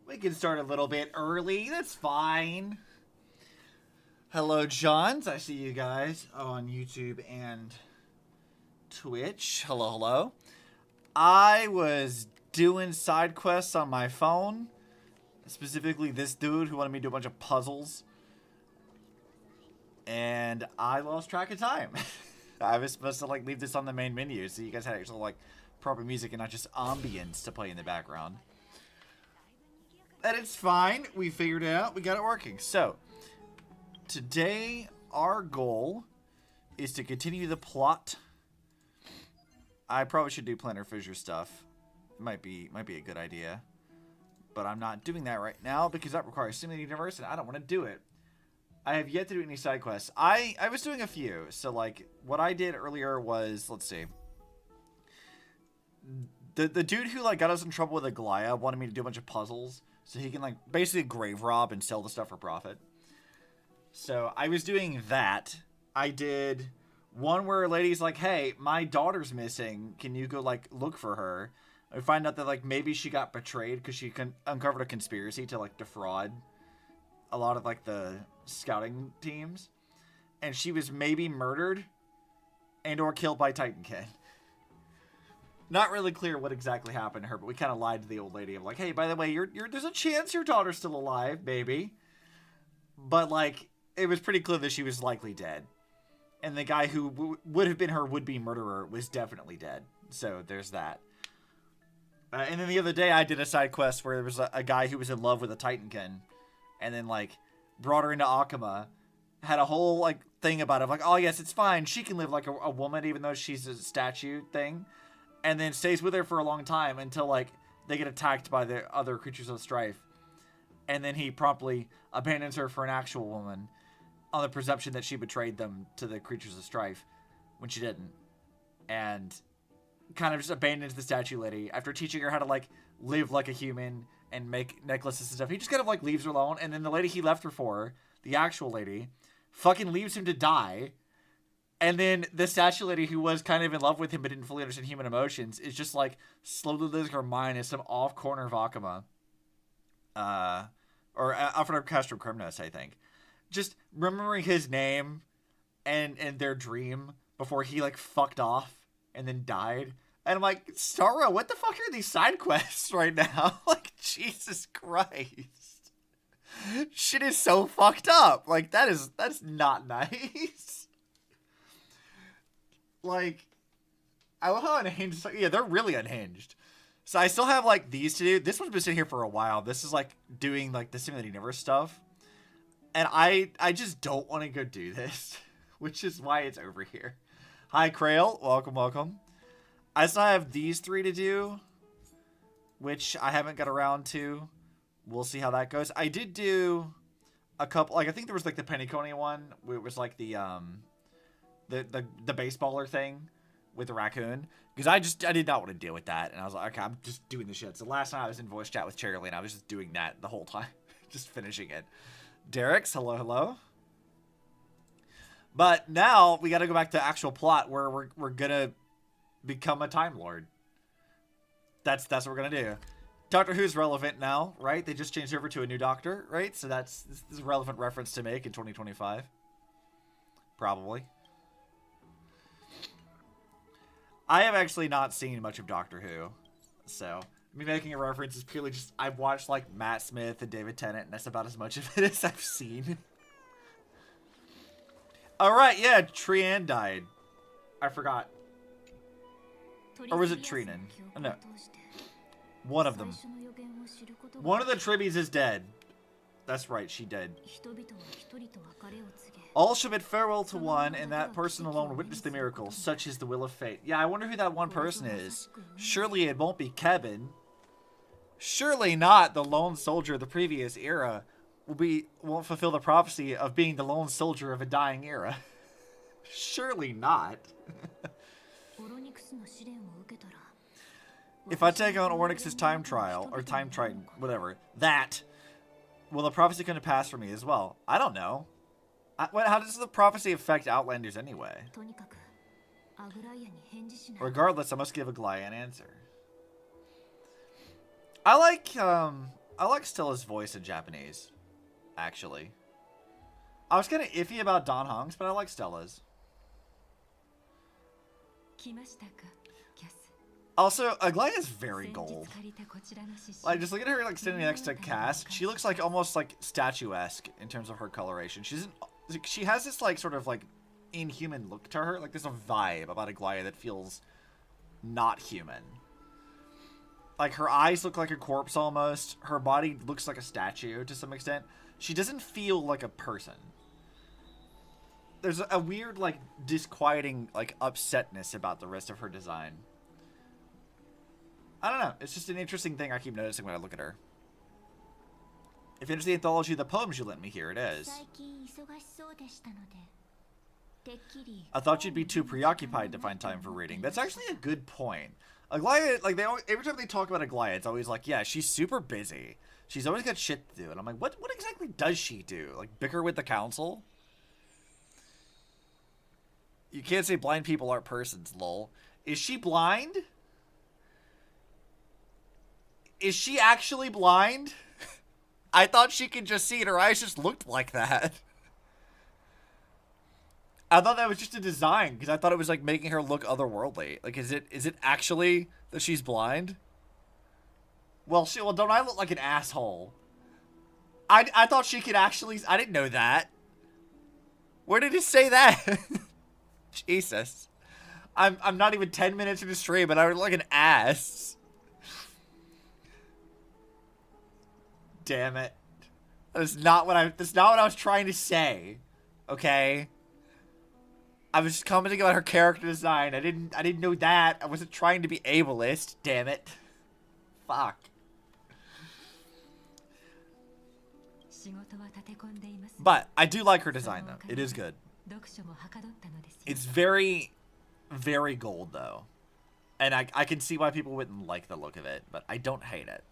We can start a little bit early. That's fine. Hello, Johns. I see you guys on YouTube and Twitch. Hello, hello. I was doing side quests on my phone. Specifically, this dude who wanted me to do a bunch of puzzles. And I lost track of time. I was supposed to like leave this on the main menu so you guys had actual like proper music and not just ambience to play in the background. And it's fine. We figured it out. We got it working. So, today our goal is to continue the plot. I probably should do planar fissure stuff. Might be a good idea. But I'm not doing that right now because that requires simulated universe and I don't want to do it. I have yet to do any side quests. I was doing a few. So like what I did earlier was, let's see. The dude who like got us in trouble with a Goliath wanted me to do a bunch of puzzles. So he can, like, basically grave rob and sell the stuff for profit. So I was doing that. I did one where a lady's like, hey, my daughter's missing. Can you go, like, look for her? I find out that, like, maybe she got betrayed because she uncovered a conspiracy to, like, defraud a lot of, like, the scouting teams. And she was maybe murdered and or killed by Titan Kid. Not really clear what exactly happened to her, but we kind of lied to the old lady. I'm like, hey, by the way, there's a chance your daughter's still alive, baby. But, like, it was pretty clear that she was likely dead. And the guy who would have been her would-be murderer was definitely dead. So there's that. And then the other day, I did a side quest where there was a guy who was in love with a Titankin. And then, like, brought her into Akama. Had a whole, like, thing about it. Like, oh, yes, it's fine. She can live like a woman even though she's a statue thing. And then stays with her for a long time until, like, they get attacked by the other creatures of strife. And then he promptly abandons her for an actual woman on the presumption that she betrayed them to the creatures of strife when she didn't. And kind of just abandons the statue lady after teaching her how to, like, live like a human and make necklaces and stuff. He just kind of, like, leaves her alone. And then the lady he left her for, the actual lady, fucking leaves him to die. And then the statue lady who was kind of in love with him but didn't fully understand human emotions is just like slowly losing her mind in some off corner of Akama. Or Alfred Castro Cremnos, I think. Just remembering his name and their dream before he like fucked off and then died. And I'm like, Starro, what the fuck are these side quests right now? Like, Jesus Christ. Shit is so fucked up. Like, that's not nice. Like, I love how unhinged. Yeah, they're really unhinged. So I still have, like, these to do. This one's been sitting here for a while. This is, like, doing, like, the Simulated Universe stuff. And I just don't want to go do this, which is why it's over here. Hi, Krail. Welcome, welcome. I still have these three to do, which I haven't got around to. We'll see how that goes. I did do a couple, like I think there was like the Pennyconey one where it was like the baseballer thing with the raccoon, because I did not want to deal with that, and I was like, okay, I'm just doing this shit. So last night I was in voice chat with Cherry and I was just doing that the whole time, just finishing it. Derek's, hello. But now we got to go back to actual plot where we're gonna become a Time Lord. That's what we're gonna do. Doctor Who's relevant now, right? They just changed over to a new Doctor, right? So this is a relevant reference to make in 2025, probably. I have actually not seen much of Doctor Who, so me making a reference is purely just I've watched like Matt Smith and David Tennant, and that's about as much of it as I've seen. All right, yeah, Trian died. I forgot. Or was it Trinan? Oh, no. One of them. One of the Tribbies is dead. That's right, she dead. All shall bid farewell to one, and that person alone witnessed the miracle. Such is the will of fate. Yeah, I wonder who that one person is. Surely it won't be Kevin. Surely not the lone soldier of the previous era won't fulfill the prophecy of being the lone soldier of a dying era. Surely not. If I take on Ornyx's time trial, or time triton, whatever, will the prophecy come to pass for me as well? I don't know. How does the prophecy affect Outlanders anyway? Regardless, I must give Aglaia an answer. I like Stella's voice in Japanese, actually. I was kind of iffy about Don Hong's, but I like Stella's. Also, Aglaia is very gold. Like, just look at her, like, standing next to Cass. She looks like almost like statuesque in terms of her coloration. She has this like sort of like inhuman look to her. Like, there's a vibe about Aglaia that feels not human. Like, her eyes look like a corpse almost. Her body looks like a statue to some extent. She doesn't feel like a person. There's a weird, like, disquieting, like, upsetness about the rest of her design. I don't know. It's just an interesting thing I keep noticing when I look at her. If it's the anthology of the poems you lent me, here it is. I thought you'd be too preoccupied to find time for reading. That's actually a good point. Aglaia, like, every time they talk about Aglaia, it's always like, yeah, she's super busy. She's always got shit to do. And I'm like, what exactly does she do? Like, bicker with the council? You can't say blind people aren't persons, lol. Is she blind? Is she actually blind? I thought she could just see it. Her eyes just looked like that. I thought that was just a design, because I thought it was like making her look otherworldly. Like, is it actually that she's blind? Well, don't I look like an asshole? I thought she could actually... I didn't know that. Where did it say that? Jesus. I'm not even 10 minutes into stream, and I look like an ass. Damn it. That's not what I was trying to say. Okay? I was just commenting about her character design. I didn't know that. I wasn't trying to be ableist. Damn it. Fuck. But I do like her design though. It is good. It's very, very gold though. And I can see why people wouldn't like the look of it, but I don't hate it.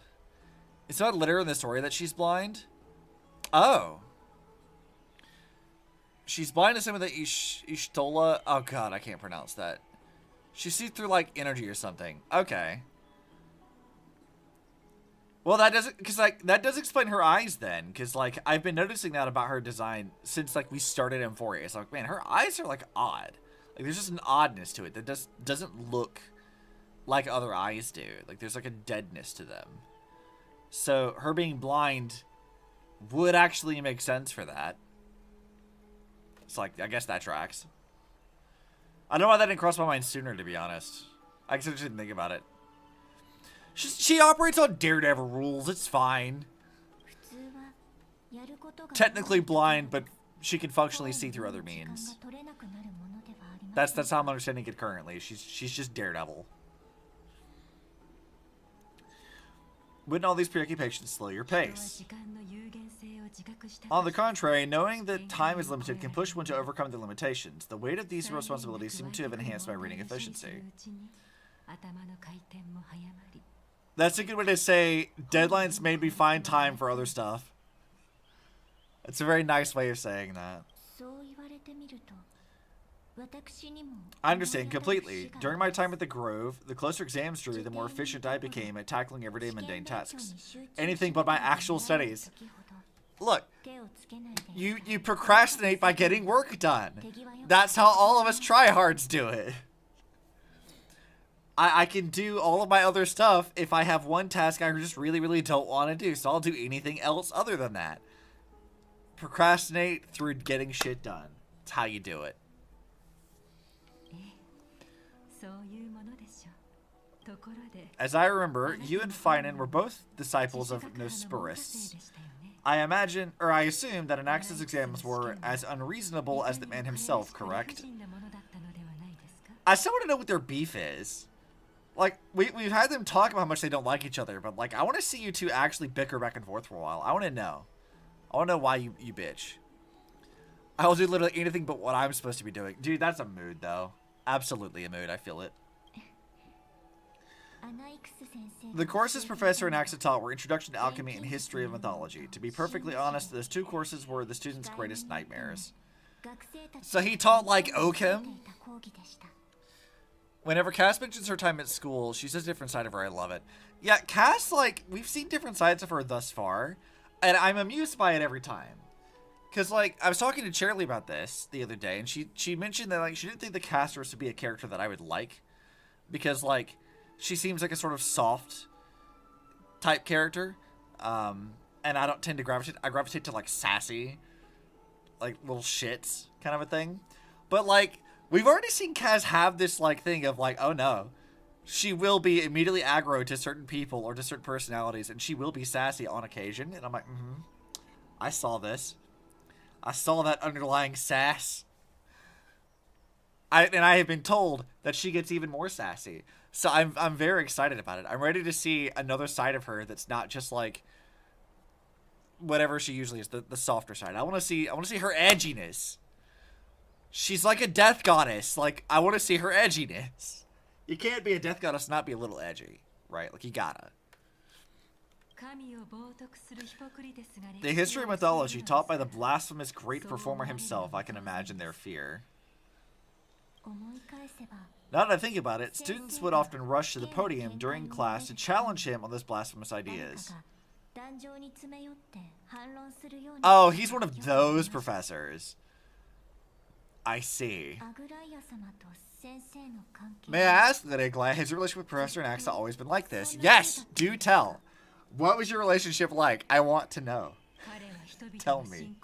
It's not later in the story that she's blind? Oh. She's blind to some of the Ishtola. Oh god, I can't pronounce that. She sees through like energy or something. Okay. Well, that doesn't, because like that does explain her eyes then, because like I've been noticing that about her design since like we started Amphoreus. Like, man, her eyes are like odd. Like there's just an oddness to it that doesn't look like other eyes do. Like there's like a deadness to them. So her being blind would actually make sense for that. It's like, I guess that tracks. I don't know why that didn't cross my mind sooner, to be honest. I guess I just didn't think about it. She operates on Daredevil rules. It's fine. Technically blind, but she can functionally see through other means. That's how I'm understanding it currently. She's just Daredevil. Wouldn't all these preoccupations slow your pace? On the contrary, knowing that time is limited can push one to overcome their limitations. The weight of these responsibilities seem to have enhanced my reading efficiency. That's a good way to say deadlines made me find time for other stuff. It's a very nice way of saying that. I understand completely. During my time at the Grove, the closer exams drew, the more efficient I became at tackling everyday mundane tasks. Anything but my actual studies. Look, you procrastinate by getting work done. That's how all of us tryhards do it. I can do all of my other stuff if I have one task I just really, really don't want to do, so I'll do anything else other than that. Procrastinate through getting shit done. That's how you do it. As I remember, you and Finan were both disciples of Nosporists. I assume that Anax's exams were as unreasonable as the man himself, correct? I still want to know what their beef is. Like, we've had them talk about how much they don't like each other, but, like, I want to see you two actually bicker back and forth for a while. I want to know. I want to know why you bitch. I will do literally anything but what I'm supposed to be doing. Dude, that's a mood, though. Absolutely a mood. I feel it. The courses Professor Anaxa taught were Introduction to Alchemy and History of Mythology. To be perfectly honest, those two courses were the students' greatest nightmares. So he taught, like, Oakham? Whenever Cass mentions her time at school, she says a different side of her. I love it. Yeah, Cass, like, we've seen different sides of her thus far, and I'm amused by it every time. Because, like, I was talking to Charlie about this the other day, and she mentioned that, like, she didn't think the Casters would be a character that I would like. Because, like, she seems like a sort of soft type character. And I don't tend to gravitate. I gravitate to, like, sassy, like, little shits kind of a thing. But, like, we've already seen Kaz have this, like, thing of, like, oh no, she will be immediately aggro to certain people or to certain personalities, and she will be sassy on occasion. And I'm like, I saw this. I saw that underlying sass. And I have been told that she gets even more sassy. So I'm very excited about it. I'm ready to see another side of her that's not just, like, whatever she usually is, the softer side. I want to see her edginess. She's like a death goddess. Like, I want to see her edginess. You can't be a death goddess and not be a little edgy, right? Like, you gotta. The history of mythology taught by the blasphemous great performer himself. I can imagine their fear. Now that I think about it, students would often rush to the podium during class to challenge him on those blasphemous ideas. Oh, he's one of those professors. I see. May I ask, that Aglaia, has your relationship with Professor Anaxa always been like this? Yes, do tell. What was your relationship like? I want to know. Tell me.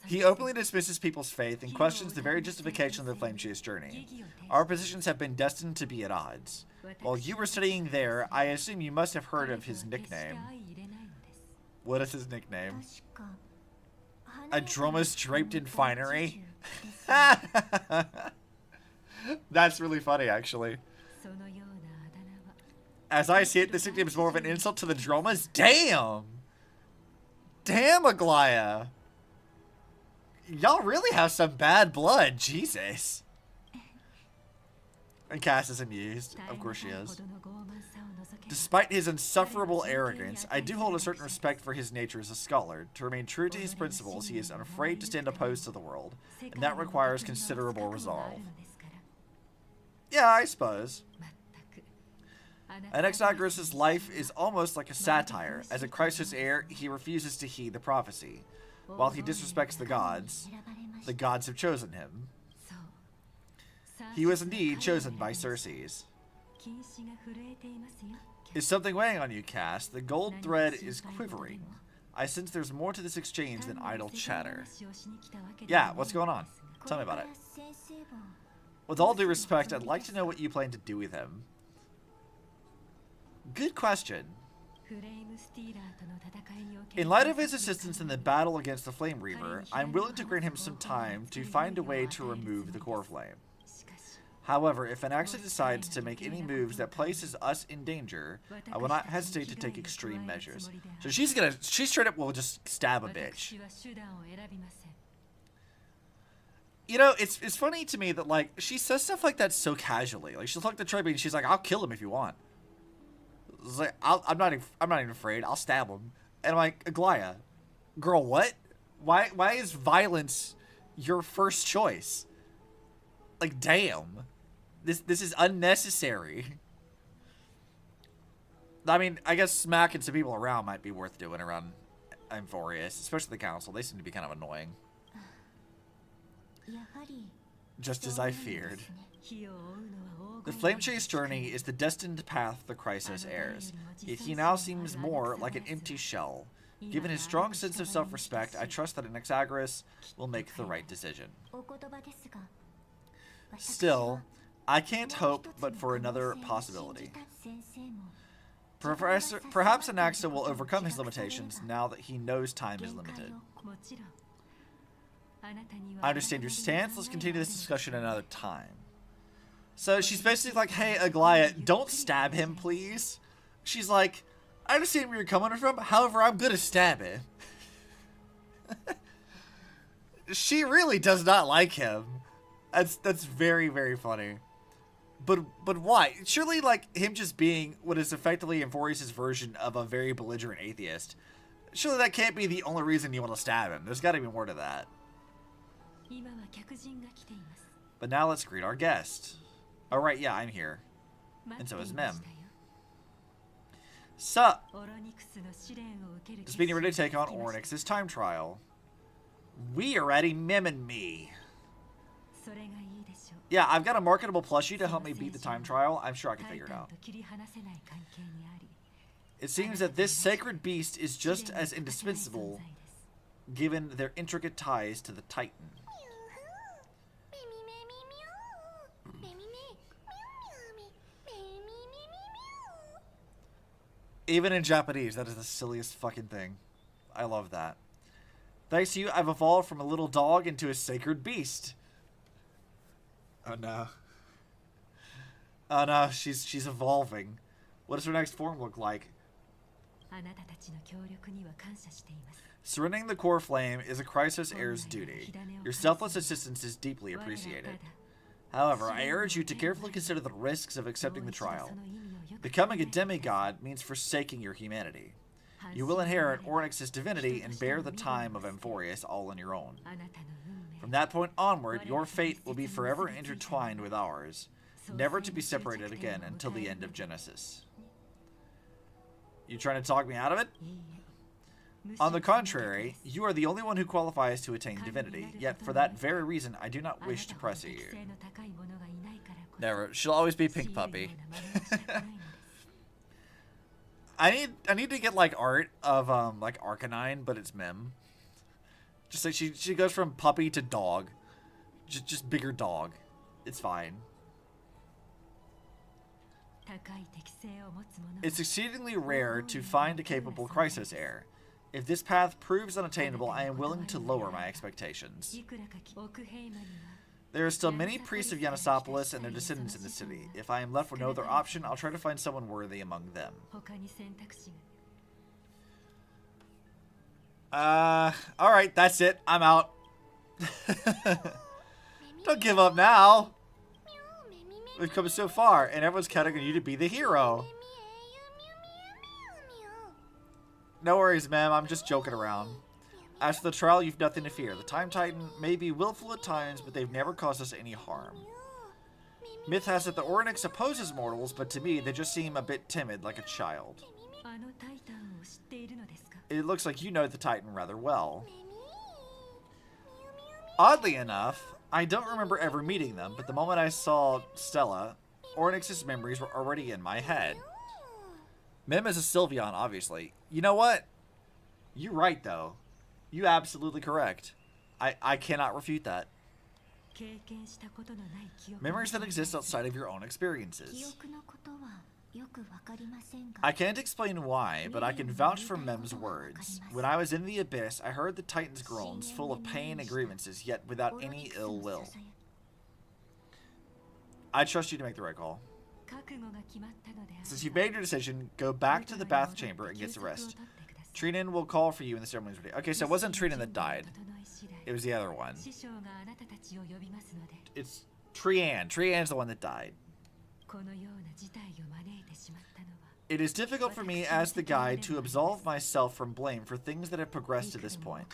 He openly dismisses people's faith and questions the very justification of the Flame Chase journey. Our positions have been destined to be at odds. While you were studying there, I assume you must have heard of his nickname. What is his nickname? A Dromus draped in finery? That's really funny, actually. As I see it, this nickname is more of an insult to the Dromas. Damn! Damn, Aglaia! Y'all really have some bad blood, Jesus. And Cass is amused. Of course she is. Despite his insufferable arrogance, I do hold a certain respect for his nature as a scholar. To remain true to his principles, he is unafraid to stand opposed to the world, and that requires considerable resolve. Yeah, I suppose. Anaxagoras' life is almost like a satire. As a Christ's heir, he refuses to heed the prophecy. While he disrespects the gods have chosen him. He was indeed chosen by Circes. Is something weighing on you, Cass? The gold thread is quivering. I sense there's more to this exchange than idle chatter. Yeah, what's going on? Tell me about it. With all due respect, I'd like to know what you plan to do with him. Good question. In light of his assistance in the battle against the Flame Reaver, I'm willing to grant him some time to find a way to remove the core flame. However, if Anaxa decides to make any moves that places us in danger, I will not hesitate to take extreme measures. So she straight up will just stab a bitch. You know, it's funny to me that, like, she says stuff like that so casually. Like, she'll look at the tribune and she's like, I'll kill him if you want. It's like, I'm not even afraid. I'll stab him. And I'm like, Aglaya, girl, what? Why is violence your first choice? Like, damn. This is unnecessary. I mean, I guess smacking some people around might be worth doing around Amphoreus, especially the council. They seem to be kind of annoying. Just as I feared. The Flame Chase journey is the destined path the Chrysos heirs, yet he now seems more like an empty shell. Given his strong sense of self-respect, I trust that Anaxagoras will make the right decision. Still, I can't hope but for another possibility. Perhaps Anaxa will overcome his limitations now that he knows time is limited. I understand your stance. Let's continue this discussion another time. So she's basically like, hey, Aglaya, don't stab him, please. She's like, I understand where you're coming from. However, I'm going to stab him. She really does not like him. That's very, very funny. But why? Surely, like, him just being what is effectively Amphoreus' version of a very belligerent atheist. Surely that can't be the only reason you want to stab him. There's got to be more to that. But now let's greet our guest. Oh, right, yeah, I'm here. And so is Mem. Sup? Just being ready to take on Oryx's time trial. We are ready, Mem and me. Yeah, I've got a marketable plushie to help me beat the time trial. I'm sure I can figure it out. It seems that this sacred beast is just as indispensable, given their intricate ties to the Titan. Even in Japanese, that is the silliest fucking thing. I love that. Thanks to you, I've evolved from a little dog into a sacred beast. Oh no. Oh no, she's evolving. What does her next form look like? Surrendering the core flame is a Chrysos heir's duty. Your selfless assistance is deeply appreciated. However, I urge you to carefully consider the risks of accepting the trial. Becoming a demigod means forsaking your humanity. You will inherit Oryx's divinity and bear the time of Amphoreus all on your own. From that point onward, your fate will be forever intertwined with ours, never to be separated again until the end of Genesis. You trying to talk me out of it? On the contrary, you are the only one who qualifies to attain divinity, yet for that very reason I do not wish to press you. Never. She'll always be Pink Puppy. I need to get like art of like Arcanine, but it's Mem. Just like she goes from puppy to dog. Just bigger dog. It's fine. It's exceedingly rare to find a capable Chrysos heir. If this path proves unattainable, I am willing to lower my expectations. There are still many priests of Yanisopolis and their descendants in the city. If I am left with no other option, I'll try to find someone worthy among them. Alright, that's it. I'm out. Don't give up now. We've come so far, and everyone's counting on you to be the hero. No worries, ma'am. I'm just joking around. As for the trial, you've nothing to fear. The Time Titan may be willful at times, but they've never caused us any harm. Myth has it that Oryx opposes mortals, but to me, they just seem a bit timid, like a child. It looks like you know the Titan rather well. Oddly enough, I don't remember ever meeting them, but the moment I saw Stella, Oryx's memories were already in my head. Mem is a Sylveon, obviously. You know what? You're right, though. You're absolutely correct. I cannot refute that. Memories that exist outside of your own experiences. I can't explain why, but I can vouch for Mem's words. When I was in the Abyss, I heard the Titan's groans, full of pain and grievances, yet without any ill will. I trust you to make the right call. Since you've made your decision, go back to the bath chamber and get some rest. Trinan will call for you in the ceremony's room. Okay, so it wasn't Trinan that died. It was the other one. It's Trian. Trian's the one that died. It is difficult for me as the guide to absolve myself from blame for things that have progressed to this point.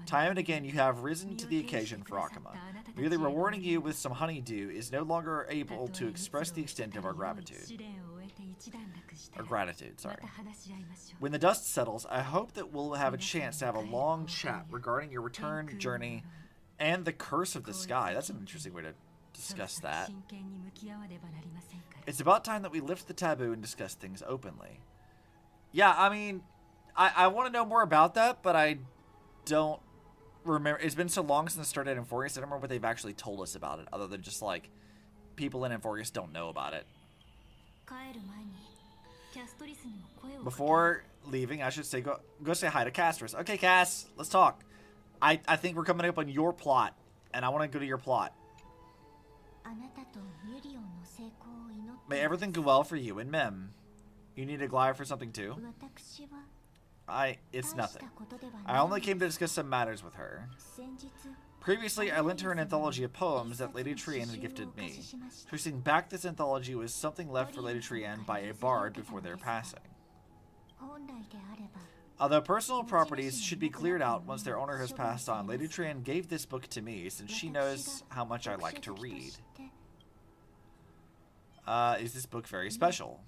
Time and again you have risen to the occasion for Akuma. Merely rewarding you with some honeydew is no longer able to express the extent of our gratitude. Sorry. When the dust settles, I hope that we'll have a chance to have a long chat regarding your return journey and the curse of the sky. That's an interesting way to discuss that. It's about time that we lift the taboo and discuss things openly. Yeah, I mean, I want to know more about that, but I don't remember. It's been so long since I started Amphoreus, I don't remember what they've actually told us about it, other than just, like, people in Amphoreus don't know about it. Before leaving, I should say, go say hi to Castris. Okay, Cass, let's talk. I think we're coming up on your plot, and I want to go to your plot. May everything go well for you and Mem. You need a glider for something too? It's nothing. I only came to discuss some matters with her. Previously, I lent her an anthology of poems that Lady Trian had gifted me. Tracing back this anthology was something left for Lady Trian by a bard before their passing. Although personal properties should be cleared out once their owner has passed on, Lady Trian gave this book to me since she knows how much I like to read. Is this book very special?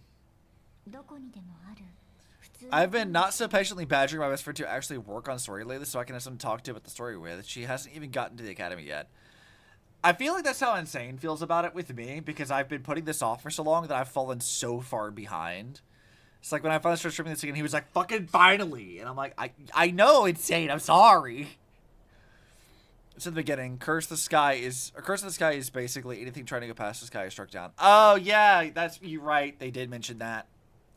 I've been not so patiently badgering my best friend to actually work on story lately so I can have someone to talk to about the story with. She hasn't even gotten to the academy yet. I feel like that's how Insane feels about it with me, because I've been putting this off for so long that I've fallen so far behind. It's like when I finally started streaming this again, he was like, fucking finally! And I'm like, I know, Insane, I'm sorry. So in the beginning, Curse of the Sky is basically anything trying to go past the sky is struck down. Oh yeah, you're right. They did mention that.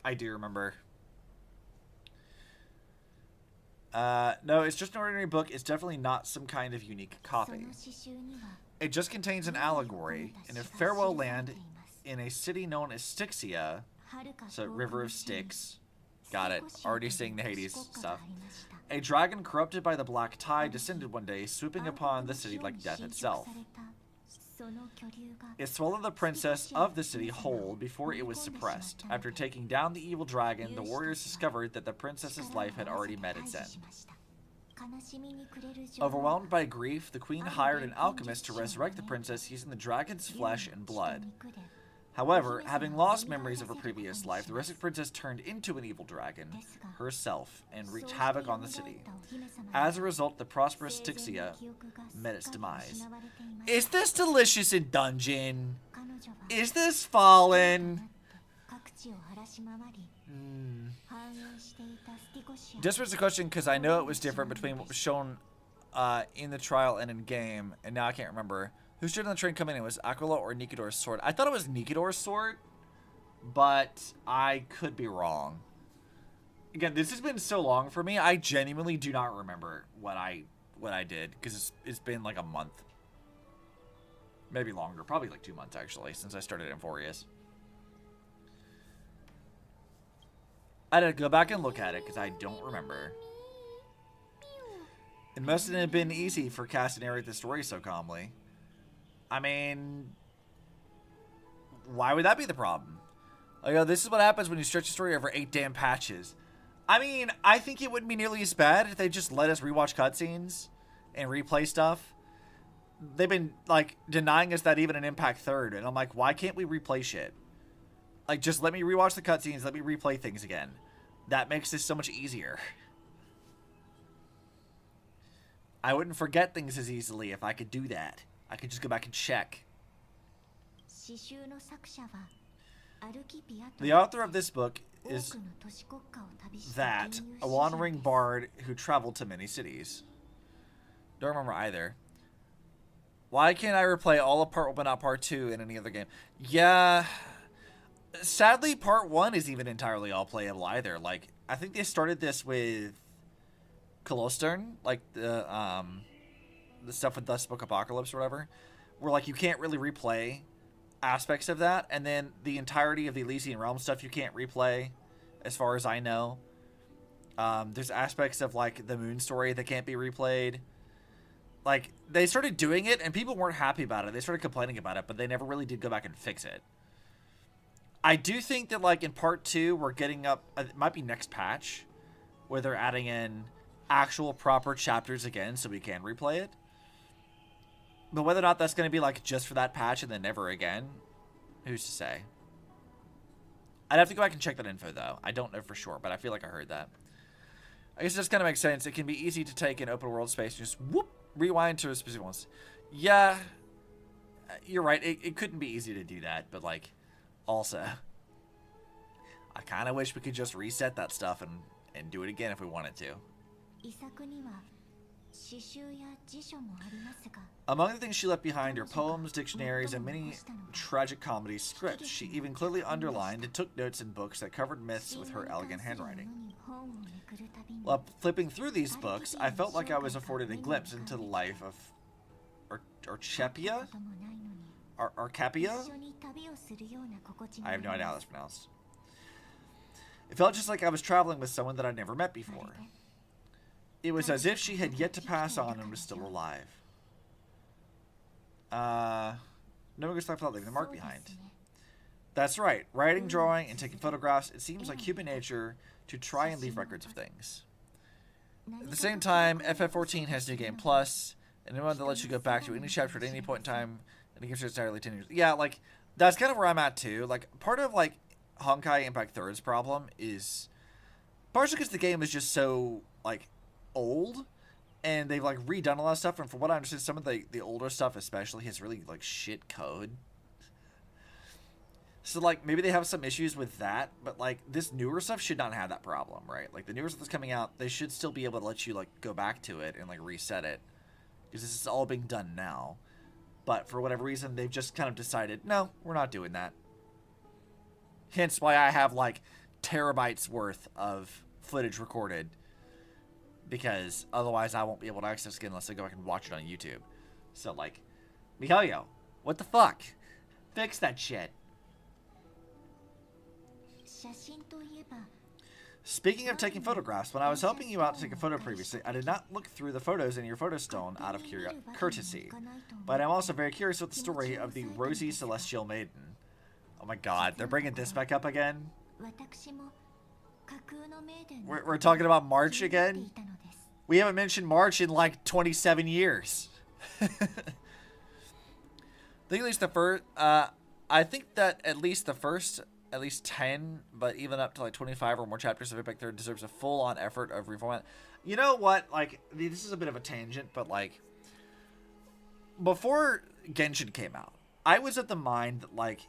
I do remember. No, it's just an ordinary book. It's definitely not some kind of unique copy. It just contains an allegory in a farewell land in a city known as Styxia. So River of Styx. Got it. Already seeing the Hades stuff. A dragon corrupted by the black tide descended one day, swooping upon the city like death itself. It swallowed the princess of the city whole before it was suppressed. After taking down the evil dragon, the warriors discovered that the princess's life had already met its end. Overwhelmed by grief, the queen hired an alchemist to resurrect the princess using the dragon's flesh and blood. However, having lost memories of her previous life, the rescued princess turned into an evil dragon herself and wreaked havoc on the city. As a result, the prosperous Styxia met its demise. Is this Delicious in Dungeon? Is this Fallen? Just was a question because I know it was different between what was shown in the trial and in game, and now I can't remember. Who stood on the train coming in? Was Aquila or Nikidor's sword? I thought it was Nikidor's sword, but I could be wrong. Again, this has been so long for me, I genuinely do not remember what I did, because it's been like a month. Maybe longer, probably like 2 months actually, since I started Amphoreus. I had to go back and look at it, because I don't remember. It mustn't have been easy for Cass to narrate the story so calmly. I mean, why would that be the problem? Like, oh, this is what happens when you stretch a story over 8 damn patches. I mean, I think it wouldn't be nearly as bad if they just let us rewatch cutscenes and replay stuff. They've been, like, denying us that even in Impact 3rd, and I'm like, why can't we replay shit? Like, just let me rewatch the cutscenes, let me replay things again. That makes this so much easier. I wouldn't forget things as easily if I could do that. I could just go back and check. The author of this book is a wandering bard who traveled to many cities. Don't remember either. Why can't I replay all of Part 1 but not Part 2 in any other game? Yeah. Sadly, Part 1 is even entirely all playable either. Like, I think they started this with Kolostern, like the stuff with Dust Book Apocalypse or whatever, where like you can't really replay aspects of that, and then the entirety of the Elysian Realm stuff you can't replay, as far as I know. There's aspects of like the Moon story that can't be replayed. Like, they started doing it, and people weren't happy about it. They started complaining about it, but they never really did go back and fix it. I do think that, like, in Part 2, we're getting up... It might be next patch, where they're adding in actual proper chapters again, so we can replay it. But whether or not that's going to be, like, just for that patch and then never again, who's to say? I'd have to go back and check that info, though. I don't know for sure, but I feel like I heard that. I guess it just kind of makes sense. It can be easy to take an open world space and just, whoop, rewind to a specific ones. Yeah, you're right. It couldn't be easy to do that, but, like... Also, I kind of wish we could just reset that stuff and do it again if we wanted to. Among the things she left behind are poems, dictionaries, and many tragic comedy scripts. She even clearly underlined and took notes in books that covered myths with her elegant handwriting. While flipping through these books, I felt like I was afforded a glimpse into the life of Archepia? Archepia? I have no idea how that's pronounced. It felt just like I was traveling with someone that I'd never met before. It was as if she had yet to pass on and was still alive. No one gets left without leaving a mark behind. That's right. Writing, drawing, and taking photographs, it seems like human nature to try and leave records of things. At the same time, FF14 has New Game Plus, and anyone that lets you go back to any chapter at any point in time, and it gives you entirely 10 years. Yeah, like, that's kind of where I'm at, too. Like, part of, like, Honkai Impact 3's problem is partially because the game is just so, like, old, and they've, like, redone a lot of stuff, and from what I understand, some of the older stuff especially has really, like, shit code. So, like, maybe they have some issues with that, but, like, this newer stuff should not have that problem, right? Like, the newer stuff that's coming out, they should still be able to let you, like, go back to it and, like, reset it. Because this is all being done now. But for whatever reason, they've just kind of decided, no, we're not doing that. Hence why I have, like, terabytes worth of footage recorded. Because otherwise I won't be able to access it unless I go back and watch it on YouTube. So, like, Mihayo, what the fuck? Fix that shit. Speaking of taking photographs, when I was helping you out to take a photo previously, I did not look through the photos in your photo stone out of courtesy. But I'm also very curious about the story of the Rosy Celestial Maiden. Oh my god, they're bringing this back up again? We're talking about March again? We haven't mentioned March in like 27 years. I think that at least the first 10, but even up to like 25 or more chapters of Impact 3 deserves a full-on effort of reformat. You know what? Like, this is a bit of a tangent, but like, before Genshin came out, I was of the mind that like,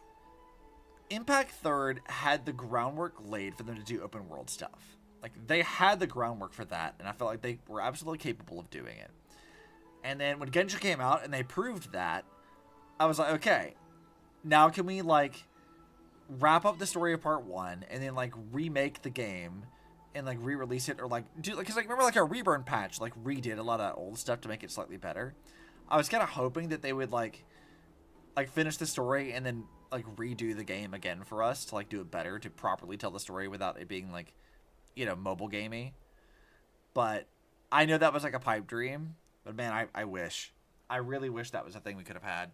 Impact 3 had the groundwork laid for them to do open world stuff. Like, they had the groundwork for that, and I felt like they were absolutely capable of doing it. And then when Genshin came out and they proved that, I was like, okay, now can we like wrap up the story of part 1 and then like remake the game and like re-release it, or like do, like, because like remember like our Reburn patch like redid a lot of that old stuff to make it slightly better. I was kind of hoping that they would like finish the story and then like redo the game again for us to like do it better, to properly tell the story without it being like, you know, mobile gamey. But I know that was like a pipe dream, but man, I really wish that was a thing we could have had.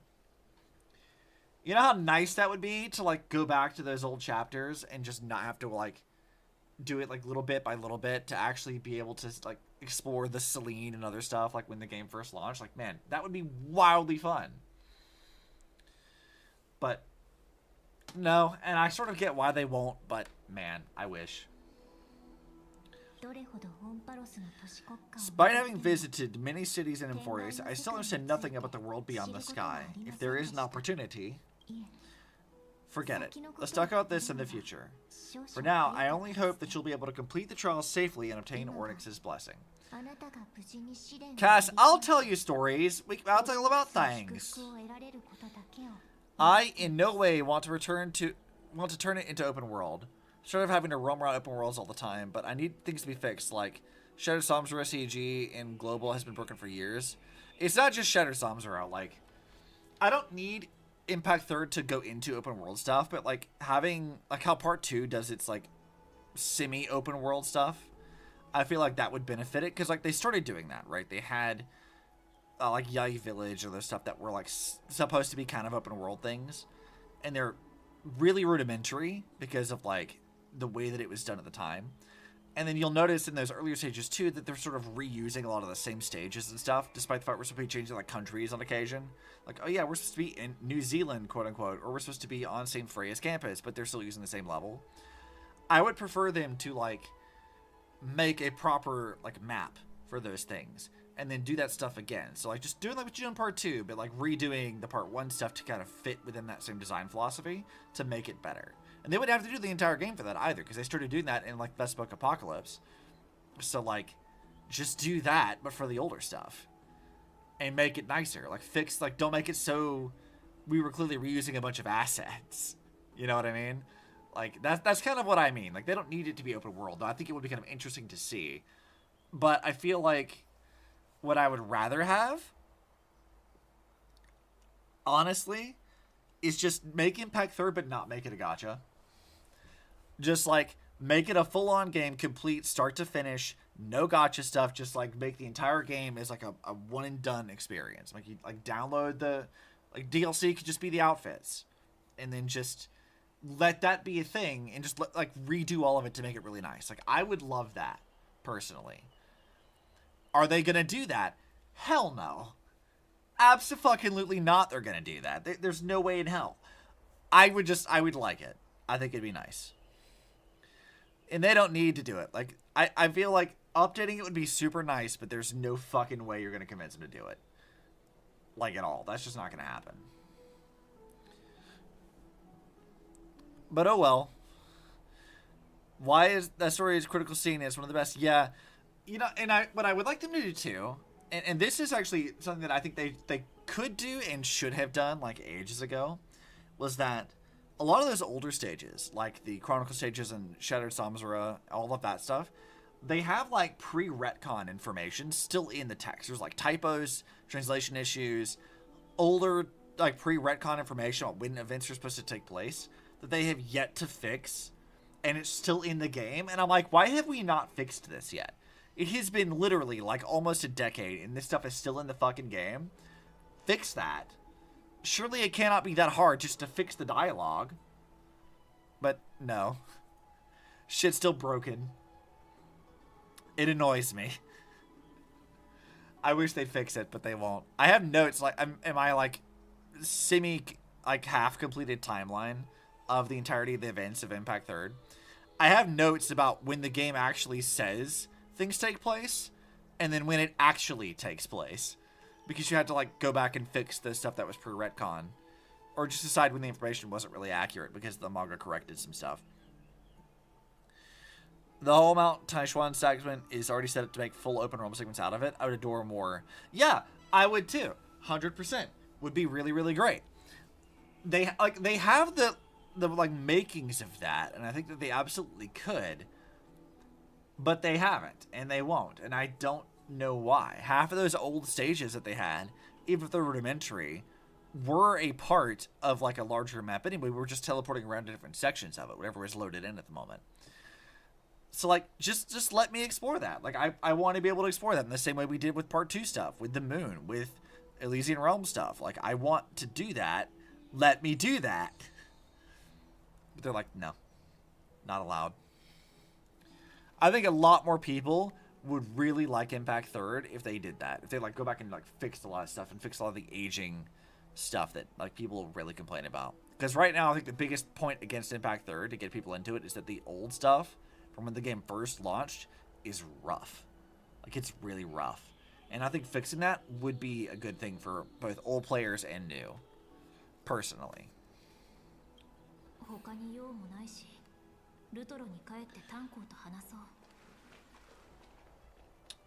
You know how nice that would be to like go back to those old chapters and just not have to like do it like little bit by little bit to actually be able to like explore the Selene and other stuff like when the game first launched. Like, man, that would be wildly fun. But no, and I sort of get why they won't, but man, I wish. Despite having visited many cities in Amphoreus, I still understand nothing about the world beyond the sky. If there is an opportunity, forget it. Let's talk about this in the future. For now, I only hope that you'll be able to complete the trial safely and obtain Ornyx's blessing. Cass, I'll tell you stories. I'll tell you about things. I in no way want to turn it into open world. Sort of having to roam around open worlds all the time, but I need things to be fixed. Like Shattered Samsara CG in global has been broken for years. It's not just Shattered Samsara. Like, I don't need Impact Third to go into open world stuff, but like having like how Part 2 does its like semi open world stuff, I feel like that would benefit it because like they started doing that, right? They had like Yai Village or those stuff that were like supposed to be kind of open world things, and they're really rudimentary because of like the way that it was done at the time. And then you'll notice in those earlier stages too that they're sort of reusing a lot of the same stages and stuff, despite the fact we're supposed to be changing like countries on occasion. Like, oh yeah, we're supposed to be in New Zealand, quote unquote, or we're supposed to be on St. Freya's campus, but they're still using the same level. I would prefer them to like make a proper like map for those things and then do that stuff again. So like just doing like what you do in Part 2, but like redoing the Part 1 stuff to kind of fit within that same design philosophy to make it better. And they wouldn't have to do the entire game for that either, because they started doing that in like Best Book Apocalypse. So like just do that but for the older stuff and make it nicer. Like fix, like don't make it so we were clearly reusing a bunch of assets. You know what I mean? Like that's kind of what I mean. Like they don't need it to be open world, though I think it would be kind of interesting to see. But I feel like what I would rather have, honestly, is just make Impact Third but not make it a gacha. Just like make it a full-on game, complete start to finish, no gacha stuff. Just like make the entire game as like a one and done experience. Like you like download the like DLC could just be the outfits, and then just let that be a thing and just like redo all of it to make it really nice. Like I would love that personally. Are they gonna do that? Hell no. Abso-fucking-lutely not. They're gonna do that. There's no way in hell. I would like it. I think it'd be nice. And they don't need to do it. Like, I feel like updating it would be super nice, but there's no fucking way you're going to convince them to do it. Like, at all. That's just not going to happen. But oh well. Why is that story is critical scene? It's one of the best. Yeah. You know, and what I would like them to do too, and this is actually something that I think they could do and should have done like ages ago, was that a lot of those older stages, like the Chronicle stages and Shattered Samsara, all of that stuff, they have like pre-retcon information still in the text. There's like typos, translation issues, older like pre-retcon information on when events are supposed to take place that they have yet to fix, and it's still in the game. And I'm like, why have we not fixed this yet? It has been literally like almost a decade, and this stuff is still in the fucking game. Fix that. Surely it cannot be that hard just to fix the dialogue. But no. Shit's still broken. It annoys me. I wish they'd fix it, but they won't. I have notes like am I like like half completed timeline of the entirety of the events of Impact Third. I have notes about when the game actually says things take place and then when it actually takes place. Because you had to like go back and fix the stuff that was pre-retcon, or just decide when the information wasn't really accurate because the manga corrected some stuff. The whole Mount Taishuan segment is already set up to make full open realm segments out of it. I would adore more. Yeah, I would too. 100% would be really, really great. They have the like makings of that, and I think that they absolutely could, but they haven't, and they won't, and I don't know why. Half of those old stages that they had, even if they're rudimentary, were a part of like a larger map anyway. We were just teleporting around to different sections of it, whatever was loaded in at the moment. So like just let me explore that. Like I want to be able to explore that in the same way we did with Part 2 stuff, with the moon, with Elysian Realm stuff. Like I want to do that. Let me do that. But they're like, no, not allowed. I think a lot more people would really like Impact Third if they did that. If they like go back and like fixed a lot of stuff and fix a lot of the aging stuff that like people really complain about. Because right now I think the biggest point against Impact Third to get people into it is that the old stuff from when the game first launched is rough. Like it's really rough. And I think fixing that would be a good thing for both old players and new. Personally.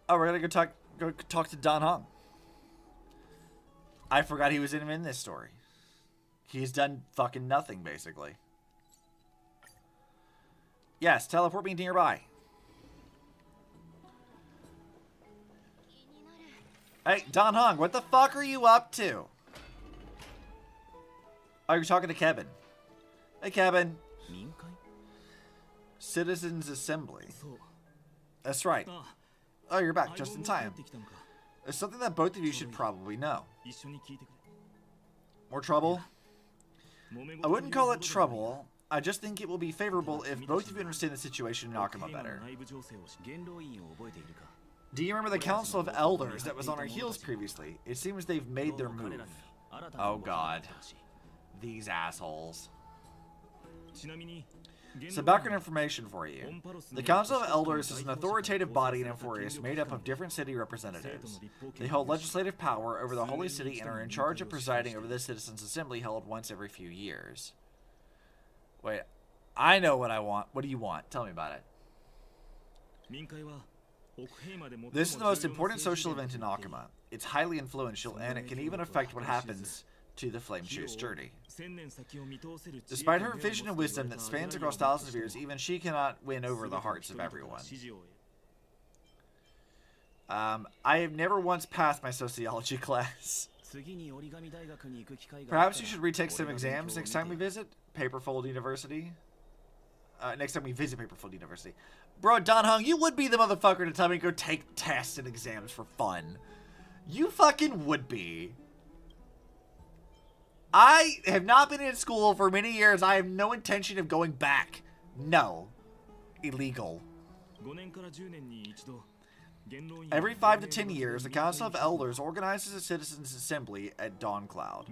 Oh, we're gonna go talk to Dan Heng. I forgot he was even in this story. He's done fucking nothing, basically. Yes, teleport me nearby. Hey, Dan Heng, what the fuck are you up to? Oh, you're talking to Kevin. Hey, Kevin. Citizens Assembly. That's right. Oh, you're back just in time. It's something that both of you should probably know. More trouble? I wouldn't call it trouble. I just think it will be favorable if both of you understand the situation in Nakama better. Do you remember the Council of Elders that was on our heels previously? It seems they've made their move. Oh god. These assholes. Some background information for you. The Council of Elders is an authoritative body in Amphoreus made up of different city representatives. They hold legislative power over the Holy City and are in charge of presiding over the Citizens' Assembly held once every few years. Wait, I know what I want. What do you want? Tell me about it. This is the most important social event in Nakama. It's highly influential, and it can even affect what happens to the Flame Shoe's journey. Despite her vision and wisdom that spans across thousands of years, even she cannot win over the hearts of everyone. I have never once passed my sociology class. Perhaps you should retake some exams next time we visit Paperfold University. Next time we visit Paperfold University. Bro, Don Hung, you would be the motherfucker to tell me to go take tests and exams for fun. You fucking would be. I have not been in school for many years. I have no intention of going back. No. Illegal. Every 5 to 10 years, the Council of Elders organizes a Citizens' Assembly at Dawncloud.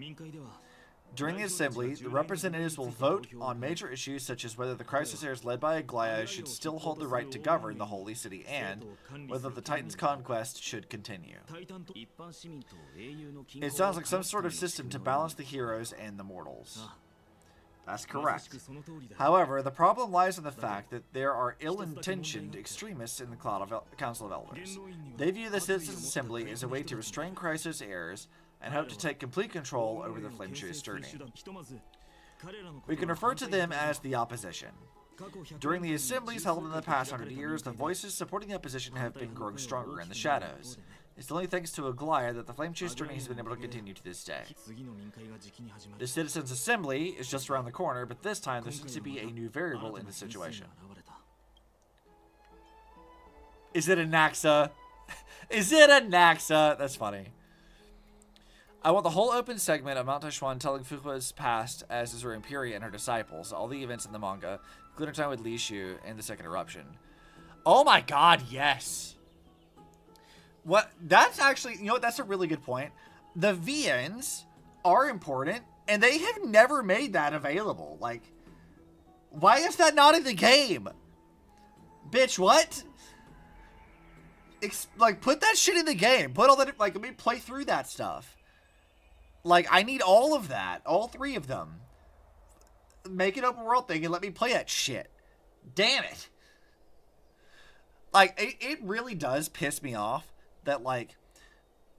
During the assembly, the representatives will vote on major issues such as whether the crisis heirs led by Aglaya should still hold the right to govern the Holy City and whether the Titan's conquest should continue. It sounds like some sort of system to balance the heroes and the mortals. That's correct. However, the problem lies in the fact that there are ill-intentioned extremists in the Council of Elders. They view the Citizens' Assembly as a way to restrain crisis heirs and hope to take complete control over the Flame Shoe's journey. We can refer to them as the opposition. During the assemblies held in the past 100 years, the voices supporting the opposition have been growing stronger in the shadows. It's only thanks to Aglaya that the Flame Shoe's journey has been able to continue to this day. The Citizens' Assembly is just around the corner, but this time there seems to be a new variable in the situation. Is it a Naxa? Is it a Naxa? That's funny. I want the whole open segment of Mount Taishuan telling Fuqua's past as Azure Imperia and her disciples, all the events in the manga, including time with Li Shu and the Second Eruption. Oh my god, yes! What? That's actually, you know what, that's a really good point. The VNs are important, and they have never made that available. Like, why is that not in the game? Bitch, what? Like, put that shit in the game. Put all that, like, let me play through that stuff. Like, I need all of that. All 3 of them. Make an open world thing and let me play that shit. Damn it. Like, it really does piss me off that, like,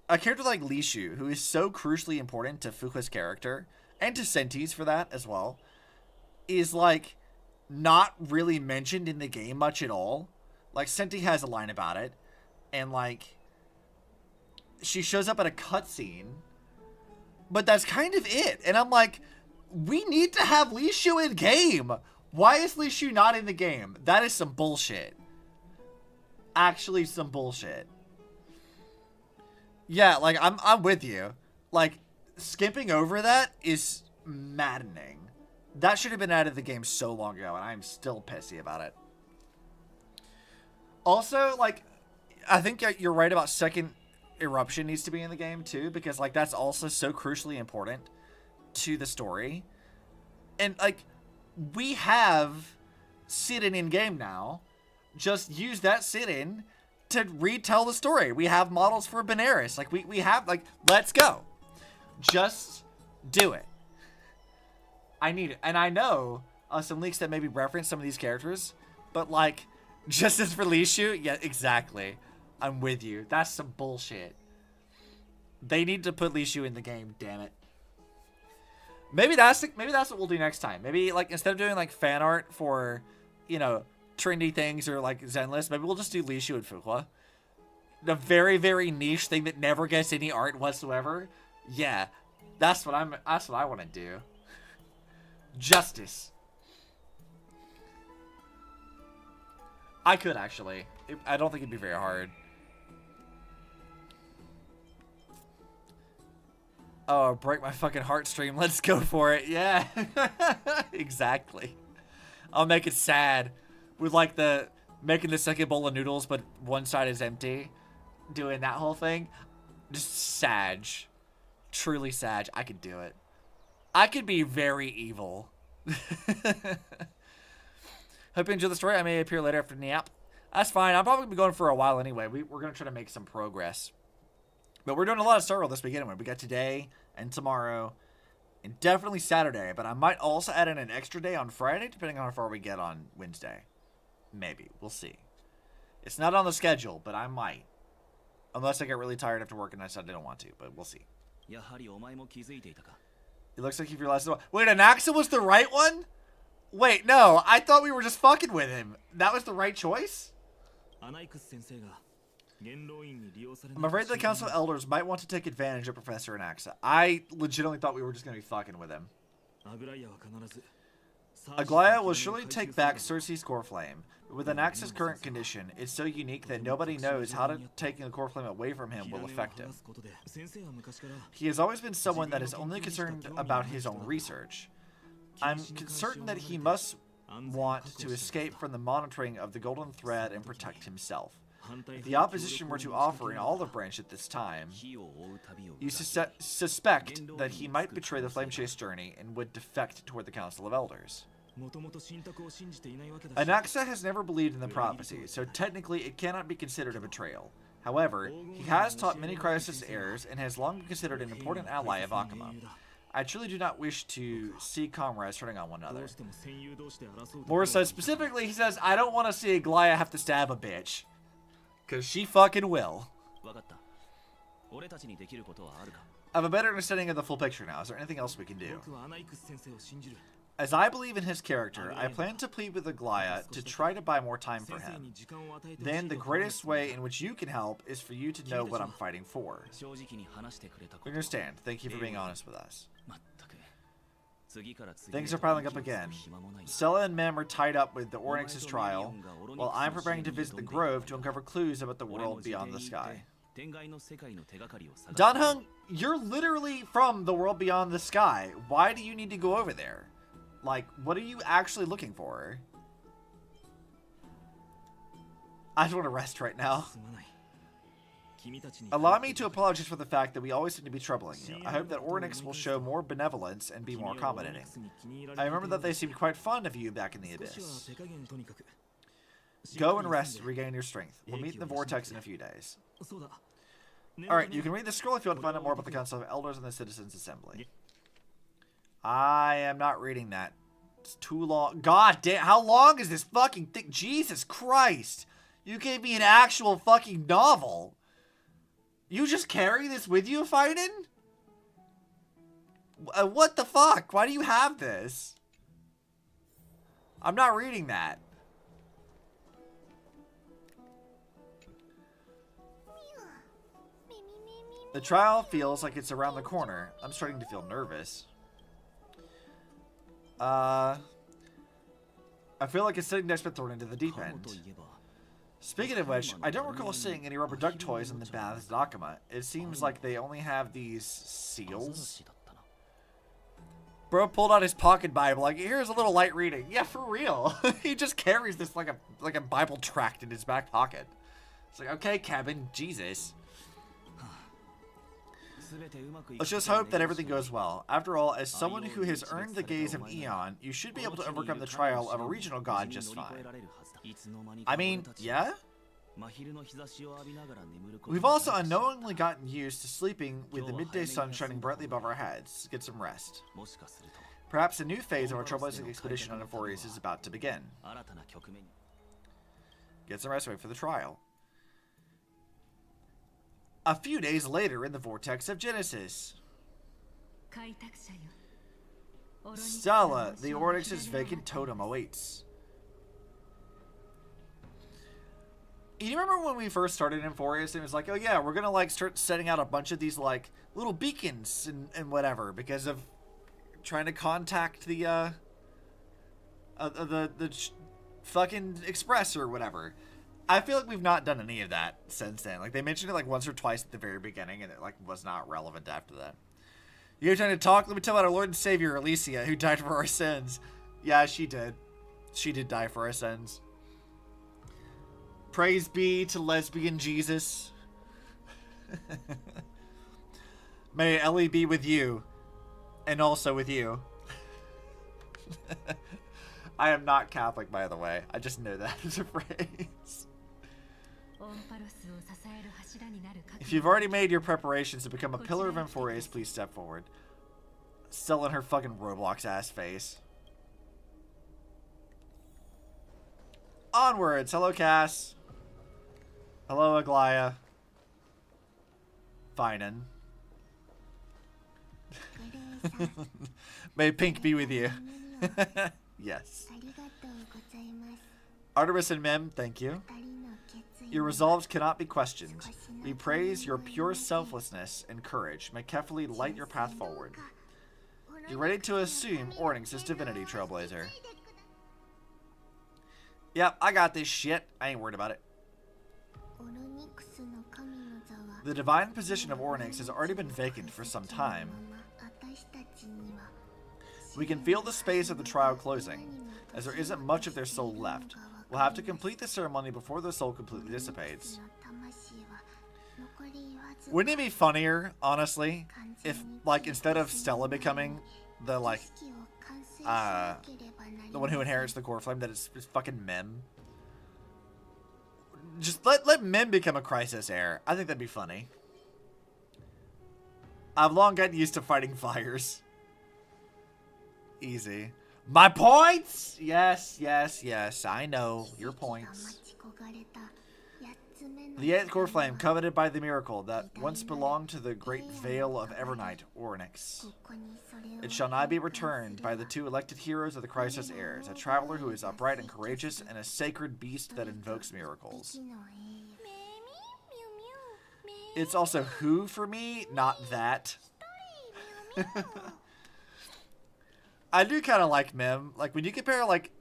a character like Li Shu, who is so crucially important to Fuqua's character, and to Senti's for that as well, is, like, not really mentioned in the game much at all. Like, Senti has a line about it, and, like, she shows up at a cutscene, but that's kind of it. And I'm like, we need to have Li Shu in game. Why is Li Shu not in the game? That is some bullshit. Actually, some bullshit. Yeah, like, I'm with you. Like, skipping over that is maddening. That should have been added to the game so long ago, and I'm still pissy about it. Also, like, I think you're right about Second Eruption needs to be in the game too, because, like, that's also so crucially important to the story. And, like, we have sit-in in-game now. Just use that sit-in to retell the story. We have models for Benares. Like, we have, like, let's go. Just do it. I need it. And I know some leaks that maybe reference some of these characters, but, like, just as for Li Shu, yeah, exactly. I'm with you. That's some bullshit. They need to put Li Shu in the game, damn it. Maybe that's what we'll do next time. Maybe, like, instead of doing, like, fan art for, you know, trendy things or, like, Zenless, maybe we'll just do Li Shu and Fuqua. The very, very niche thing that never gets any art whatsoever. Yeah, that's what I want to do. Justice. I could, actually. I don't think it'd be very hard. Oh, break my fucking heartstring. Let's go for it. Yeah. Exactly. I'll make it sad. With, like, making the second bowl of noodles, but one side is empty. Doing that whole thing. Just sag. Truly sag. I could do it. I could be very evil. Hope you enjoy the story. I may appear later after nap. That's fine. I'm probably going to be going for a while anyway. We're going to try to make some progress. But we're doing a lot of Star World this weekend. We got today and tomorrow and definitely Saturday. But I might also add in an extra day on Friday, depending on how far we get on Wednesday. Maybe. We'll see. It's not on the schedule, but I might. Unless I get really tired after work and I decide I don't want to. But we'll see. It looks like you've realized... Wait, Anaxa was the right one? Wait, no. I thought we were just fucking with him. That was the right choice? I'm afraid the Council of Elders might want to take advantage of Professor Anaxa. I legitimately thought we were just going to be fucking with him. Aglaya will surely take back Cersei's core flame. But with Anaxa's current condition, it's so unique that nobody knows how taking the core flame away from him will affect him. He has always been someone that is only concerned about his own research. I'm certain that he must want to escape from the monitoring of the Golden Thread and protect himself. If the opposition were to offer an olive branch at this time, you suspect that he might betray the Flame Chase journey and would defect toward the Council of Elders. Anaxa has never believed in the prophecy, so technically it cannot be considered a betrayal. However, he has taught many Crisis heirs and has long been considered an important ally of Akuma. I truly do not wish to see comrades turning on one another. Morris says, specifically, he says, I don't want to see Aglaya have to stab a bitch. Because she fucking will. I have a better understanding of the full picture now. Is there anything else we can do? As I believe in his character, I plan to plead with Aglaya to try to buy more time for him. Then the greatest way in which you can help is for you to know what I'm fighting for. We understand. Thank you for being honest with us. Things are piling up again. Stella and Mem are tied up with the Ornyx's trial, while I'm preparing to visit the Grove to uncover clues about the world beyond the sky. Danheng, you're literally from the world beyond the sky. Why do you need to go over there? Like, what are you actually looking for? I just want to rest right now. Allow me to apologize for the fact that we always seem to be troubling you. I hope that Ornyx will show more benevolence and be more accommodating. I remember that they seemed quite fond of you back in the Abyss. Go and rest and regain your strength. We'll meet in the Vortex in a few days. Alright, you can read the scroll if you want to find out more about the Council of Elders and the Citizens' Assembly. I am not reading that. It's too long. God damn, how long is this fucking thing? Jesus Christ! You gave me an actual fucking novel. You just carry this with you fighting? What the fuck? Why do you have this? I'm not reading that. The trial feels like it's around the corner. I'm starting to feel nervous. I feel like it's sitting next to thrown into the deep end. Speaking of which, I don't recall seeing any rubber duck toys in the baths at Akuma. It seems like they only have these seals. Bro pulled out his pocket Bible, like, here's a little light reading. Yeah, for real. He just carries this like a Bible tract in his back pocket. It's like, okay, Kevin, Jesus. Let's just hope that everything goes well. After all, as someone who has earned the gaze of Eon, you should be able to overcome the trial of a regional god just fine. I mean, yeah? We've also unknowingly gotten used to sleeping with the midday sun shining brightly above our heads. Get some rest. Perhaps a new phase of our trailblazing expedition on Amphoreus is about to begin. Get some rest, wait for the trial. A few days later in the Vortex of Genesis. Stella, the Ornyx's vacant totem awaits. You remember when we first started in Amphoreus and it was like, oh yeah, we're gonna like start setting out a bunch of these like little beacons and whatever because of trying to contact the fucking Express or whatever. I feel like we've not done any of that since then. Like, they mentioned it like once or twice at the very beginning, and it like was not relevant after that. You trying to talk? Let me tell about our Lord and Savior, Alicia, who died for our sins. Yeah, she did. She did die for our sins. Praise be to lesbian Jesus. May Ellie be with you. And also with you. I am not Catholic, by the way. I just know that as a phrase. If you've already made your preparations to become a pillar of Amphoreus, please step forward. Still in her fucking Roblox ass face. Onwards. Hello, Cass. Hello, Aglaia. Finen. May pink be with you. Yes. Artemis and Mem, thank you. Your resolves cannot be questioned. We praise your pure selflessness and courage. May carefully light your path forward. You're ready to assume Ornyx's divinity, Trailblazer. Yep, I got this shit. I ain't worried about it. The divine position of Ornyx has already been vacant for some time. We can feel the space of the trial closing, as there isn't much of their soul left. We'll have to complete the ceremony before their soul completely dissipates. Wouldn't it be funnier, honestly, if, like, instead of Stella becoming the, like, the one who inherits the core flame, that it's fucking Mem? Just let Mem become a crisis heir. I think that'd be funny. I've long gotten used to fighting fires. Easy. My points! Yes, yes, yes. I know. Your points. The 8th core flame, coveted by the miracle, that once belonged to the great Vale of Evernight, Ornyx. It shall now be returned by the 2 elected heroes of the crisis heirs, a traveler who is upright and courageous, and a sacred beast that invokes miracles. It's also who for me, not that. I do kind of like Mem. Like, when you compare, like,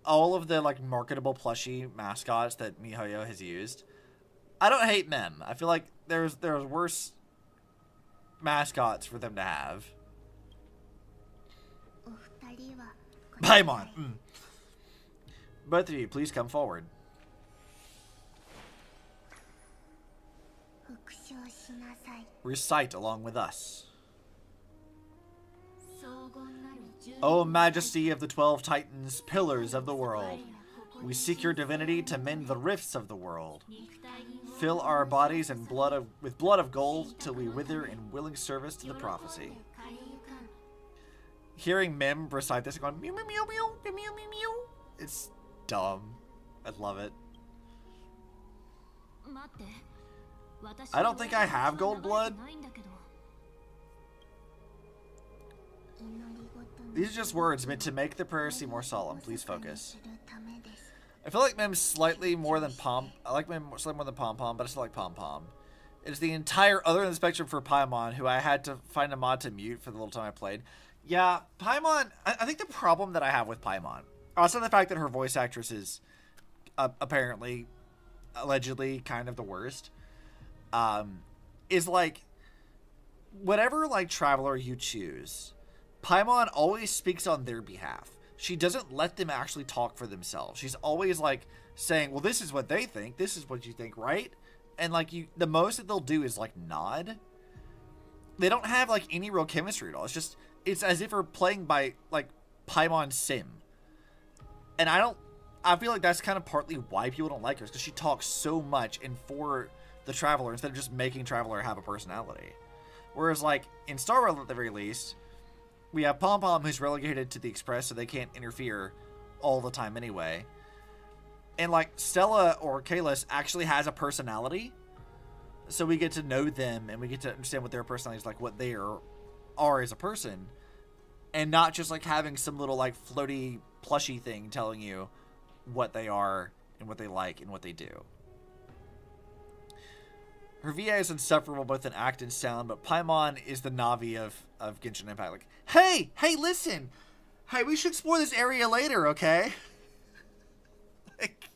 all of the, like, marketable plushie mascots that MiHoYo has used, I don't hate Mem. I feel like there's worse mascots for them to have. Paimon. Both of you, please come forward. Recite along with us. O Majesty of the 12 Titans, pillars of the world, we seek your divinity to mend the rifts of the world. Fill our bodies and with blood of gold till we wither in willing service to the prophecy. Hearing Mem recite this, going meow meow meow meow meow meow meow meow. It's dumb. I love it. I don't think I have gold blood. These are just words meant to make the prayer seem more solemn. Please focus. I feel like Mem's slightly more than Pom. I like Mem slightly more than Pom Pom, but I still like Pom Pom. It's the entire other end of the spectrum for Paimon, who I had to find a mod to mute for the little time I played. Yeah, Paimon. I think the problem that I have with Paimon, also the fact that her voice actress is apparently, allegedly, kind of the worst, is like, whatever like traveler you choose, Paimon always speaks on their behalf. She doesn't let them actually talk for themselves. She's always like saying, well, this is what they think. This is what you think, right? And like the most that they'll do is like nod. They don't have like any real chemistry at all. It's as if we're playing by like Paimon Sim. And I feel like that's kind of partly why people don't like her, because she talks so much and for the traveler instead of just making traveler have a personality. Whereas like in Star World at the very least, we have Pom Pom, who's relegated to the Express, so they can't interfere all the time anyway. And like Stella or Kalis actually has a personality, so we get to know them and we get to understand what their personality is like, what they are as a person, and not just like having some little like floaty plushy thing telling you what they are and what they like and what they do. Her VA is insufferable both in act and sound, but Paimon is the Navi of Genshin Impact. Like, hey, listen! Hey, we should explore this area later, okay? Like,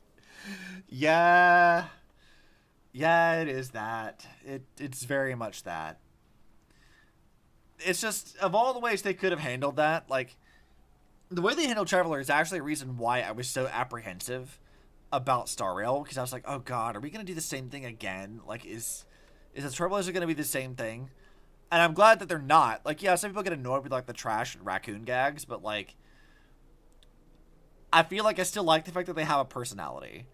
yeah, it is that. It's very much that. It's just, of all the ways they could have handled that, like, the way they handled Traveler is actually a reason why I was so apprehensive about Star Rail, because I was like, oh god, are we going to do the same thing again? Like, is the Trailblazer going to be the same thing? And I'm glad that they're not. Like, yeah, some people get annoyed with, like, the trash and raccoon gags, but, like, I feel like I still like the fact that they have a personality.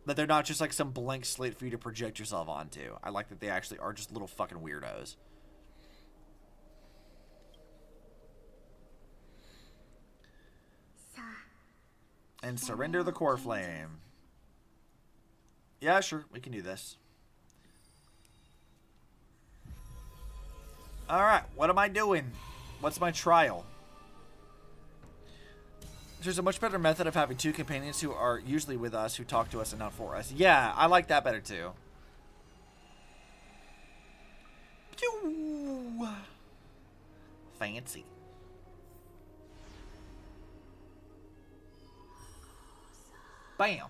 That they're not just, like, some blank slate for you to project yourself onto. I like that they actually are just little fucking weirdos. And surrender the core flame. Yeah, sure, we can do this. Alright, what am I doing? What's my trial? There's a much better method of having two companions who are usually with us, who talk to us and not for us. Yeah, I like that better too. Fancy. Bam.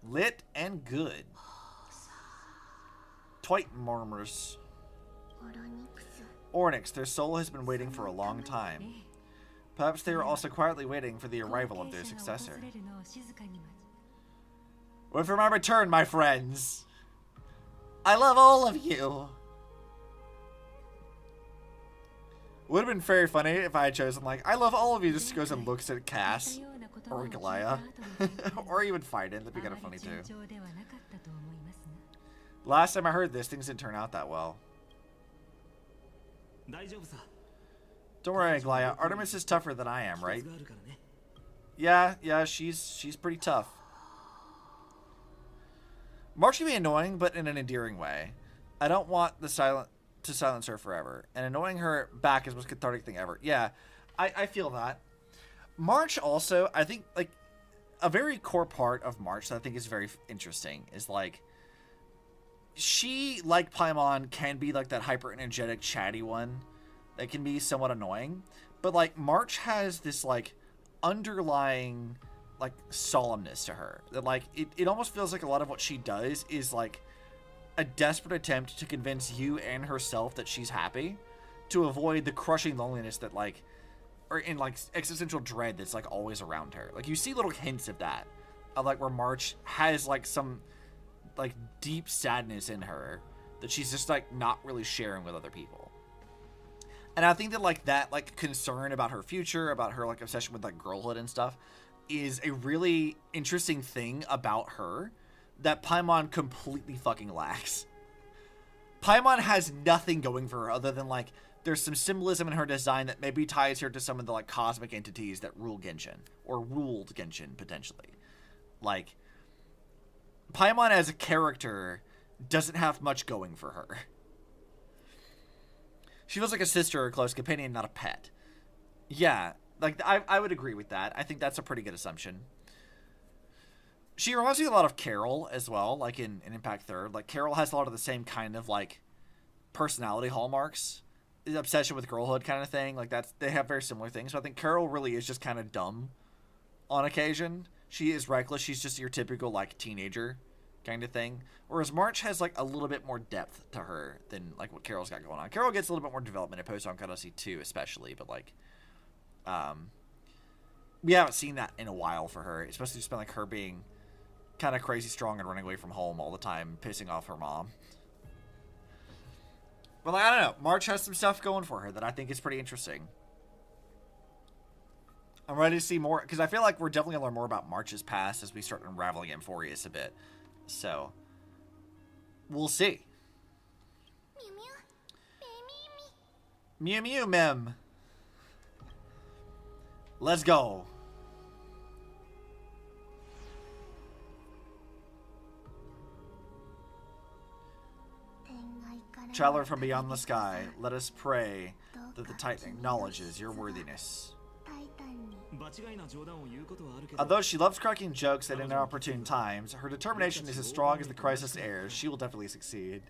Lit and good. Twite murmurs. Ornyx, their soul has been waiting for a long time. Perhaps they are also quietly waiting for the arrival of their successor. Wait for my return, my friends. I love all of you. Would have been very funny if I had chosen, like, I love all of you, just goes and looks at Cass. Or Galaya. Or even Fiden. That'd be kind of funny too. Last time I heard this, things didn't turn out that well. Don't worry, Galaya. Artemis is tougher than I am, right? Yeah, she's pretty tough. March can be annoying, but in an endearing way. I don't want to silence her forever. And annoying her back is the most cathartic thing ever. Yeah, I feel that. March also, I think, like, a very core part of March that I think is very interesting is, like, she, like Paimon, can be, like, that hyper-energetic, chatty one that can be somewhat annoying. But, like, March has this, like, underlying, like, solemnness to her. That, like, it almost feels like a lot of what she does is, like, a desperate attempt to convince you and herself that she's happy to avoid the crushing loneliness that, like, or in, like, existential dread that's, like, always around her. Like, you see little hints of that. Of, like, where March has, like, some, like, deep sadness in her that she's just, like, not really sharing with other people. And I think that, like, that, like, concern about her future, about her, like, obsession with, like, girlhood and stuff, is a really interesting thing about her that Paimon completely fucking lacks. Paimon has nothing going for her other than, like, there's some symbolism in her design that maybe ties her to some of the, like, cosmic entities that rule Genshin. Or ruled Genshin, potentially. Like, Paimon as a character doesn't have much going for her. She feels like a sister or a close companion, not a pet. Yeah, like, I would agree with that. I think that's a pretty good assumption. She reminds me a lot of Carol as well, like in Impact Third. Like, Carol has a lot of the same kind of, like, personality hallmarks. The obsession with girlhood kind of thing. Like, they have very similar things. So I think Carol really is just kind of dumb on occasion. She is reckless. She's just your typical, like, teenager kind of thing. Whereas March has, like, a little bit more depth to her than, like, what Carol's got going on. Carol gets a little bit more development in Post-Honkai 2 especially, but, like, we haven't seen that in a while for her. Especially just been, like, her being kind of crazy strong and running away from home all the time, pissing off her mom. But, like, I don't know. March has some stuff going for her that I think is pretty interesting. I'm ready to see more, because I feel like we're definitely going to learn more about March's past as we start unraveling Amphoreus a bit. So, we'll see. Mew Mew Mem. Let's go. Traveler from beyond the sky, let us pray that the Titan acknowledges your worthiness. Although she loves cracking jokes at inopportune times, her determination is as strong as the crisis airs. She will definitely succeed.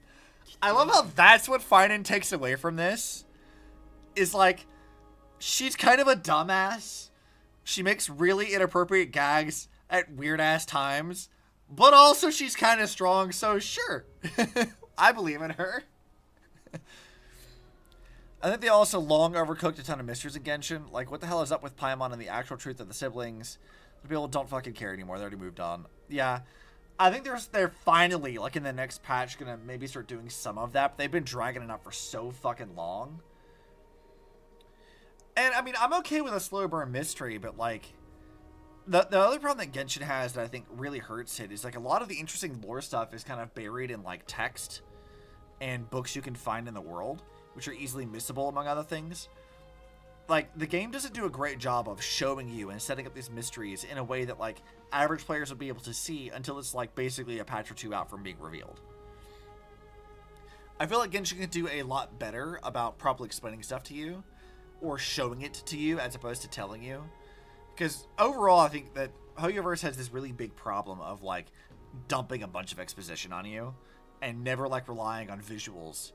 I love how that's what Finan takes away from this. Is like, she's kind of a dumbass. She makes really inappropriate gags at weird-ass times. But also she's kind of strong, so sure. I believe in her. I think they also long overcooked a ton of mysteries in Genshin. Like, what the hell is up with Paimon and the actual truth of the siblings? The people don't fucking care anymore. They already moved on. Yeah. I think they're finally, like, in the next patch, gonna maybe start doing some of that. But they've been dragging it out for so fucking long. And, I mean, I'm okay with a slow burn mystery, but, like, the other problem that Genshin has that I think really hurts it is, like, a lot of the interesting lore stuff is kind of buried in, like, text and books you can find in the world, which are easily missable, among other things. Like, the game doesn't do a great job of showing you and setting up these mysteries in a way that, like, average players would be able to see until it's, like, basically a patch or two out from being revealed. I feel like Genshin can do a lot better about properly explaining stuff to you, or showing it to you as opposed to telling you. Because overall, I think that Hoyoverse has this really big problem of, like, dumping a bunch of exposition on you and never, like, relying on visuals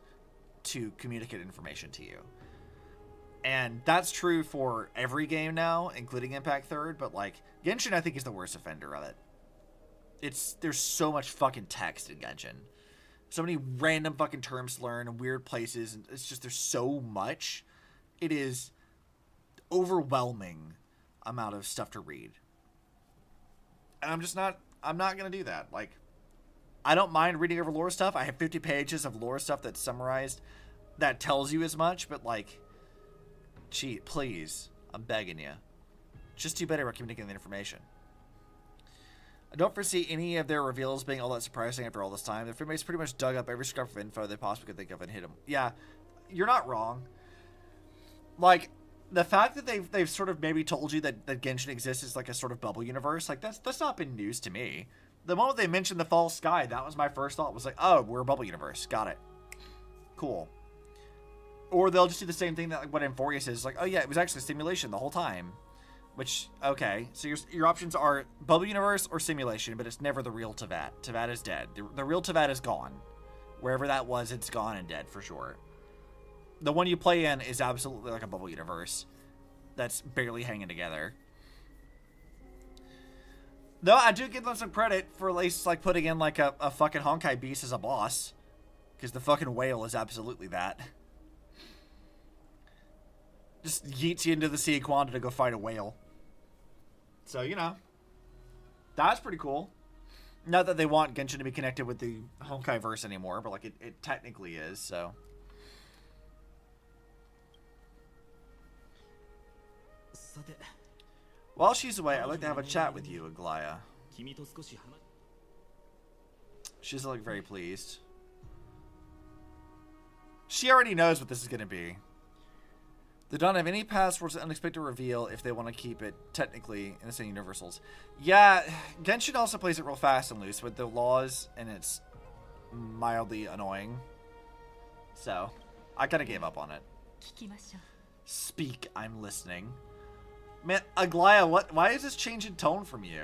to communicate information to you. And that's true for every game now, including Impact Third, but, like, Genshin, I think, is the worst offender of it. There's so much fucking text in Genshin. So many random fucking terms to learn and weird places, and it's just, there's so much. It is overwhelming amount of stuff to read. And I'm not going to do that. Like, I don't mind reading over lore stuff. I have 50 pages of lore stuff that's summarized that tells you as much, but, like, cheat, please. I'm begging you. Just do better about communicating the information. I don't foresee any of their reveals being all that surprising after all this time. Their fanbase pretty much dug up every scrap of info they possibly could think of and hit them. Yeah, you're not wrong. Like, the fact that they've sort of maybe told you that Genshin exists as, like, a sort of bubble universe, like, that's not been news to me. The moment they mentioned the False Sky, that was my first thought. Was like, oh, we're a bubble universe. Got it. Cool. Or they'll just do the same thing that, like, what Amphoreus is. Like, oh yeah, it was actually a simulation the whole time. Which, okay. So your options are bubble universe or simulation, but it's never the real Teyvat. Teyvat is dead. The real Teyvat is gone. Wherever that was, it's gone and dead for sure. The one you play in is absolutely like a bubble universe that's barely hanging together. Though I do give them some credit for at least, like, putting in, like, a fucking Honkai beast as a boss. Because the fucking whale is absolutely that. Just yeets you into the Sea of Quanda to go fight a whale. So, you know. That's pretty cool. Not that they want Genshin to be connected with the Honkai verse anymore, but, like, it technically is, so. While she's away, I'd like to have a chat with you, Aglaya. She's, like, very pleased. She already knows what this is going to be. They don't have any passwords to unexpected reveal if they want to keep it, technically, in the same universals. Yeah, Genshin also plays it real fast and loose with the laws, and it's mildly annoying. So, I kind of gave up on it. Speak, I'm listening. Man, Aglaya, why is this change in tone from you?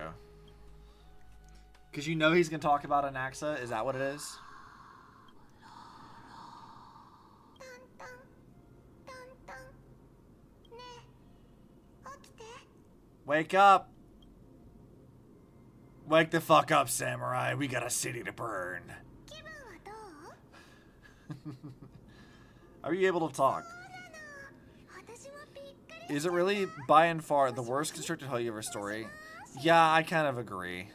Because you know he's going to talk about Anaxa? Is that what it is? Wake up! Wake the fuck up, samurai. We got a city to burn. Are you able to talk? Is it really, by and far, the worst constructed Hoyoverse story? Yeah, I kind of agree.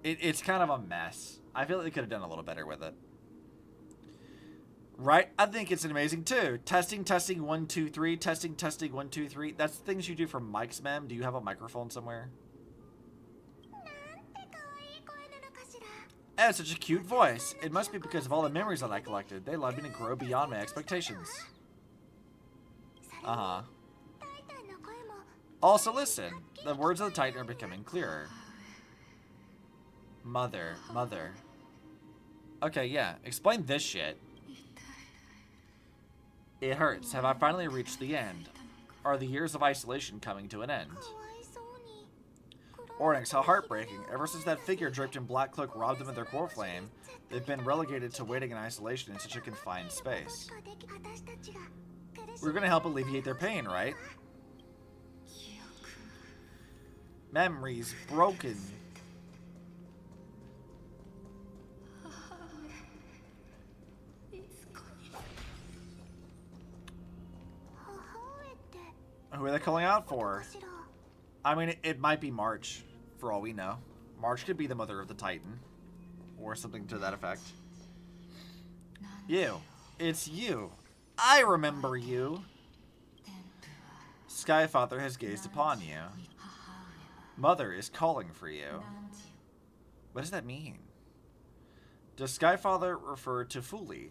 It's kind of a mess. I feel like they could have done a little better with it. Right? I think it's amazing, too. Testing, 1, 2, 3. Testing, 1, 2, 3. That's things you do for mics, ma'am. Do you have a microphone somewhere? Oh, such a cute voice. It must be because of all the memories that I collected. They allowed me to grow beyond my expectations. Uh-huh. Also, listen. The words of the Titan are becoming clearer. Mother. Okay, yeah. Explain this shit. It hurts. Have I finally reached the end? are the years of isolation coming to an end. Ornyx, how heartbreaking. Ever since that figure draped in black cloak robbed them of their core flame, they've been relegated to waiting in isolation in such a confined space. We're gonna help alleviate their pain, right? Memories broken. Who are they calling out for? I mean, it might be March, for all we know. March could be the mother of the Titan. Or something to that effect. You. It's you. I remember you. Skyfather has gazed upon you. Mother is calling for you. What does that mean? Does Skyfather refer to Fuli?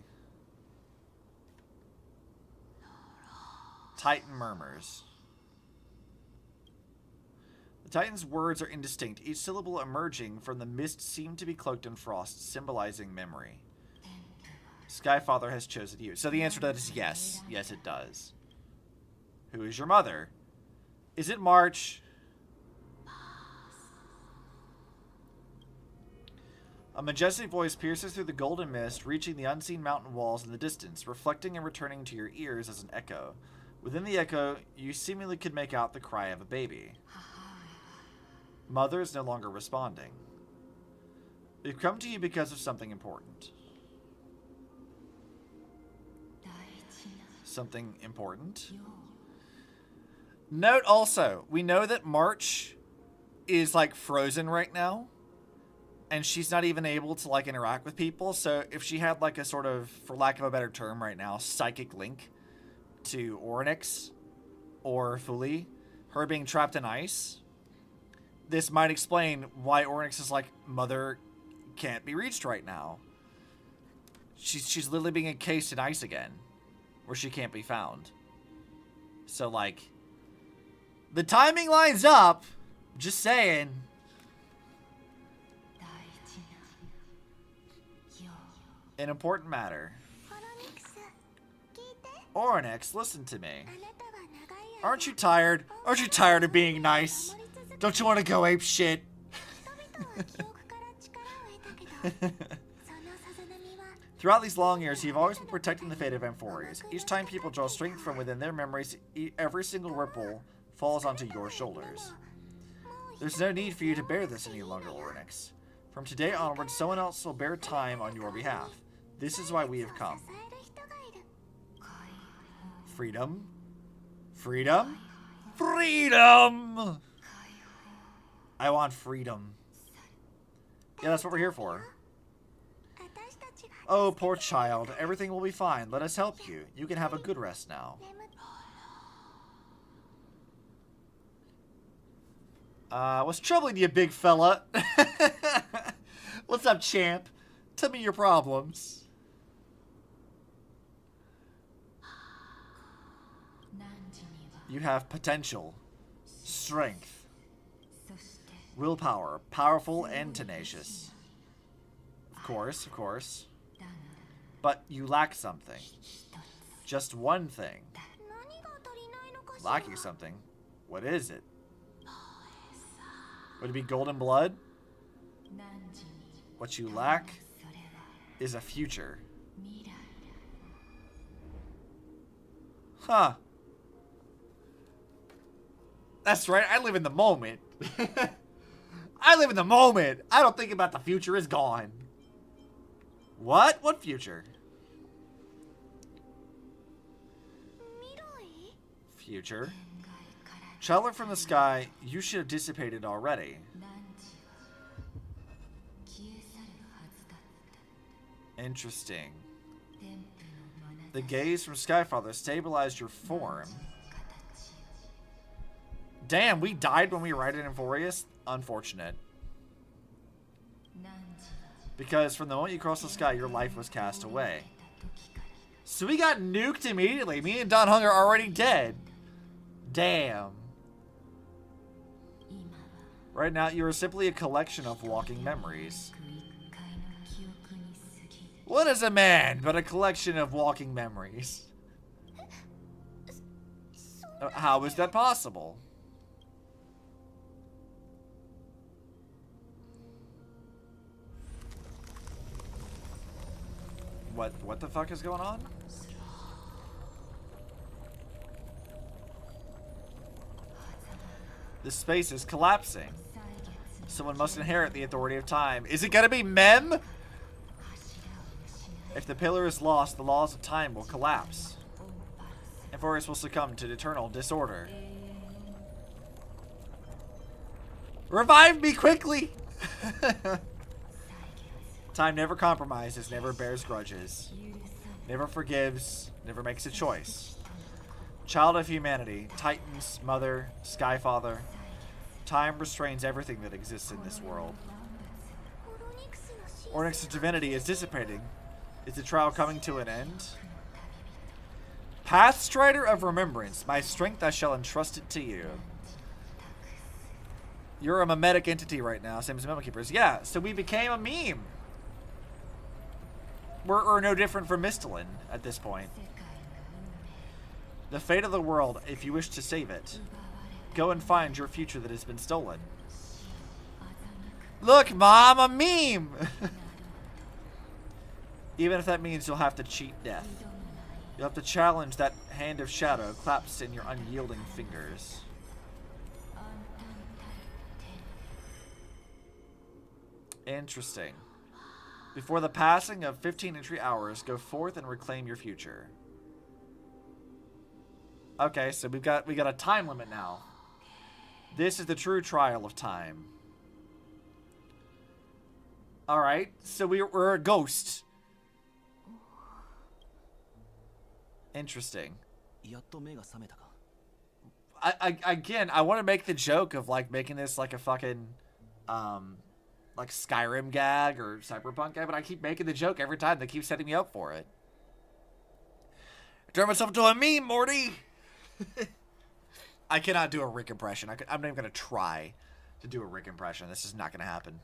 Titan murmurs. The Titan's words are indistinct. Each syllable emerging from the mist seemed to be cloaked in frost, symbolizing memory. Skyfather has chosen you. So the answer to that is yes. Yes, it does. Who is your mother? Is it March? A majestic voice pierces through the golden mist, reaching the unseen mountain walls in the distance, reflecting and returning to your ears as an echo. Within the echo, you seemingly could make out the cry of a baby. Mother is no longer responding. We've come to you because of something important. Something important? Note also, we know that March is like frozen right now. And she's not even able to like interact with people. So if she had like a sort of, for lack of a better term right now, psychic link to Ornyx or Fuli, her being trapped in ice, this might explain why Ornyx is like, Mother can't be reached right now. She's literally being encased in ice again, where she can't be found. So like, the timing lines up. Just saying. An important matter. Ornyx, listen to me. Aren't you tired? Aren't you tired of being nice? Don't you want to go ape shit? Throughout these long years, you've always been protecting the fate of Amphoreus. Each time people draw strength from within their memories, every single ripple falls onto your shoulders. There's no need for you to bear this any longer, Ornyx. From today onward, someone else will bear time on your behalf. This is why we have come. Freedom. Freedom. Freedom! I want freedom. Yeah, that's what we're here for. Oh, poor child. Everything will be fine. Let us help you. You can have a good rest now. What's troubling you, big fella? What's up, champ? Tell me your problems. You have potential, strength, willpower, powerful and tenacious. Of course, of course. But you lack something. Just one thing. Lacking something? What is it? Would it be golden blood? What you lack is a future. Huh. That's right, I live in the moment. I live in the moment. I don't think about the future is gone. What? What future? Future? Traveler from the sky, you should have dissipated already. Interesting. The gaze from Skyfather stabilized your form. Damn, we died when we arrived in Amphoreus? Unfortunate. Because from the moment you crossed the sky, your life was cast away. So we got nuked immediately. Me and Don Hung are already dead. Damn. Right now, you are simply a collection of walking memories. What is a man but a collection of walking memories? How is that possible? What the fuck is going on? This space is collapsing. Someone must inherit the authority of time. Is it gonna be Mem? If the pillar is lost, the laws of time will collapse. Amphoreus will succumb to eternal disorder. Revive me quickly! Time never compromises, never bears grudges. Never forgives, never makes a choice. Child of humanity, Titans, Mother, Skyfather. Time restrains everything that exists in this world. Ornyx's divinity is dissipating. Is the trial coming to an end? Pathstrider of Remembrance, my strength I shall entrust it to you. You're a mimetic entity right now, same as Memo Keepers. Yeah, so we became a meme. We're no different from Mistalin at this point. The fate of the world, if you wish to save it. Go and find your future that has been stolen. Look, Mom, a meme! Even if that means you'll have to cheat death. You'll have to challenge that hand of shadow clasped in your unyielding fingers. Interesting. Before the passing of 15 entry hours, go forth and reclaim your future. Okay, so we got a time limit now. This is the true trial of time. Alright, so we're a ghost. Interesting. Again, I want to make the joke of like making this like a fucking like Skyrim gag or Cyberpunk gag, but I keep making the joke every time. They keep setting me up for it. Turn myself into a meme, Morty. I cannot do a Rick impression. I'm not even gonna try to do a Rick impression. This is not gonna happen.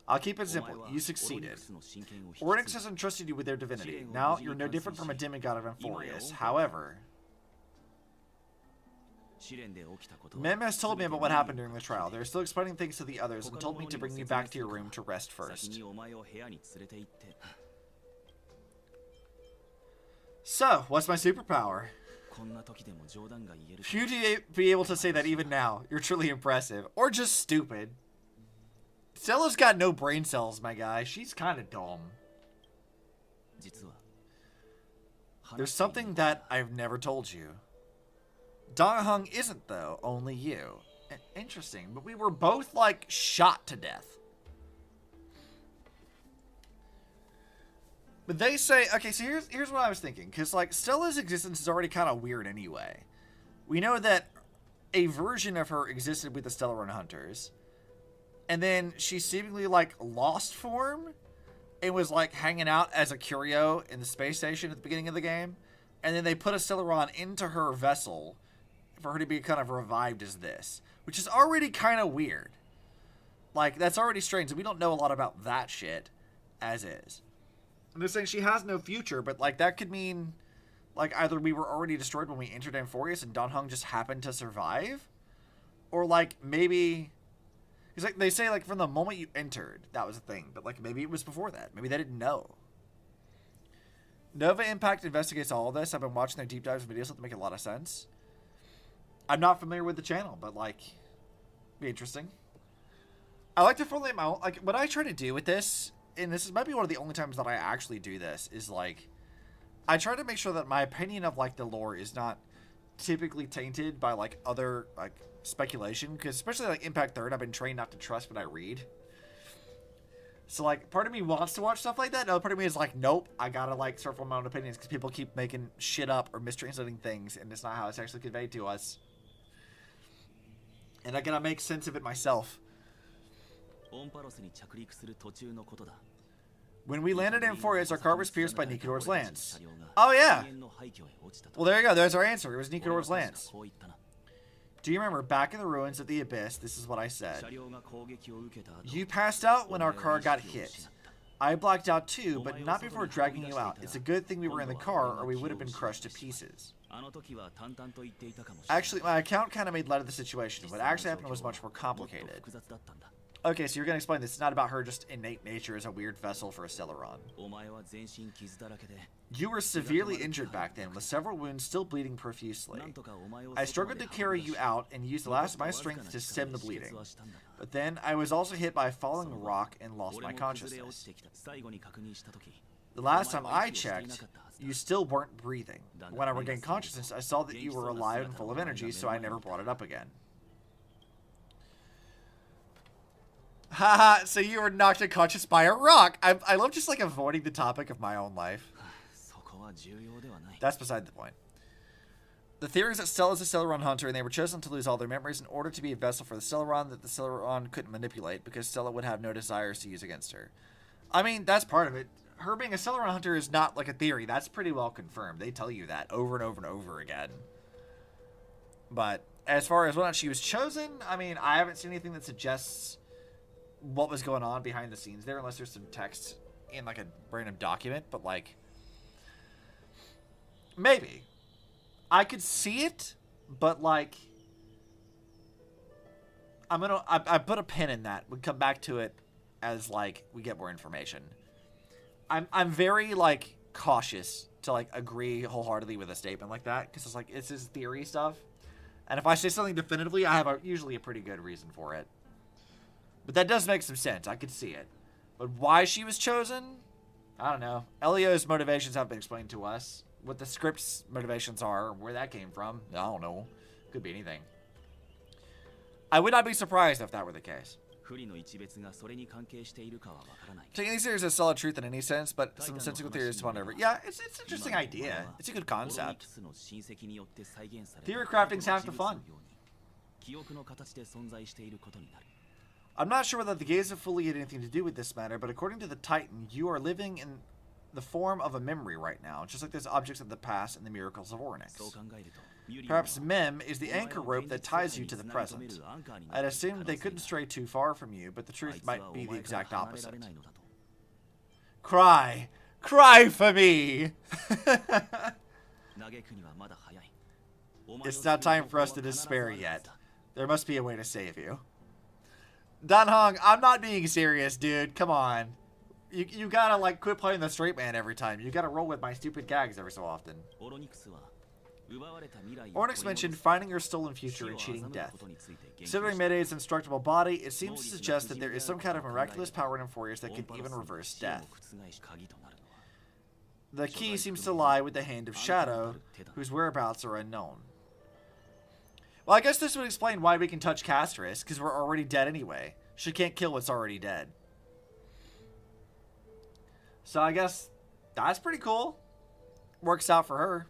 I'll keep it simple. You succeeded. Ornyx has entrusted you with their divinity. Now, you're no different from a demigod of Amphoreus. However, Mem has told me about what happened during the trial. They're still explaining things to the others and told me to bring you back to your room to rest first. So, what's my superpower? Few to be able to say that even now. You're truly impressive. Or just stupid. Stelle's got no brain cells, my guy. She's kind of dumb. There's something that I've never told you. Donghung isn't, though. Only you. Interesting. But we were both, like, shot to death. But they say... Okay, so here's what I was thinking. Because, like, Stella's existence is already kind of weird anyway. We know that a version of her existed with the Stellarun Hunters. And then she seemingly, like, lost form and was, like, hanging out as a curio in the space station at the beginning of the game. And then they put a Stellaron into her vessel for her to be kind of revived as this. Which is already kind of weird. Like, that's already strange. And we don't know a lot about that shit as is. And they're saying she has no future, but, like, that could mean, like, either we were already destroyed when we entered Amphoreus and Donghung just happened to survive. Or, like, maybe... Because like, they say, like, from the moment you entered, that was a thing. But, like, maybe it was before that. Maybe they didn't know. Nova Impact investigates all of this. I've been watching their deep dives videos that make a lot of sense. I'm not familiar with the channel, but, like, be interesting. I like to formulate my own... Like, what I try to do with this, and this might be one of the only times that I actually do this, is, like... I try to make sure that my opinion of, like, the lore is not typically tainted by, like, other, like... speculation, because especially like Impact 3rd, I've been trained not to trust what I read. So like part of me wants to watch stuff like that, another part of me is like, nope, I gotta like start forming my own opinions because people keep making shit up or mistranslating things and it's not how it's actually conveyed to us. And I gotta make sense of it myself. When we landed in Amphoreus, our car was pierced by Nikador's lance. Oh yeah! Well there you go, there's our answer. It was Nikador's lance. Do you remember, back in the ruins of the Abyss, this is what I said. You passed out when our car got hit. I blacked out too, but not before dragging you out. It's a good thing we were in the car, or we would have been crushed to pieces. Actually, my account kind of made light of the situation. What actually happened was much more complicated. Okay, so you're going to explain this. It's not about her just innate nature as a weird vessel for a Stellaron. You were severely injured back then, with several wounds still bleeding profusely. I struggled to carry you out and used the last of my strength to stem the bleeding. But then, I was also hit by a falling rock and lost my consciousness. The last time I checked, you still weren't breathing. When I regained consciousness, I saw that you were alive and full of energy, so I never brought it up again. Haha, so you were knocked unconscious by a rock. I love just like avoiding the topic of my own life. That's beside the point. The theory is that Stelle is a Stellaron hunter, and they were chosen to lose all their memories in order to be a vessel for the Stellaron that the Stellaron couldn't manipulate, because Stelle would have no desires to use against her. I mean, that's part of it. Her being a Stellaron hunter is not like a theory. That's pretty well confirmed. They tell you that over and over and over again. But as far as whether or not she was chosen, I mean, I haven't seen anything that suggests what was going on behind the scenes there, unless there's some text in like a random document. But like, maybe I could see it, but like, I put a pin in that. We'll come back to it as like we get more information. I'm very like cautious to like agree wholeheartedly with a statement like that, because it's like, it's his theory stuff, and if I say something definitively, I have usually a pretty good reason for it. But that does make some sense. I could see it. But why she was chosen? I don't know. Elio's motivations haven't been explained to us. What the script's motivations are, where that came from, I don't know. Could be anything. I would not be surprised if that were the case. Taking these theories as solid truth in any sense, but some sensical theories to ponder over. Yeah, it's an interesting idea. It's a good concept. Theory crafting's half the fun. I'm not sure whether the gaze of Fully had anything to do with this matter, but according to the Titan, you are living in the form of a memory right now, just like there's objects of the past and the miracles of Ornyx. Perhaps Mem is the anchor rope that ties you to the present. I'd assumed they couldn't stray too far from you, but the truth might be the exact opposite. Cry! Cry for me! It's not time for us to despair yet. There must be a way to save you. Danhong, I'm not being serious, dude. Come on. You gotta, like, quit playing the straight man every time. You gotta roll with my stupid gags every so often. Ornyx mentioned finding your stolen future and cheating death. Considering Mede's indestructible body, it seems to suggest that there is some kind of miraculous power in Amphoreus that can even reverse death. The key seems to lie with the Hand of Shadow, whose whereabouts are unknown. Well, I guess this would explain why we can touch Castris, because we're already dead anyway. She can't kill what's already dead. So I guess that's pretty cool. Works out for her.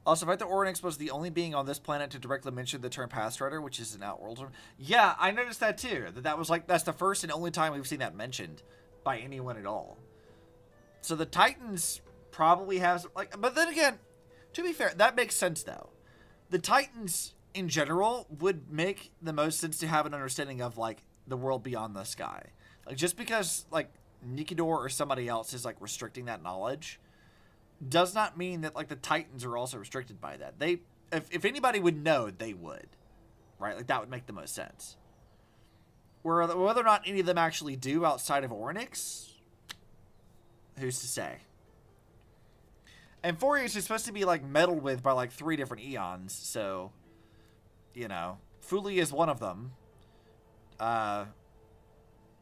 Also, I thought Ornyx was the only being on this planet to directly mention the term Past Rider, which is an Outworld term. Yeah, I noticed that too. That was like, that's the first and only time we've seen that mentioned by anyone at all. So the Titans probably has, like, but then again, to be fair, that makes sense though. The Titans in general would make the most sense to have an understanding of like the world beyond the sky. Like, just because like Nikidor or somebody else is like restricting that knowledge does not mean that like the Titans are also restricted by that. They, if anybody would know, they would, right? Like that would make the most sense. Whether or not any of them actually do outside of Ornyx, who's to say? Amphoreus is supposed to be like meddled with by like 3 different eons, so you know, Fuli is one of them.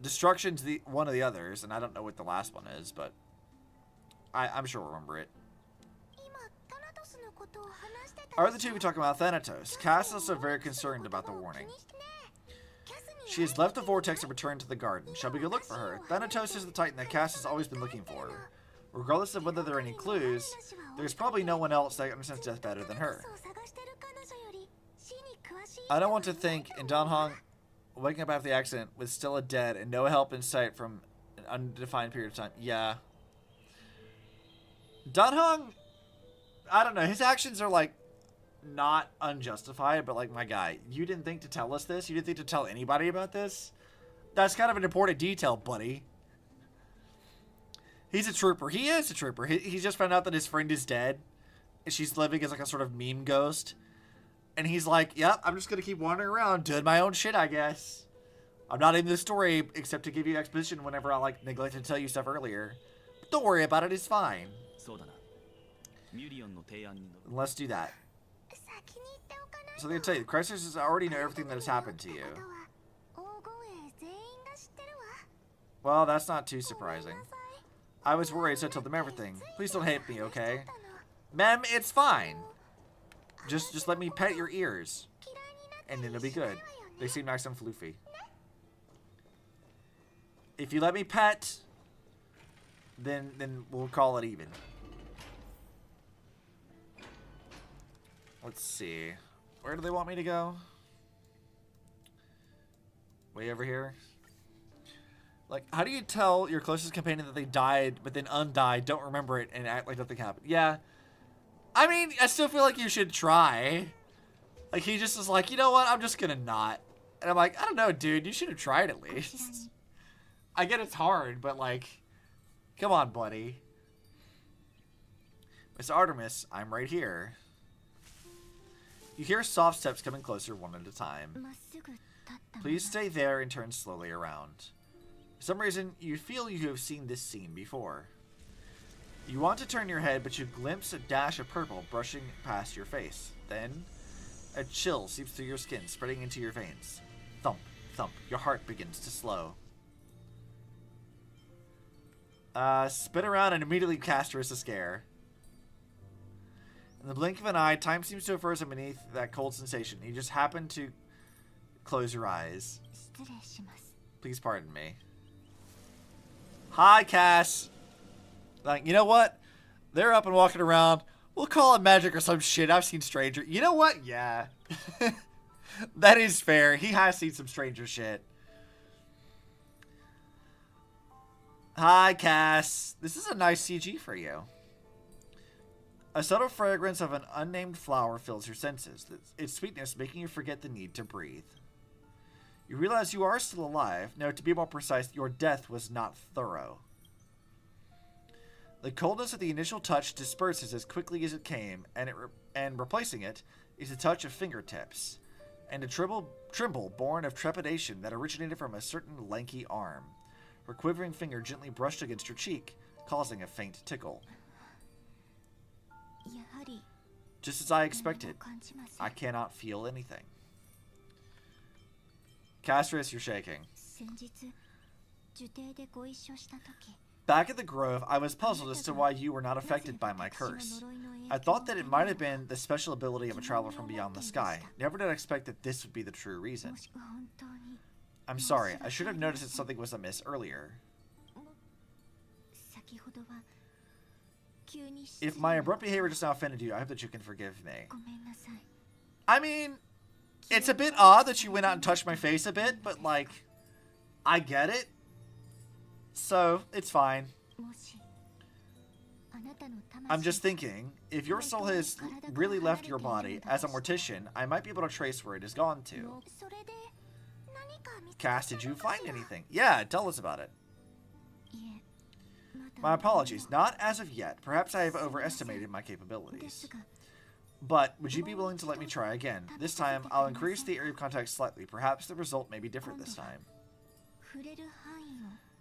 Destruction's the one of the others, and I don't know what the last one is, but I'm sure we'll remember it. Are the two we talking about Thanatos? Cass is also very concerned about the warning. She has left the vortex and returned to the garden. Shall we go look for her? Thanatos is the Titan that Cass has always been looking for. Regardless of whether there are any clues, there's probably no one else that understands death better than her. I don't want to think, in Danhong waking up after the accident with Stella dead and no help in sight from an undefined period of time. Yeah. Danhong, I don't know, his actions are like not unjustified, but like, my guy, you didn't think to tell us this? You didn't think to tell anybody about this? That's kind of an important detail, buddy. He's a trooper. He is a trooper. He just found out that his friend is dead. And she's living as like a sort of meme ghost. And he's like, yep, I'm just going to keep wandering around doing my own shit, I guess. I'm not in this story except to give you exposition whenever I like neglected to tell you stuff earlier. But don't worry about it. It's fine. Let's do that. So they're going to tell you, Chrysler's already know everything that has happened to you. Well, that's not too surprising. I was worried, so I told them everything. Please don't hate me, okay? Mem, it's fine. Just let me pet your ears. And it'll be good. They seem nice and floofy. If you let me pet, then we'll call it even. Let's see. Where do they want me to go? Way over here? Like, how do you tell your closest companion that they died, but then undied, don't remember it, and act like nothing happened? Yeah. I mean, I still feel like you should try. Like, he just was like, you know what? I'm just gonna not. And I'm like, I don't know, dude. You should have tried at least. I get it's hard, but like, come on, buddy. Miss Artemis, I'm right here. You hear soft steps coming closer one at a time. Please stay there and turn slowly around. For some reason, you feel you have seen this scene before. You want to turn your head, but you glimpse a dash of purple brushing past your face. Then, a chill seeps through your skin, spreading into your veins. Thump, thump, your heart begins to slow. Spin around and immediately cast her as a scare. In the blink of an eye, time seems to have frozen beneath that cold sensation. You just happen to close your eyes. Please pardon me. Hi, Cass. Like, you know what? They're up and walking around. We'll call it magic or some shit. I've seen stranger. You know what? Yeah. That is fair. He has seen some stranger shit. Hi, Cass. This is a nice CG for you. A subtle fragrance of an unnamed flower fills your senses, its sweetness making you forget the need to breathe. You realize you are still alive. No, to be more precise, your death was not thorough. The coldness of the initial touch disperses as quickly as it came, and replacing it is a touch of fingertips, and a tremble born of trepidation that originated from a certain lanky arm. Her quivering finger gently brushed against your cheek, causing a faint tickle. Just as I expected, I cannot feel anything. Castris, you're shaking. Back at the Grove, I was puzzled as to why you were not affected by my curse. I thought that it might have been the special ability of a traveler from beyond the sky. Never did I expect that this would be the true reason. I'm sorry, I should have noticed that something was amiss earlier. If my abrupt behavior just now offended you, I hope that you can forgive me. I mean, it's a bit odd that you went out and touched my face a bit, but like, I get it. So, it's fine. I'm just thinking, if your soul has really left your body, as a mortician, I might be able to trace where it has gone to. Cass, did you find anything? Yeah, tell us about it. My apologies, not as of yet. Perhaps I have overestimated my capabilities. But, would you be willing to let me try again? This time, I'll increase the area of contact slightly. Perhaps the result may be different this time.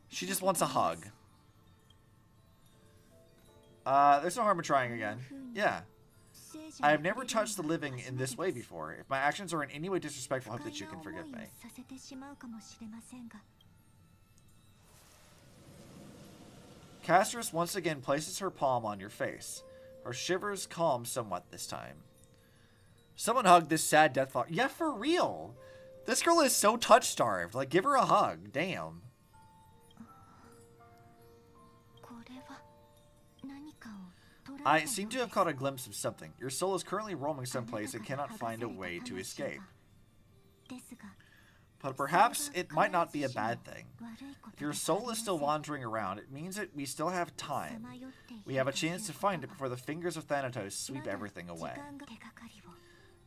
She just wants a hug. There's no harm in trying again. Yeah. I have never touched the living in this way before. If my actions are in any way disrespectful, I hope that you can forgive me. Castris once again places her palm on your face. Her shivers calm somewhat this time. Someone hug this sad death flower. Yeah, for real. This girl is so touch-starved. Like, give her a hug. Damn. I seem to have caught a glimpse of something. Your soul is currently roaming someplace and cannot find a way to escape. But perhaps it might not be a bad thing. If your soul is still wandering around, it means that we still have time. We have a chance to find it before the fingers of Thanatos sweep everything away.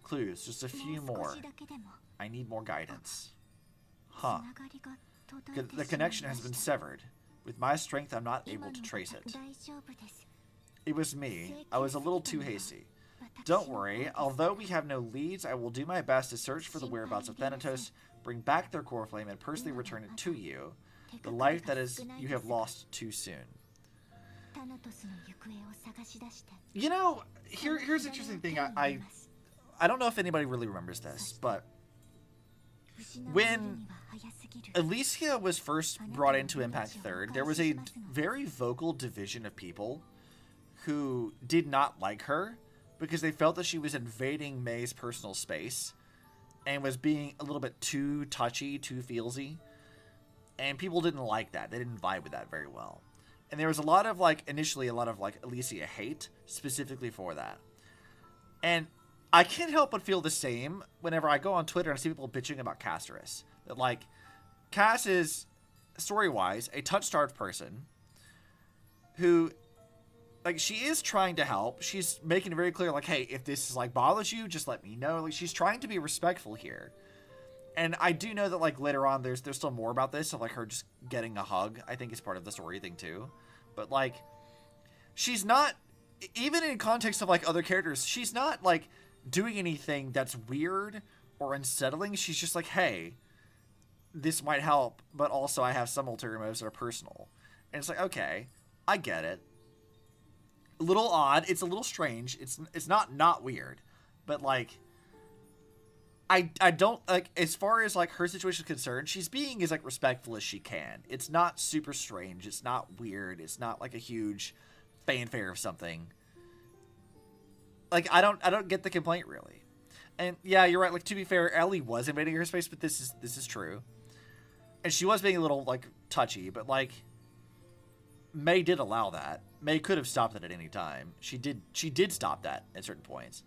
clues. Just a few more. I need more guidance. Huh. The connection has been severed. With my strength, I'm not able to trace it. It was me. I was a little too hasty. Don't worry. Although we have no leads, I will do my best to search for the whereabouts of Thanatos, bring back their core flame, and personally return it to you. The life that is you have lost too soon. You know, here's the interesting thing. I don't know if anybody really remembers this, but when Alicia was first brought into Impact 3rd, there was a very vocal division of people who did not like her because they felt that she was invading May's personal space and was being a little bit too touchy, too feelsy. And people didn't like that. They didn't vibe with that very well. And there was a lot of, initially a lot of, Alicia hate specifically for that. And I can't help but feel the same whenever I go on Twitter and I see people bitching about Casterus. That, Cass is, story-wise, a touch-starved person who, she is trying to help. She's making it very clear, hey, if this, bothers you, just let me know. She's trying to be respectful here. And I do know that, later on, there's still more about this, of, her just getting a hug, I think is part of the story thing, too. But, she's not, even in context of, other characters, she's not, doing anything that's weird or unsettling. She's just hey, this might help, but also I have some ulterior motives that are personal. And it's okay, I get it. A little odd. It's a little strange. It's not weird, but I don't as far as her situation is concerned, she's being as respectful as she can. It's not super strange. It's not weird. It's not a huge fanfare of something. I don't get the complaint really. And yeah, you're right. To be fair, Ellie was invading her space, but this is true. And she was being a little touchy, but May did allow that. May could have stopped it at any time. She did stop that at certain points.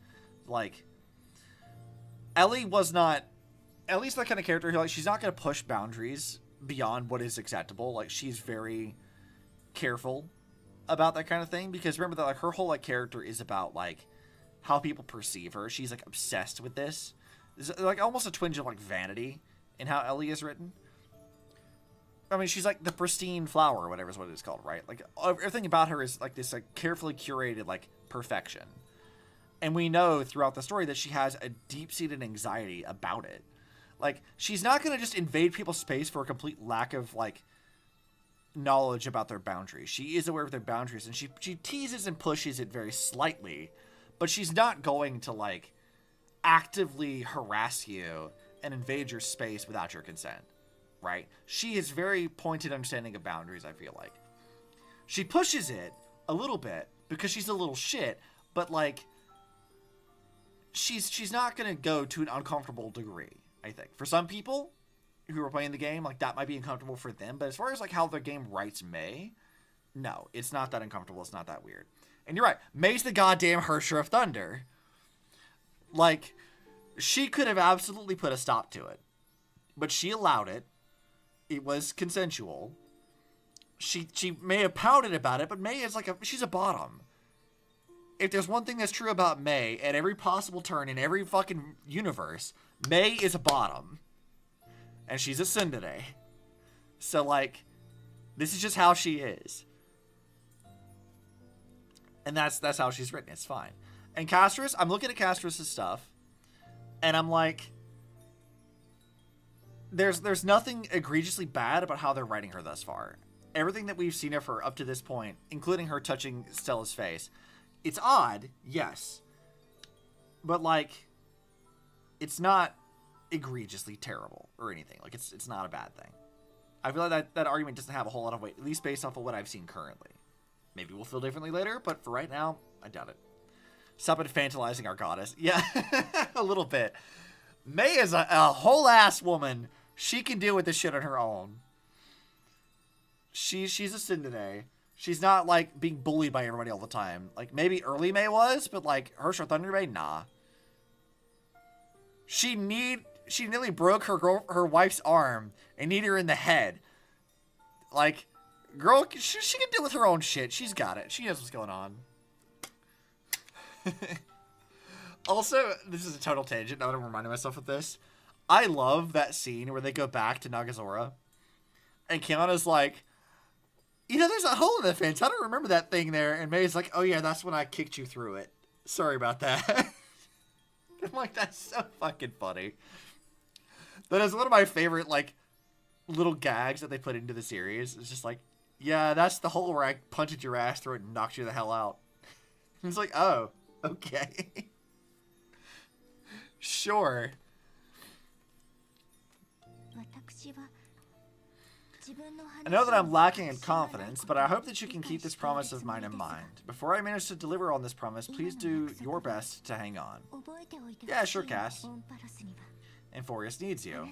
Ellie was not. Ellie's the kind of character who she's not going to push boundaries beyond what is acceptable. She's very careful about that kind of thing, because remember that her whole character is about how people perceive her. She's obsessed with this. There's almost a twinge of vanity in how Ellie is written. I mean, she's the pristine flower, or whatever is what it is called, right? Everything about her is this carefully curated perfection. And we know throughout the story that she has a deep-seated anxiety about it. She's not going to just invade people's space for a complete lack of knowledge about their boundaries. She is aware of their boundaries, and she teases and pushes it very slightly. But she's not going to, actively harass you and invade your space without your consent, right? She is very pointed understanding of boundaries, I feel like. She pushes it a little bit because she's a little shit, but, she's not going to go to an uncomfortable degree, I think. For some people who are playing the game, that might be uncomfortable for them. But as far as, how the game writes May, no, it's not that uncomfortable. It's not that weird. And you're right. May's the goddamn Hersher of Thunder. She could have absolutely put a stop to it. But she allowed it. It was consensual. She may have pouted about it, but May is she's a bottom. If there's one thing that's true about May, at every possible turn in every fucking universe, May is a bottom. And she's a tsundere. So, this is just how she is. And that's how she's written. It's fine. And Casterus, I'm looking at Casterus' stuff, and I'm there's nothing egregiously bad about how they're writing her thus far. Everything that we've seen of her up to this point, including her touching Stella's face, it's odd, yes. But, it's not egregiously terrible or anything. It's not a bad thing. I feel like that argument doesn't have a whole lot of weight, at least based off of what I've seen currently. Maybe we'll feel differently later, but for right now, I doubt it. Stop infantilizing our goddess. Yeah, a little bit. May is a whole-ass woman. She can deal with this shit on her own. She's a tsundere. She's not, being bullied by everybody all the time. Maybe early May was, but, Hersher Thunder May, nah. She nearly broke her wife's arm and kneed her in the head. Girl, she can deal with her own shit. She's got it. She knows what's going on. Also, this is a total tangent. Now that I'm reminding myself of this. I love that scene where they go back to Nagazora. And Kiana's like, you know, there's a hole in the fence. I don't remember that thing there. And May's like, oh yeah, that's when I kicked you through it. Sorry about that. I'm like, that's so fucking funny. That is one of my favorite, like, little gags that they put into the series. It's just like, yeah, that's the hole where I punched your ass through it and knocked you the hell out. It's like, oh, okay. Sure. I know that I'm lacking in confidence, but I hope that you can keep this promise of mine in mind. Before I manage to deliver on this promise, please do your best to hang on. Yeah, sure, Cass. Amphoreus needs you.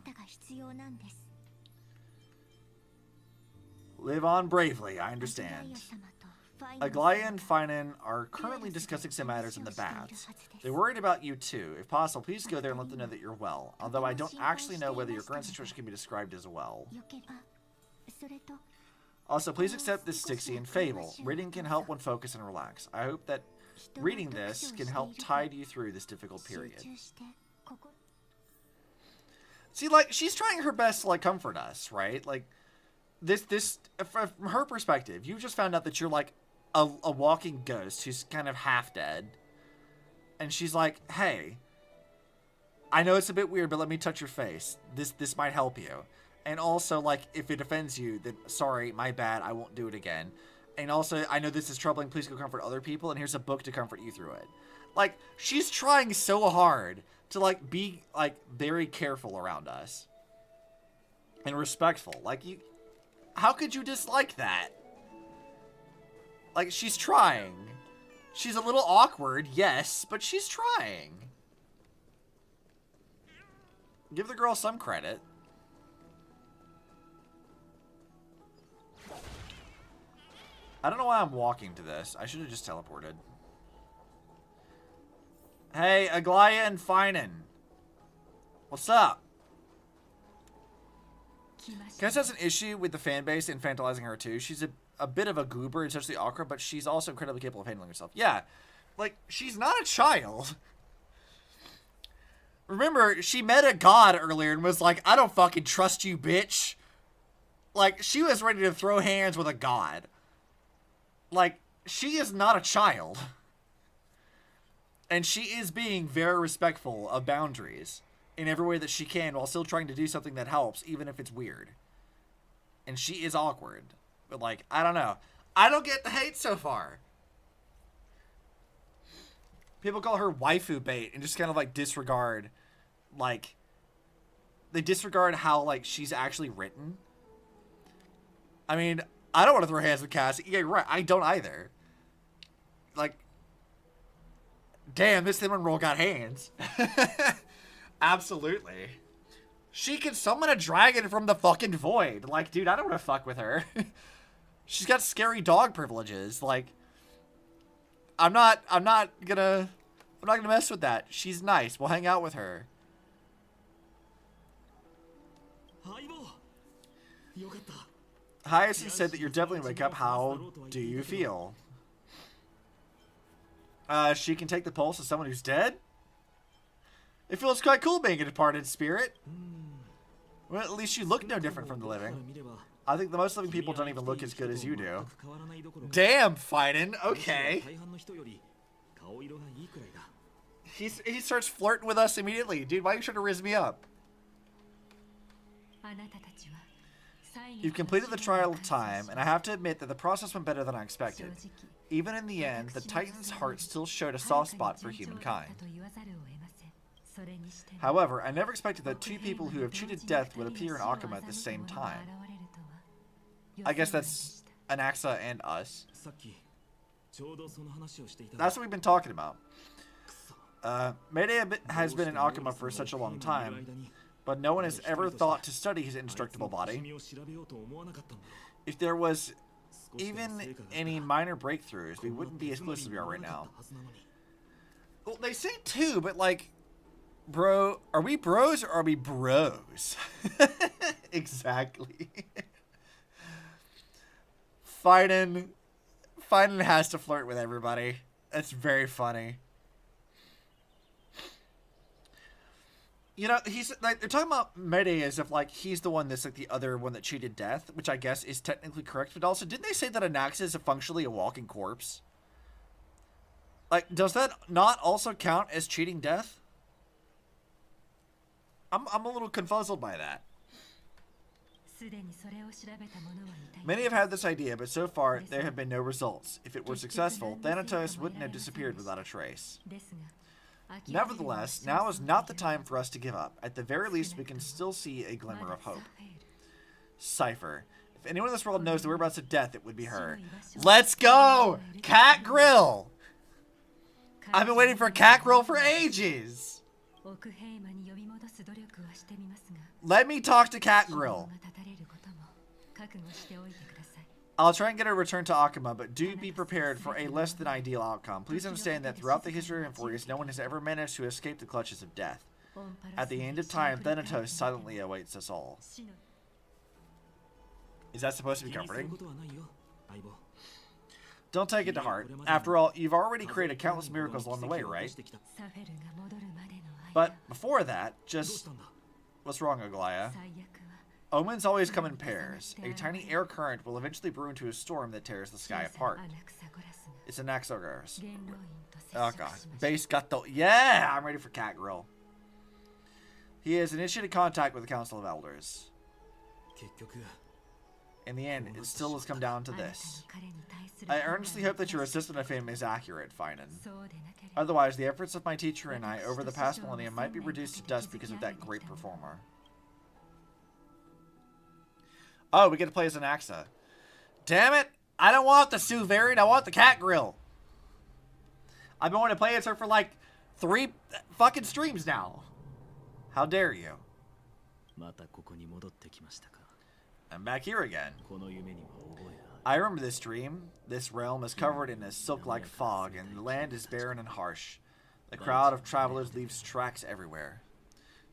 Live on bravely, I understand. Aglaia and Finan are currently discussing some matters in the baths. They're worried about you too. If possible, please go there and let them know that you're well. Although I don't actually know whether your current situation can be described as well. Also, please accept this Styxian fable. Reading can help one focus and relax. I hope that reading this can help tide you through this difficult period. See, like, she's trying her best to, like, comfort us, right? Like, this, from her perspective, you just found out that you're, like, a walking ghost who's kind of half dead. And she's like, hey, I know it's a bit weird, but let me touch your face. This might help you. And also, like, if it offends you, then sorry, my bad, I won't do it again. And also, I know this is troubling, please go comfort other people, and here's a book to comfort you through it. Like, she's trying so hard to, like, be, like, very careful around us. And respectful. Like, you... How could you dislike that? Like, she's trying. She's a little awkward, yes, but she's trying. Give the girl some credit. I don't know why I'm walking to this. I should have just teleported. Hey, Aglaia and Finan. What's up? Cass has an issue with the fan base infantilizing her too. She's a bit of a goober and socially awkward, but she's also incredibly capable of handling herself. Yeah, like, she's not a child. Remember, she met a god earlier and was like, I don't fucking trust you, bitch. Like, she was ready to throw hands with a god. Like, she is not a child. And she is being very respectful of boundaries in every way that she can while still trying to do something that helps, even if it's weird. And she is awkward. But, like, I don't know. I don't get the hate so far. People call her waifu bait and just kind of, like, disregard, like, they disregard how, like, she's actually written. I mean, I don't want to throw hands with Cass. Yeah, you're right. I don't either. Like, damn, this cinnamon roll got hands. Absolutely. She can summon a dragon from the fucking void. Like, dude, I don't want to fuck with her. She's got scary dog privileges. Like, I'm not gonna mess with that. She's nice. We'll hang out with her. Hyacinth said that you're definitely wake up. How do you feel? She can take the pulse of someone who's dead? It feels quite cool being a departed spirit. Well, at least you look no different from the living. I think the most living people don't even look as good as you do. Damn, Finan. Okay. He starts flirting with us immediately. Dude, why are you trying to rizz me up? You've completed the trial of time, and I have to admit that the process went better than I expected. Even in the end, the Titan's heart still showed a soft spot for humankind. However, I never expected that two people who have cheated death would appear in Akuma at the same time. I guess that's Anaxa and us. That's what we've been talking about. Mayday has been in Akuma for such a long time, but no one has ever thought to study his indestructible body. If there was even any minor breakthroughs, we wouldn't be as close as we are right now. Well, they say two, but like, bro, are we bros or are we bros? Exactly. Finan has to flirt with everybody. That's very funny. You know, he's like, they're talking about Mayday as if like he's the one that's like the other one that cheated death, which I guess is technically correct. But also, didn't they say that Anaxa is functionally a walking corpse? Like, does that not also count as cheating death? I'm a little confuzzled by that. Many have had this idea, but so far there have been no results. If it were successful, Thanatos wouldn't have disappeared without a trace. Nevertheless, now is not the time for us to give up. At the very least, we can still see a glimmer of hope. Cypher. If anyone in this world knows the whereabouts of death, it would be her. Let's go! Cat Grill! I've been waiting for a Cat Grill for ages! Let me talk to Cat Grill. I'll try and get a return to Akuma, but do be prepared for a less than ideal outcome. Please understand that throughout the history of Amphoreus, no one has ever managed to escape the clutches of death. At the end of time, Thanatos silently awaits us all. Is that supposed to be comforting? Don't take it to heart. After all, you've already created countless miracles along the way, right? But before that, just... What's wrong, Aglaya? Omens always come in pairs. A tiny air current will eventually brew into a storm that tears the sky apart. It's an Amphoreus. Oh god. Base got the... Yeah! I'm ready for Cat Grill. He has initiated contact with the Council of Elders. In the end, it still has come down to this. I earnestly hope that your assessment of him is accurate, Finan. Otherwise, the efforts of my teacher and I over the past millennium might be reduced to dust because of that great performer. Oh, we get to play as an Axa. Damn it! I don't want the Sue variant, I want the Cat Grill. I've been wanting to play as her for like 3 fucking streams now. How dare you? I'm back here again. I remember this dream. This realm is covered in a silk-like fog, and the land is barren and harsh. The crowd of travelers leaves tracks everywhere.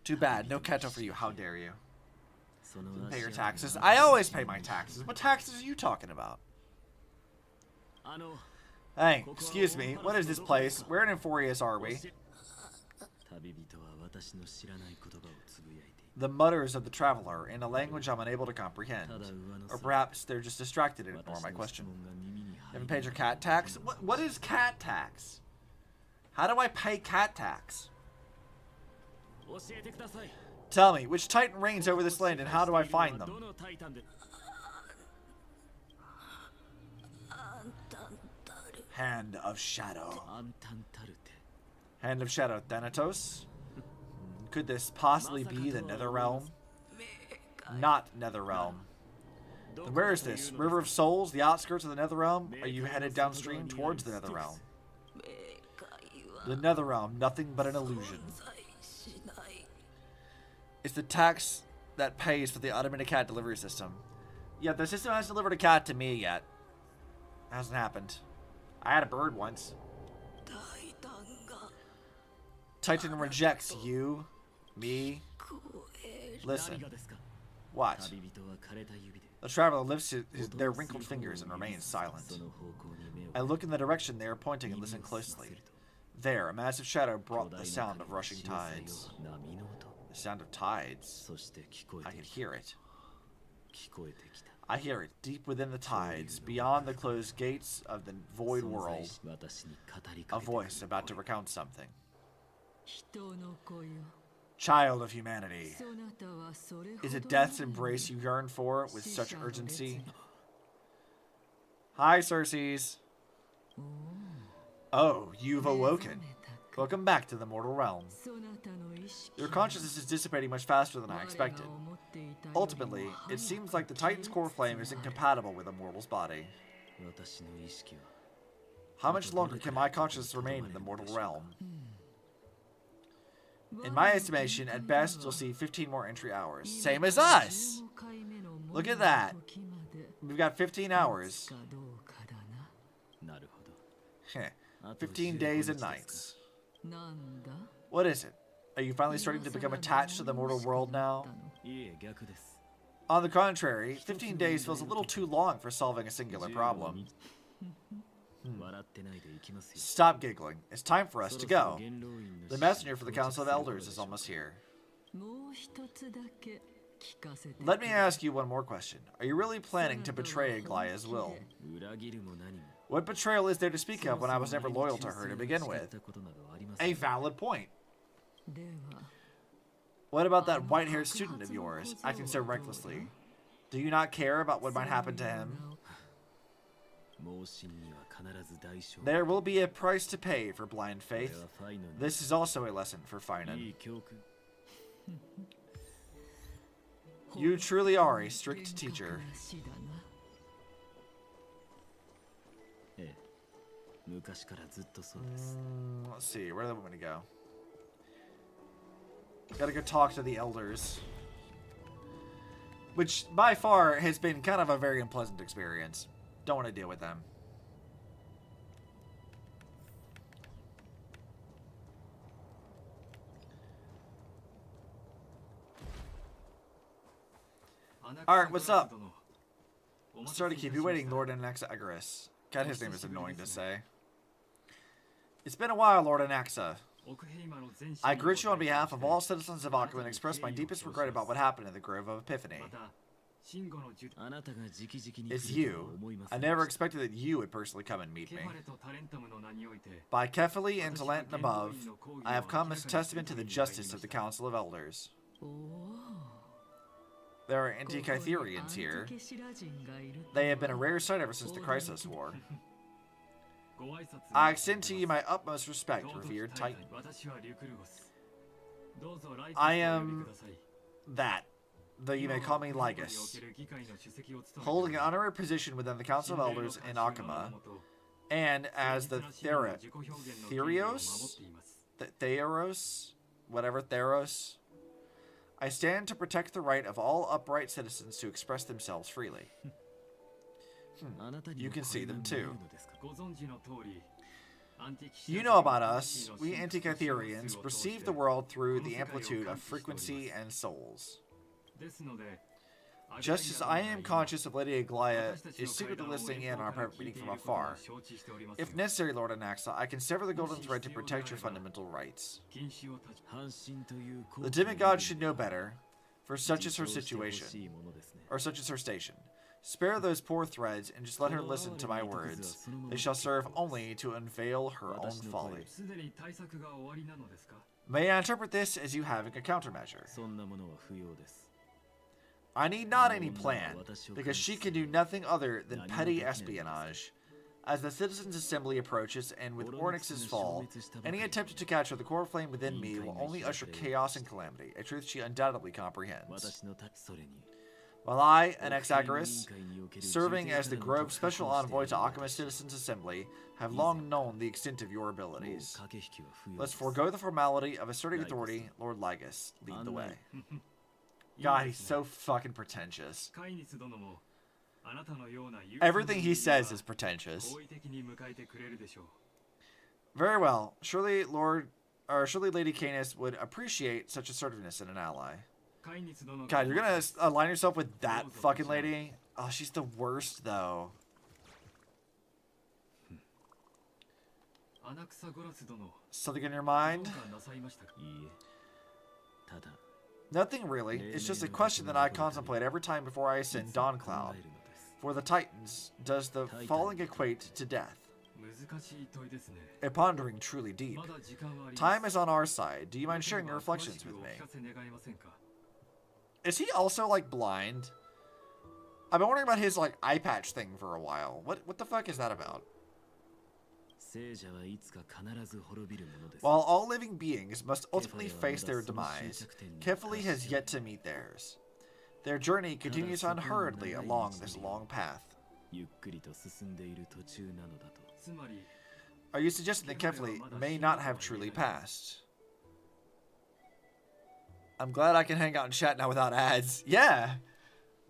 Too bad, no Keto for you, how dare you. Pay your taxes. I always pay my taxes. What taxes are you talking about? Hey, excuse me, what is this place? Where in Amphoreus are we? The mutters of the traveler in a language I'm unable to comprehend. Or perhaps they're just distracted and ignore my question. Haven't paid your cat tax? What is cat tax? How do I pay cat tax? Tell me, which titan reigns over this land and how do I find them? Hand of Shadow. Hand of Shadow, Thanatos? Could this possibly be the Netherrealm? Not Netherrealm. Then where is this? River of Souls, the outskirts of the Netherrealm? Are you headed downstream towards the Netherrealm? The Netherrealm, nothing but an illusion. It's the tax that pays for the automated cat delivery system. Yeah, the system hasn't delivered a cat to me yet. Hasn't happened. I had a bird once. Titan rejects you, me. Listen. What? The traveler lifts their wrinkled fingers and remains silent. I look in the direction they are pointing and listen closely. There, a massive shadow brought the sound of rushing tides. The sound of tides. I can hear it. I hear it deep within the tides, beyond the closed gates of the void world. A voice about to recount something. Child of humanity, is it death's embrace you yearn for with such urgency? Hi, Circes. Oh, you've awoken. Welcome back to the mortal realm. Your consciousness is dissipating much faster than I expected. Ultimately, it seems like the Titan's core flame is incompatible with a mortal's body. How much longer can my consciousness remain in the mortal realm? In my estimation, at best, you'll see 15 more entry hours. Same as us! Look at that. We've got 15 hours. 15 days and nights. What is it? Are you finally starting to become attached to the mortal world now? On the contrary, 15 days feels a little too long for solving a singular problem. Stop giggling. It's time for us to go. The messenger for the Council of Elders is almost here. Let me ask you one more question. Are you really planning to betray Aglaya's will? What betrayal is there to speak of when I was never loyal to her to begin with? A valid point. What about that white-haired student of yours, acting so recklessly? Do you not care about what might happen to him? There will be a price to pay for blind faith. This is also a lesson for Finan. You truly are a strict teacher. Let's see, where do I want me to go? Gotta go talk to the elders. Which, by far, has been kind of a very unpleasant experience. Don't want to deal with them. Alright, what's up? Sorry to keep you waiting, Lord Anaxagoras. God, his name is annoying to say. It's been a while, Lord Anaxa. I greet you on behalf of all citizens of Akuma and express my deepest regret about what happened in the Grove of Epiphany. It's you. I never expected that you would personally come and meet me. By Kephili and Talent and above, I have come as a testament to the justice of the Council of Elders. There are Antikytherians here. They have been a rare sight ever since the Chrysos War. I extend to you my utmost respect, revered Titan. I am that, though you may call me Lygus, holding an honorary position within the Council of Elders in Akuma, and as the Theros, whatever Theros, I stand to protect the right of all upright citizens to express themselves freely. You can see them too. You know about us. We Antikytherians perceive the world through the amplitude of frequency and souls. Just as I am conscious of Lady Aglaya is secretly listening in on our private meeting from afar, if necessary, Lord Anaxa, I can sever the golden thread to protect your fundamental rights. The demigod should know better, for such is her situation, or such is her station. Spare those poor threads and just let her listen to my words. They shall serve only to unveil her own folly. May I interpret this as you having a countermeasure? I need not any plan, because she can do nothing other than petty espionage. As the Citizens' Assembly approaches, and with Ornyx's fall, any attempt to capture the core flame within me will only usher chaos and calamity, a truth she undoubtedly comprehends. While I, Anaxagoras, serving as the Grove Special Envoy to Akuma Citizens' Assembly, have long known the extent of your abilities. Let's forego the formality of asserting authority. Lord Lygus, lead the way. God, he's so fucking pretentious. Everything he says is pretentious. Very well. Surely Lady Canis would appreciate such assertiveness in an ally. God, you're gonna align yourself with that fucking lady? Oh, she's the worst, though. Something in your mind? Nothing really. It's just a question that I contemplate every time before I ascend Dawn Cloud. For the Titans, does the falling equate to death? A pondering truly deep. Time is on our side. Do you mind sharing your reflections with me? Is he also, like, blind? I've been wondering about his, like, eye patch thing for a while. What the fuck is that about? While all living beings must ultimately face their demise, Kephili has yet to meet theirs. Their journey continues unhurriedly along this long path. Are you suggesting that Kephili may not have truly passed? I'm glad I can hang out and chat now without ads. Yeah!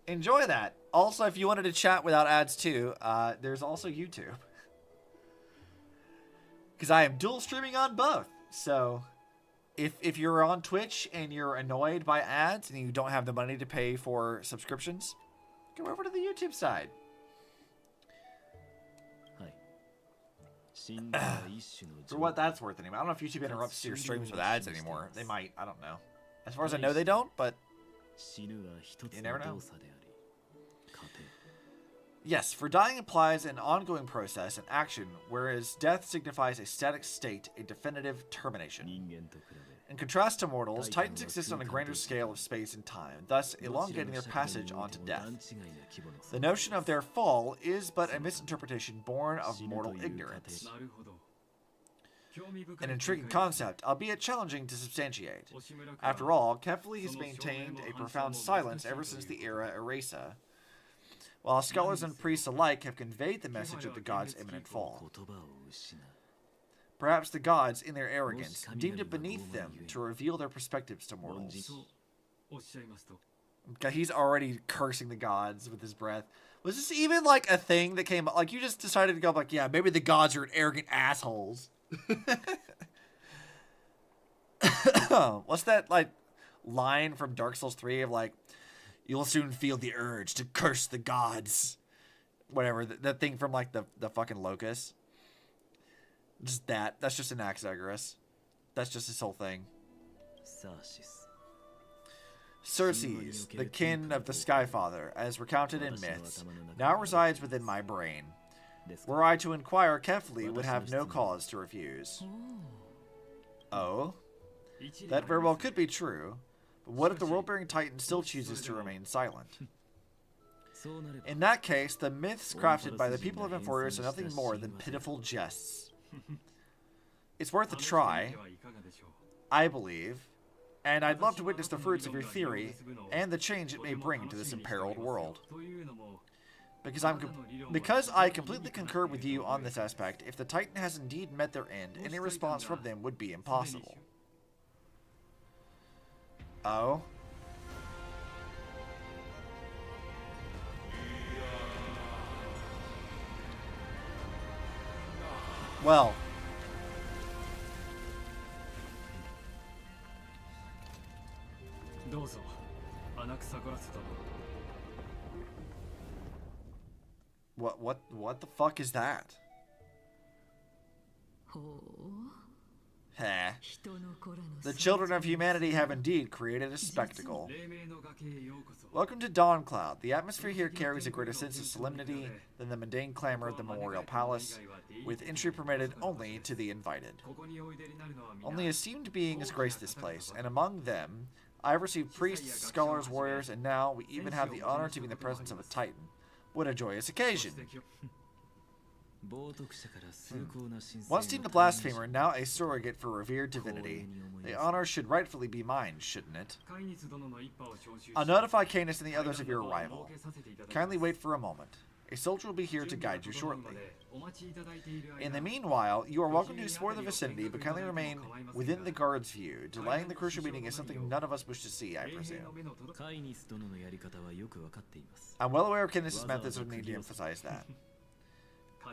Enjoy that. Also, if you wanted to chat without ads too, there's also YouTube. Because I am dual streaming on both. So, if you're on Twitch and you're annoyed by ads and you don't have the money to pay for subscriptions, go over to the YouTube side. For what that's worth anyway. I don't know if YouTube interrupts your streams with ads anymore. They might. I don't know. As far as I know, they don't, but you never know. Yes, for dying implies an ongoing process, an action, whereas death signifies a static state, a definitive termination. In contrast to mortals, Titans exist on a grander scale of space and time, thus elongating their passage onto death. The notion of their fall is but a misinterpretation born of mortal ignorance. An intriguing concept, albeit challenging to substantiate. After all, Kefli has maintained a profound silence ever since the era Erasa, while scholars and priests alike have conveyed the message of the gods' imminent fall. Perhaps the gods, in their arrogance, deemed it beneath them to reveal their perspectives to mortals. Okay, he's already cursing the gods with his breath. Was this even like a thing that came up? Like, you just decided to go like, yeah, maybe the gods are arrogant assholes. What's that, like, line from Dark Souls 3 of, like, you'll soon feel the urge to curse the gods? Whatever, that thing from, like, the fucking locust. Just that. That's just Anaxagoras. That's just his whole thing. Xerxes, the kin of the Skyfather, as recounted in myths, now resides within my brain. Were I to inquire, Kefli would have no cause to refuse. Oh? That very well could be true, but what if the world-bearing Titan still chooses to remain silent? In that case, the myths crafted by the people of Amphoreus are nothing more than pitiful jests. It's worth a try, I believe, and I'd love to witness the fruits of your theory and the change it may bring to this imperiled world. Because I completely concur with you on this aspect, if the Titan has indeed met their end, any response from them would be impossible. Oh? Well. What the fuck is that? Heh. The children of humanity have indeed created a spectacle. Welcome to Dawn Cloud. The atmosphere here carries a greater sense of solemnity than the mundane clamor of the Memorial Palace, with entry permitted only to the invited. Only esteemed beings grace this place, and among them, I have received priests, scholars, warriors, and now we even have the honor to be in the presence of a Titan. What a joyous occasion! Once deemed a blasphemer, now a surrogate for revered divinity. The honor should rightfully be mine, shouldn't it? I'll notify Canis and the others of your arrival. Kindly wait for a moment. A soldier will be here to guide you shortly. In the meanwhile, you are welcome to explore the vicinity, but kindly remain within the guard's view. Delaying the crucial meeting is something none of us wish to see, I presume. I'm well aware of Canis' methods, so I need to emphasize that.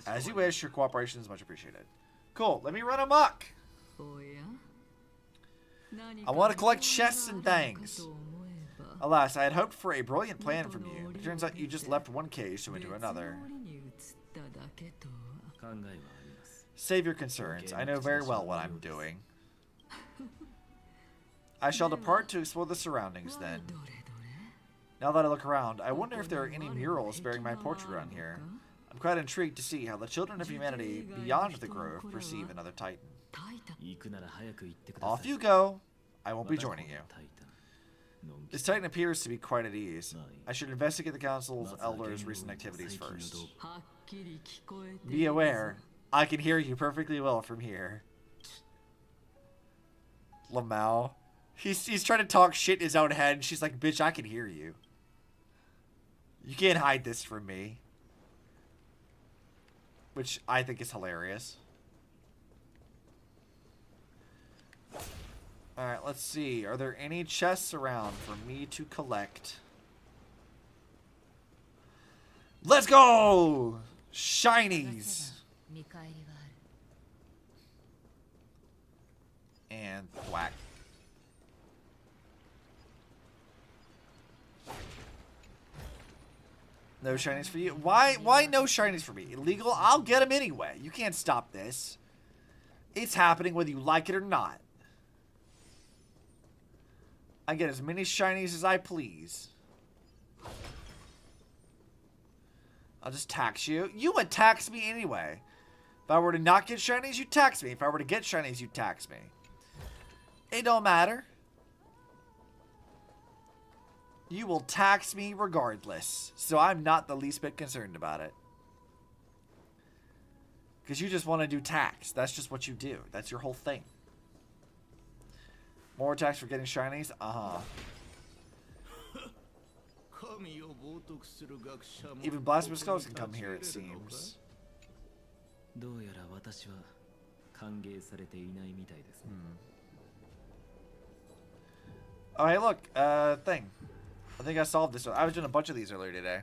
As you wish, your cooperation is much appreciated. Cool, let me run amok! I want to collect chests and things. Alas, I had hoped for a brilliant plan from you, but it turns out you just left one cage to enter another. Save your concerns. I know very well what I'm doing. I shall depart to explore the surroundings then. Now that I look around, I wonder if there are any murals bearing my portrait around here. I'm quite intrigued to see how the children of humanity beyond the grove perceive another Titan. Off you go. I won't be joining you. This Titan appears to be quite at ease. I should investigate the Council's elders' recent activities first. Be aware, I can hear you perfectly well from here. Lamau. He's trying to talk shit in his own head, and she's like, bitch, I can hear you. You can't hide this from me. Which I think is hilarious. Alright, let's see. Are there any chests around for me to collect? Let's go! Shinies! And whack. No shinies for you? Why no shinies for me? Illegal? I'll get them anyway. You can't stop this. It's happening whether you like it or not. I get as many shinies as I please. I'll just tax you. You would tax me anyway. If I were to not get shinies, you tax me. If I were to get shinies, you tax me. It don't matter. You will tax me regardless. So I'm not the least bit concerned about it. Because you just want to do tax. That's just what you do. That's your whole thing. More tax for getting shinies? Uh-huh. Even blasphemous skulls can come here, it seems. Oh, hey, look. Thing. I think I solved this one. I was doing a bunch of these earlier today.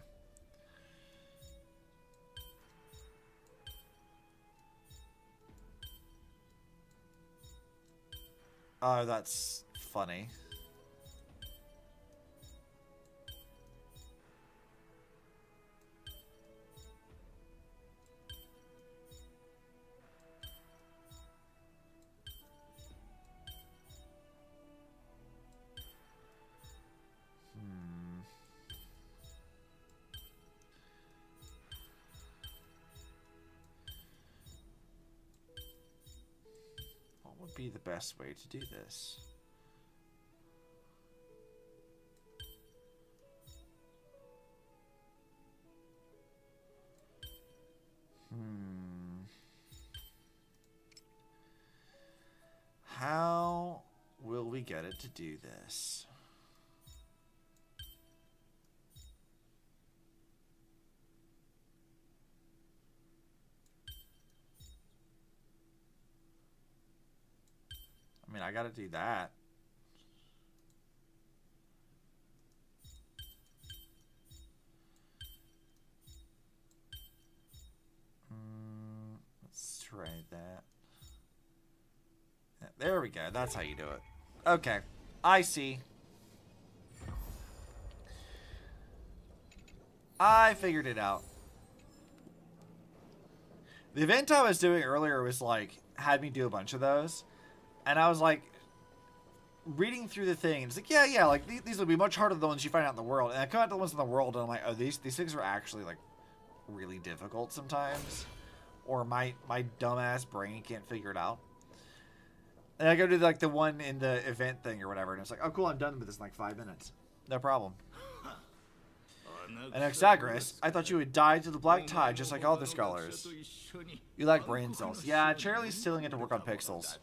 Oh, that's funny. What would be the best way to do this? How will we get it to do this? I mean, I gotta do that. Let's try that. There we go. That's how you do it. Okay. I see. I figured it out. The event I was doing earlier was like, had me do a bunch of those. And I was like, reading through the thing. It's like, yeah, like these will be much harder than the ones you find out in the world. And I come out to the ones in the world and I'm like, oh, these things are actually like really difficult sometimes. Or my dumbass brain can't figure it out. And I go to like the one in the event thing or whatever, and it's like, oh cool, I'm done with this in like 5 minutes. No problem. And Exagris, I thought you would die to the black tide just like all the scholars. You lack brain cells. Yeah, Charlie's stealing it to work on pixels.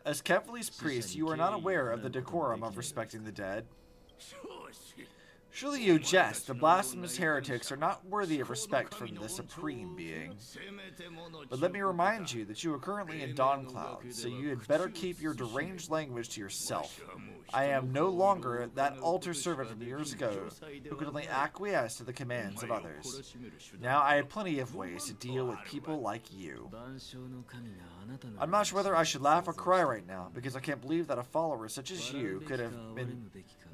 As Kefali's priest, you are not aware of the decorum of respecting the dead. Surely you jest. The blasphemous heretics are not worthy of respect from the Supreme Being. But let me remind you that you are currently in Dawncloud, so you had better keep your deranged language to yourself. I am no longer that altar servant from years ago who could only acquiesce to the commands of others. Now I have plenty of ways to deal with people like you. I'm not sure whether I should laugh or cry right now, because I can't believe that a follower such as you could have been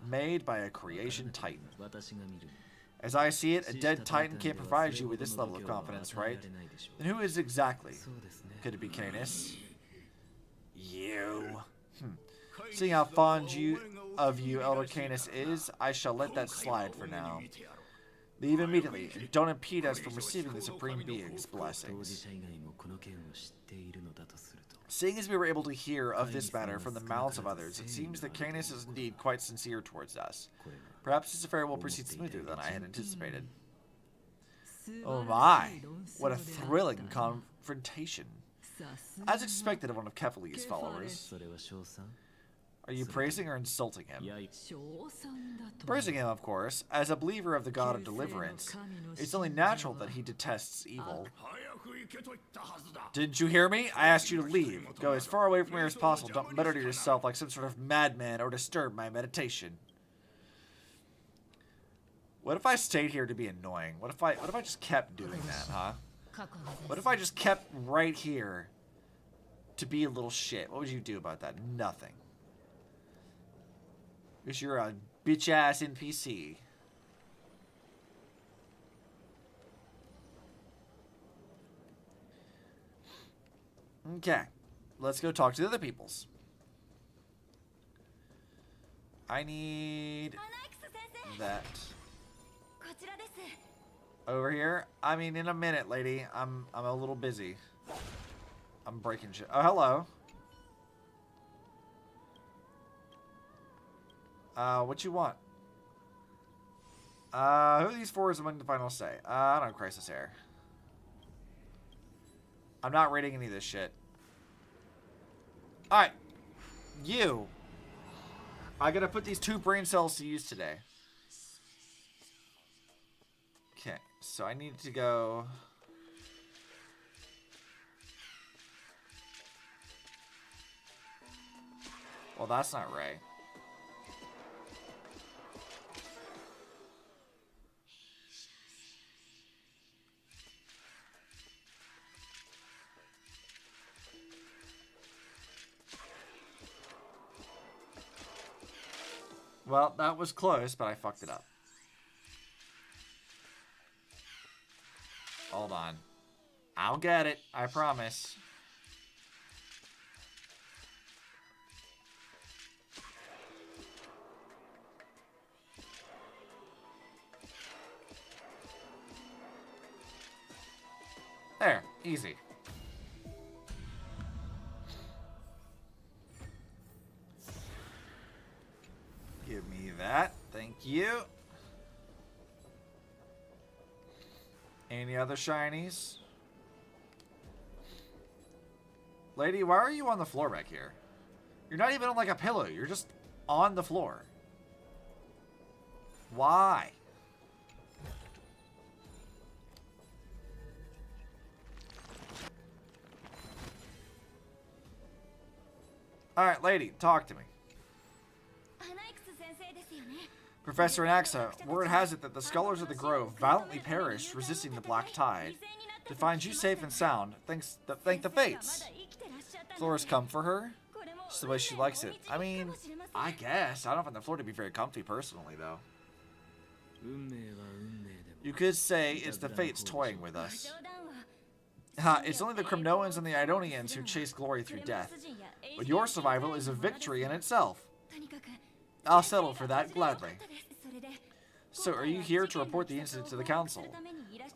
made by a creation titan. As I see it, a dead titan can't provide you with this level of confidence, right? Then who is exactly? Could it be Canis? You. Seeing how fond of you Elder Canis is, I shall let that slide for now. Leave immediately, and don't impede us from receiving the Supreme Being's blessings. Seeing as we were able to hear of this matter from the mouths of others, it seems that Canis is indeed quite sincere towards us. Perhaps this affair will proceed smoother than I had anticipated. Oh my! What a thrilling confrontation. As expected of one of Kefali's followers. Are you praising or insulting him? Praising him, of course. As a believer of the God of Deliverance, it's only natural that he detests evil. Didn't you hear me? I asked you to leave. Go as far away from here as possible. Don't mutter to yourself like some sort of madman or disturb my meditation. What if I stayed here to be annoying? What if I just kept doing that, huh? What if I just kept right here to be a little shit? What would you do about that? Nothing. Because you're a bitch-ass NPC. Okay. Let's go talk to the other peoples. I need that. Over here? I mean, in a minute, lady. I'm a little busy. I'm breaking shit. Oh, hello. What you want? Who are these four is among the final say? I don't know, Crisis Air. I'm not reading any of this shit. Alright. You. I gotta put these 2 brain cells to use today. Okay, so I need to go... Well, that's not Ray. Well, that was close, but I fucked it up. Hold on. I'll get it. I promise. There. Easy. Give me that. Thank you. Any other shinies? Lady, why are you on the floor back here? You're not even on like a pillow. You're just on the floor. Why? Alright, lady, talk to me. Professor Anaxa, word has it that the scholars of the Grove valiantly perished resisting the Black Tide. To find you safe and sound, thank the fates. Floors come for her? It's the way she likes it. I mean, I guess. I don't find the floor to be very comfy personally, though. You could say it's the fates toying with us. Ha, it's only the Cremnoans and the Idonians who chase glory through death. But your survival is a victory in itself. I'll settle for that gladly. So, are you here to report the incident to the council?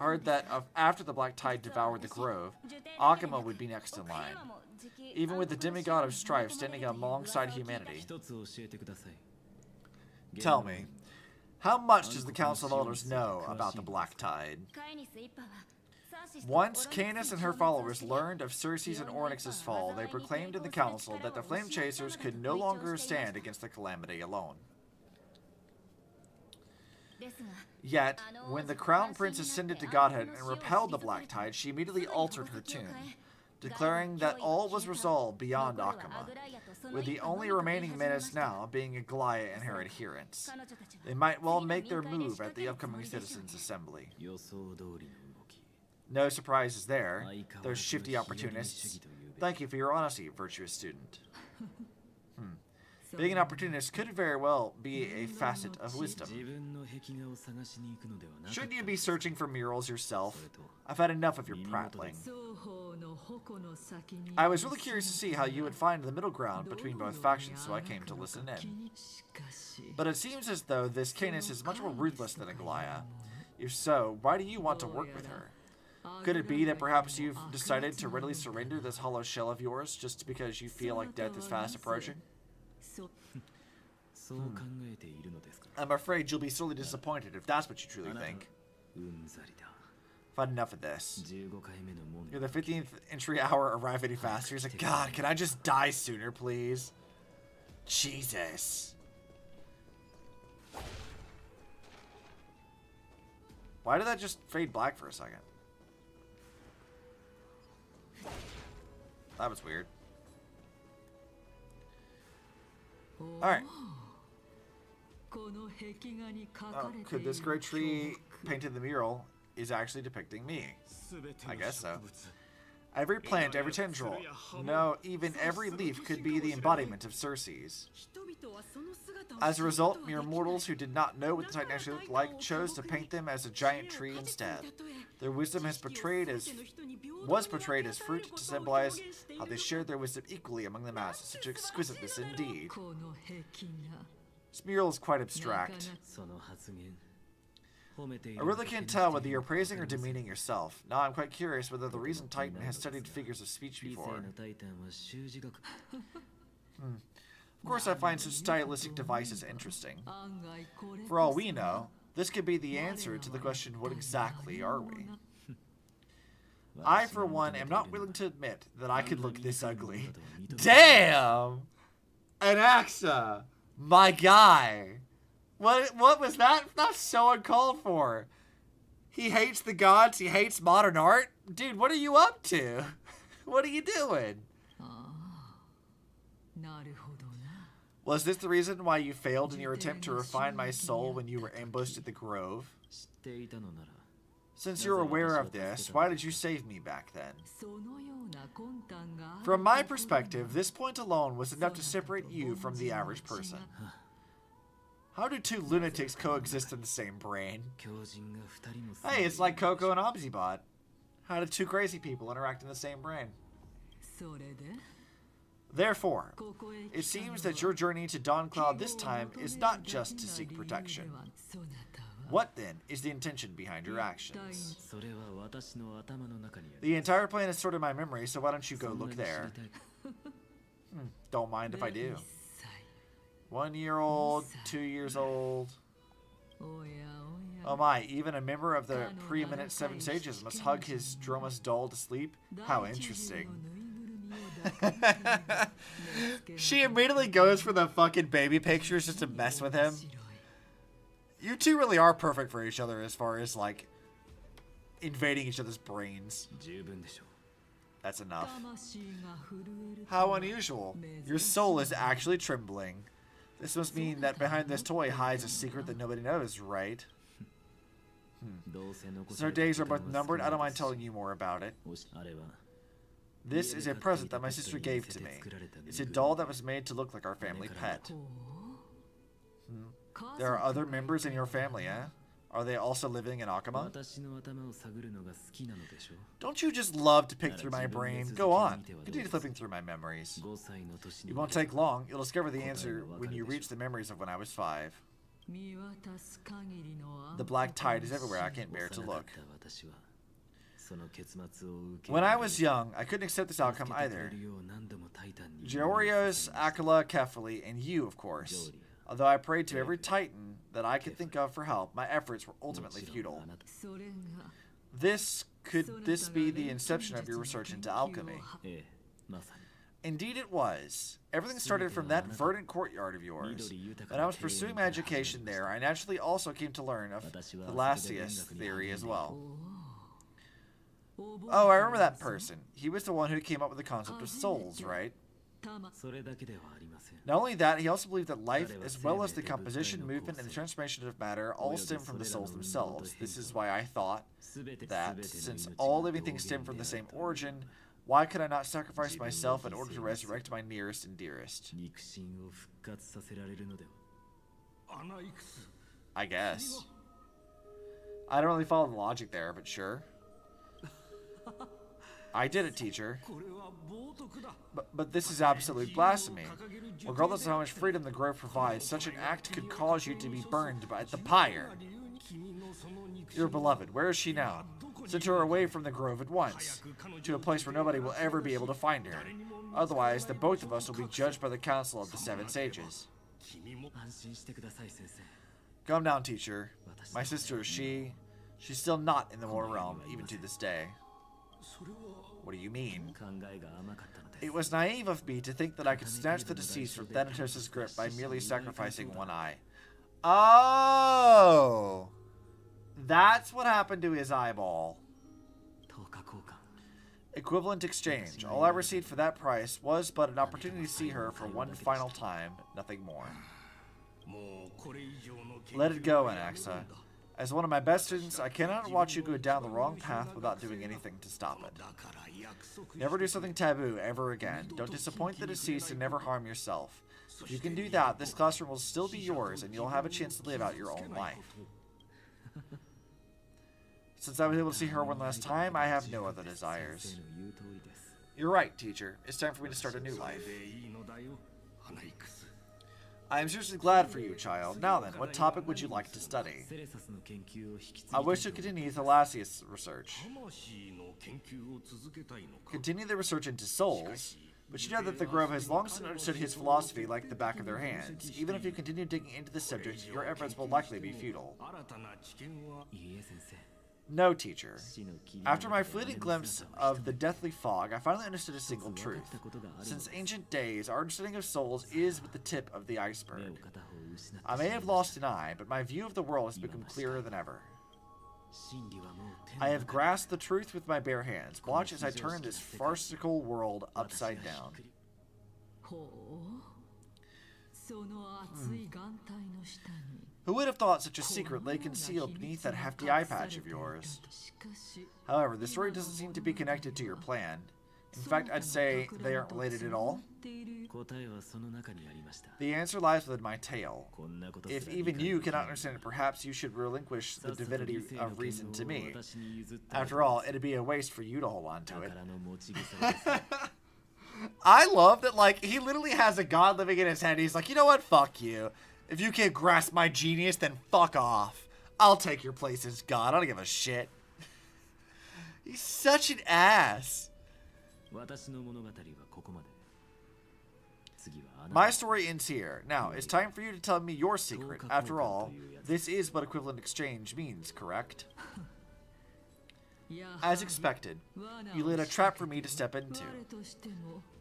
I heard that after the Black Tide devoured the Grove, Akuma would be next in line. Even with the demigod of strife standing alongside humanity. Tell me, how much does the Council of Elders know about the Black Tide? Once Canis and her followers learned of Circe's and Ornyx's fall, they proclaimed in the council that the Flame Chasers could no longer stand against the calamity alone. Yet, when the Crown Prince ascended to godhead and repelled the Black Tide, she immediately altered her tune, declaring that all was resolved beyond Akuma, with the only remaining menace now being Aglaya and her adherents. They might well make their move at the upcoming Citizens' Assembly. No surprises there. Those shifty opportunists. Thank you for your honesty, virtuous student. Being an opportunist could very well be a facet of wisdom. Shouldn't you be searching for murals yourself? I've had enough of your prattling. I was really curious to see how you would find the middle ground between both factions, so I came to listen in. But it seems as though this Canis is much more ruthless than Aglaya. If so, why do you want to work with her? Could it be that perhaps you've decided to readily surrender this hollow shell of yours just because you feel like death is fast approaching? I'm afraid you'll be sorely disappointed if that's what you truly think. I've had enough of this. You're the 15th entry hour arrive any faster. He's like, God, can I just die sooner, please? Jesus. Why did that just fade black for a second? That was weird. Alright. Oh, could this great tree painted in the mural is actually depicting me? I guess so. Every plant, every tendril, no, even every leaf could be the embodiment of Circe's. As a result, mere mortals who did not know what the Titan actually looked like chose to paint them as a giant tree instead. Their wisdom was portrayed as fruit to symbolize how they shared their wisdom equally among the masses. Such exquisiteness indeed. This mural is quite abstract. I really can't tell whether you're praising or demeaning yourself. Now I'm quite curious whether the reason Titan has studied figures of speech before. Of course I find such stylistic devices interesting. For all we know, this could be the answer to the question, what exactly are we? I, for one, am not willing to admit that I could look this ugly. Damn! An Axa! My guy! What was that? That's so uncalled for. He hates the gods, he hates modern art? Dude, what are you up to? What are you doing? Was this the reason why you failed in your attempt to refine my soul when you were ambushed at the grove? Since you're aware of this, why did you save me back then? From my perspective, this point alone was enough to separate you from the average person. How do two lunatics coexist in the same brain? Hey, it's like Coco and Obzibot. How do two crazy people interact in the same brain? Therefore, it seems that your journey to Dawn Cloud this time is not just to seek protection. What, then, is the intention behind your actions? The entire plan is stored in my memory, so why don't you go look there? Don't mind if I do. 1 year old, 2 years old. Oh my, even a member of the preeminent Seven Sages must hug his Dromus doll to sleep? How interesting. She immediately goes for the fucking baby pictures just to mess with him. You two really are perfect for each other as far as, like, invading each other's brains. That's enough. How unusual. Your soul is actually trembling. This must mean that behind this toy hides a secret that nobody knows, right? Since our days are both numbered, I don't mind telling you more about it. This is a present that my sister gave to me. It's a doll that was made to look like our family pet. There are other members in your family, eh? Are they also living in Akama? Don't you just love to pick through my brain? Go on. Continue flipping through my memories. It won't take long. You'll discover the answer when you reach the memories of when I was 5. The black tide is everywhere. I can't bear to look. When I was young, I couldn't accept this outcome either. Georios, Akala, Kefali, and you, of course. Although I prayed to every Titan that I could think of for help, my efforts were ultimately futile. Could this be the inception of your research into alchemy? Indeed it was. Everything started from that verdant courtyard of yours. When I was pursuing my education there, I naturally also came to learn of the Lassius theory as well. Oh, I remember that person. He was the one who came up with the concept of souls, right? Not only that, he also believed that life, as well as the composition, movement, and the transformation of matter, all stem from the souls themselves. This is why I thought that, since all living things stem from the same origin, why could I not sacrifice myself in order to resurrect my nearest and dearest? I guess. I don't really follow the logic there, but sure. I did it, teacher. But this is absolute blasphemy. Regardless of how much freedom the grove provides, such an act could cause you to be burned by the pyre. Your beloved, where is she now? Send her away from the grove at once, to a place where nobody will ever be able to find her. Otherwise, the both of us will be judged by the council of the Seven Sages. Calm down, teacher. My sister, she's still not in the mortal realm, even to this day. What do you mean? It was naive of me to think that I could snatch the deceased from Thanatos' grip by merely sacrificing one eye. Oh! That's what happened to his eyeball. Equivalent exchange. All I received for that price was but an opportunity to see her for one final time, nothing more. Let it go, Anaxa. As one of my best students, I cannot watch you go down the wrong path without doing anything to stop it. Never do something taboo ever again. Don't disappoint the deceased and never harm yourself. If you can do that, this classroom will still be yours and you'll have a chance to live out your own life. Since I was able to see her one last time, I have no other desires. You're right, teacher. It's time for me to start a new life. I am seriously glad for you, child. Now then, what topic would you like to study? I wish to continue Thalassius' research. Continue the research into souls, but you know that the Grove has long since understood his philosophy like the back of their hands. Even if you continue digging into the subject, your efforts will likely be futile. No, teacher. After my fleeting glimpse of the deathly fog, I finally understood a single truth. Since ancient days, our understanding of souls is but the tip of the iceberg. I may have lost an eye, but my view of the world has become clearer than ever. I have grasped the truth with my bare hands. Watch as I turn this farcical world upside down. Who would have thought such a secret lay concealed beneath that hefty eye patch of yours? However, the story doesn't seem to be connected to your plan. In fact, I'd say they aren't related at all. The answer lies within my tale. If even you cannot understand it, perhaps you should relinquish the divinity of reason to me. After all, it'd be a waste for you to hold on to it. I love that, like, he literally has a god living in his head. He's like, you know what? Fuck you. If you can't grasp my genius, then fuck off. I'll take your place as god. I don't give a shit. He's such an ass. My story ends here. Now, it's time for you to tell me your secret. After all, this is what equivalent exchange means, correct? As expected, you laid a trap for me to step into.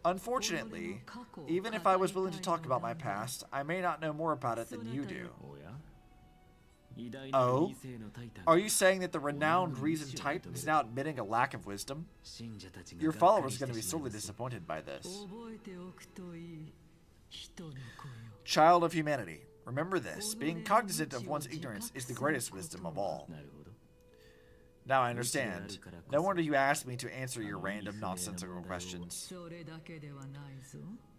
Unfortunately, even if I was willing to talk about my past, I may not know more about it than you do. Oh? Are you saying that the renowned Reason Titan is now admitting a lack of wisdom? Your followers are going to be sorely disappointed by this. Child of humanity, remember this. Being cognizant of one's ignorance is the greatest wisdom of all. Now I understand. No wonder you asked me to answer your random nonsensical questions.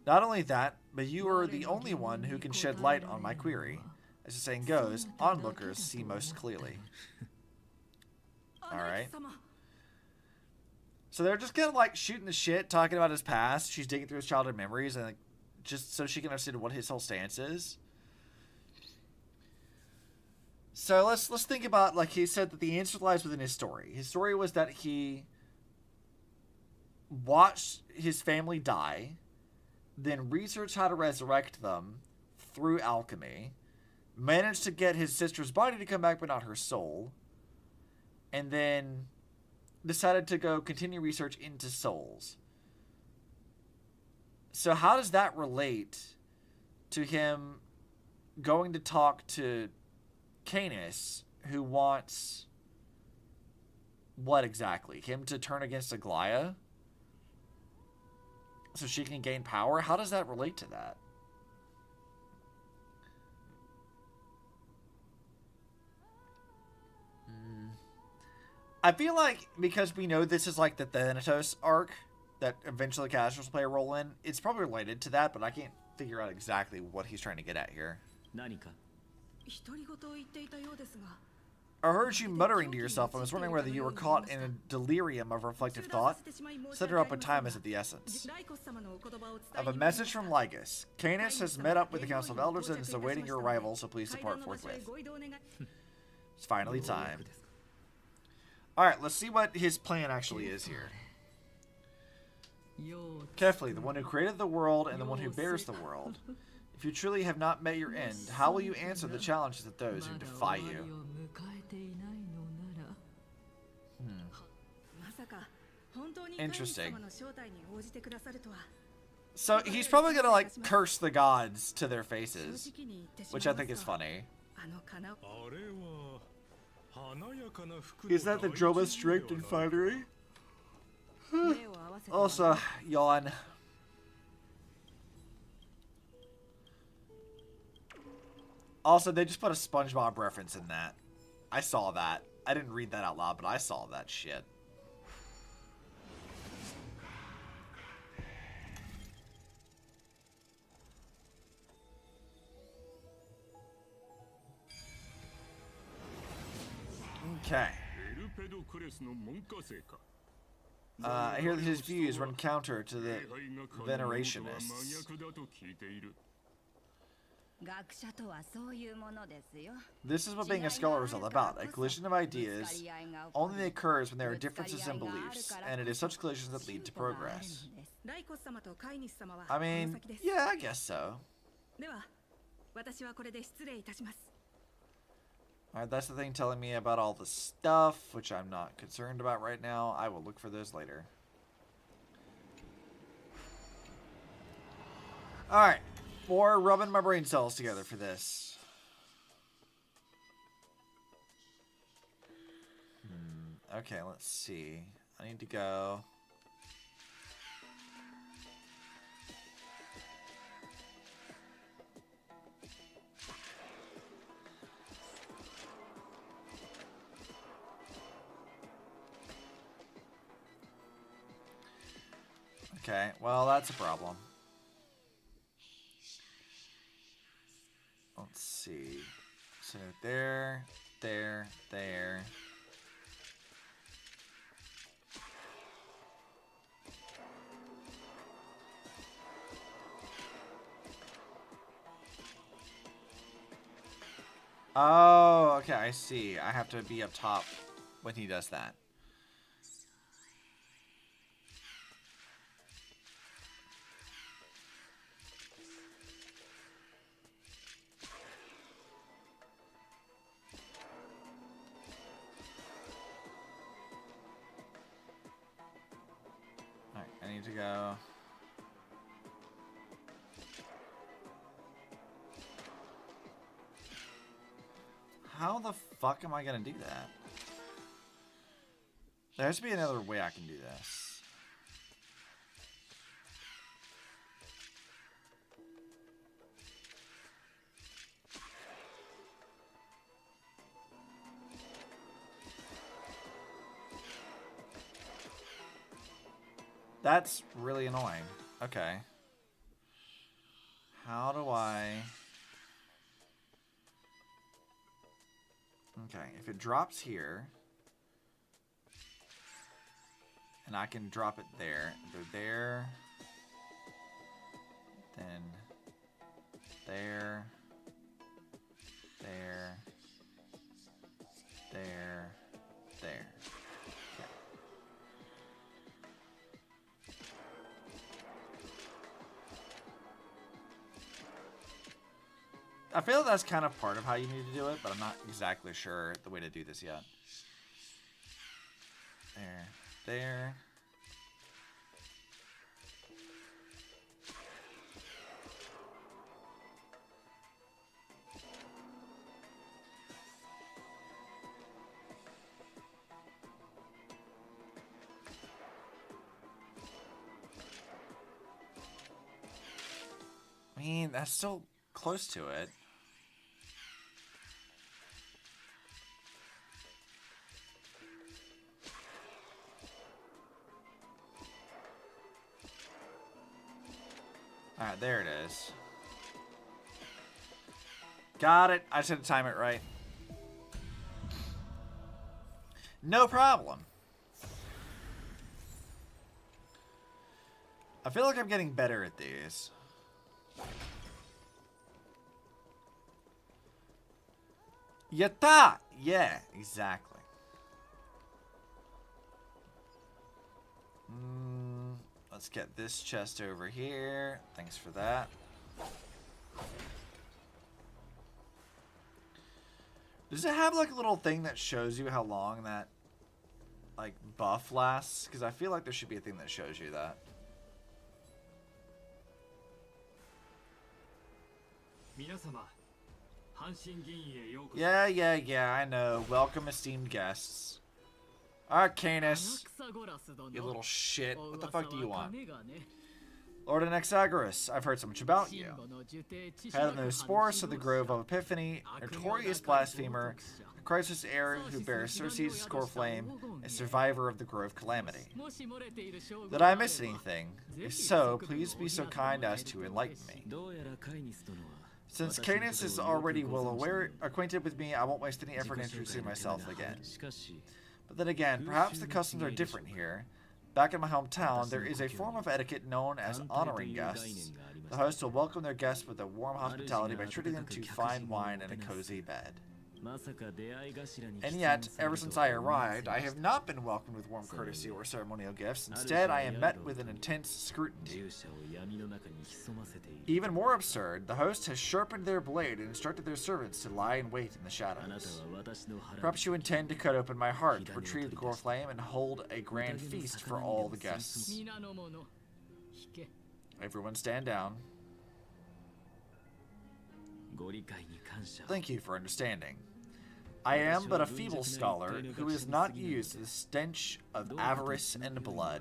Not only that, but you are the only one who can shed light on my query. As the saying goes, onlookers see most clearly. Alright. So they're just kind of like shooting the shit, talking about his past. She's digging through his childhood memories, and like, just so she can understand what his whole stance is. So let's think about, like, he said that the answer lies within his story. His story was that he watched his family die, then researched how to resurrect them through alchemy, managed to get his sister's body to come back but not her soul, and then decided to go continue research into souls. So how does that relate to him going to talk to Canis, who wants what exactly? Him to turn against Aglaia so she can gain power? How does that relate to that? I feel like because we know this is like the Thanatos arc that eventually Castros will play a role in, it's probably related to that, but I can't figure out exactly what he's trying to get at here. I heard you muttering to yourself. I was wondering whether you were caught in a delirium of reflective thought. Set her up when time is of the essence. I have a message from Lygus. Canis has met up with the Council of Elders and is awaiting your arrival, so please depart forthwith. It's finally time. Alright, let's see what his plan actually is here. Carefully, the one who created the world and the one who bears the world. If you truly have not met your end, how will you answer the challenges of those who defy you? Interesting. So he's probably gonna like curse the gods to their faces, which I think is funny. Is that the Droma's strength and finery? Also, yawn. Also, they just put a SpongeBob reference in that. I saw that. I didn't read that out loud, but I saw that shit. Okay. I hear that his views run counter to the Venerationists. This is what being a scholar is all about, a collision of ideas. Only occurs when there are differences in beliefs, and it is such collisions that lead to progress. I mean, yeah, I guess so. Alright, that's the thing telling me about all the stuff, which I'm not concerned about right now. I will look for those later. Alright, more rubbing my brain cells together for this. Okay, let's see. I need to go. Okay, well, that's a problem. Let's see. So there. Oh, okay, I see. I have to be up top when he does that. Alright, I need to go. How the fuck am I gonna do that? There has to be another way I can do this. That's really annoying. Okay. How do I... Okay, if it drops here, and I can drop it there, go there, then there, there, there, there. Okay. I feel that's kind of part of how you need to do it, but I'm not exactly sure the way to do this yet. There. I mean, that's still close to it. Alright, there it is. Got it. I just had to time it right. No problem. I feel like I'm getting better at these. Yatta! Yeah, exactly. Let's get this chest over here. Thanks for that. Does it have like a little thing that shows you how long that like buff lasts? Because I feel like there should be a thing that shows you that. Yeah, I know. Welcome, esteemed guests. Arcanus, you little shit. What the fuck do you want? Lord Anaxagoras, I've heard so much about you. Head of the Sporus of the Grove of Epiphany, notorious blasphemer, the crisis heir who bears Circe's core flame, and survivor of the Grove Calamity. Did I miss anything? If so, please be so kind as to enlighten me. Since Canis is already acquainted with me, I won't waste any effort in introducing myself again. But then again, perhaps the customs are different here. Back in my hometown, there is a form of etiquette known as honoring guests, The host will welcome their guests with a warm hospitality by treating them to fine wine and a cozy bed. And yet, ever since I arrived, I have not been welcomed with warm courtesy or ceremonial gifts. Instead, I am met with an intense scrutiny. Even more absurd, the host has sharpened their blade and instructed their servants to lie in wait in the shadows. Perhaps you intend to cut open my heart, retrieve the core flame, and hold a grand feast for all the guests. Everyone stand down. Thank you for understanding. I am but a feeble scholar who is not used to the stench of avarice and blood.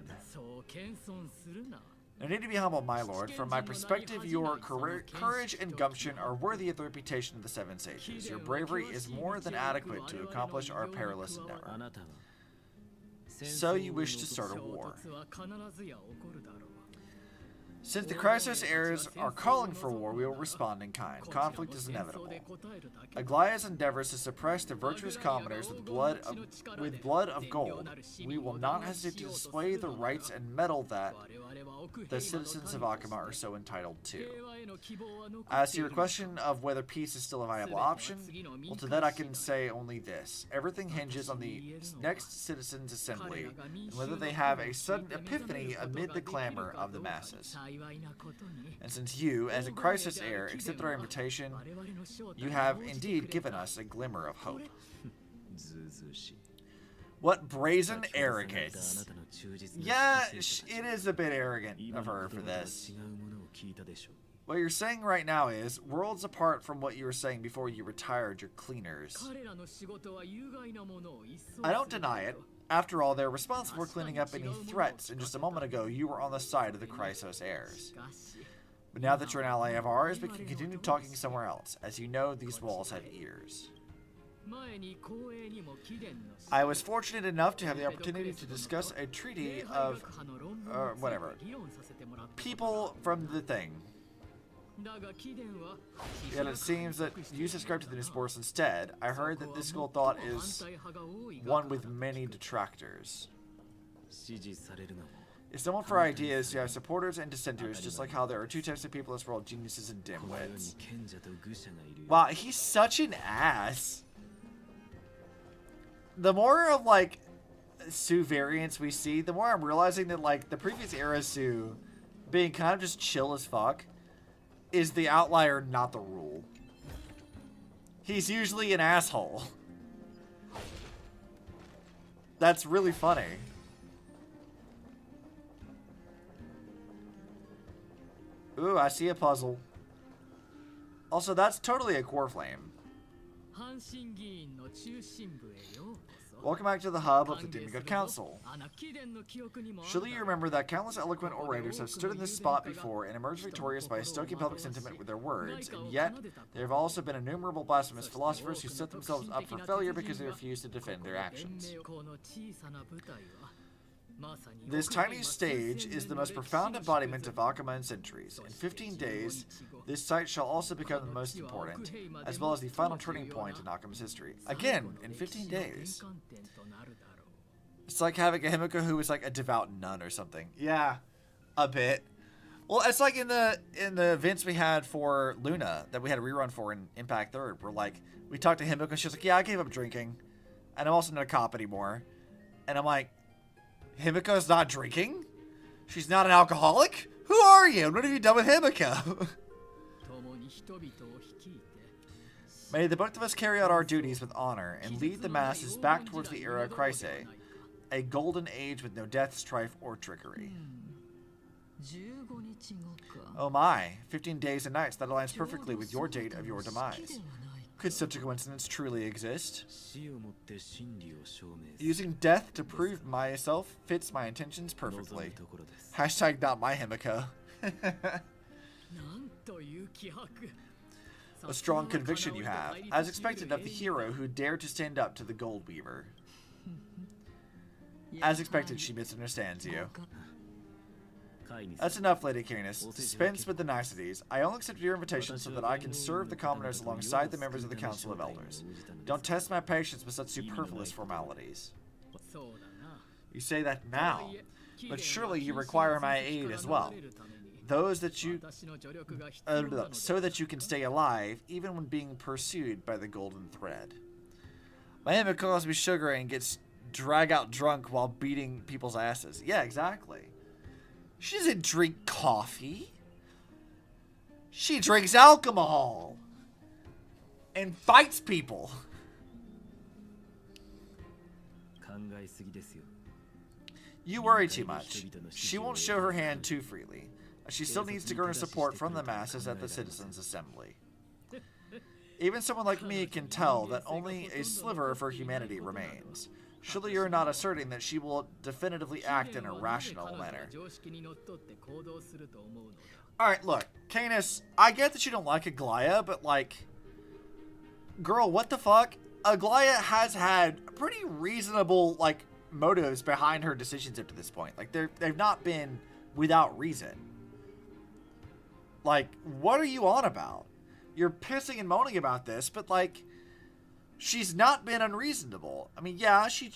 No need to be humble, my lord. From my perspective, your courage and gumption are worthy of the reputation of the Seven Sages. Your bravery is more than adequate to accomplish our perilous endeavor. So you wish to start a war. Since the Chrysos heirs are calling for war, we will respond in kind. Conflict is inevitable. Aglaya's endeavors to suppress the virtuous commoners with blood of gold. We will not hesitate to display the rights and metal that the citizens of Akama are so entitled to. As to your question of whether peace is still a viable option, well, to that I can say only this. Everything hinges on the next citizens' assembly, and whether they have a sudden epiphany amid the clamor of the masses. And since you, as a Chrysos heir, accepted our invitation, you have indeed given us a glimmer of hope. What brazen arrogance. Yeah, it is a bit arrogant of her for this. What you're saying right now is, worlds apart from what you were saying before you retired your cleaners. I don't deny it. After all, they're responsible for cleaning up any threats, and just a moment ago, you were on the side of the Chrysos heirs. But now that you're an ally of ours, we can continue talking somewhere else. As you know, these walls have ears. I was fortunate enough to have the opportunity to discuss a treaty of, people from the thing. Yet it seems that you subscribe to the Newsports instead. I heard that this school of thought is one with many detractors. It's someone for ideas, you have supporters and dissenters, just like how there are two types of people in this world, geniuses and dimwits. Wow, he's such an ass. The more of, like, Sue variants we see, the more I'm realizing that, like, the previous era Sue, being kind of just chill as fuck, is the outlier, not the rule. He's usually an asshole. That's really funny. Ooh, I see a puzzle. Also, that's totally a core flame. Welcome back to the hub of the Demigod Council. Surely you remember that countless eloquent orators have stood in this spot before and emerged victorious by stoking public sentiment with their words, and yet there have also been innumerable blasphemous philosophers who set themselves up for failure because they refuse to defend their actions. This tiny stage is the most profound embodiment of Akama in centuries. In 15 days, this site shall also become the most important, as well as the final turning point in Akama's history. Again, in 15 days. It's like having a Himiko who is like a devout nun or something. Yeah, a bit. Well, it's like in the events we had for Luna, that we had a rerun for in Impact 3rd, where like, we talked to Himiko and she was like, yeah, I gave up drinking, and I'm also not a cop anymore. And I'm like, Himiko's not drinking? She's not an alcoholic? Who are you? What have you done with Himiko? May the both of us carry out our duties with honor and lead the masses back towards the era of Chrysae, a golden age with no death, strife, or trickery. Oh my, 15 days and nights, that aligns perfectly with your date of your demise. Could such a coincidence truly exist? Using death to prove myself fits my intentions perfectly. Hashtag not my Himiko. A strong conviction you have, as expected of the hero who dared to stand up to the Gold Weaver. As expected, she misunderstands you. That's enough, Lady Canis. Dispense with the niceties. I only accept your invitation so that I can serve the commoners alongside the members of the Council of Elders. Don't test my patience with such superfluous formalities. You say that now, but surely you require my aid as well. those that you so that you can stay alive even when being pursued by the golden thread. My aunt calls me sugar and gets drag out drunk while beating people's asses. Yeah, exactly. She doesn't drink coffee. She drinks alcohol and fights people. You worry too much. She won't show her hand too freely. She still needs to garner support from the masses at the Citizens' Assembly. Even someone like me can tell that only a sliver of her humanity remains. Surely you're not asserting that she will definitively act in a rational manner. Alright, look, Canis, I get that you don't like Aglaya, but like, girl, what the fuck? Aglaya has had pretty reasonable, like, motives behind her decisions up to this point. Like, they've not been without reason. Like, what are you on about? You're pissing and moaning about this, but like, she's not been unreasonable. I mean, yeah, she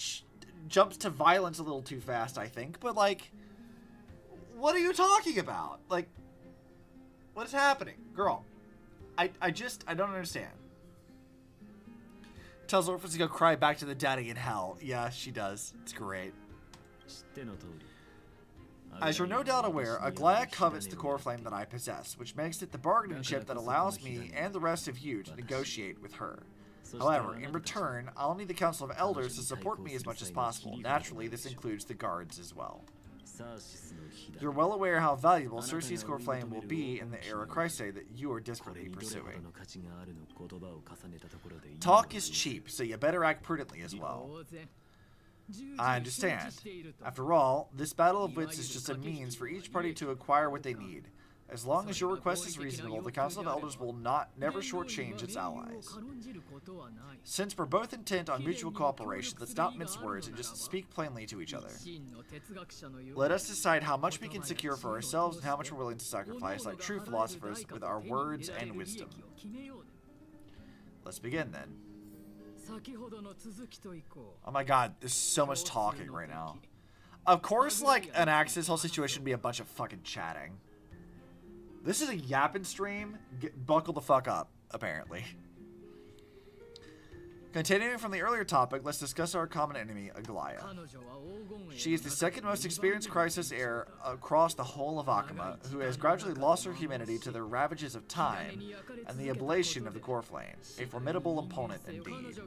jumps to violence a little too fast, I think, but like, what are you talking about? Like, what is happening? Girl, I don't understand. Tells orphans to go cry back to the daddy in hell. Yeah, she does. It's great. As you're no doubt aware, Aglaya covets the core flame that I possess, which makes it the bargaining chip that allows me and the rest of you to negotiate with her. However, in return, I'll need the Council of Elders to support me as much as possible. Naturally, this includes the guards as well. You're well aware how valuable Circe's core flame will be in the era Chrysae that you are desperately pursuing. Talk is cheap, so you better act prudently as well. I understand. After all, this battle of wits is just a means for each party to acquire what they need. As long as your request is reasonable, the Council of Elders will never shortchange its allies. Since we're both intent on mutual cooperation, let's not mince words and just speak plainly to each other. Let us decide how much we can secure for ourselves and how much we're willing to sacrifice, like true philosophers, with our words and wisdom. Let's begin then. Oh my god, there's so much talking right now. Of course, like, an Axis whole situation would be a bunch of fucking chatting. This is a yapping stream. Buckle the fuck up, apparently. Continuing from the earlier topic, let's discuss our common enemy, Aglaya. She is the second most experienced crisis heir across the whole of Akuma, who has gradually lost her humanity to the ravages of time and the ablation of the core flame. A formidable opponent indeed.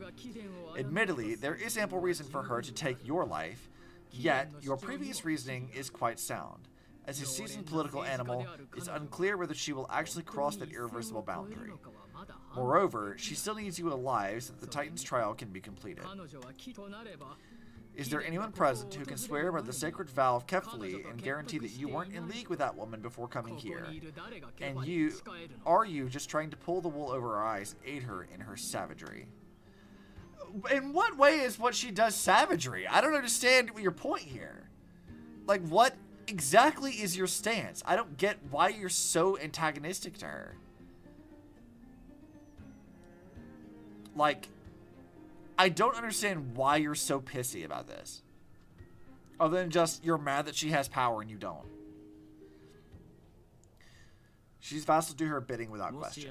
Admittedly, there is ample reason for her to take your life, yet your previous reasoning is quite sound. As a seasoned political animal, it's unclear whether she will actually cross that irreversible boundary. Moreover, she still needs you alive so that the Titan's trial can be completed. Is there anyone present who can swear by the sacred vow of Kefali and guarantee that you weren't in league with that woman before coming here? And are you just trying to pull the wool over her eyes and aid her in her savagery? In what way is what she does savagery? I don't understand your point here. Like, what exactly is your stance? I don't get why you're so antagonistic to her. Like, I don't understand why you're so pissy about this. Other than just, you're mad that she has power and you don't. She's vassal to do her bidding without question.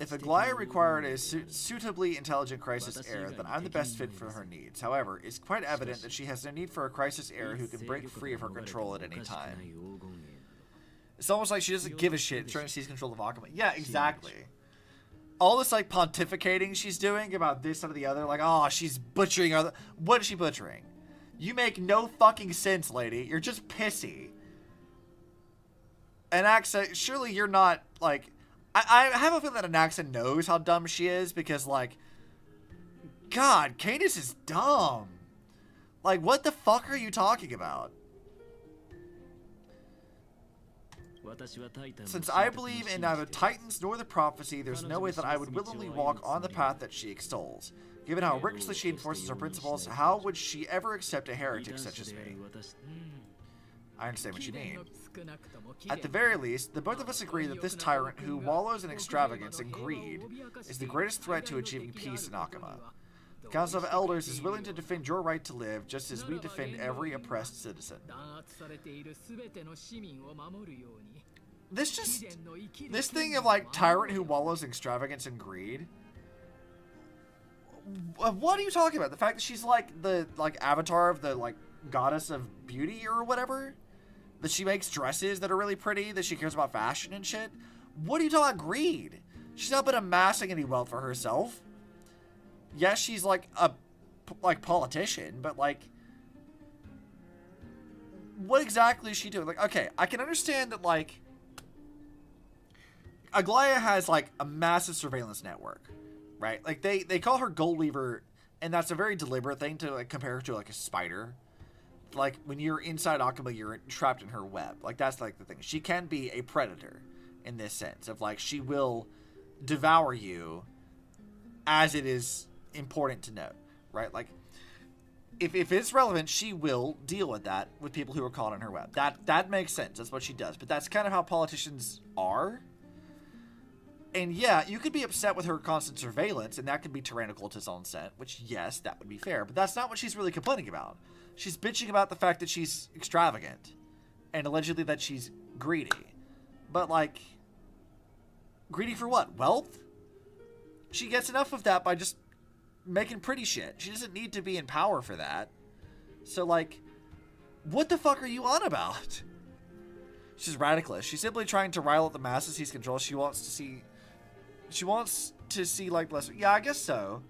If Aglaya required a suitably intelligent crisis heir, then I'm the best fit for her needs. However, it's quite evident that she has no need for a crisis heir who can break free of her control at any time. It's almost like she doesn't give a shit trying to seize control of Akuma. Yeah, exactly. All this, like, pontificating she's doing about this, that, or the other, like, oh, she's butchering other... What is she butchering? You make no fucking sense, lady. You're just pissy. Anaxa, surely you're not, like... I have a feeling that Anaxa knows how dumb she is, because, like... God, Cadus is dumb. Like, what the fuck are you talking about? Since I believe in neither Titans nor the prophecy, there's no way that I would willingly walk on the path that she extols. Given how rigorously she enforces her principles, how would she ever accept a heretic such as me? I understand what you mean. At the very least, the both of us agree that this tyrant who wallows in extravagance and greed is the greatest threat to achieving peace in Akuma. The Council of Elders is willing to defend your right to live, just as we defend every oppressed citizen. This thing of like tyrant who wallows in extravagance and greed. What are you talking about? The fact that she's like the avatar of the like goddess of beauty or whatever? That she makes dresses that are really pretty, that she cares about fashion and shit? What are you talking about greed? She's not been amassing any wealth for herself. Yes, she's like a politician, but like what exactly is she doing? Like, okay, I can understand that like Aglaya has like a massive surveillance network, right? Like they call her Goldweaver, and that's a very deliberate thing to like compare her to like a spider. Like when you're inside Akuma, you're trapped in her web. Like that's like the thing. She can be a predator in this sense of like she will devour you as it is important to note, right? Like if it's relevant, she will deal with that with people who are caught in her web. That makes sense. That's what she does. But that's kind of how politicians are. And yeah, you could be upset with her constant surveillance, and that could be tyrannical to its own set, which yes, that would be fair. But that's not what she's really complaining about. She's bitching about the fact that she's extravagant and allegedly that she's greedy. But like, greedy for what? Wealth? She gets enough of that by just making pretty shit. She doesn't need to be in power for that. So like, what the fuck are you on about? She's radicalist. She's simply trying to rile up the masses he's control. She wants to see like less. Yeah, I guess so.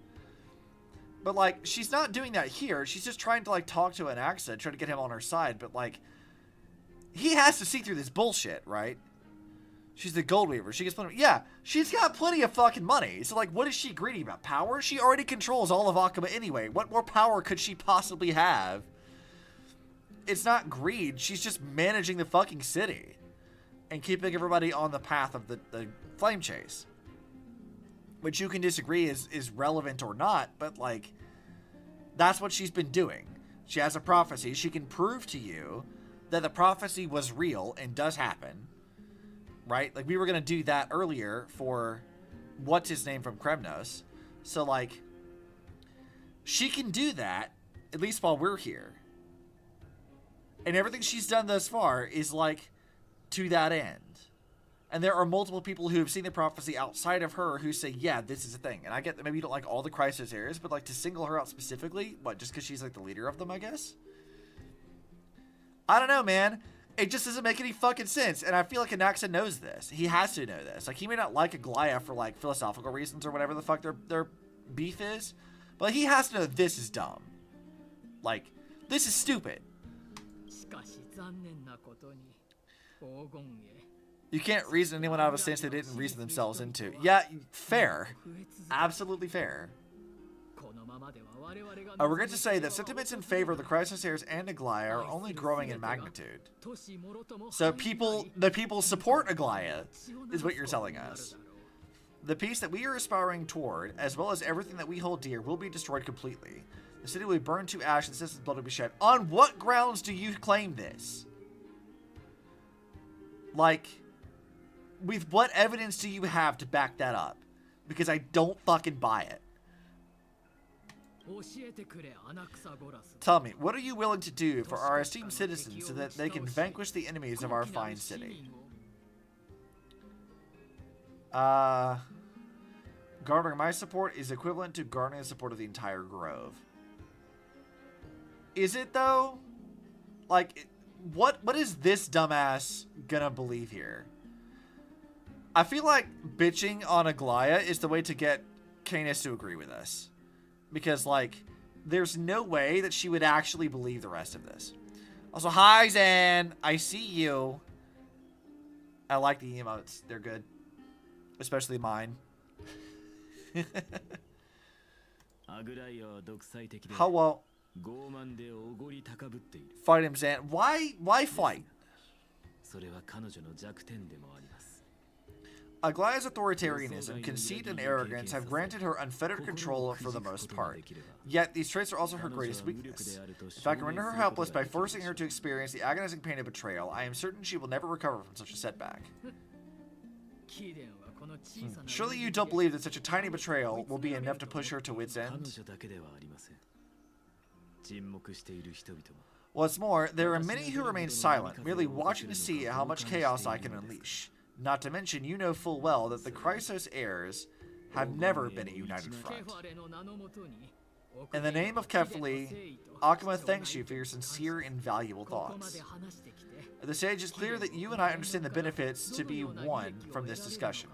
But like, she's not doing that here. She's just trying to like talk to an accent, try to get him on her side. But like, he has to see through this bullshit, right? She's the Goldweaver. She gets plenty. Yeah, she's got plenty of fucking money. So like, what is she greedy about? Power? She already controls all of Akuma anyway. What more power could she possibly have? It's not greed. She's just managing the fucking city and keeping everybody on the path of the flame chase. Which you can disagree is relevant or not, but like, that's what she's been doing. She has a prophecy. She can prove to you that the prophecy was real and does happen, right? Like, we were going to do that earlier for what's his name from Kremnos. So like, she can do that, at least while we're here. And everything she's done thus far is like to that end. And there are multiple people who have seen the prophecy outside of her who say, yeah, this is a thing. And I get that maybe you don't like all the crisis areas, but like to single her out specifically, what, just because she's like the leader of them, I guess? I don't know, man. It just doesn't make any fucking sense. And I feel like Anaxa knows this. He has to know this. Like, he may not like Aglaya for like philosophical reasons or whatever the fuck their beef is, but he has to know that this is dumb. Like, this is stupid. You can't reason anyone out of a stance they didn't reason themselves into. Yeah, fair. Absolutely fair. I regret to say that sentiments in favor of the crisis heirs and Aglaya are only growing in magnitude. So the people support Aglaya, is what you're telling us. The peace that we are aspiring toward, as well as everything that we hold dear, will be destroyed completely. The city will be burned to ash and the citizens' blood will be shed. On what grounds do you claim this? Like, with what evidence do you have to back that up? Because I don't fucking buy it. Tell me, what are you willing to do for our esteemed citizens so that they can vanquish the enemies of our fine city? Garnering my support is equivalent to garnering the support of the entire grove. Is it though? Like, what is this dumbass gonna believe here? I feel like bitching on Aglaya is the way to get Canis to agree with us. Because, like, there's no way that she would actually believe the rest of this. Also, hi, Zan. I see you. I like the emotes. They're good. Especially mine. Hello. Fight him, Zan. Why fight? Aglaya's authoritarianism, conceit, and arrogance have granted her unfettered control for the most part. Yet, these traits are also her greatest weakness. If I can render her helpless by forcing her to experience the agonizing pain of betrayal, I am certain she will never recover from such a setback. Surely you don't believe that such a tiny betrayal will be enough to push her to wit's end? What's more, there are many who remain silent, merely watching to see how much chaos I can unleash. Not to mention, you know full well that the Chrysos heirs have never been a united front. In the name of Kefli, Akuma thanks you for your sincere and valuable thoughts. At this stage, it's clear that you and I understand the benefits to be won from this discussion.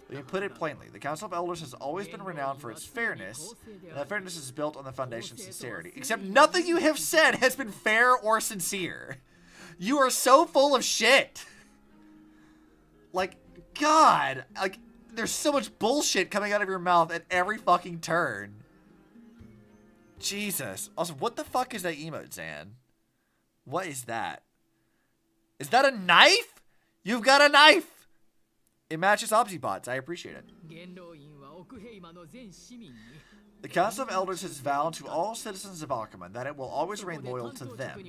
Let me put it plainly. The Council of Elders has always been renowned for its fairness, and that fairness is built on the foundation of sincerity. Except nothing you have said has been fair or sincere. You are so full of shit. Like, God. Like, there's so much bullshit coming out of your mouth at every fucking turn. Jesus. Also, what the fuck is that emote, Zan? What is that? Is that a knife? You've got a knife! It matches Obsibots. I appreciate it. The Council of Elders has vowed to all citizens of Akuma that it will always remain loyal to them.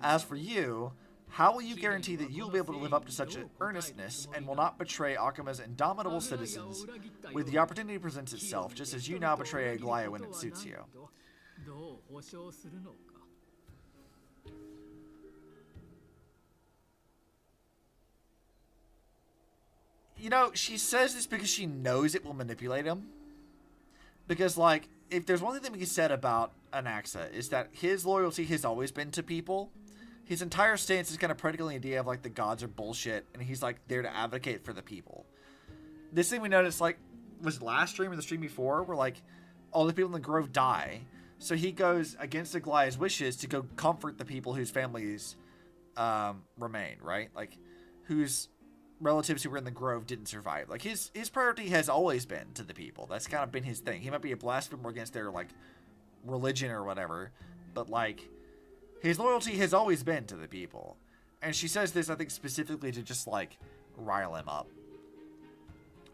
As for you, how will you guarantee that you'll be able to live up to such earnestness and will not betray Akuma's indomitable citizens when the opportunity presents itself, just as you now betray Aglaya when it suits you? You know, she says this because she knows it will manipulate him. Because, like, if there's one thing that we can say about Anaxa, is that his loyalty has always been to people. His entire stance is kind of predicated on the idea of, like, the gods are bullshit, and he's, like, there to advocate for the people. This thing we noticed, like, was last stream or the stream before, where, like, all the people in the grove die. So he goes against Aglaya's wishes to go comfort the people whose families remain, right? Like, whose relatives who were in the grove didn't survive. Like, his priority has always been to the people. That's kind of been his thing. He might be a blasphemer against their, like, religion or whatever, but, like, his loyalty has always been to the people. And she says this, I think, specifically to just, like, rile him up.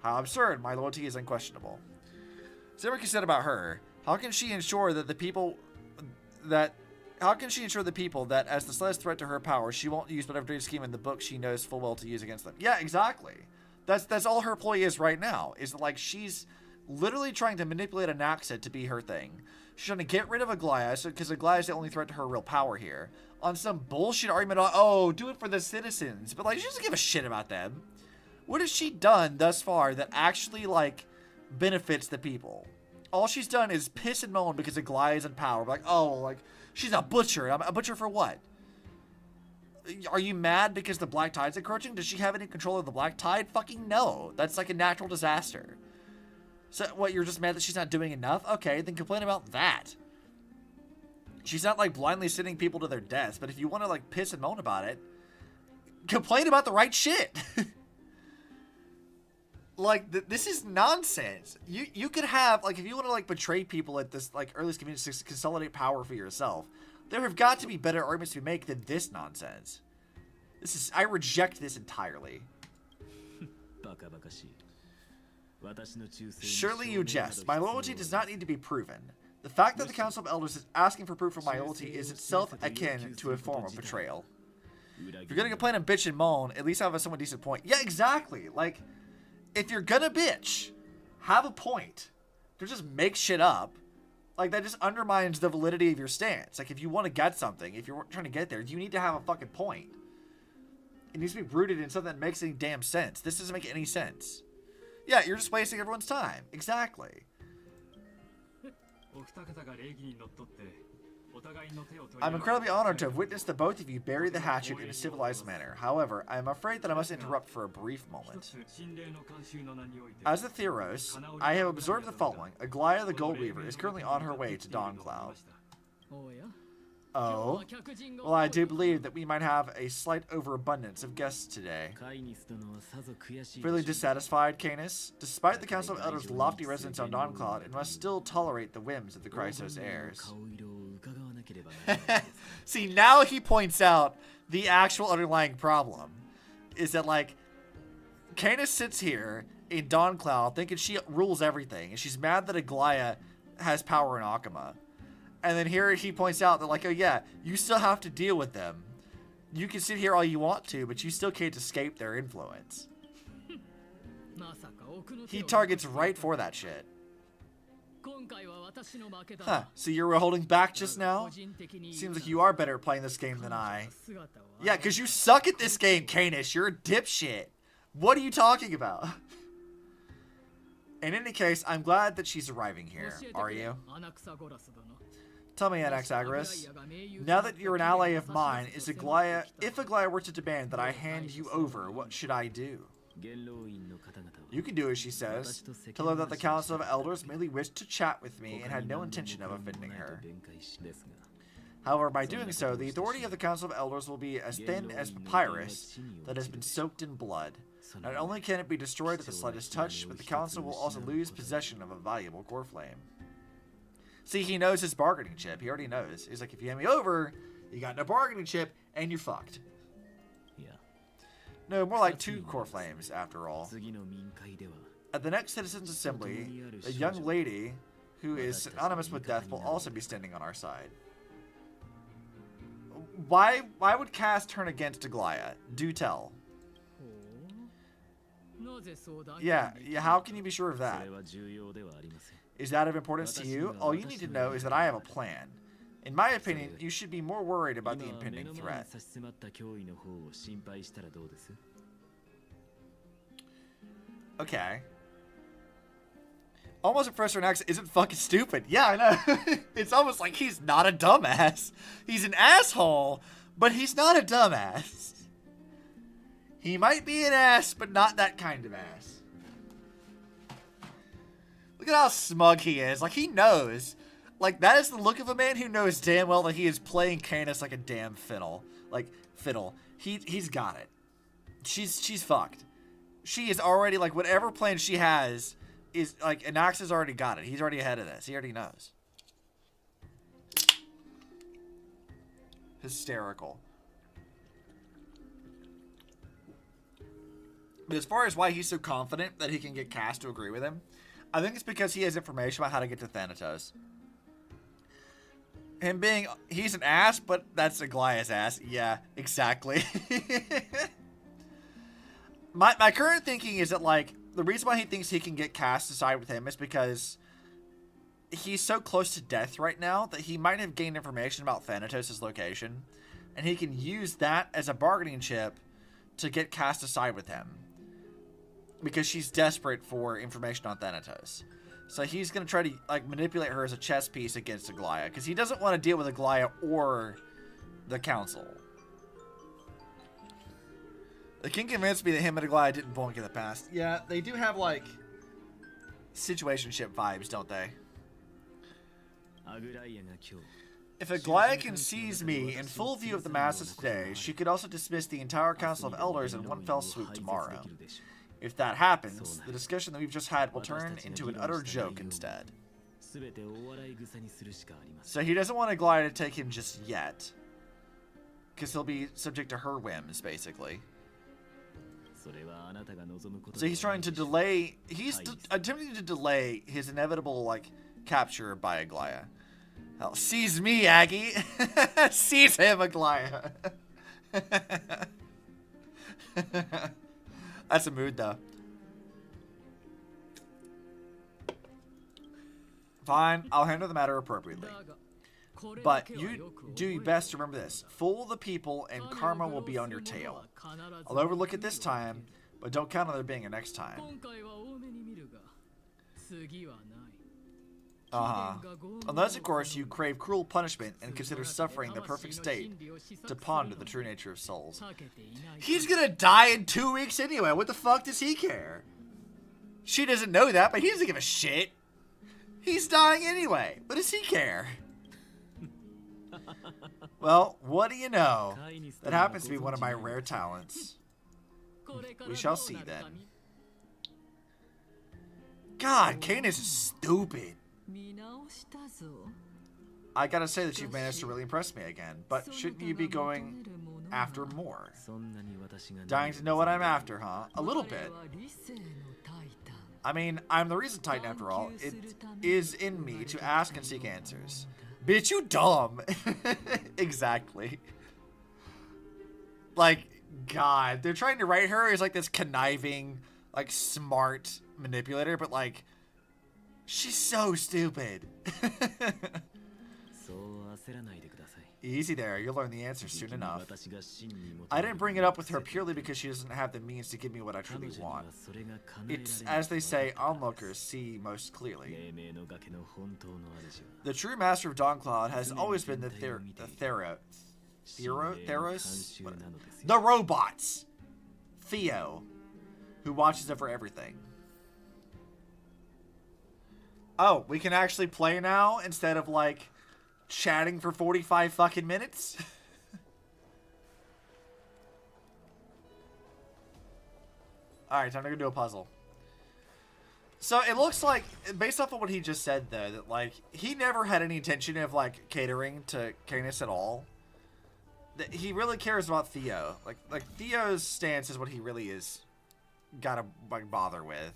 How absurd. My loyalty is unquestionable. Zerika said about her, how can she ensure that the people that as the slightest threat to her power, she won't use whatever dirty scheme in the book she knows full well to use against them? Yeah, exactly. That's all her ploy is right now. Is that, like, she's literally trying to manipulate Anaxa to be her thing. She's trying to get rid of Aglaya, because Aglaya is the only threat to her real power here. On some bullshit argument on, oh, do it for the citizens. But, like, she doesn't give a shit about them. What has she done thus far that actually, like, benefits the people? All she's done is piss and moan because Aglaya is in power. Like, oh, like, she's a butcher. I'm a butcher for what? Are you mad because the Black Tide's encroaching? Does she have any control of the Black Tide? Fucking no. That's like a natural disaster. So, what, you're just mad that she's not doing enough? Okay, then complain about that. She's not, like, blindly sending people to their deaths, but if you want to, like, piss and moan about it, complain about the right shit. Like, this is nonsense. You could have, like, if you want to, like, betray people at this, like, earliest community to consolidate power for yourself, there have got to be better arguments to be made than this nonsense. I reject this entirely. Surely you jest. My loyalty does not need to be proven. The fact that the Council of Elders is asking for proof of my loyalty is itself akin to a form of betrayal. If you're gonna complain and bitch and moan, at least have a somewhat decent point. Yeah, exactly. Like, if you're gonna bitch, have a point. Don't just make shit up. Like, that just undermines the validity of your stance. Like, if you want to get something, if you're trying to get there, you need to have a fucking point. It needs to be rooted in something that makes any damn sense. This doesn't make any sense. Yeah, you're just wasting everyone's time. Exactly. I'm incredibly honored to have witnessed the both of you bury the hatchet in a civilized manner. However, I am afraid that I must interrupt for a brief moment. As a Theros, I have observed the following. Aglaya the Gold Weaver is currently on her way to Dawn Cloud. Oh? Well, I do believe that we might have a slight overabundance of guests today. Fairly dissatisfied, Canis? Despite the Council of Elders' lofty residence on Dawn Cloud, it must still tolerate the whims of the Chrysos heirs. See, now he points out the actual underlying problem. Is that, like, Canis sits here in Dawn Cloud thinking she rules everything, and she's mad that Aglaya has power in Akuma. And then here he points out that, like, oh yeah, you still have to deal with them. You can sit here all you want to, but you still can't escape their influence. He targets right for that shit. Huh, so you were holding back just now? Seems like you are better at playing this game than I. Yeah, because you suck at this game, Canis. You're a dipshit. What are you talking about? In any case, I'm glad that she's arriving here. Are you? Tell me, Anaxagoras. Now that you're an ally of mine, if Aglaya were to demand that I hand you over, what should I do? You can do as she says. Tell her that the Council of Elders merely wished to chat with me and had no intention of offending her. However, by doing so, the authority of the Council of Elders will be as thin as papyrus that has been soaked in blood. Not only can it be destroyed at the slightest touch, but the Council will also lose possession of a valuable core flame. See, he knows his bargaining chip. He already knows. He's like, if you hand me over, you got no bargaining chip, and you're fucked. No, more like 2 core flames, after all. At the next Citizens' Assembly, a young lady who is synonymous with death will also be standing on our side. Why would Cass turn against Aglaya? Do tell. Yeah, how can you be sure of that? Is that of importance to you? All you need to know is that I have a plan. In my opinion, you should be more worried about the impending threat. Okay. Almost a Professor X isn't fucking stupid. Yeah, I know. It's almost like he's not a dumbass. He's an asshole, but he's not a dumbass. He might be an ass, but not that kind of ass. Look at how smug he is. Like, he knows. Like, that is the look of a man who knows damn well that he is playing Canis like a damn fiddle. Like, fiddle. He's got it. She's fucked. She is already, like, whatever plan she has is, like, Anax has already got it. He's already ahead of this. He already knows. Hysterical. But as far as why he's so confident that he can get Cass to agree with him, I think it's because he has information about how to get to Thanatos. Him being, he's an ass, but that's Aglaya's ass. Yeah, exactly. My current thinking is that, like, the reason why he thinks he can get Cass to side with him is because he's so close to death right now that he might have gained information about Thanatos' location, and he can use that as a bargaining chip to get Cass to side with him. Because she's desperate for information on Thanatos. So he's going to try to, like, manipulate her as a chess piece against Aglaya. Because he doesn't want to deal with Aglaya or the Council. The king convinced me that him and Aglaya didn't boink in the past. Yeah, they do have, like, situationship vibes, don't they? If Aglaya can seize me in full view of the masses today, she could also dismiss the entire Council of Elders in one fell swoop tomorrow. If that happens, the discussion that we've just had will turn into an utter joke instead. So he doesn't want Aglaya to take him just yet. Because he'll be subject to her whims, basically. So he's trying to delay... He's attempting to delay his inevitable, like, capture by Aglaya. Hell, seize me, Aggie! Seize him, Aglaya! That's a mood, though. Fine, I'll handle the matter appropriately. But you do best to remember this. Fool the people and karma will be on your tail. I'll overlook it this time, but don't count on there being a next time. Unless, of course, you crave cruel punishment and consider suffering the perfect state to ponder the true nature of souls. He's gonna die in 2 weeks anyway. What the fuck does he care? She doesn't know that, but he doesn't give a shit. He's dying anyway. What does he care? Well, what do you know? That happens to be one of my rare talents. We shall see then. God, Canis is stupid. I gotta say that you've managed to really impress me again, but shouldn't you be going after more? Dying to know what I'm after, huh? A little bit. I mean, I'm the reason Titan after all. It is in me to ask and seek answers. Bitch, you dumb. Exactly. Like, God, they're trying to write her as like this conniving, like smart manipulator, but like, she's so stupid. Easy there, you'll learn the answer soon enough. I didn't bring it up with her purely because she doesn't have the means to give me what I truly want. It's, as they say, onlookers see most clearly. The true master of Dawncloud has always been the Theros? The robots! Theo, who watches over everything. Oh, we can actually play now instead of, like, chatting for 45 fucking minutes? Alright, time to go do a puzzle. So, it looks like, based off of what he just said, though, that, like, he never had any intention of, like, catering to Canis at all. That he really cares about Theo. Like, Theo's stance is what he really is gotta, like, bother with.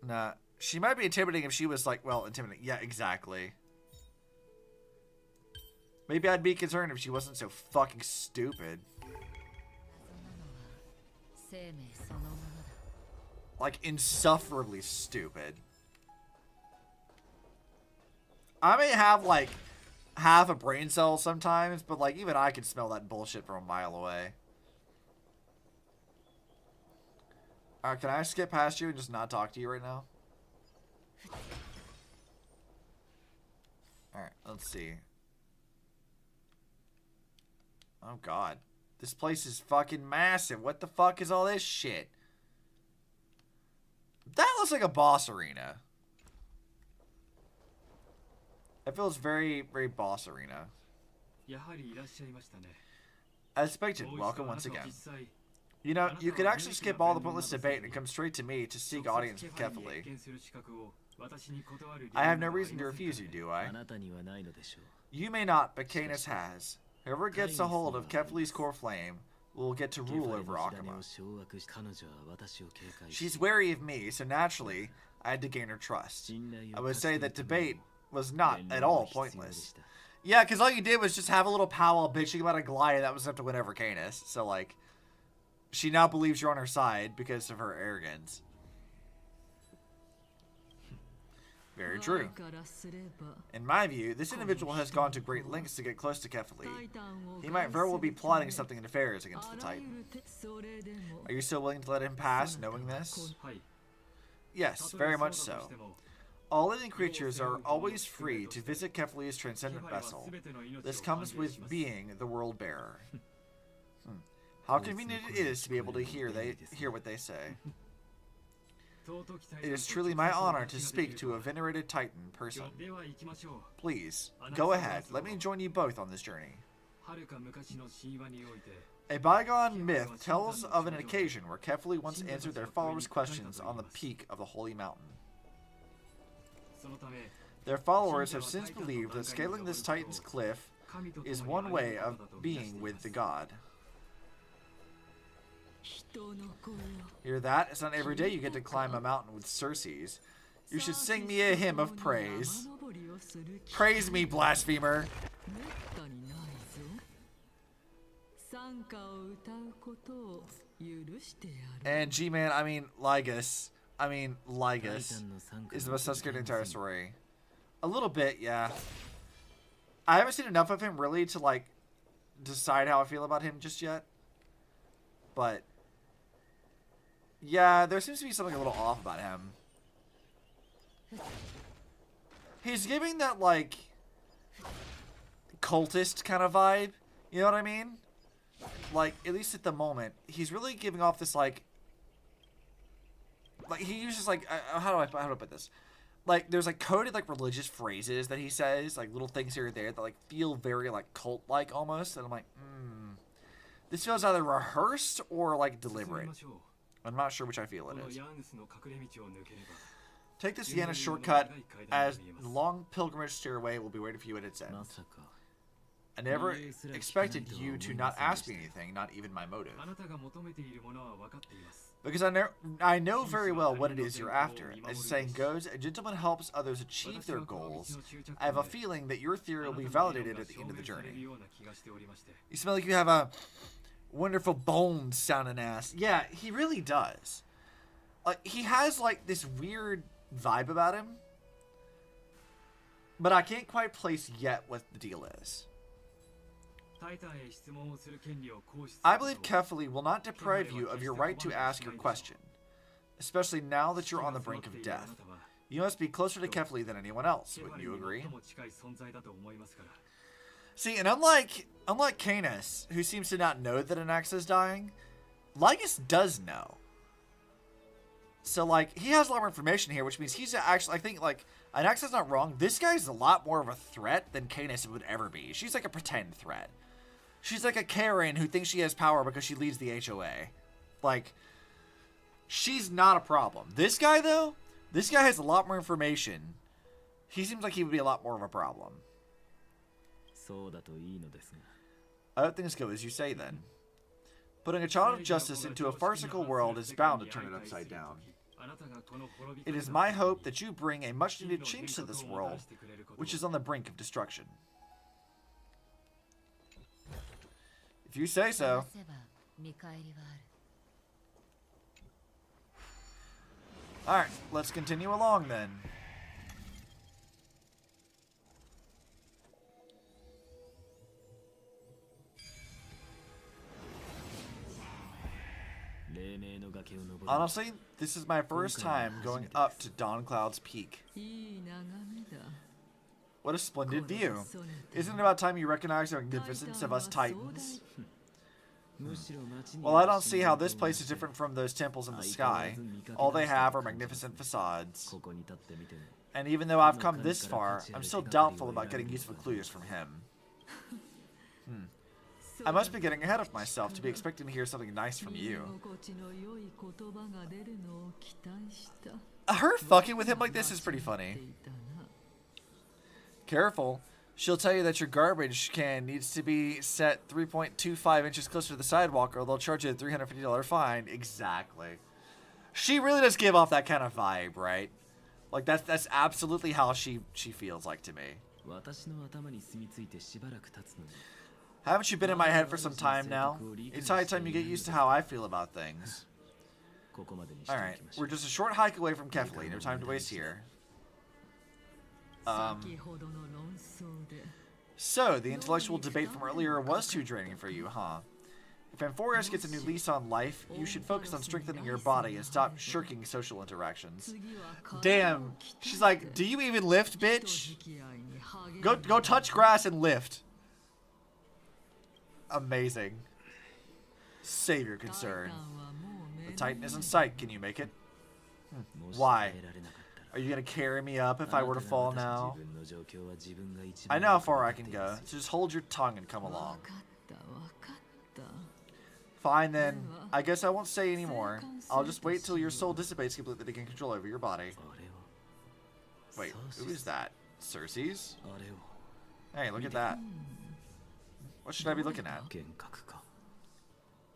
Nah, she might be intimidating if she was like, well, intimidating. Yeah, exactly. Maybe I'd be concerned if she wasn't so fucking stupid. Like, insufferably stupid. I may have, like, half a brain cell sometimes, but, like, even I can smell that bullshit from a mile away. Can I skip past you and just not talk to you right now? Alright, let's see. Oh god. This place is fucking massive. What the fuck is all this shit? That looks like a boss arena. It feels very, very boss arena. As expected, welcome once again. You know, you could actually skip all the pointless debate and come straight to me to seek audience carefully. I have no reason to refuse you, do I? You may not, but Canis has. Whoever gets a hold of Kefli's core flame will get to rule over Akuma. She's wary of me, so naturally, I had to gain her trust. I would say that debate was not at all pointless. Yeah, because all you did was just have a little powwow bitching about a Goliath that was enough to win over Canis. So, like, she now believes you're on her side because of her arrogance. Very true. In my view, this individual has gone to great lengths to get close to Kefli. He might very well be plotting something nefarious against the Titan. Are you still willing to let him pass, knowing this? Yes, very much so. All living creatures are always free to visit Kefli's transcendent vessel. This comes with being the world bearer. How convenient it is to be able to hear what they say. It is truly my honor to speak to a venerated Titan person. Please, go ahead. Let me join you both on this journey. A bygone myth tells of an occasion where Kefli once answered their followers' questions on the peak of the Holy Mountain. Their followers have since believed that scaling this Titan's cliff is one way of being with the god. Hear that? It's not every day you get to climb a mountain with Circes. You should sing me a hymn of praise. Praise me, blasphemer. And G-Man, I mean Lygus is the most sus in the entire story. A little bit, yeah. I haven't seen enough of him really to like decide how I feel about him just yet. But yeah, there seems to be something a little off about him. He's giving that like cultist kind of vibe. You know what I mean? Like, at least at the moment, he's really giving off this like he uses like how do I put this? Like, there's like coded like religious phrases that he says, like little things here and there that like feel very like cult-like almost, and I'm like, this feels either rehearsed or like deliberate. I'm not sure which I feel it is. Take this Yana shortcut, as the long pilgrimage stairway will be waiting for you at its end. I never expected you to not ask me anything, not even my motive. Because I know very well what it is you're after. As the saying goes, a gentleman helps others achieve their goals. I have a feeling that your theory will be validated at the end of the journey. You smell like you have a wonderful bones sounding ass. Yeah, he really does. Like, he has like this weird vibe about him. But I can't quite place yet what the deal is. I believe Kefali will not deprive you of your right to ask your question, especially now that you're on the brink of death. You must be closer to Kefali than anyone else, wouldn't you agree? See, and unlike Canis, who seems to not know that Anaxa is dying, Lygus does know. So, like, he has a lot more information here, which means he's actually, I think, like, Anaxa's not wrong. This guy's a lot more of a threat than Canis would ever be. She's like a pretend threat. She's like a Karen who thinks she has power because she leads the HOA. Like, she's not a problem. This guy, though, this guy has a lot more information. He seems like he would be a lot more of a problem. I hope things go as you say, then. Putting a child of justice into a farcical world is bound to turn it upside down. It is my hope that you bring a much-needed change to this world, which is on the brink of destruction. If you say so. Alright, let's continue along then. Honestly, this is my first time going up to Dawn Cloud's peak. What a splendid view. Isn't it about time you recognize the magnificence of us Titans? Well, I don't see how this place is different from those temples in the sky. All they have are magnificent facades. And even though I've come this far, I'm still doubtful about getting useful clues from him. I must be getting ahead of myself to be expecting to hear something nice from you. Her fucking with him like this is pretty funny. Careful. She'll tell you that your garbage can needs to be set 3.25 inches closer to the sidewalk or they'll charge you a $350 fine. Exactly. She really does give off that kind of vibe, right? Like, that's absolutely how she feels like to me. Haven't you been in my head for some time now? It's high time you get used to how I feel about things. Alright, we're just a short hike away from Kefali. No time to waste here. So, the intellectual debate from earlier was too draining for you, huh? If Amphoreus gets a new lease on life, you should focus on strengthening your body and stop shirking social interactions. Damn. She's like, do you even lift, bitch? Go touch grass and lift. Amazing. Save your concern. The Titan is in sight. Can you make it? Why? Are you going to carry me up if I were to fall now? I know how far I can go, so just hold your tongue and come along. Fine then. I guess I won't say any more. I'll just wait till your soul dissipates completely to gain control over your body. Wait, who is that? Cersei's? Hey, look at that. What should I be looking at?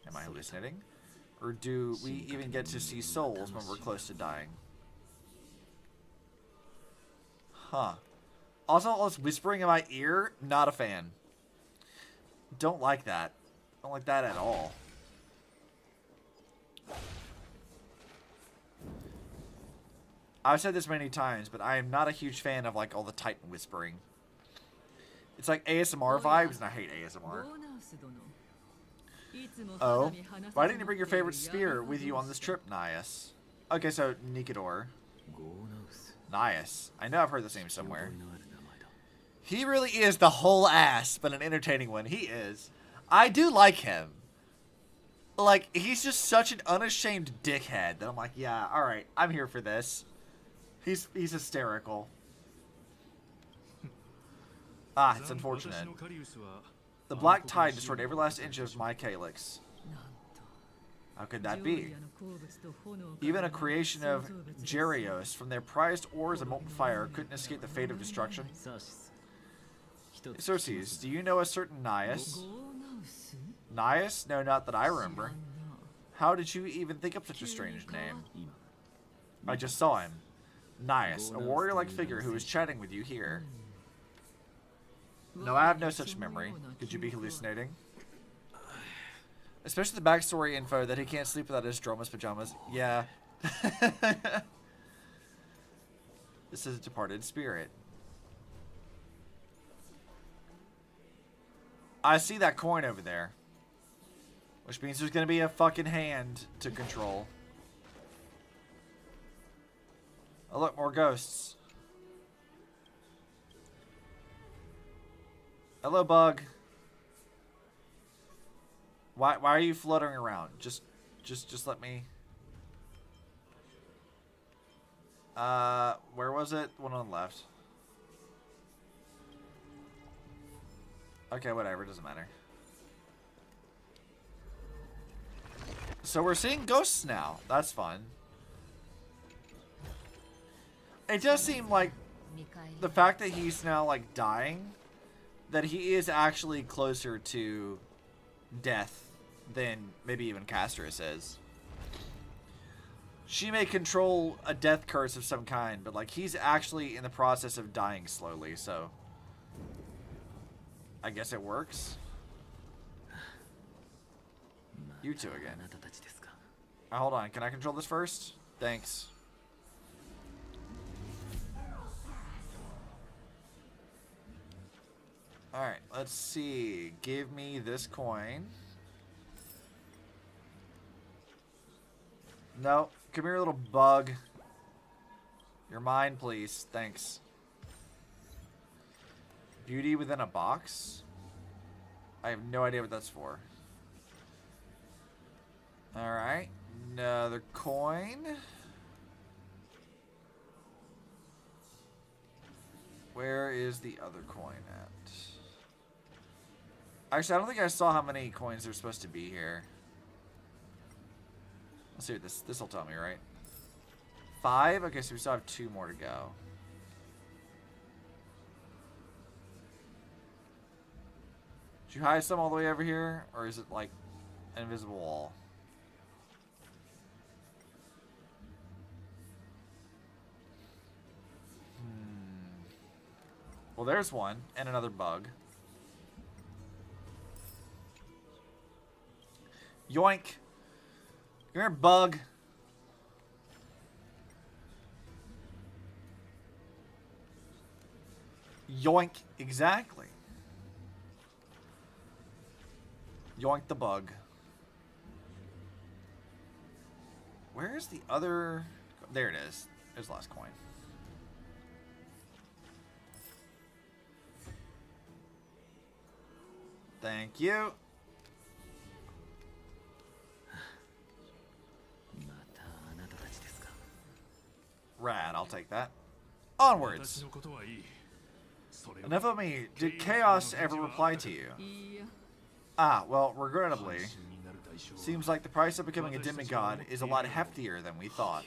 Am I hallucinating? Or do we even get to see souls when we're close to dying? Huh. Also, all this whispering in my ear, not a fan. Don't like that. Don't like that at all. I've said this many times, but I am not a huge fan of like all the Titan whispering. It's like ASMR vibes, and I hate ASMR. Oh, why didn't you bring your favorite spear with you on this trip, Nias? Okay, so Nikador. Nias. I know I've heard the name somewhere. He really is the whole ass, but an entertaining one. He is. I do like him. Like, he's just such an unashamed dickhead that I'm like, yeah, alright, I'm here for this. He's hysterical. Ah, it's unfortunate. The black tide destroyed every last inch of my calyx. How could that be? Even a creation of Gerios from their prized ores of molten fire couldn't escape the fate of destruction. Xerxes, do you know a certain Nias? Nias? No, not that I remember. How did you even think up such a strange name? I just saw him. Nias, a warrior-like figure who was chatting with you here. No, I have no such memory. Could you be hallucinating? Especially the backstory info that he can't sleep without his Droma's pajamas. Yeah. This is a departed spirit. I see that coin over there. Which means there's going to be a fucking hand to control. Oh look, more ghosts. Hello, bug. Why are you fluttering around? Just let me. Where was it? One on the left. Okay, whatever, doesn't matter. So we're seeing ghosts now. That's fun. It does seem like the fact that he's now like dying, that he is actually closer to death than maybe even Castrus is. She may control a death curse of some kind, but like he's actually in the process of dying slowly, so I guess it works. You two again. Hold on, can I control this first? Thanks. Alright, let's see. Give me this coin. No, come here, little bug. You're mine, please. Thanks. Beauty within a box? I have no idea what that's for. Alright, another coin. Where is the other coin at? Actually, I don't think I saw how many coins there's supposed to be here. Let's see what this will tell me, right? 5? Okay, so we still have 2 more to go. Did you hide some all the way over here? Or is it like an invisible wall? Well, there's one. And another bug. Yoink. Come here, bug. Yoink. Exactly. Yoink the bug. Where's the other... There it is. There's the last coin. Thank you. Rad, I'll take that. Onwards. Enough of me. Did Chaos ever reply to you? Ah, well, regrettably. Seems like the price of becoming a demigod is a lot heftier than we thought.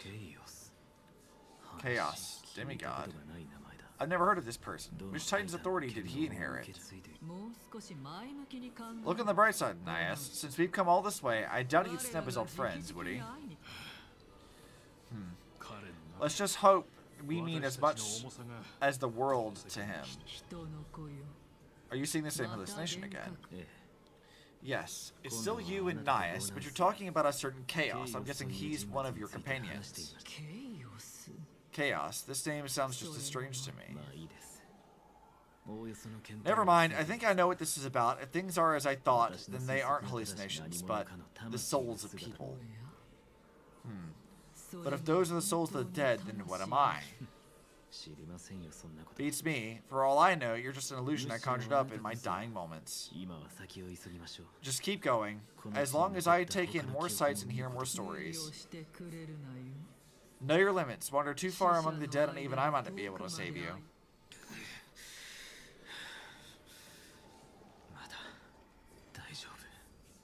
Chaos. Demigod? I've never heard of this person. Which Titan's authority did he inherit? Look on the bright side, Nias. Since we've come all this way, I doubt he'd snub his old friends, would he? Let's just hope we mean as much as the world to him. Are you seeing the same hallucination again? Yes. It's still you and Nias, but you're talking about a certain Chaos. I'm guessing he's one of your companions. Chaos. This name sounds just as strange to me. Never mind. I think I know what this is about. If things are as I thought, then they aren't hallucinations, but the souls of people. But if those are the souls of the dead, then what am I? Beats me. For all I know, you're just an illusion I conjured up in my dying moments. Just keep going. As long as I take in more sights and hear more stories. Know your limits. Wander too far among the dead and even I might not be able to save you.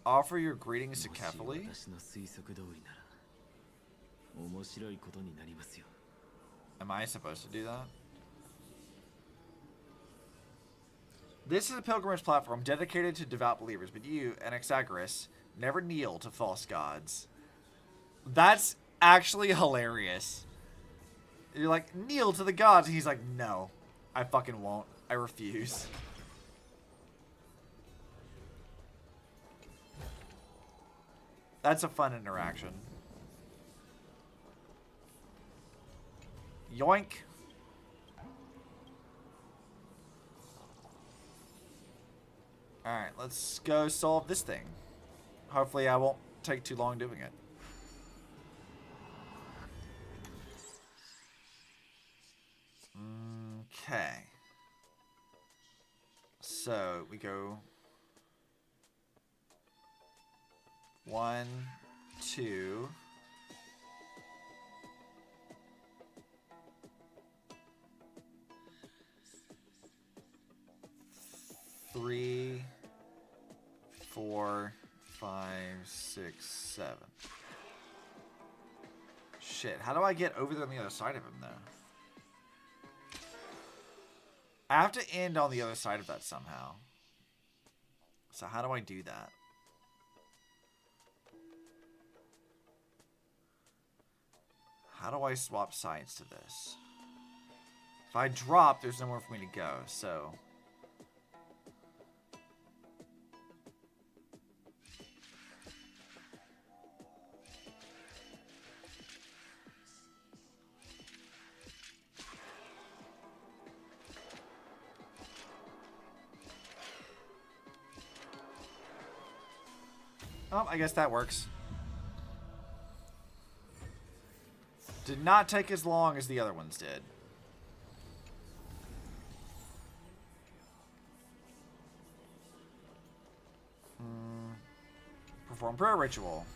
Offer your greetings to Kefali? Am I supposed to do that? This is a pilgrimage platform dedicated to devout believers, but you, Anaxagoras, never kneel to false gods. That's actually hilarious. You're like, kneel to the gods. And he's like, no, I fucking won't. I refuse. That's a fun interaction. Yoink. Alright, let's go solve this thing. Hopefully I won't take too long doing it. Okay. So, we go 1, 2. 3, 4, 5, 6, 7. Shit, how do I get over there on the other side of him, though? I have to end on the other side of that somehow. So how do I do that? How do I swap sides to this? If I drop, there's nowhere for me to go, so... Oh, I guess that works. Did not take as long as the other ones did. Perform prayer ritual.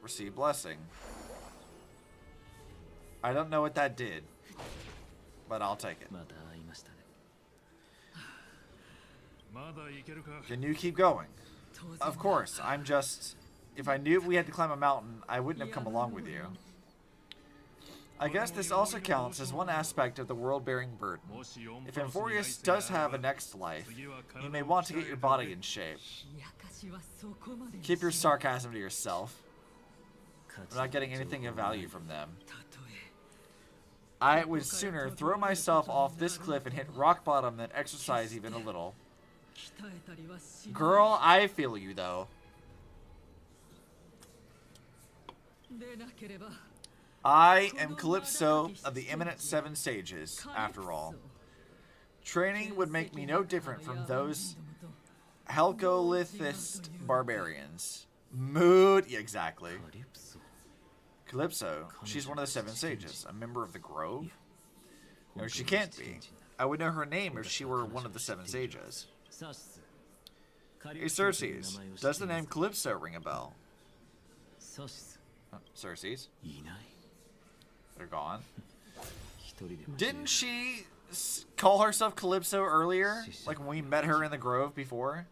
Receive blessing. I don't know what that did, but I'll take it. Can you keep going? Of course, I'm just... If I knew we had to climb a mountain, I wouldn't have come along with you. I guess this also counts as one aspect of the world-bearing burden. If Amphoreus does have a next life, you may want to get your body in shape. Keep your sarcasm to yourself. I'm not getting anything of value from them. I would sooner throw myself off this cliff and hit rock bottom than exercise even a little. Girl, I feel you, though. I am Calypso of the Eminent Seven Sages, after all. Training would make me no different from those Helcolithist barbarians. Mood, yeah, exactly. Calypso, she's one of the Seven Sages, a member of the Grove? No, she can't be. I would know her name if she were one of the Seven Sages. Hey, Circes, does the name Calypso ring a bell? Circes? They're gone. Didn't she call herself Calypso earlier? Like when we met her in the Grove before?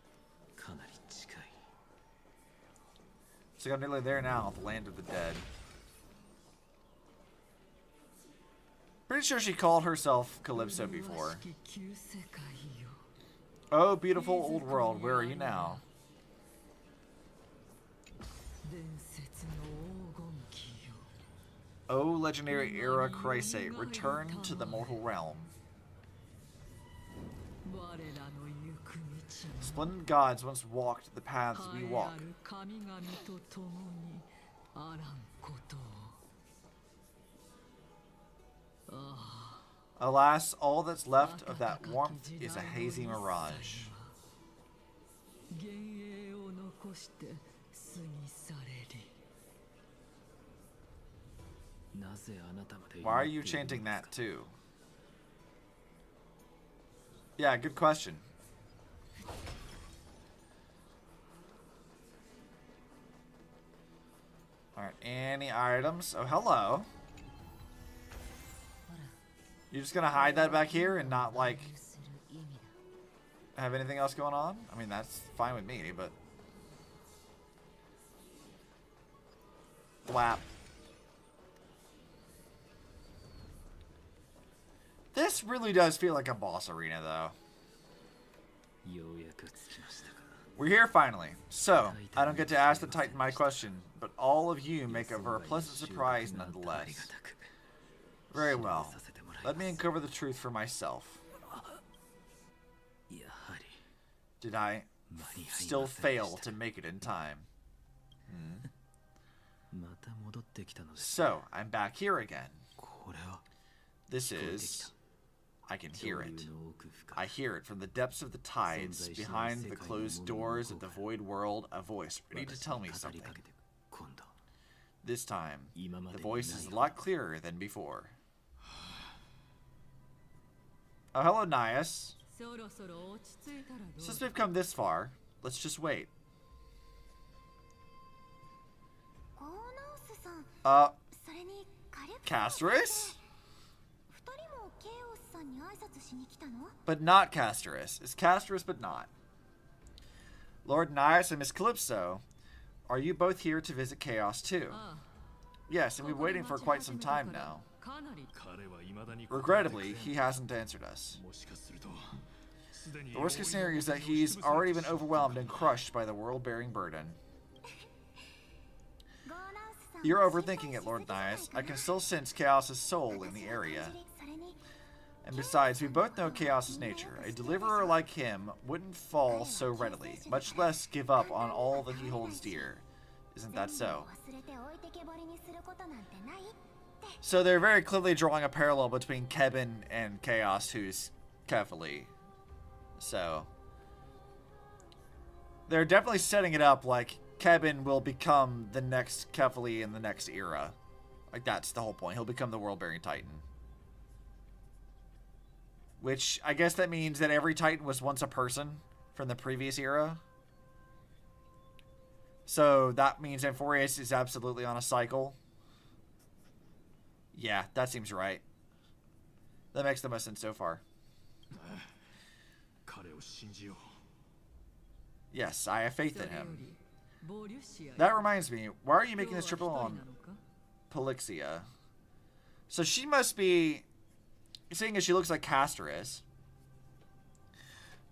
So I'm nearly there now, the land of the dead. Pretty sure she called herself Calypso before. Oh, beautiful old world, where are you now? Oh, legendary era Chrysae, return to the mortal realm. Splendid gods once walked the paths we walk. Alas, all that's left of that warmth is a hazy mirage. Why are you chanting that too? Yeah, good question. Alright, any items? Oh, hello. You're just gonna hide that back here and not, like, have anything else going on? I mean, that's fine with me, but... Flap. This really does feel like a boss arena, though. We're here finally. So, I don't get to ask the Titan my question, but all of you make it for a pleasant surprise nonetheless. Very well. Let me uncover the truth for myself. Did I still fail to make it in time? So, I'm back here again. This is... I can hear it. I hear it from the depths of the tides, behind the closed doors of the void world, a voice ready to tell me something. This time, the voice is a lot clearer than before. Oh, hello, Nias. Since we've come this far, let's just wait. Casterus? But not Casterus. It's Casterus, but not. Lord Nias and Miss Calypso, are you both here to visit Chaos too? Yes, and we've been waiting for quite some time now. Regrettably, he hasn't answered us. The worst case scenario is that he's already been overwhelmed and crushed by the world-bearing burden. You're overthinking it, Lord Nias. I can still sense Chaos' soul in the area. And besides, we both know Chaos' nature. A deliverer like him wouldn't fall so readily, much less give up on all that he holds dear. Isn't that so? So they're very clearly drawing a parallel between Kevin and Chaos, who's Kefali. So they're definitely setting it up like Kevin will become the next Kefali in the next era. Like, that's the whole point. He'll become the world-bearing Titan. Which, I guess that means that every Titan was once a person from the previous era. So that means Amphoreus is absolutely on a cycle. Yeah, that seems right. That makes the most sense so far. Yes, I have faith in him. That reminds me, why are you making this trip on Polixia? So she must be... Seeing as she looks like Casterus.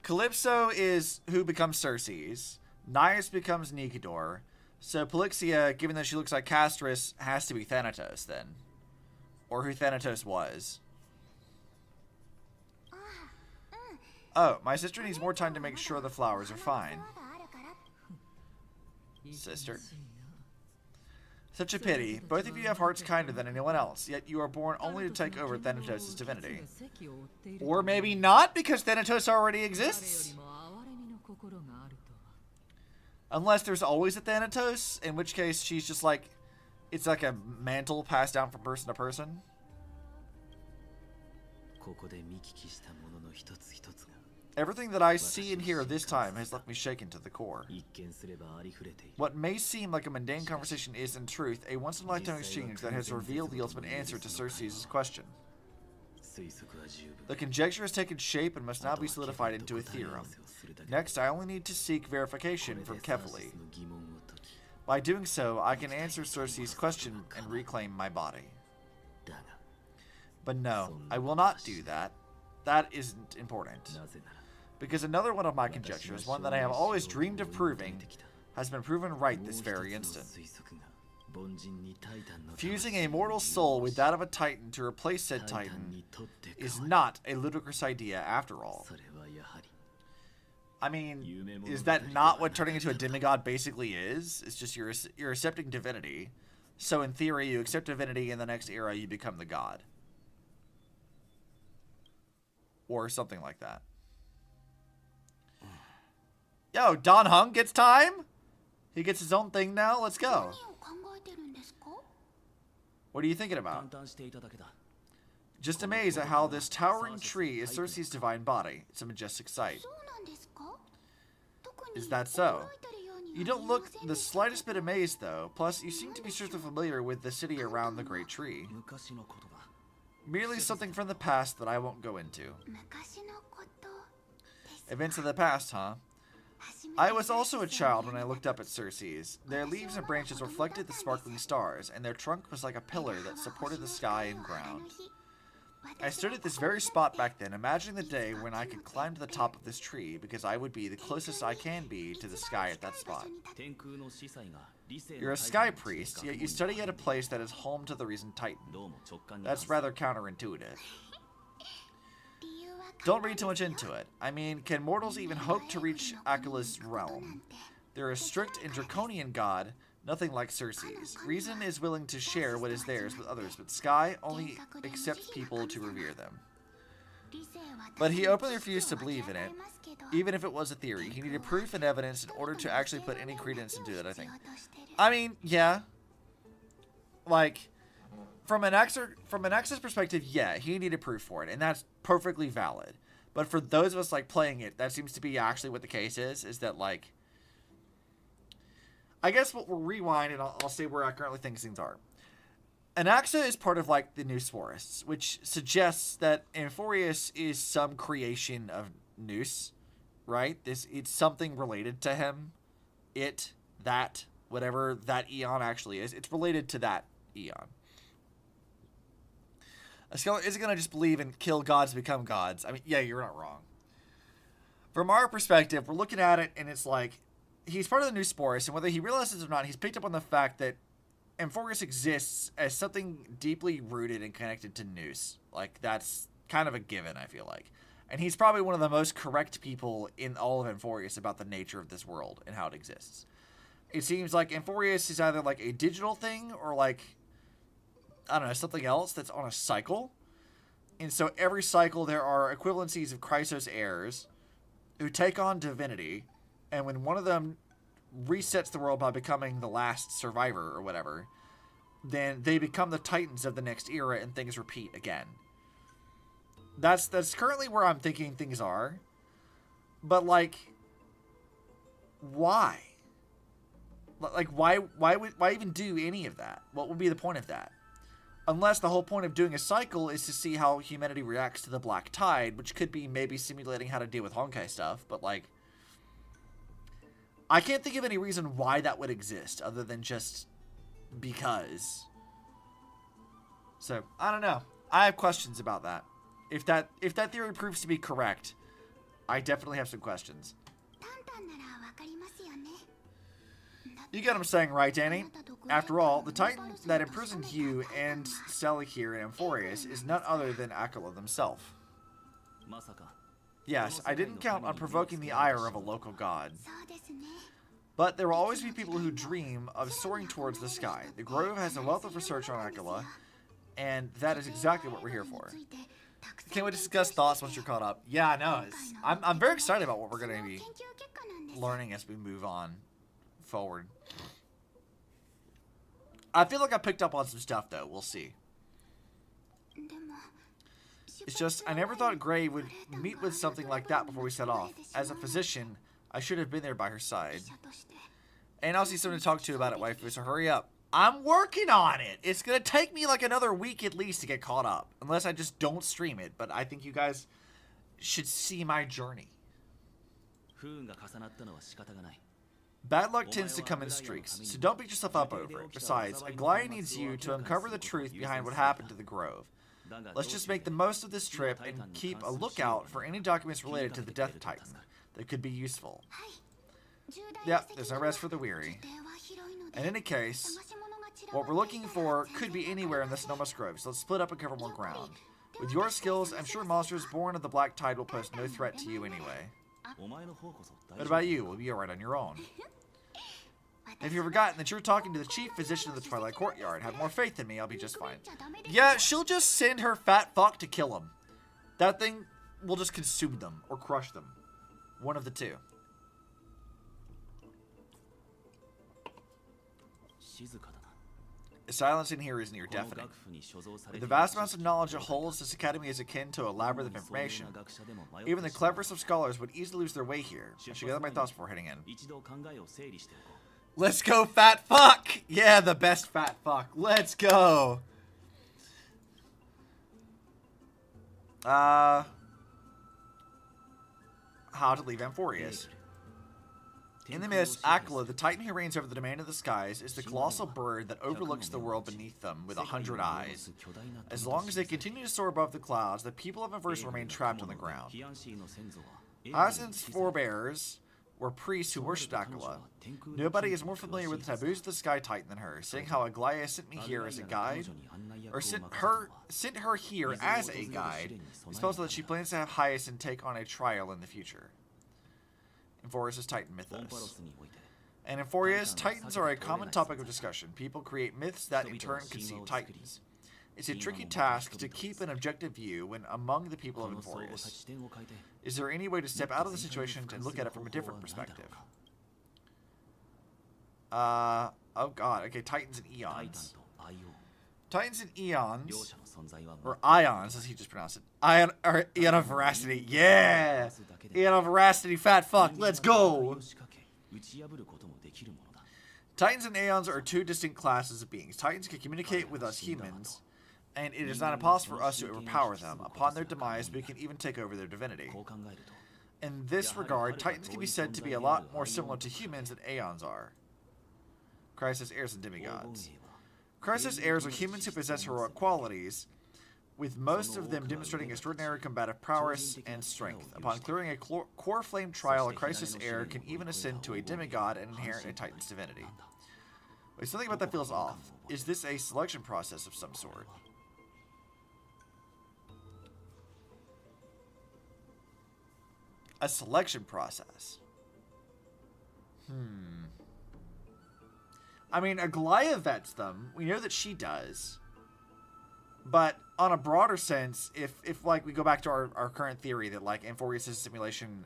Calypso is who becomes Circe's. Nias becomes Nikador. So Polixia, given that she looks like Casterus, has to be Thanatos then. Or who Thanatos was. Oh, my sister needs more time to make sure the flowers are fine. Sister. Such a pity. Both of you have hearts kinder than anyone else, yet you are born only to take over Thanatos' divinity. Or maybe not, because Thanatos already exists? Unless there's always a Thanatos, in which case she's just like... It's like a mantle passed down from person to person. Everything that I see and hear this time has left me shaken to the core. What may seem like a mundane conversation is, in truth, a once-in-a-lifetime exchange that has revealed the ultimate answer to Circe's question. The conjecture has taken shape and must now be solidified into a theorem. Next, I only need to seek verification from Kefali. By doing so, I can answer Circe's question and reclaim my body. But no, I will not do that. That isn't important. Because another one of my conjectures, one that I have always dreamed of proving, has been proven right this very instant. Fusing a mortal soul with that of a Titan to replace said Titan is not a ludicrous idea after all. I mean, is that not what turning into a demigod basically is? It's just you're accepting divinity. So in theory, you accept divinity, in the next era you become the god. Or something like that. Yo, Don Hung gets time? He gets his own thing now? Let's go. What are you thinking about? Just amazed at how this towering tree is Circe's divine body. It's a majestic sight. Is that so? You don't look the slightest bit amazed, though. Plus, you seem to be sort of familiar with the city around the great tree. Merely something from the past that I won't go into. Events of the past, huh? I was also a child when I looked up at Circe's. Their leaves and branches reflected the sparkling stars, and their trunk was like a pillar that supported the sky and ground. I stood at this very spot back then, imagining the day when I could climb to the top of this tree, because I would be the closest I can be to the sky at that spot. You're a sky priest, yet you study at a place that is home to the reason Titan. That's rather counterintuitive. Don't read too much into it. I mean, can mortals even hope to reach Akela's realm? They're a strict and draconian god, nothing like Circe's. Reason is willing to share what is theirs with others, but Sky only accepts people to revere them. But he openly refused to believe in it, even if it was a theory. He needed proof and evidence in order to actually put any credence into it, I think. I mean, yeah. Like, from an X's perspective, yeah, he needed proof for it, and that's perfectly valid. But for those of us, like, playing it, that seems to be actually what the case is that, like, I guess we'll rewind, and I'll say where I currently think things are. Anaxa is part of, like, the Noose Forests, which suggests that Amphoreus is some creation of Noose, right? It's something related to him. Whatever that eon actually is, it's related to that eon. A scholar isn't going to just believe and kill gods to become gods. I mean, yeah, you're not wrong. From our perspective, we're looking at it, and it's like, he's part of the Noose Forests, and whether he realizes it or not, he's picked up on the fact that Amphoreus exists as something deeply rooted and connected to Noose. Like, that's kind of a given, I feel like. And he's probably one of the most correct people in all of Amphoreus about the nature of this world and how it exists. It seems like Amphoreus is either like a digital thing or like, I don't know, something else that's on a cycle. And so every cycle there are equivalencies of Chrysos heirs who take on divinity, and when one of them resets the world by becoming the last survivor or whatever, then they become the Titans of the next era and things repeat again. That's currently where I'm thinking things are. But like, why? Like, why even do any of that? What would be the point of that? Unless the whole point of doing a cycle is to see how humanity reacts to the Black Tide, which could be maybe simulating how to deal with Honkai stuff, but like, I can't think of any reason why that would exist other than just because. So, I don't know. I have questions about that. If that theory proves to be correct, I definitely have some questions. You get what I'm saying, right, Danny? After all, the Titan that imprisoned you and Stelle here in Amphoreus is none other than Akela themselves. Yes, I didn't count on provoking the ire of a local god. But there will always be people who dream of soaring towards the sky. The Grove has a wealth of research on Akela, and that is exactly what we're here for. Can't wait to discuss thoughts once you're caught up. Yeah, I know. I'm very excited about what we're going to be learning as we move on forward. I feel like I picked up on some stuff, though. We'll see. It's just, I never thought Gray would meet with something like that before we set off. As a physician, I should have been there by her side. And I'll see someone to talk to about it, waifu, so hurry up. I'm working on it! It's gonna take me like another week at least to get caught up. Unless I just don't stream it, but I think you guys should see my journey. Bad luck tends to come in streaks, so don't beat yourself up over it. Besides, Aglaia needs you to uncover the truth behind what happened to the Grove. Let's just make the most of this trip and keep a lookout for any documents related to the Death Titan that could be useful. Yep, there's no rest for the weary. In any case, what we're looking for could be anywhere in the Sonoma's Grove, so let's split up and cover more ground. With your skills, I'm sure monsters born of the Black Tide will pose no threat to you anyway. What about you? We'll be alright on your own. Have you forgotten that you're talking to the chief physician of the Twilight Courtyard? Have more faith in me, I'll be just fine. Yeah, she'll just send her fat fuck to kill him. That thing will just consume them or crush them. One of the two. The silence in here is near deafening. With the vast amounts of knowledge it holds, this academy is akin to a labyrinth of information. Even the cleverest of scholars would easily lose their way here. I should gather my thoughts before heading in. Let's go, fat fuck! Yeah, the best fat fuck. Let's go! How to leave Amphoreus. In the myths, Aquila, the titan who reigns over the domain of the skies, is the colossal bird that overlooks the world beneath them with 100 eyes. As long as they continue to soar above the clouds, the people of Amphoreus remain trapped on the ground. Asin's forebears were priests who worshipped Aquila. Nobody is more familiar with the taboos of the Sky Titan than her, saying how Aglaia sent me here as a guide, or sent her here as a guide, it's possible that she plans to have Hyacinth take on a trial in the future. Amphoreus' Titan mythos. And Amphoreus, Titans are a common topic of discussion. People create myths that in turn conceive Titans. It's a tricky task to keep an objective view when among the people of Amphoreus. Is there any way to step out of the situation and look at it from a different perspective? Oh god, okay, Titans and Eons. Titans and Eons, or Ions as he just pronounced it. Eon of Veracity, yeah! Eon of Veracity, fat fuck, let's go! Titans and Aeons are two distinct classes of beings. Titans can communicate with us humans, and it is not impossible for us to overpower them. Upon their demise, we can even take over their divinity. In this regard, Titans can be said to be a lot more similar to humans than Aeons are. Christ's heirs and demigods. Christ's heirs are humans who possess heroic qualities, with most of them demonstrating extraordinary combative prowess and strength. Upon clearing a core flame trial, a Christ's heir can even ascend to a demigod and inherit a Titan's divinity. Wait, something about that feels off. Is this a selection process of some sort? A selection process. I mean, Aglaia vets them. We know that she does. But on a broader sense, if like we go back to our current theory that like Amphoreus is a simulation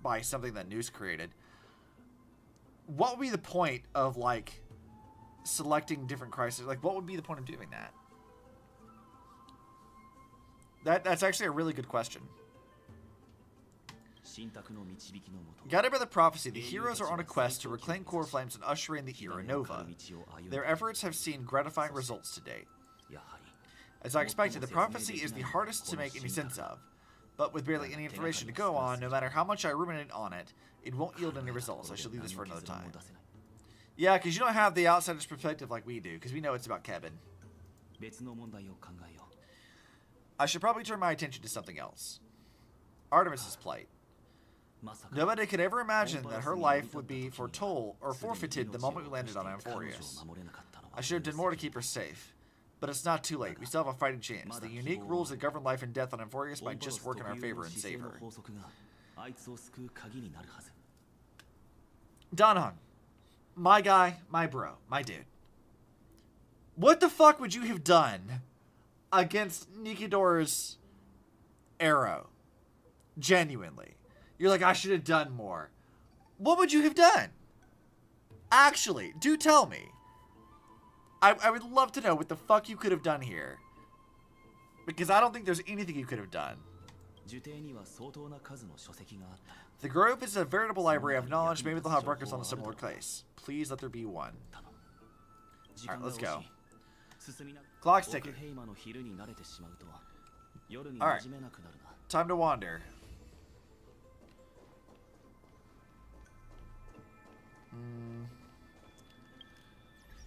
by something that Nous created, what would be the point of like selecting different crises? Like, what would be the point of doing that? That's actually a really good question. Guided by the prophecy, the heroes are on a quest to reclaim core flames and usher in the Era Nova. Their efforts have seen gratifying results to date. As I expected, the prophecy is the hardest to make any sense of, but with barely any information to go on, no matter how much I ruminate on it, it won't yield any results. I should leave this for another time. Yeah, because you don't have the outsider's perspective like we do, because we know it's about Kevin. I should probably turn my attention to something else. Artemis's plight. Nobody could ever imagine that her life would be foretold or forfeited the moment we landed on Amphoreus. I should have done more to keep her safe. But it's not too late. We still have a fighting chance. The unique rules that govern life and death on Amphoreus might just work in our favor and save her. Danhong. My guy, my bro, my dude. What the fuck would you have done against Nikidor's arrow? Genuinely. You're like, I should have done more. What would you have done? Actually, do tell me. I would love to know what the fuck you could have done here. Because I don't think there's anything you could have done. The Grove is a veritable library of knowledge. Maybe they'll have records on a similar case. Please let there be one. Alright, let's go. Clock's ticking. Alright. Time to wander.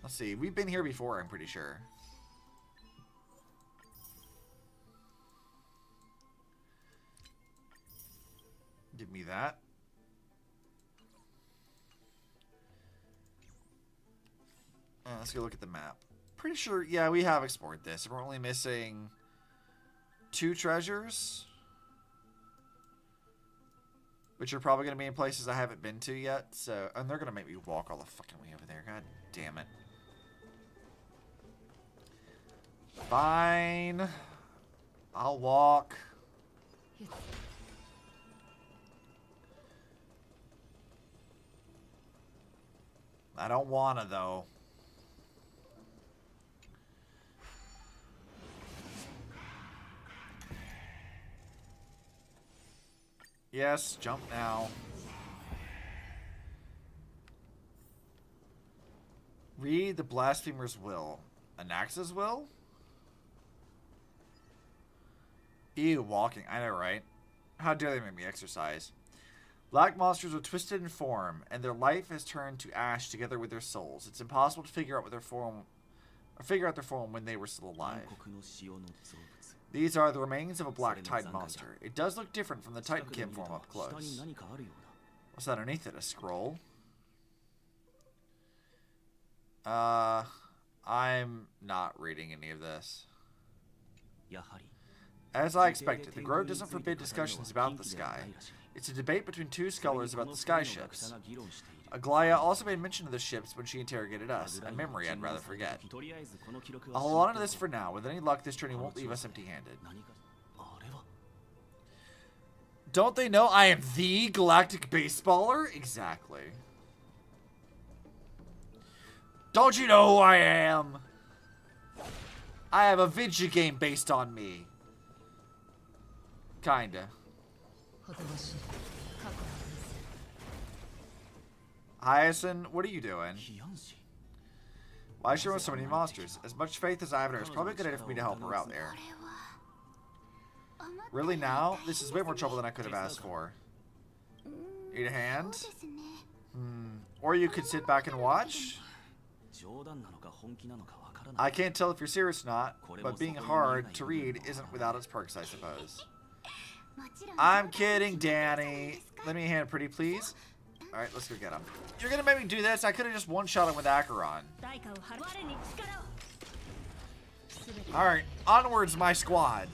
Let's see. We've been here before, I'm pretty sure. Give me that. Let's go look at the map. Pretty sure, yeah, we have explored this. We're only missing 2 treasures, which are probably going to be in places I haven't been to yet. So, and they're going to make me walk all the fucking way over there. God damn it. Fine. I'll walk. I don't wanna, though. Yes, jump now. Read the blasphemer's will. Anaxa's will? Ew, walking. I know, right? How dare they make me exercise? Black monsters are twisted in form, and their life has turned to ash together with their souls. It's impossible to figure out their form when they were still alive. These are the remains of a black tide monster. It does look different from the Titankin form up close. What's underneath it? A scroll? I'm not reading any of this. As I expected, the Grove doesn't forbid discussions about the sky. It's a debate between two scholars about the sky ships. Aglaya also made mention of the ships when she interrogated us, a memory I'd rather forget. I'll hold on to this for now. With any luck, this journey won't leave us empty-handed. Don't they know I am the galactic baseballer? Exactly. Don't you know who I am? I have a video game based on me. Kinda. Hyacinth, what are you doing? Why is she with so many monsters? As much faith as I have in her, it's probably a good idea for me to help her out there. Really now? This is way more trouble than I could have asked for. Need a hand? Or you could sit back and watch? I can't tell if you're serious or not, but being hard to read isn't without its perks, I suppose. I'm kidding, Danny. Let me a hand, pretty please. Alright, let's go get him. You're gonna make me do this? I could have just one-shot him with Acheron. Alright, onwards, my squad.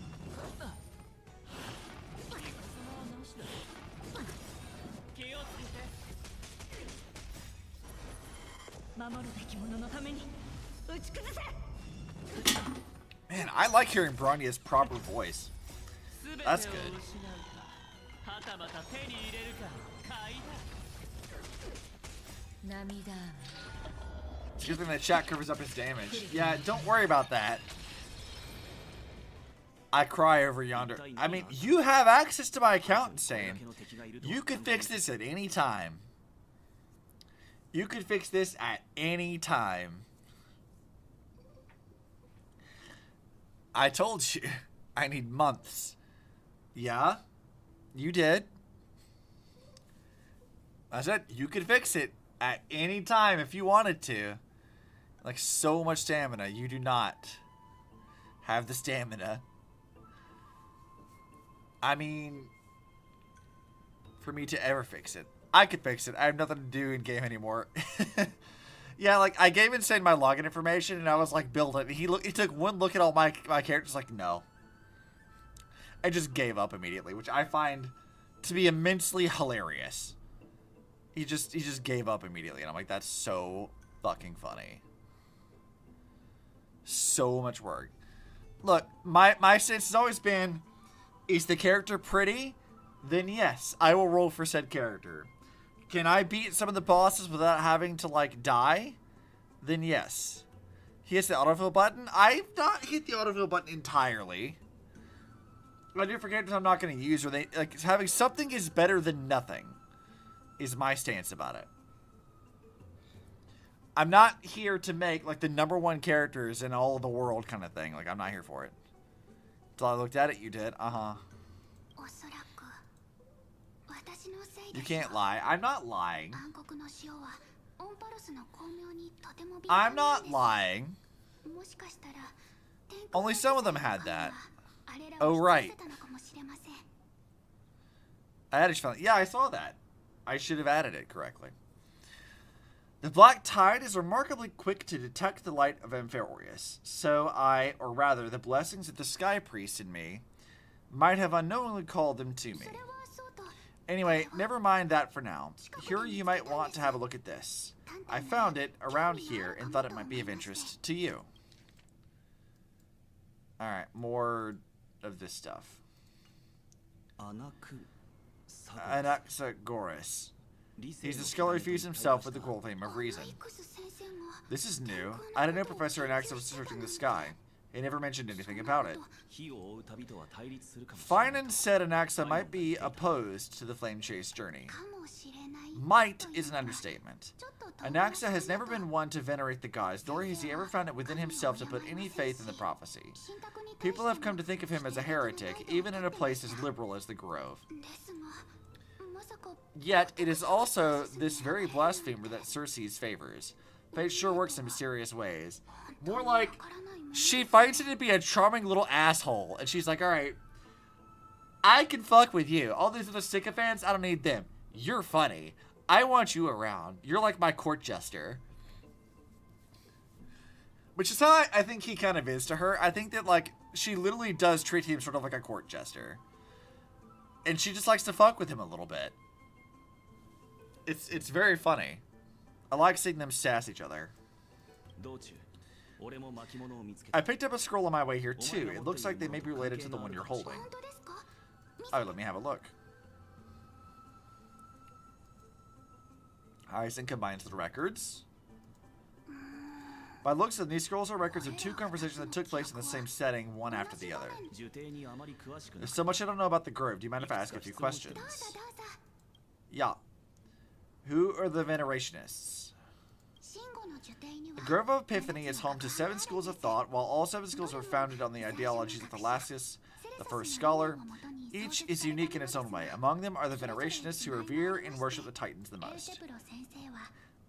Man, I like hearing Bronya's proper voice. That's good. It's a good thing that chat covers up his damage. Yeah, don't worry about that. I cry over yonder. I mean, you have access to my account, Insane. You could fix this at any time. You could fix this at any time. I told you. I need months. Yeah? You did. I said you could fix it at any time if you wanted to. Like, so much stamina. You do not have the stamina. I mean, for me to ever fix it. I could fix it. I have nothing to do in game anymore. Yeah, like, I gave Insane my login information, and I was like, build it. He took one look at all my characters, like, no. I just gave up immediately, which I find to be immensely hilarious. He just gave up immediately, and I'm like, that's so fucking funny. So much work. Look, my stance has always been, is the character pretty? Then yes, I will roll for said character. Can I beat some of the bosses without having to, like, die? Then yes. He hits the autofill button. I've not hit the autofill button entirely. I do for characters I'm not going to use, or they, like, having something is better than nothing is my stance about it. I'm not here to make, like, the #1 characters in all of the world kind of thing. Like, I'm not here for it. Until I looked at it, you did. Uh-huh. You can't lie. I'm not lying. I'm not lying. Only some of them had that. Oh, right. I added found. Yeah, I saw that. I should have added it correctly. The Black Tide is remarkably quick to detect the light of Amphoreus. So or rather, the blessings of the Sky Priest in me might have unknowingly called them to me. Anyway, never mind that for now. Here you might want to have a look at this. I found it around here and thought it might be of interest to you. Alright, more of this stuff. Anaxagoras. He's the scholar who fused himself with the cool flame of reason. This is new. I didn't know Professor Anaxa was searching the sky. He never mentioned anything about it. Finan said Anaxa might be opposed to the flame chase journey. Might is an understatement. Anaxa has never been one to venerate the gods, nor has he ever found it within himself to put any faith in the prophecy. People have come to think of him as a heretic, even in a place as liberal as the Grove. Yet, it is also this very blasphemer that Circe's favors. Fate sure works in mysterious ways. More like, she finds it to be a charming little asshole, and she's like, alright, I can fuck with you. All these other sycophants, I don't need them. You're funny. I want you around. You're like my court jester. Which is how I think he kind of is to her. I think that, like, she literally does treat him sort of like a court jester. And she just likes to fuck with him a little bit. It's very funny. I like seeing them sass each other. I picked up a scroll on my way here, too. It looks like they may be related to the one you're holding. Oh, let me have a look. Aizen combines the records. By looks of these scrolls are records of 2 conversations that took place in the same setting, one after the other. There's so much I don't know about the grove. Do you mind if I ask a few questions? Yeah. Who are the Venerationists? The Grove of Epiphany is home to 7 schools of thought, while all 7 schools are founded on the ideologies of Thalassius, the first scholar. Each is unique in its own way. Among them are the Venerationists, who revere and worship the Titans the most.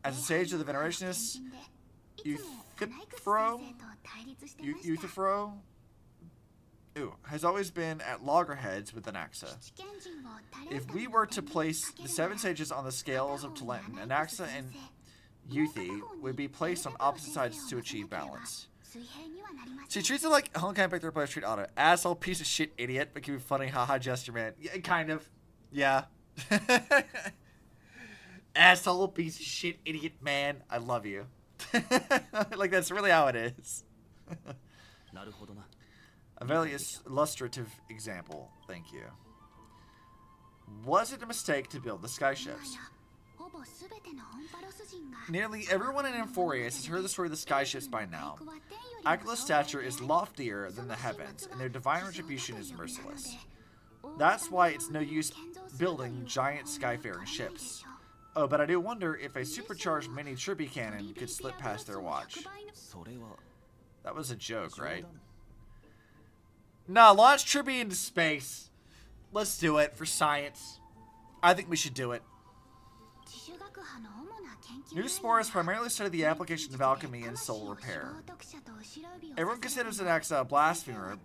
As a sage of the Venerationists, Euthyphro has always been at loggerheads with Anaxa. If we were to place the 7 sages on the scales of Talenton, Anaxa and Euthi would be placed on opposite sides to achieve balance. She treats it like Honkai Impact 3 players treat Auto. Asshole, piece of shit, idiot, but can be funny, haha, jester man. Yeah, kind of. Yeah. Asshole, piece of shit, idiot man. I love you. Like, that's really how it is. A very illustrative example. Thank you. Was it a mistake to build the skyships? Nearly everyone in Amphoreus has heard the story of the skyships by now. Akila's stature is loftier than the heavens, and their divine retribution is merciless. That's why it's no use building giant skyfaring ships. Oh, but I do wonder if a supercharged mini Trippy cannon could slip past their watch. That was a joke, right? No, launch Trippy into space. Let's do it for science. I think we should do it. New Spores primarily study the applications of alchemy and soul repair. Everyone considers Anaxa a blasphemer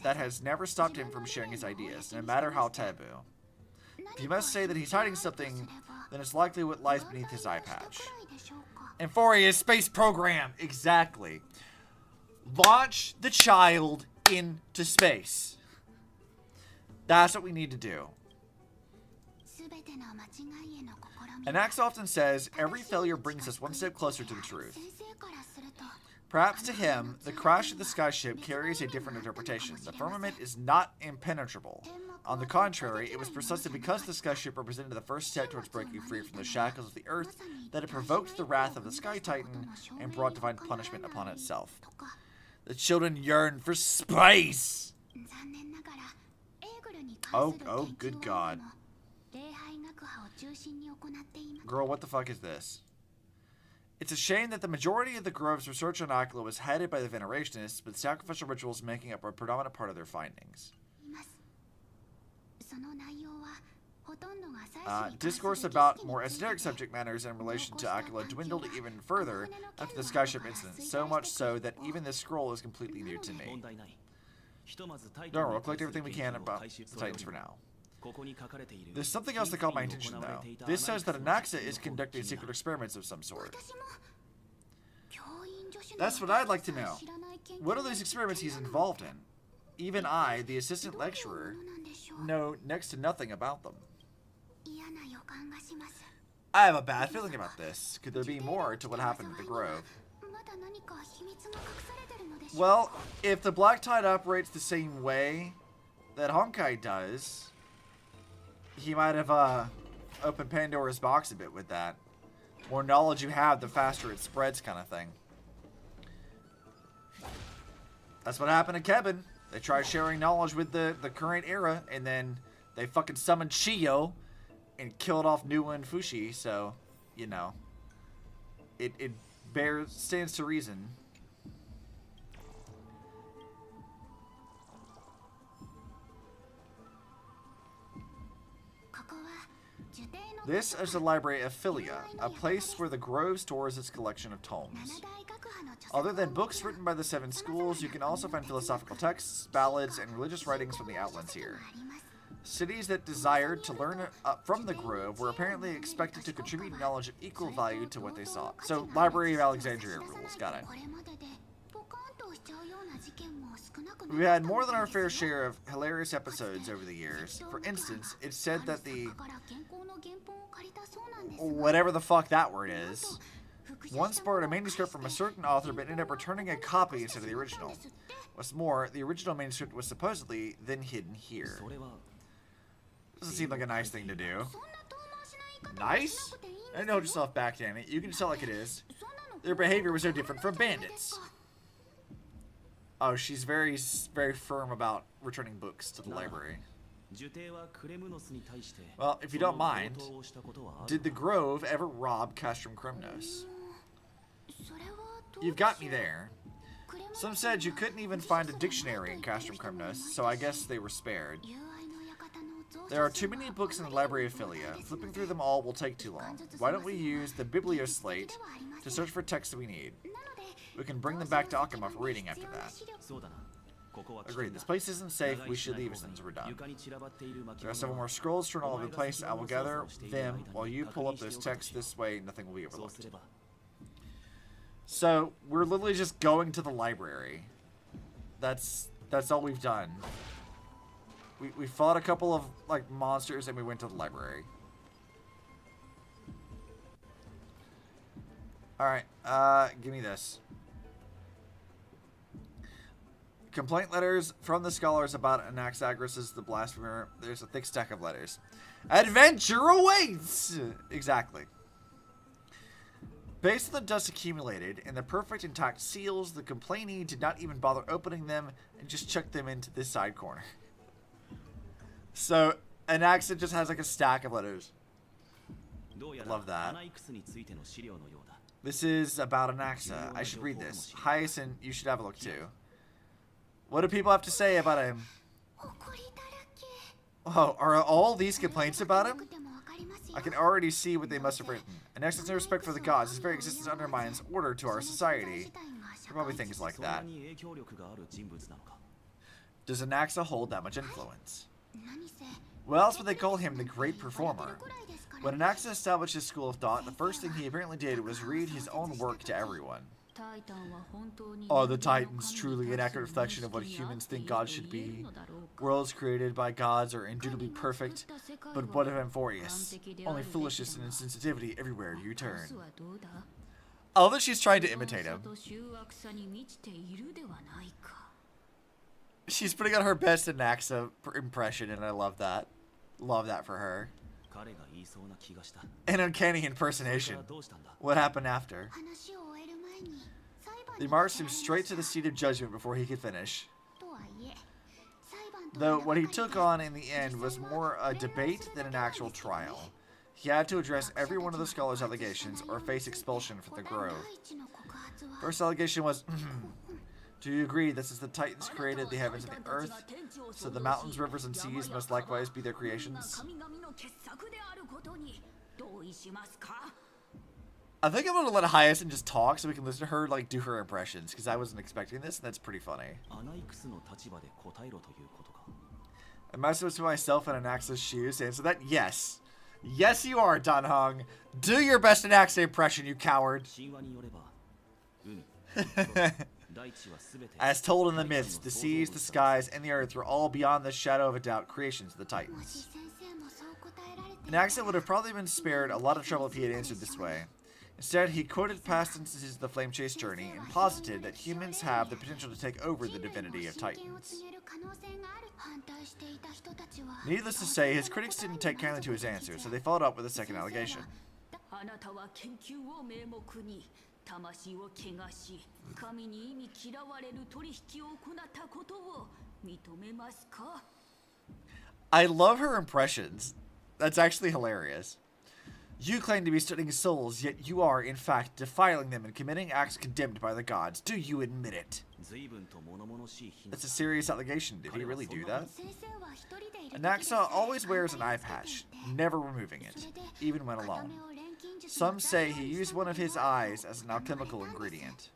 that has never stopped him from sharing his ideas, no matter how taboo. If you must say that he's hiding something, then it's likely what lies beneath his eye patch. Amphoreus space program! Exactly. Launch the child into space. That's what we need to do. Anax often says, every failure brings us one step closer to the truth. Perhaps to him, the crash of the skyship carries a different interpretation. The firmament is not impenetrable. On the contrary, it was precisely because the skyship represented the first step towards breaking free from the shackles of the earth that it provoked the wrath of the Sky Titan and brought divine punishment upon itself. The children yearn for space! Oh, good God. Girl, what the fuck is this? It's a shame that the majority of the Grove's research on Aquila was headed by the Venerationists, with sacrificial rituals making up a predominant part of their findings. Discourse about more esoteric subject matters in relation to Aquila dwindled even further after the skyship incident, so much so that even this scroll is completely new to me. Don't worry, we'll collect everything we can about the Titans for now. There's something else that caught my attention, though. This says that Anaxa is conducting secret experiments of some sort. That's what I'd like to know. What are those experiments he's involved in? Even I, the assistant lecturer, know next to nothing about them. I have a bad feeling about this. Could there be more to what happened at the Grove? Well, if the Black Tide operates the same way that Honkai does, he might have opened Pandora's box a bit with that. More knowledge you have, the faster it spreads, kind of thing. That's what happened to Kevin. They tried sharing knowledge with the current era, and then they fucking summoned Shio and killed off Nuwa and Fushi, so, you know. It stands to reason. This is the Library of Philia, a place where the Grove stores its collection of tomes. Other than books written by the 7 schools, you can also find philosophical texts, ballads, and religious writings from the outlands here. Cities that desired to learn from the Grove were apparently expected to contribute knowledge of equal value to what they sought. So, Library of Alexandria rules, got it. We had more than our fair share of hilarious episodes over the years. For instance, it's said that the... whatever the fuck that word is... once borrowed a manuscript from a certain author but ended up returning a copy instead of the original. What's more, the original manuscript was supposedly then hidden here. Doesn't seem like a nice thing to do. Nice? Don't hold yourself back, damn it. You can tell like it is. Their behavior was no different from bandits. Oh, she's very, very firm about returning books to the library. Well, if you don't mind, did the Grove ever rob Castrum Kremnos? You've got me there. Some said you couldn't even find a dictionary in Castrum Kremnos, so I guess they were spared. There are too many books in the Library of Philia. Flipping through them all will take too long. Why don't we use the Biblioslate to search for texts that we need? We can bring them back to Akama for reading after that. Agreed. This place isn't safe. We should leave as soon as we're done. There are several more scrolls strewn all over the place. I will gather them while you pull up those texts. This way, nothing will be overlooked. So, we're literally just going to the library. That's all we've done. We fought a couple of, like, monsters and we went to the library. Alright, give me this. Complaint letters from the scholars about Anaxagoras the blasphemer. There's a thick stack of letters. Adventure awaits! Exactly. Based on the dust accumulated and the perfect intact seals, the complainee did not even bother opening them and just chucked them into this side corner. So, Anaxa just has like a stack of letters. Love that. This is about Anaxa. I should read this. Hyacinth, you should have a look too. What do people have to say about him? Oh, are all these complaints about him? I can already see what they must have written. Anaxa's no respect for the gods. His very existence undermines order to our society. Probably things like that. Does Anaxa hold that much influence? Well, that's what they call him, the Great Performer. When Anaxa established his school of thought, the first thing he apparently did was read his own work to everyone. Are the Titans truly an accurate reflection of what humans think gods should be? Worlds created by gods are indubitably perfect, but what of Amphoreus? Only foolishness and insensitivity everywhere you turn. I love that she's trying to imitate him. She's putting on her best Anaxa impression, and I love that. Love that for her. An uncanny impersonation. What happened after? They marched him straight to the seat of judgment before he could finish. Though what he took on in the end was more a debate than an actual trial. He had to address every one of the scholars' allegations or face expulsion from the Grove. First allegation was, do you agree that since the Titans created the heavens and the earth, so the mountains, rivers, and seas must likewise be their creations? I think I'm going to let Hyacinth just talk so we can listen to her, like, do her impressions, because I wasn't expecting this, and that's pretty funny. Am I supposed to put myself in Anaxa's shoes to answer that? Yes. Yes, you are, Danhong. Do your best Anaxa impression, you coward. As told in the myths, the seas, the skies, and the earth were all beyond the shadow of a doubt creations of the Titans. Anaxa would have probably been spared a lot of trouble if he had answered this way. Instead, he quoted past instances of the Flame Chase journey and posited that humans have the potential to take over the divinity of Titans. Needless to say, his critics didn't take kindly to his answer, so they followed up with a second allegation. I love her impressions. That's actually hilarious. You claim to be studying souls, yet you are, in fact, defiling them and committing acts condemned by the gods. Do you admit it? That's a serious allegation. Did he really do that? Anaxa always wears an eye patch, never removing it, even when alone. Some say he used one of his eyes as an alchemical ingredient.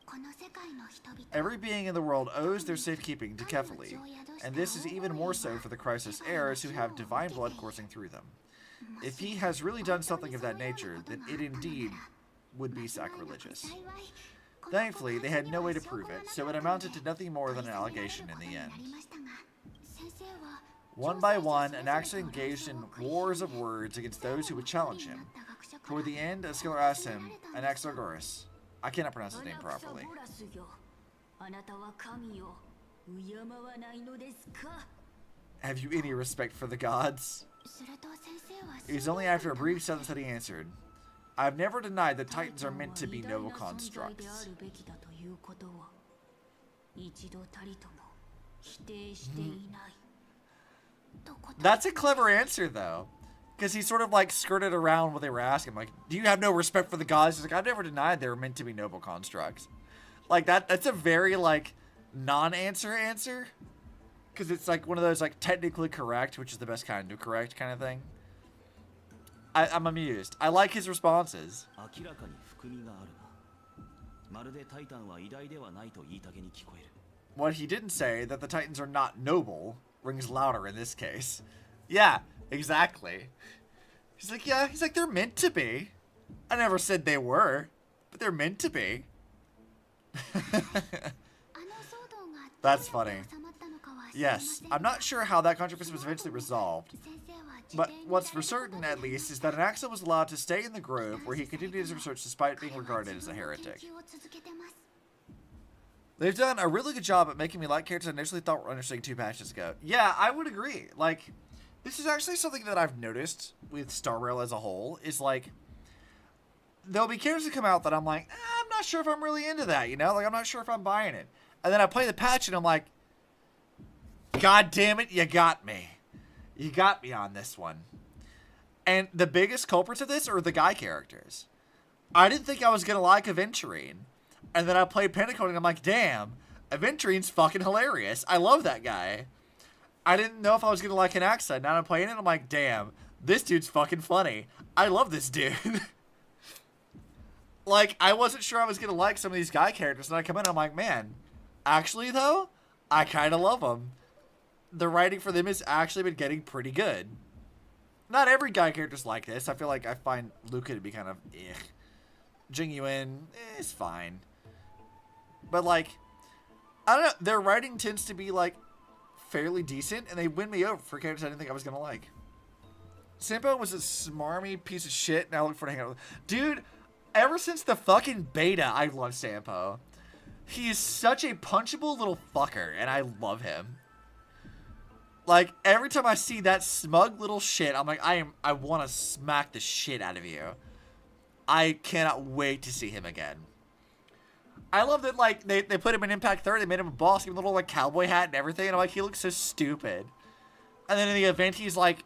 Every being in the world owes their safekeeping to Kefali, and this is even more so for the Crisis heirs who have divine blood coursing through them. If he has really done something of that nature, then it indeed would be sacrilegious. Thankfully, they had no way to prove it, so it amounted to nothing more than an allegation in the end. One by one, Anaxa engaged in wars of words against those who would challenge him. Toward the end, a scholar asked him, Anaxagoras, I cannot pronounce his name properly. Have you any respect for the gods? It was only after a brief silence that he answered, I have never denied that Titans are meant to be noble constructs. That's a clever answer, though. Because he sort of, like, skirted around what they were asking. Like, do you have no respect for the gods? He's like, I've never denied they were meant to be noble constructs. Like, that's a very, like, non-answer answer. Because it's, like, one of those, like, technically correct, which is the best kind of correct kind of thing. I'm amused. I like his responses. What he didn't say, that the Titans are not noble, rings louder in this case. Yeah, exactly. He's like, yeah, he's like, they're meant to be. I never said they were, but they're meant to be. That's funny. Yes, I'm not sure how that controversy was eventually resolved. But what's for certain, at least, is that Anaxa was allowed to stay in the grove where he continued his research despite being regarded as a heretic. They've done a really good job at making me like characters I initially thought were interesting 2 patches ago. Yeah, I would agree. Like, this is actually something that I've noticed with Star Rail as a whole, is like, there'll be characters that come out that I'm like, I'm not sure if I'm really into that, you know? Like, I'm not sure if I'm buying it. And then I play the patch and I'm like, God damn it, you got me. You got me on this one. And the biggest culprits of this are the guy characters. I didn't think I was going to like Aventurine. And then I played Pentacode and I'm like, damn, Aventurine's fucking hilarious. I love that guy. I didn't know if I was going to like Anaxa. Now I'm playing it and I'm like, damn, this dude's fucking funny. I love this dude. Like, I wasn't sure I was going to like some of these guy characters. And I come in and I'm like, man, actually though, I kind of love them. The writing for them has actually been getting pretty good. Not every guy character's like this. I feel like I find Luca to be kind of Jingyuan is fine. But like, I don't know, their writing tends to be like fairly decent and they win me over for characters I didn't think I was going to like. Simpo was a smarmy piece of shit and I look forward to hanging out with. Dude, ever since the fucking beta, I love Sampo. He is such a punchable little fucker and I love him. Like, every time I see that smug little shit, I'm like, I want to smack the shit out of you. I cannot wait to see him again. I love that, like, they put him in Impact 30, they made him a boss, gave him a little, like, cowboy hat and everything, and I'm like, he looks so stupid. And then in the event, he's, like,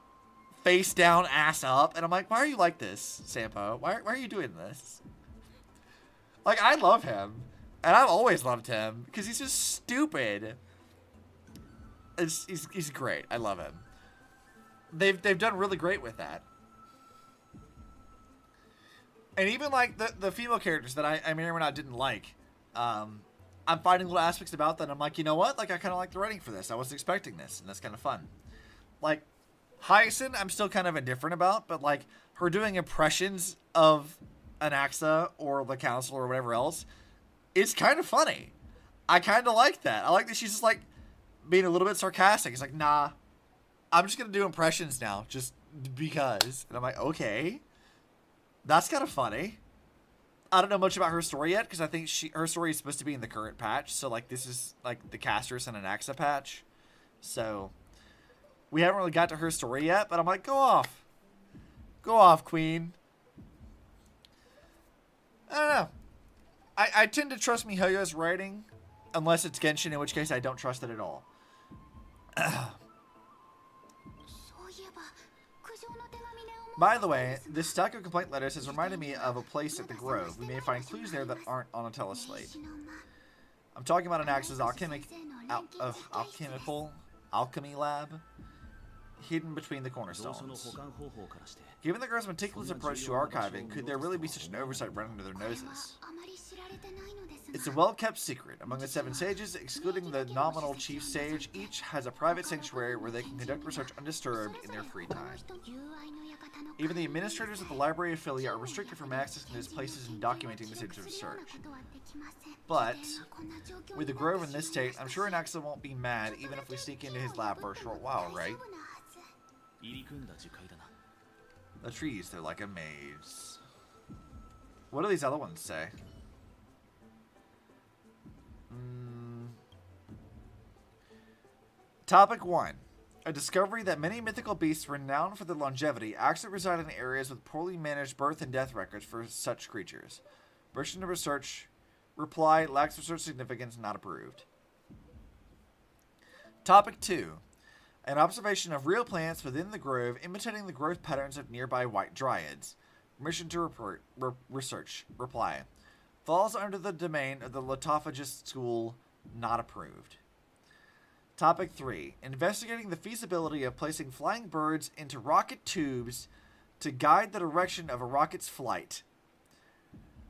face down, ass up, and I'm like, why are you like this, Sampo? Why are you doing this? Like, I love him. And I've always loved him, because he's just stupid. He's great. I love him. They've done really great with that. And even like the female characters that I may or may not didn't like, I'm finding little aspects about that. And I'm like, you know what? Like I kind of like the writing for this. I wasn't expecting this, and that's kind of fun. Like Hyacinth, I'm still kind of indifferent about, but like her doing impressions of Anaxa or the Council or whatever else, it's kind of funny. I kind of like that. I like that she's just like being a little bit sarcastic. It's like, nah, I'm just going to do impressions now, just because. And I'm like, okay, that's kind of funny. I don't know much about her story yet, because I think her story is supposed to be in the current patch. So, like, this is, like, the Casterus and Anaxa patch. So, we haven't really got to her story yet, but I'm like, go off. Go off, queen. I don't know. I tend to trust MiHoYo's writing, unless it's Genshin, in which case I don't trust it at all. By the way, this stack of complaint letters has reminded me of a place at the Grove. We may find clues there that aren't on a teleslate. I'm talking about an Axe's alchemy lab hidden between the cornerstones. Given the Grove's meticulous approach to archiving, could there really be such an oversight running under their noses? It's a well-kept secret. Among the 7 sages, excluding the nominal chief sage, each has a private sanctuary where they can conduct research undisturbed in their free time. Even the administrators of the library affiliate are restricted from accessing these places and documenting the stage of research. But, with the Grove in this state, I'm sure Anaxa won't be mad even if we sneak into his lab for a short while, right? The trees, they're like a maze. What do these other ones say? Topic 1. A discovery that many mythical beasts renowned for their longevity actually reside in areas with poorly managed birth and death records for such creatures. Version of research. Reply, lacks research significance, not approved. Topic 2. An observation of real plants within the Grove imitating the growth patterns of nearby white dryads. Permission to report. Research. Reply. Falls under the domain of the Litophagist School, not approved. Topic 3. Investigating the feasibility of placing flying birds into rocket tubes to guide the direction of a rocket's flight.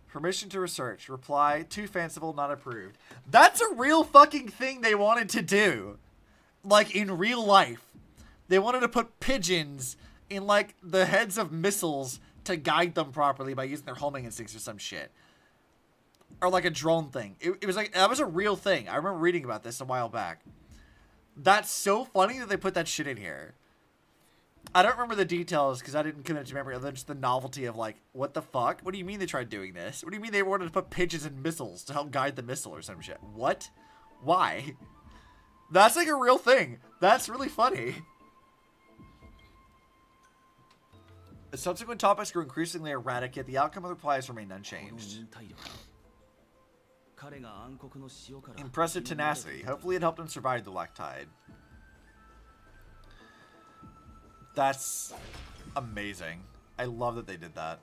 Permission to research. Reply. Too fanciful, not approved. That's a real fucking thing they wanted to do. Like, in real life. They wanted to put pigeons in, like, the heads of missiles to guide them properly by using their homing instincts or some shit. Or, like, a drone thing. It was like, that was a real thing. I remember reading about this a while back. That's so funny that they put that shit in here. I don't remember the details because I didn't commit it to memory other than just the novelty of, like, what the fuck? What do you mean they tried doing this? What do you mean they wanted to put pigeons in missiles to help guide the missile or some shit? What? Why? That's like a real thing. That's really funny. The subsequent topics grew increasingly erratic, yet the outcome of the replies remained unchanged. Impressive tenacity. Hopefully it helped him survive the Black Tide. That's amazing. I love that they did that.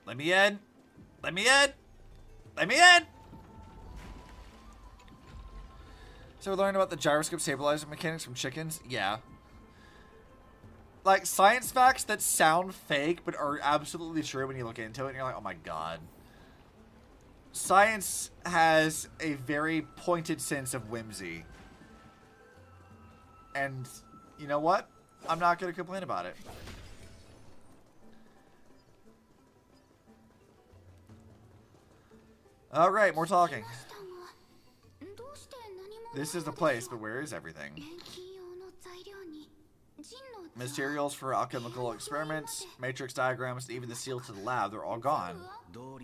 Let me in. Let me in. Let me in. So we're learning about the gyroscope stabilizer mechanics from chickens? Yeah. Like, science facts that sound fake but are absolutely true when you look into it and you're like, oh my god. Science has a very pointed sense of whimsy. And, you know what? I'm not going to complain about it. Alright, more talking. This is the place, but where is everything? Materials for alchemical experiments, matrix diagrams, even the seal to the lab, they're all gone. No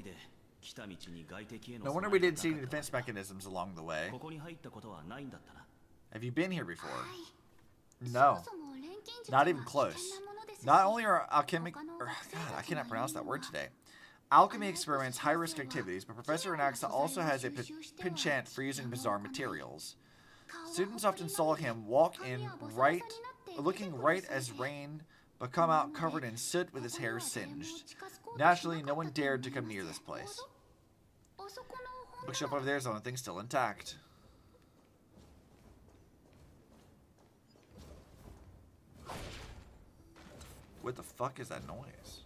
wonder we didn't see any defense mechanisms along the way. Have you been here before? No. Not even close. Not only are God, I cannot pronounce that word today. Alchemy experiments high-risk activities, but Professor Anaxa also has a penchant for using bizarre materials. Students often saw him walk in looking right as rain, but come out covered in soot with his hair singed. Naturally, no one dared to come near this place. Bookshelf over there is the only thing still intact. What the fuck is that noise?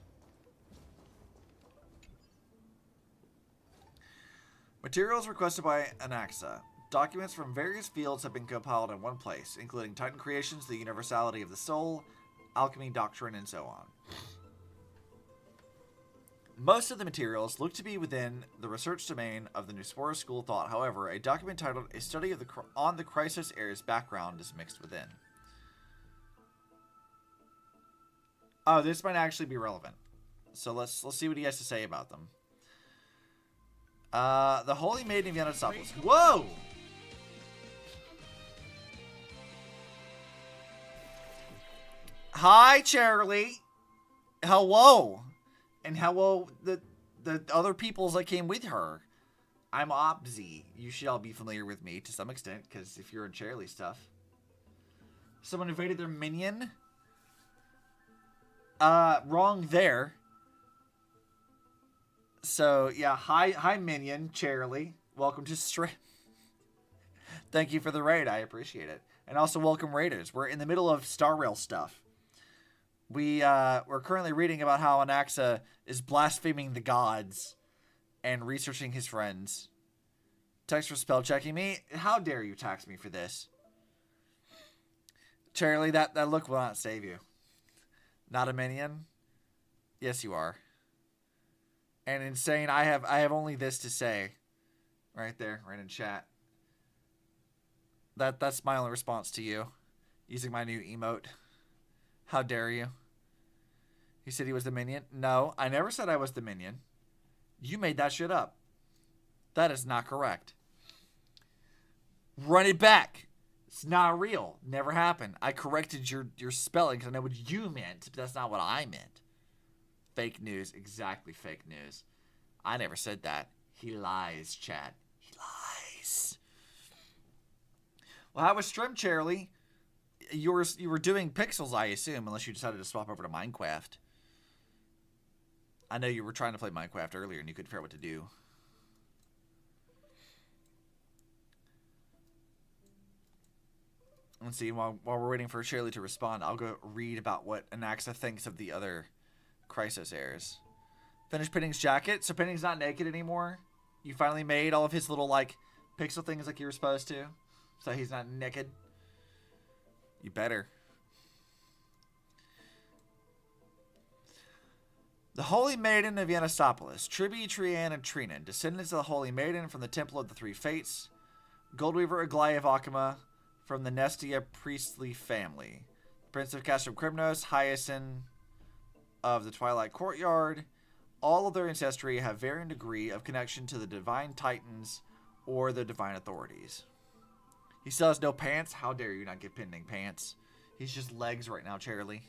Materials requested by Anaxa. Documents from various fields have been compiled in one place, including Titan creations, the universality of the soul, alchemy doctrine, and so on. Most of the materials look to be within the research domain of the Nuspora school of thought. However, a document titled "A Study of on the Crisis Era's Background" is mixed within. Oh, this might actually be relevant. So let's see what he has to say about them. The Holy Maiden of Yanatopoulos. Whoa! Hi, Charlie. Hello. And hello, the other peoples that came with her. I'm Obzy. You should all be familiar with me to some extent, because if you're in Charlie stuff. Someone invaded their minion. Wrong there. So, yeah, hi minion, Charlie. Welcome to stream. Thank you for the raid. I appreciate it. And also welcome raiders. We're in the middle of Star Rail stuff. We're currently reading about how Anaxa is blaspheming the gods and researching his friends. Text for spell checking me. How dare you tax me for this? Charlie, that look will not save you. Not a minion? Yes, you are. And insane, I have only this to say. Right there, right in chat. That's my only response to you. Using my new emote. How dare you? He said he was the minion. No, I never said I was the minion. You made that shit up. That is not correct. Run it back. It's not real. Never happened. I corrected your spelling because I know what you meant, but that's not what I meant. Fake news. Exactly fake news. I never said that. He lies, chat. He lies. Well, how was stream, Charlie? You were doing pixels, I assume, unless you decided to swap over to Minecraft. I know you were trying to play Minecraft earlier and you couldn't figure out what to do. Let's see, while we're waiting for Shirley to respond, I'll go read about what Anaxa thinks of the other Chrysos heirs. Finished Penny's jacket. So Penny's not naked anymore. You finally made all of his little, like, pixel things like you were supposed to. So he's not naked. You better. The Holy Maiden of Yanasopolis, Tribi, Trian, and Trinan, descendants of the Holy Maiden from the Temple of the Three Fates, Goldweaver Aglaia of Akama from the Nestia priestly family, Prince of Castrum Krymnos, Hyacinth of the Twilight Courtyard. All of their ancestry have varying degree of connection to the Divine Titans or the Divine Authorities. He still has no pants. How dare you not get pending pants? He's just legs right now, Charlie.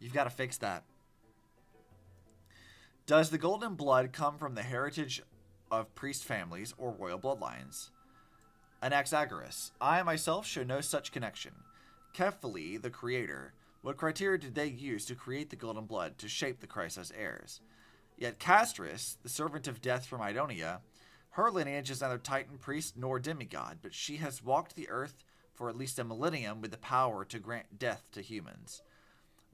You've got to fix that. Does the golden blood come from the heritage of priest families or royal bloodlines? Anaxagoras. I myself show no such connection. Kephali, the creator, what criteria did they use to create the golden blood to shape the Chrysos heirs? Yet Castris, the servant of death from Idonia, her lineage is neither titan, priest, nor demigod, but she has walked the earth for at least a millennium with the power to grant death to humans.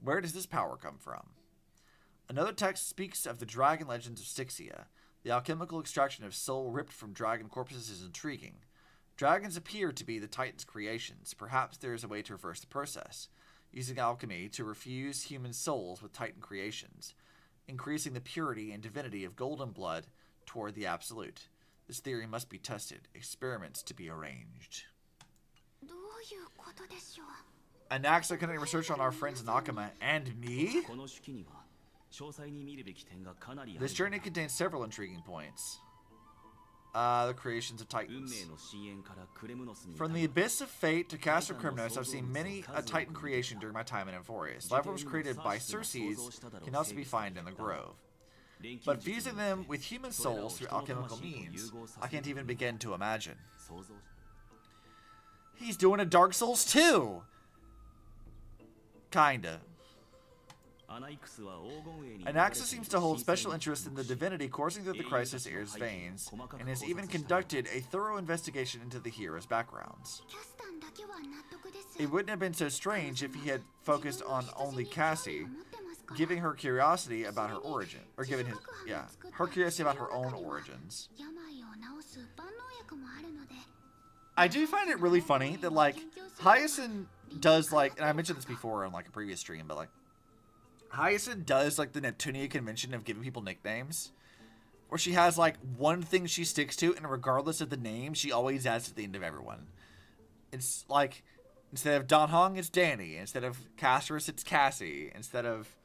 Where does this power come from? Another text speaks of the dragon legends of Styxia. The alchemical extraction of soul ripped from dragon corpses is intriguing. Dragons appear to be the Titan's creations. Perhaps there is a way to reverse the process, using alchemy to refuse human souls with Titan creations, increasing the purity and divinity of golden blood toward the absolute. This theory must be tested. Experiments to be arranged. Anaxa conducting research on our friends Nakama and me? This journey contains several intriguing points. The creations of Titans. From the Abyss of Fate to Castrum Krymnos, I've seen many a Titan creation during my time in Amphoreus. Life forms created by Circes can also be found in the Grove. But fusing them with human souls through alchemical means, I can't even begin to imagine. He's doing a Dark Souls 2! Kinda. Anaxa seems to hold special interest in the divinity coursing through the Chrysos heir's veins, and has even conducted a thorough investigation into the hero's backgrounds. It wouldn't have been so strange if he had focused on only Cassie, giving her curiosity about her origin, or giving her curiosity about her own origins. I do find it really funny that, like, Hyacinth does, like, and I mentioned this before on, like, a previous stream, but, like, Hyacinth does, like, the Neptunia convention of giving people nicknames, where she has, like, one thing she sticks to, and regardless of the name, she always adds to the end of everyone. It's, like, instead of Don Hong, it's Danny. Instead of Castris, it's Cassie. Instead of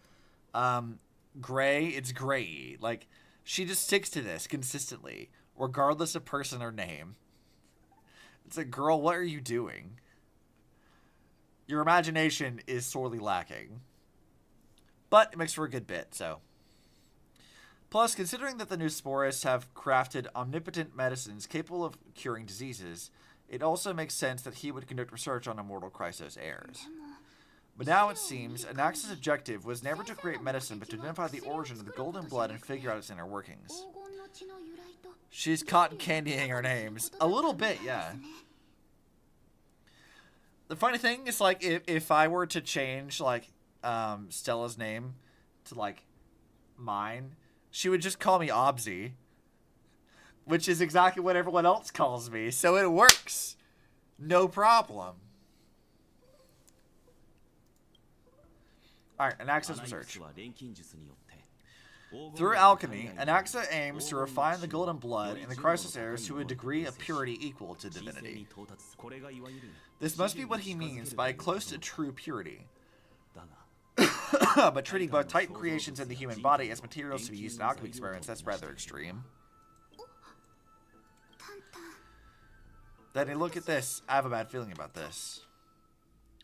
Gray, it's Gray. Like, she just sticks to this consistently, regardless of person or name. It's like, girl, what are you doing? Your imagination is sorely lacking. But it makes for a good bit, so. Plus, considering that the new Sporists have crafted omnipotent medicines capable of curing diseases, it also makes sense that he would conduct research on immortal Chrysos heirs. But now it seems Anaxa's objective was never to create medicine, but to identify the origin of the golden blood and figure out its inner workings. She's cotton candying her names. A little bit, yeah. The funny thing is, like, if I were to change, like, Stella's name to, like, mine, she would just call me Obzy, which is exactly what everyone else calls me, so it works. No problem. Alright, Anaxa's research. Through alchemy, Anaxa aims to refine the golden blood in the Chrysos heirs to a degree of purity equal to divinity. This must be what he means by close to true purity. But treating both Titan creations and the human body as materials to be used in alchemy experiments, that's rather extreme. Then look at this. I have a bad feeling about this.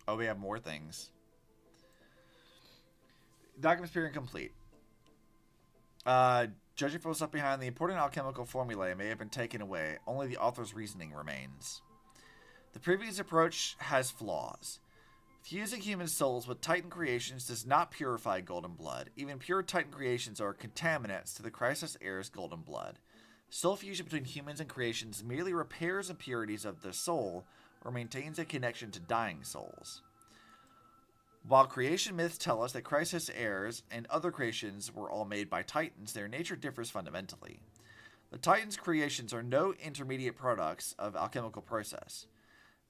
Oh, we have more things. Document's period complete. Judging from what's up behind, the important alchemical formulae may have been taken away. Only the author's reasoning remains. The previous approach has flaws. Fusing human souls with Titan creations does not purify golden blood. Even pure Titan creations are contaminants to the Chrysos heirs' golden blood. Soul fusion between humans and creations merely repairs impurities of the soul or maintains a connection to dying souls. While creation myths tell us that Chrysos heirs and other creations were all made by Titans, their nature differs fundamentally. The Titans' creations are no intermediate products of alchemical process,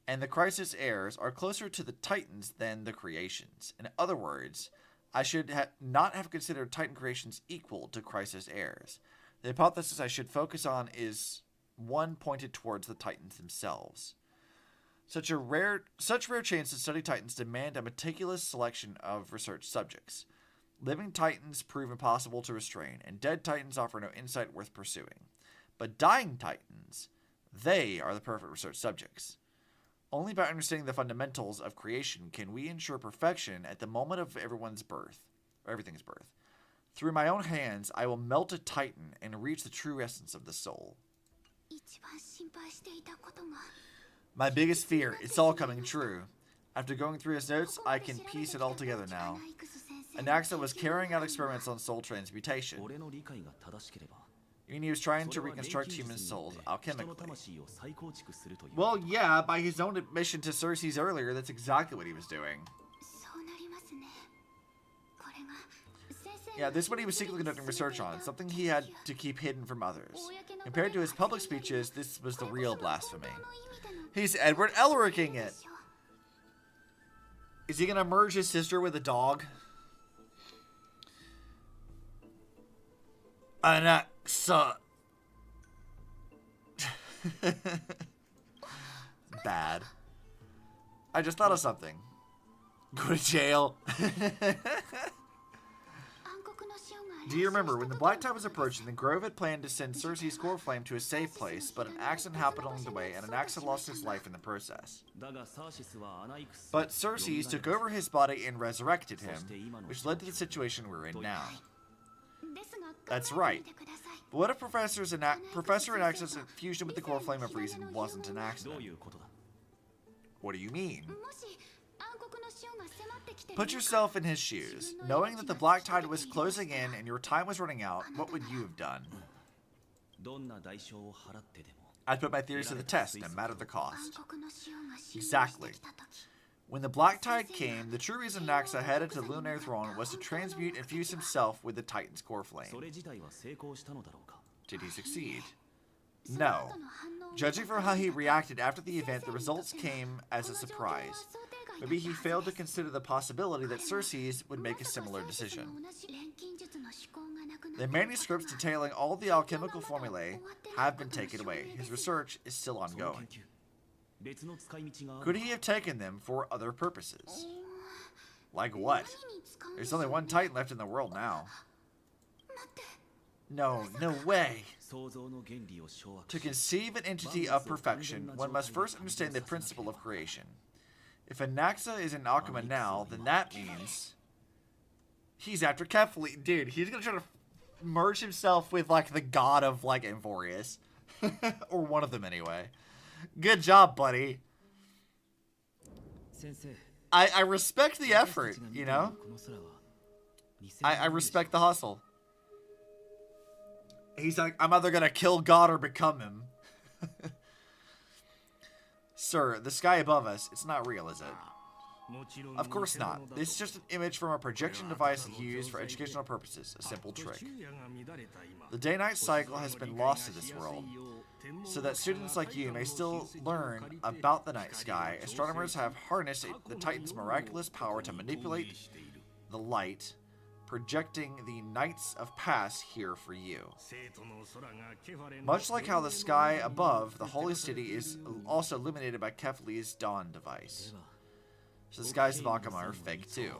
and the Chrysos heirs are closer to the Titans than the creations. In other words, I should not have considered Titan creations equal to Chrysos heirs. The hypothesis I should focus on is one pointed towards the Titans themselves. Such rare chains to study Titans demand a meticulous selection of research subjects. Living Titans prove impossible to restrain, and dead Titans offer no insight worth pursuing. But dying Titans, they are the perfect research subjects. Only by understanding the fundamentals of creation can we ensure perfection at the moment of everything's birth. Through my own hands, I will melt a Titan and reach the true essence of the soul. My biggest fear, it's all coming true. After going through his notes, I can piece it all together now. Anaxa was carrying out experiments on soul transmutation. He was trying to reconstruct human souls alchemically. Well, yeah, by his own admission to Cersei's earlier, that's exactly what he was doing. Yeah, this is what he was secretly conducting research on, something he had to keep hidden from others. Compared to his public speeches, this was the real blasphemy. He's Edward Elricking it! Is he gonna merge his sister with a dog? Anaxa. Bad. I just thought of something. Go to jail. Do you remember, when the Black Tide was approaching, the Grove had planned to send Cersei's core flame to a safe place, but an accident happened along the way, and Anaxa lost his life in the process. But Cersei took over his body and resurrected him, which led to the situation we're in now. That's right. But what if Professor Anaxa's fusion with the core flame of reason wasn't an accident? What do you mean? Put yourself in his shoes. Knowing that the Black Tide was closing in and your time was running out, what would you have done? I'd put my theories to the test, no matter the cost. Exactly. When the Black Tide came, the true reason Anaxa headed to the Lunar Throne was to transmute and fuse himself with the Titan's core flame. Did he succeed? No. Judging from how he reacted after the event, the results came as a surprise. Maybe he failed to consider the possibility that Cersei would make a similar decision. The manuscripts detailing all the alchemical formulae have been taken away. His research is still ongoing. Could he have taken them for other purposes? Like what? There's only one Titan left in the world now. No way. To conceive an entity of perfection, one must first understand the principle of creation. If Anaxa is an Akuma now, then that means he's after Kefli. Dude, he's gonna try to merge himself with, like, the god of, like, Amphoreus. Or one of them, anyway. Good job, buddy. I respect the effort, you know? I respect the hustle. He's like, I'm either gonna kill God or become him. Sir, the sky above us, it's not real, is it? Of course not. This is just an image from a projection device used for educational purposes, a simple trick. The day-night cycle has been lost to this world. So that students like you may still learn about the night sky, astronomers have harnessed the Titan's miraculous power to manipulate the light, projecting the nights of past here for you. Much like how the sky above the holy city is also illuminated by Kefli's dawn device. So the skies of Akamai are fake too.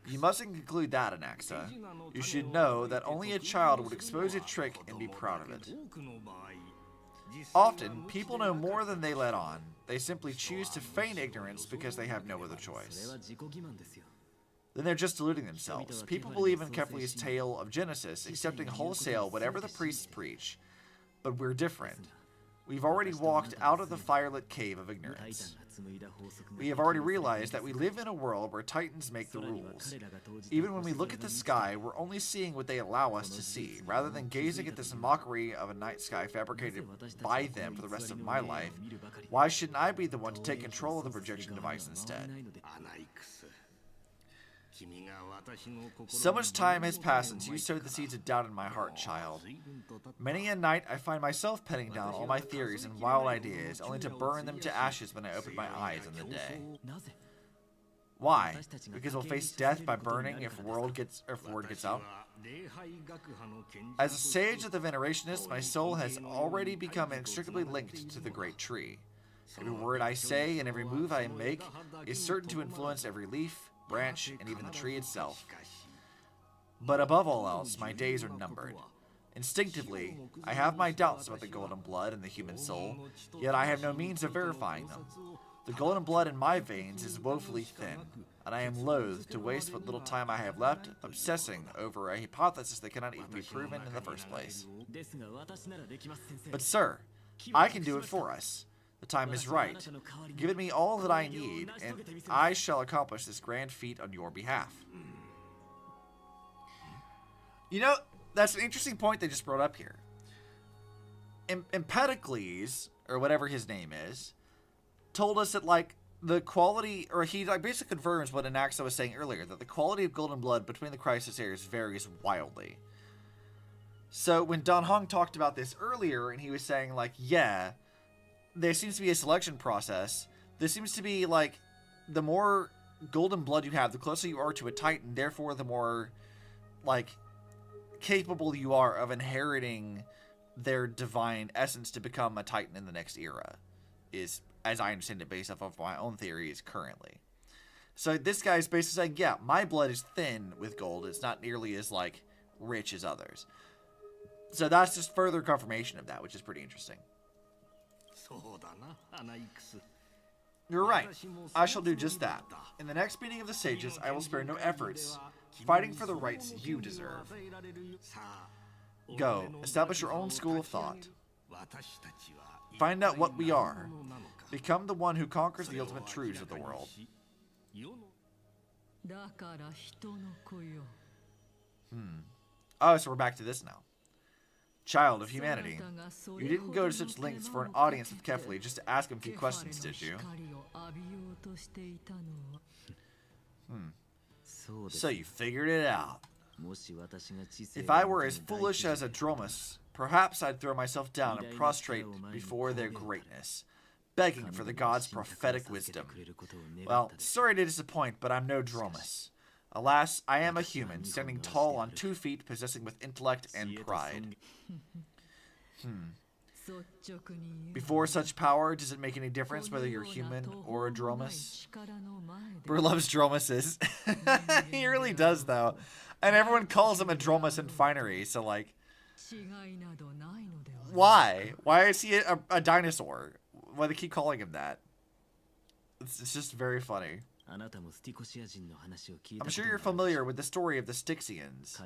You mustn't conclude that, Anaxa. You should know that only a child would expose a trick and be proud of it. Often, people know more than they let on. They simply choose to feign ignorance because they have no other choice. Then they're just deluding themselves. People believe in Kefli's tale of Genesis, accepting wholesale whatever the priests preach. But we're different. We've already walked out of the firelit cave of ignorance. We have already realized that we live in a world where Titans make the rules. Even when we look at the sky, we're only seeing what they allow us to see, rather than gazing at this mockery of a night sky fabricated by them for the rest of my life. Why shouldn't I be the one to take control of the projection device instead? So much time has passed since you sowed the seeds of doubt in my heart, child. Many a night I find myself penning down all my theories and wild ideas, only to burn them to ashes when I open my eyes in the day. Why? Because we'll face death by burning if word gets out? As a sage of the Venerationists, my soul has already become inextricably linked to the great tree. Every word I say and every move I make is certain to influence every leaf, branch, and even the tree itself. But above all else, my days are numbered. Instinctively, I have my doubts about the golden blood and the human soul, yet I have no means of verifying them. The golden blood in my veins is woefully thin, and I am loath to waste what little time I have left obsessing over a hypothesis that cannot even be proven in the first place. But sir, I can do it for us. The time is right. Give it me all that I need, and I shall accomplish this grand feat on your behalf. You know, that's an interesting point they just brought up here. Empedocles, or whatever his name is, told us that, like, the quality, or he like basically confirms what Anaxa was saying earlier, that the quality of golden blood between the crisis areas varies wildly. So when Don Hong talked about this earlier, and he was saying, like, yeah, there seems to be a selection process. There seems to be, like, the more golden blood you have, the closer you are to a Titan, therefore the more, like, capable you are of inheriting their divine essence to become a Titan in the next era, is, as I understand it, based off of my own theories currently. So this guy's basically saying, yeah, my blood is thin with gold. It's not nearly as, like, rich as others. So that's just further confirmation of that, which is pretty interesting. You're right. I shall do just that. In the next meeting of the sages, I will spare no efforts fighting for the rights you deserve. Go, establish your own school of thought. Find out what we are. Become the one who conquers the ultimate truths of the world. Oh, so we're back to this now. Child of humanity, you didn't go to such lengths for an audience with Kefli just to ask him a few questions, did you? So you figured it out. If I were as foolish as Adromus, perhaps I'd throw myself down and prostrate before their greatness, begging for the gods' prophetic wisdom. Well, sorry to disappoint, but I'm no Dromus. Alas, I am a human, standing tall on 2 feet, possessing with intellect and pride. Before such power, does it make any difference whether you're human or a Dromus? Bro loves Dromuses. He really does, though. And everyone calls him a Dromus in finery, so, like... Why? Why is he a dinosaur? Why do they keep calling him that? It's just very funny. I'm sure you're familiar with the story of the Styxians.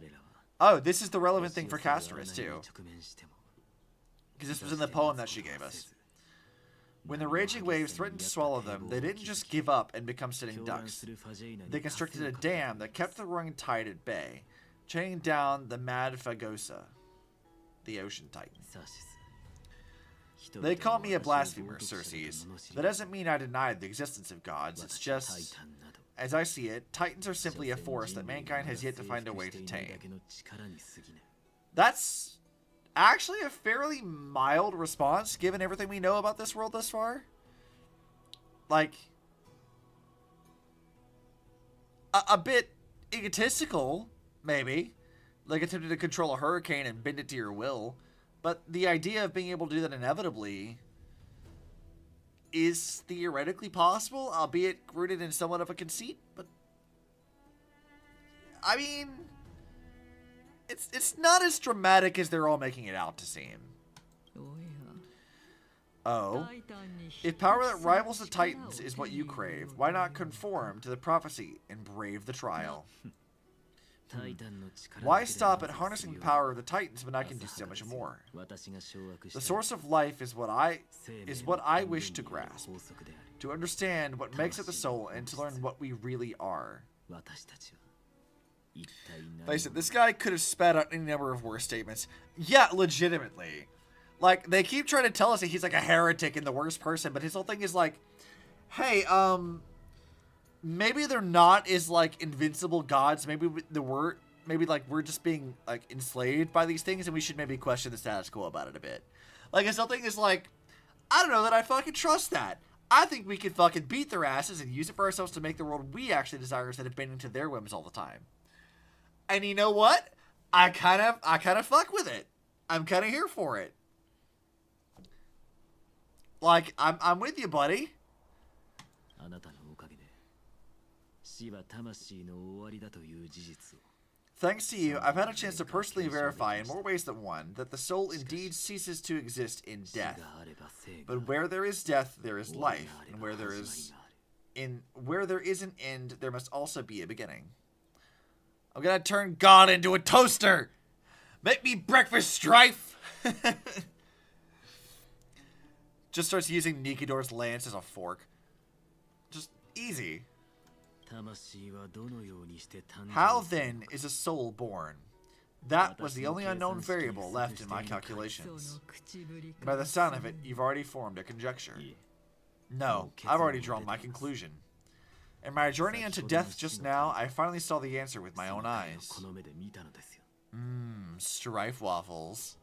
Oh, this is the relevant thing for Castorus, too. Because this was in the poem that she gave us. When the raging waves threatened to swallow them, they didn't just give up and become sitting ducks. They constructed a dam that kept the roaring tide at bay, chaining down the mad Phagosa, the ocean titan. They call me a blasphemer, Circes. That doesn't mean I deny the existence of gods, it's just, as I see it, titans are simply a force that mankind has yet to find a way to tame. That's actually a fairly mild response, given everything we know about this world thus far. Like, a bit egotistical, maybe. Like attempting to control a hurricane and bend it to your will. But the idea of being able to do that inevitably is theoretically possible, albeit rooted in somewhat of a conceit. But, I mean, it's not as dramatic as they're all making it out to seem. Oh, if power that rivals the Titans is what you crave, why not conform to the prophecy and brave the trial? Why stop at harnessing the power of the Titans when I can do so much more? The source of life is what I wish to grasp, to understand what makes up the soul and to learn what we really are. Face it, this guy could have spat out any number of worse statements. Yeah, legitimately. Like, they keep trying to tell us that he's like a heretic and the worst person, but his whole thing is like, hey, maybe they're not as like invincible gods. Maybe we're just being like enslaved by these things, and we should maybe question the status quo about it a bit. Like, his whole thing is like, I don't know that I fucking trust that. I think we could fucking beat their asses and use it for ourselves to make the world we actually desire instead of bending to their whims all the time. And you know what? I kind of fuck with it. I'm kind of here for it. Like, I'm with you, buddy. Thanks to you, I've had a chance to personally verify in more ways than one that the soul indeed ceases to exist in death. But where there is death, there is life, and where there is an end, there must also be a beginning. I'm gonna turn God into a toaster. Make me breakfast, Strife. Just starts using Nikidor's lance as a fork. Just easy. How then is a soul born? That was the only unknown variable left in my calculations. By the sound of it, you've already formed a conjecture. No, I've already drawn my conclusion. In my journey into death just now, I finally saw the answer with my own eyes. Strife waffles.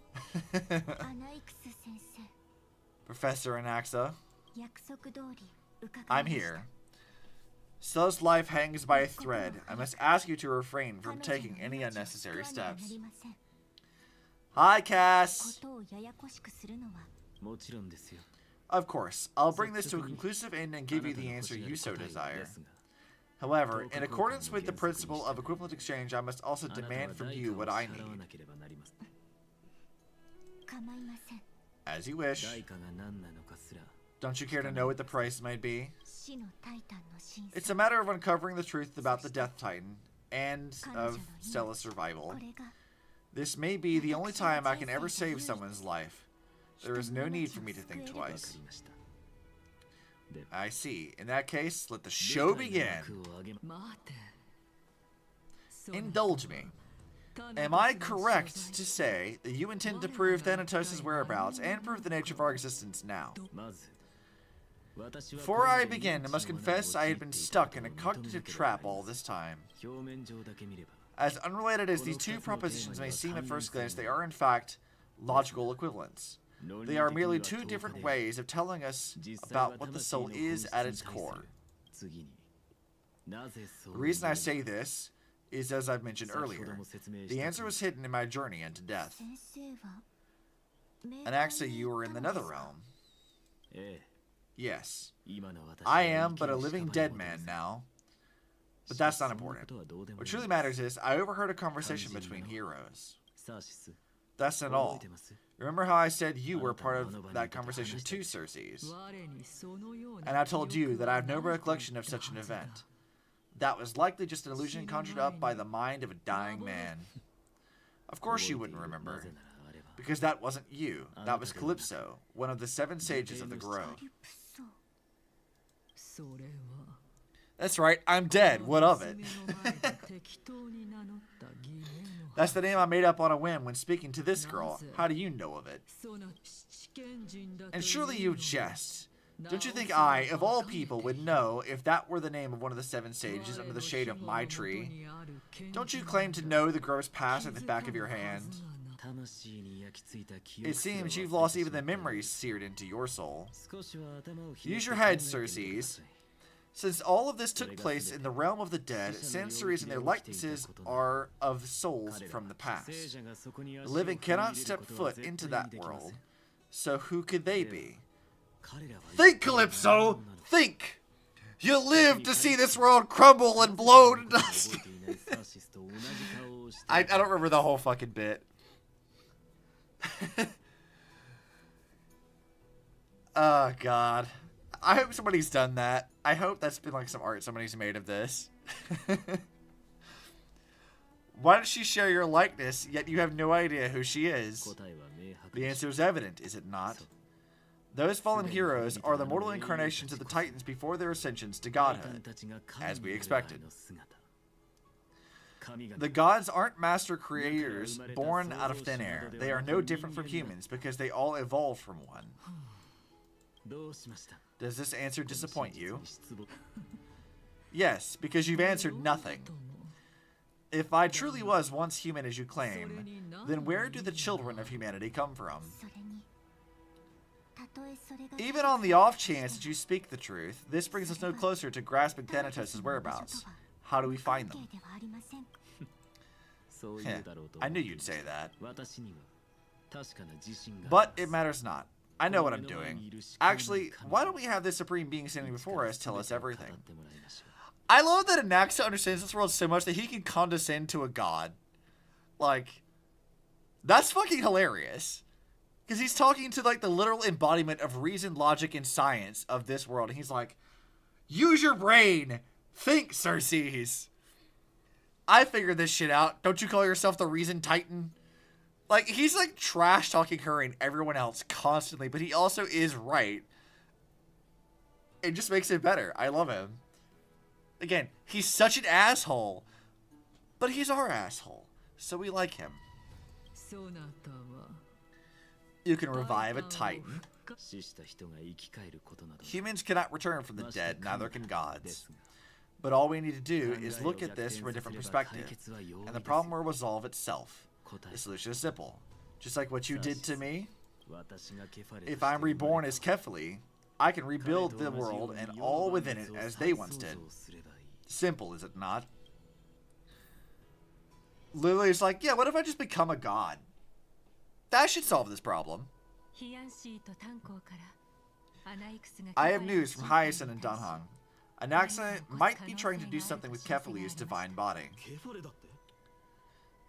Professor Anaxa, I'm here. Stelle's life hangs by a thread. I must ask you to refrain from taking any unnecessary steps. Hi, Cass. Of course, I'll bring this to a conclusive end and give you the answer you so desire. However, in accordance with the principle of equivalent exchange, I must also demand from you what I need. As you wish. Don't you care to know what the price might be? It's a matter of uncovering the truth about the Death Titan and of Stelle's survival. This may be the only time I can ever save someone's life. There is no need for me to think twice. I see. In that case, let the show begin. Indulge me. Am I correct to say that you intend to prove Thanatos' whereabouts and prove the nature of our existence now? Before I begin, I must confess I had been stuck in a cognitive trap all this time. As unrelated as these two propositions may seem at first glance, they are in fact logical equivalents. They are merely two different ways of telling us about what the soul is at its core. The reason I say this is, as I've mentioned earlier, the answer was hidden in my journey into death. Anaxa, you were in the nether realm. Yes. I am but a living dead man now. But that's not important. What truly matters is, I overheard a conversation between heroes. That's not all. Remember how I said you were part of that conversation too, Circes? And I told you that I have no recollection of such an event. That was likely just an illusion conjured up by the mind of a dying man. Of course you wouldn't remember. Because that wasn't you. That was Calypso, one of the 7 sages of the grove. That's right, I'm dead. What of it? That's the name I made up on a whim when speaking to this girl. How do you know of it? And surely you jest. Don't you think I, of all people, would know if that were the name of one of the 7 sages under the shade of my tree? Don't you claim to know the grove's past at the back of your hand? It seems you've lost even the memories seared into your soul. Use your head, Circes. Since all of this took place in the realm of the dead, sensories and their likenesses are of souls from the past. The living cannot step foot into that world, so who could they be? Think, Calypso! Think! You'll live to see this world crumble and blow to dust! I don't remember the whole fucking bit. Oh, God. I hope somebody's done that. I hope that's been like some art somebody's made of this. Why does she share your likeness, yet you have no idea who she is? The answer is evident, is it not? Those fallen heroes are the mortal incarnations of the Titans before their ascensions to godhood, as we expected. The gods aren't master creators born out of thin air. They are no different from humans because they all evolved from one. Does this answer disappoint you? Yes, because you've answered nothing. If I truly was once human as you claim, then where do the children of humanity come from? Even on the off chance that you speak the truth, this brings us no closer to grasping Thanatos' whereabouts. How do we find them? I knew you'd say that. But it matters not. I know what I'm doing. Actually, why don't we have this supreme being standing before us tell us everything? I love that Anaxa understands this world so much that he can condescend to a god. Like, that's fucking hilarious. Because he's talking to, like, the literal embodiment of reason, logic, and science of this world. And he's like, use your brain. Think, Circes. I figured this shit out. Don't you call yourself the Reason Titan? Like, he's, like, trash-talking her and everyone else constantly. But he also is right. It just makes it better. I love him. Again, he's such an asshole. But he's our asshole. So we like him. You can revive a Titan. Humans cannot return from the dead, neither can gods. But all we need to do is look at this from a different perspective, and the problem will resolve itself. The solution is simple. Just like what you did to me. If I'm reborn as Kefali, I can rebuild the world and all within it as they once did. Simple, is it not? Lily's like, yeah, what if I just become a god? That should solve this problem. I have news from Hyacinth and Dunhong. Anaxa might be trying to do something with Kefali's divine body.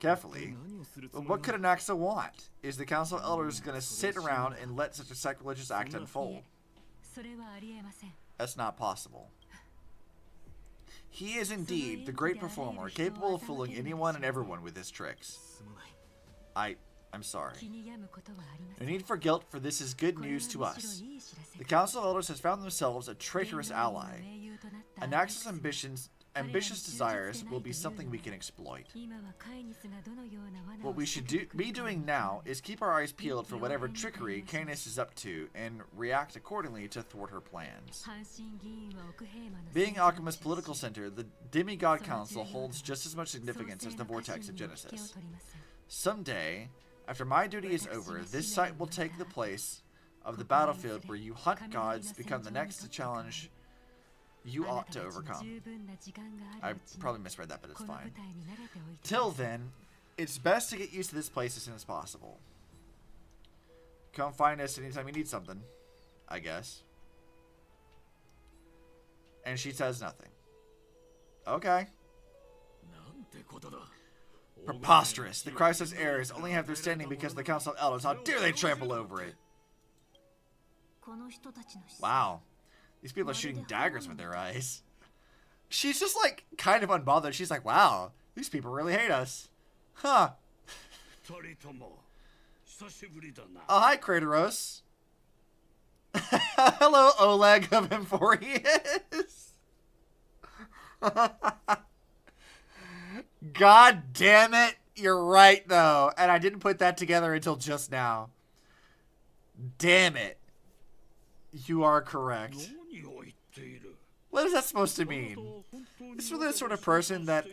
Kefali? Well, what could Anaxa want? Is the Council of Elders going to sit around and let such a sacrilegious act unfold? That's not possible. He is indeed the great performer, capable of fooling anyone and everyone with his tricks. I'm sorry. No need for guilt, for this is good news to us. The Council of Elders has found themselves a traitorous ally. Anaxa's ambitious desires will be something we can exploit. What we should be doing now is keep our eyes peeled for whatever trickery Canis is up to and react accordingly to thwart her plans. Being Akima's political center, the Demigod Council holds just as much significance as the Vortex of Genesis. Someday, after my duty is over, this site will take the place of the battlefield where you hunt gods, become the next to challenge you ought to overcome. I probably misread that, but it's fine. Till then, it's best to get used to this place as soon as possible. Come find us anytime you need something, I guess. And she says nothing. Okay. Preposterous. The Christless heirs only have their standing because of the Council of Elders. How dare they trample over it? Wow. These people are shooting daggers with their eyes. She's just like kind of unbothered. She's like, wow, these people really hate us. Huh. Oh, hi, Kratos. Hello, Oleg of Amphoreus. God damn it. You're right, though. And I didn't put that together until just now. Damn it. You are correct. What is that supposed to mean? Is this really the sort of person that...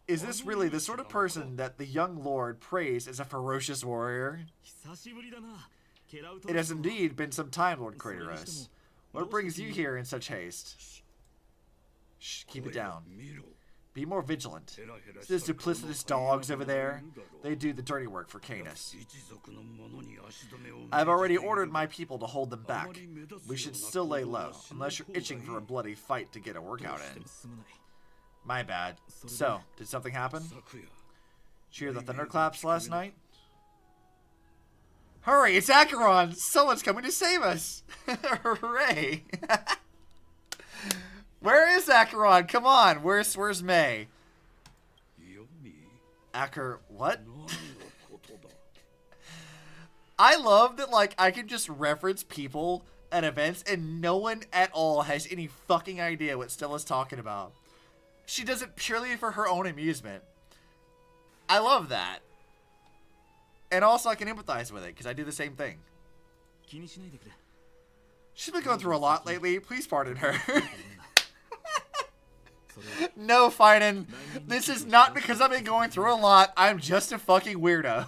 Is this really the sort of person that the young lord praised as a ferocious warrior? It has indeed been some time, Lord Kratos. What brings you here in such haste? Shh, keep it down. Be more vigilant. Those duplicitous dogs over there, they do the dirty work for Canis. I've already ordered my people to hold them back. We should still lay low, unless you're itching for a bloody fight to get a workout in. My bad. So, did something happen? Did you hear the thunderclaps last night? Hurry, it's Acheron! Someone's coming to save us! Hooray! Where is Acheron? Come on, where's May? What? I love that, like, I can just reference people and events and no one at all has any fucking idea what Stella's talking about. She does it purely for her own amusement. I love that. And also I can empathize with it, because I do the same thing. She's been going through a lot lately. Please pardon her. No, Finan. This is not because I've been going through a lot. I'm just a fucking weirdo.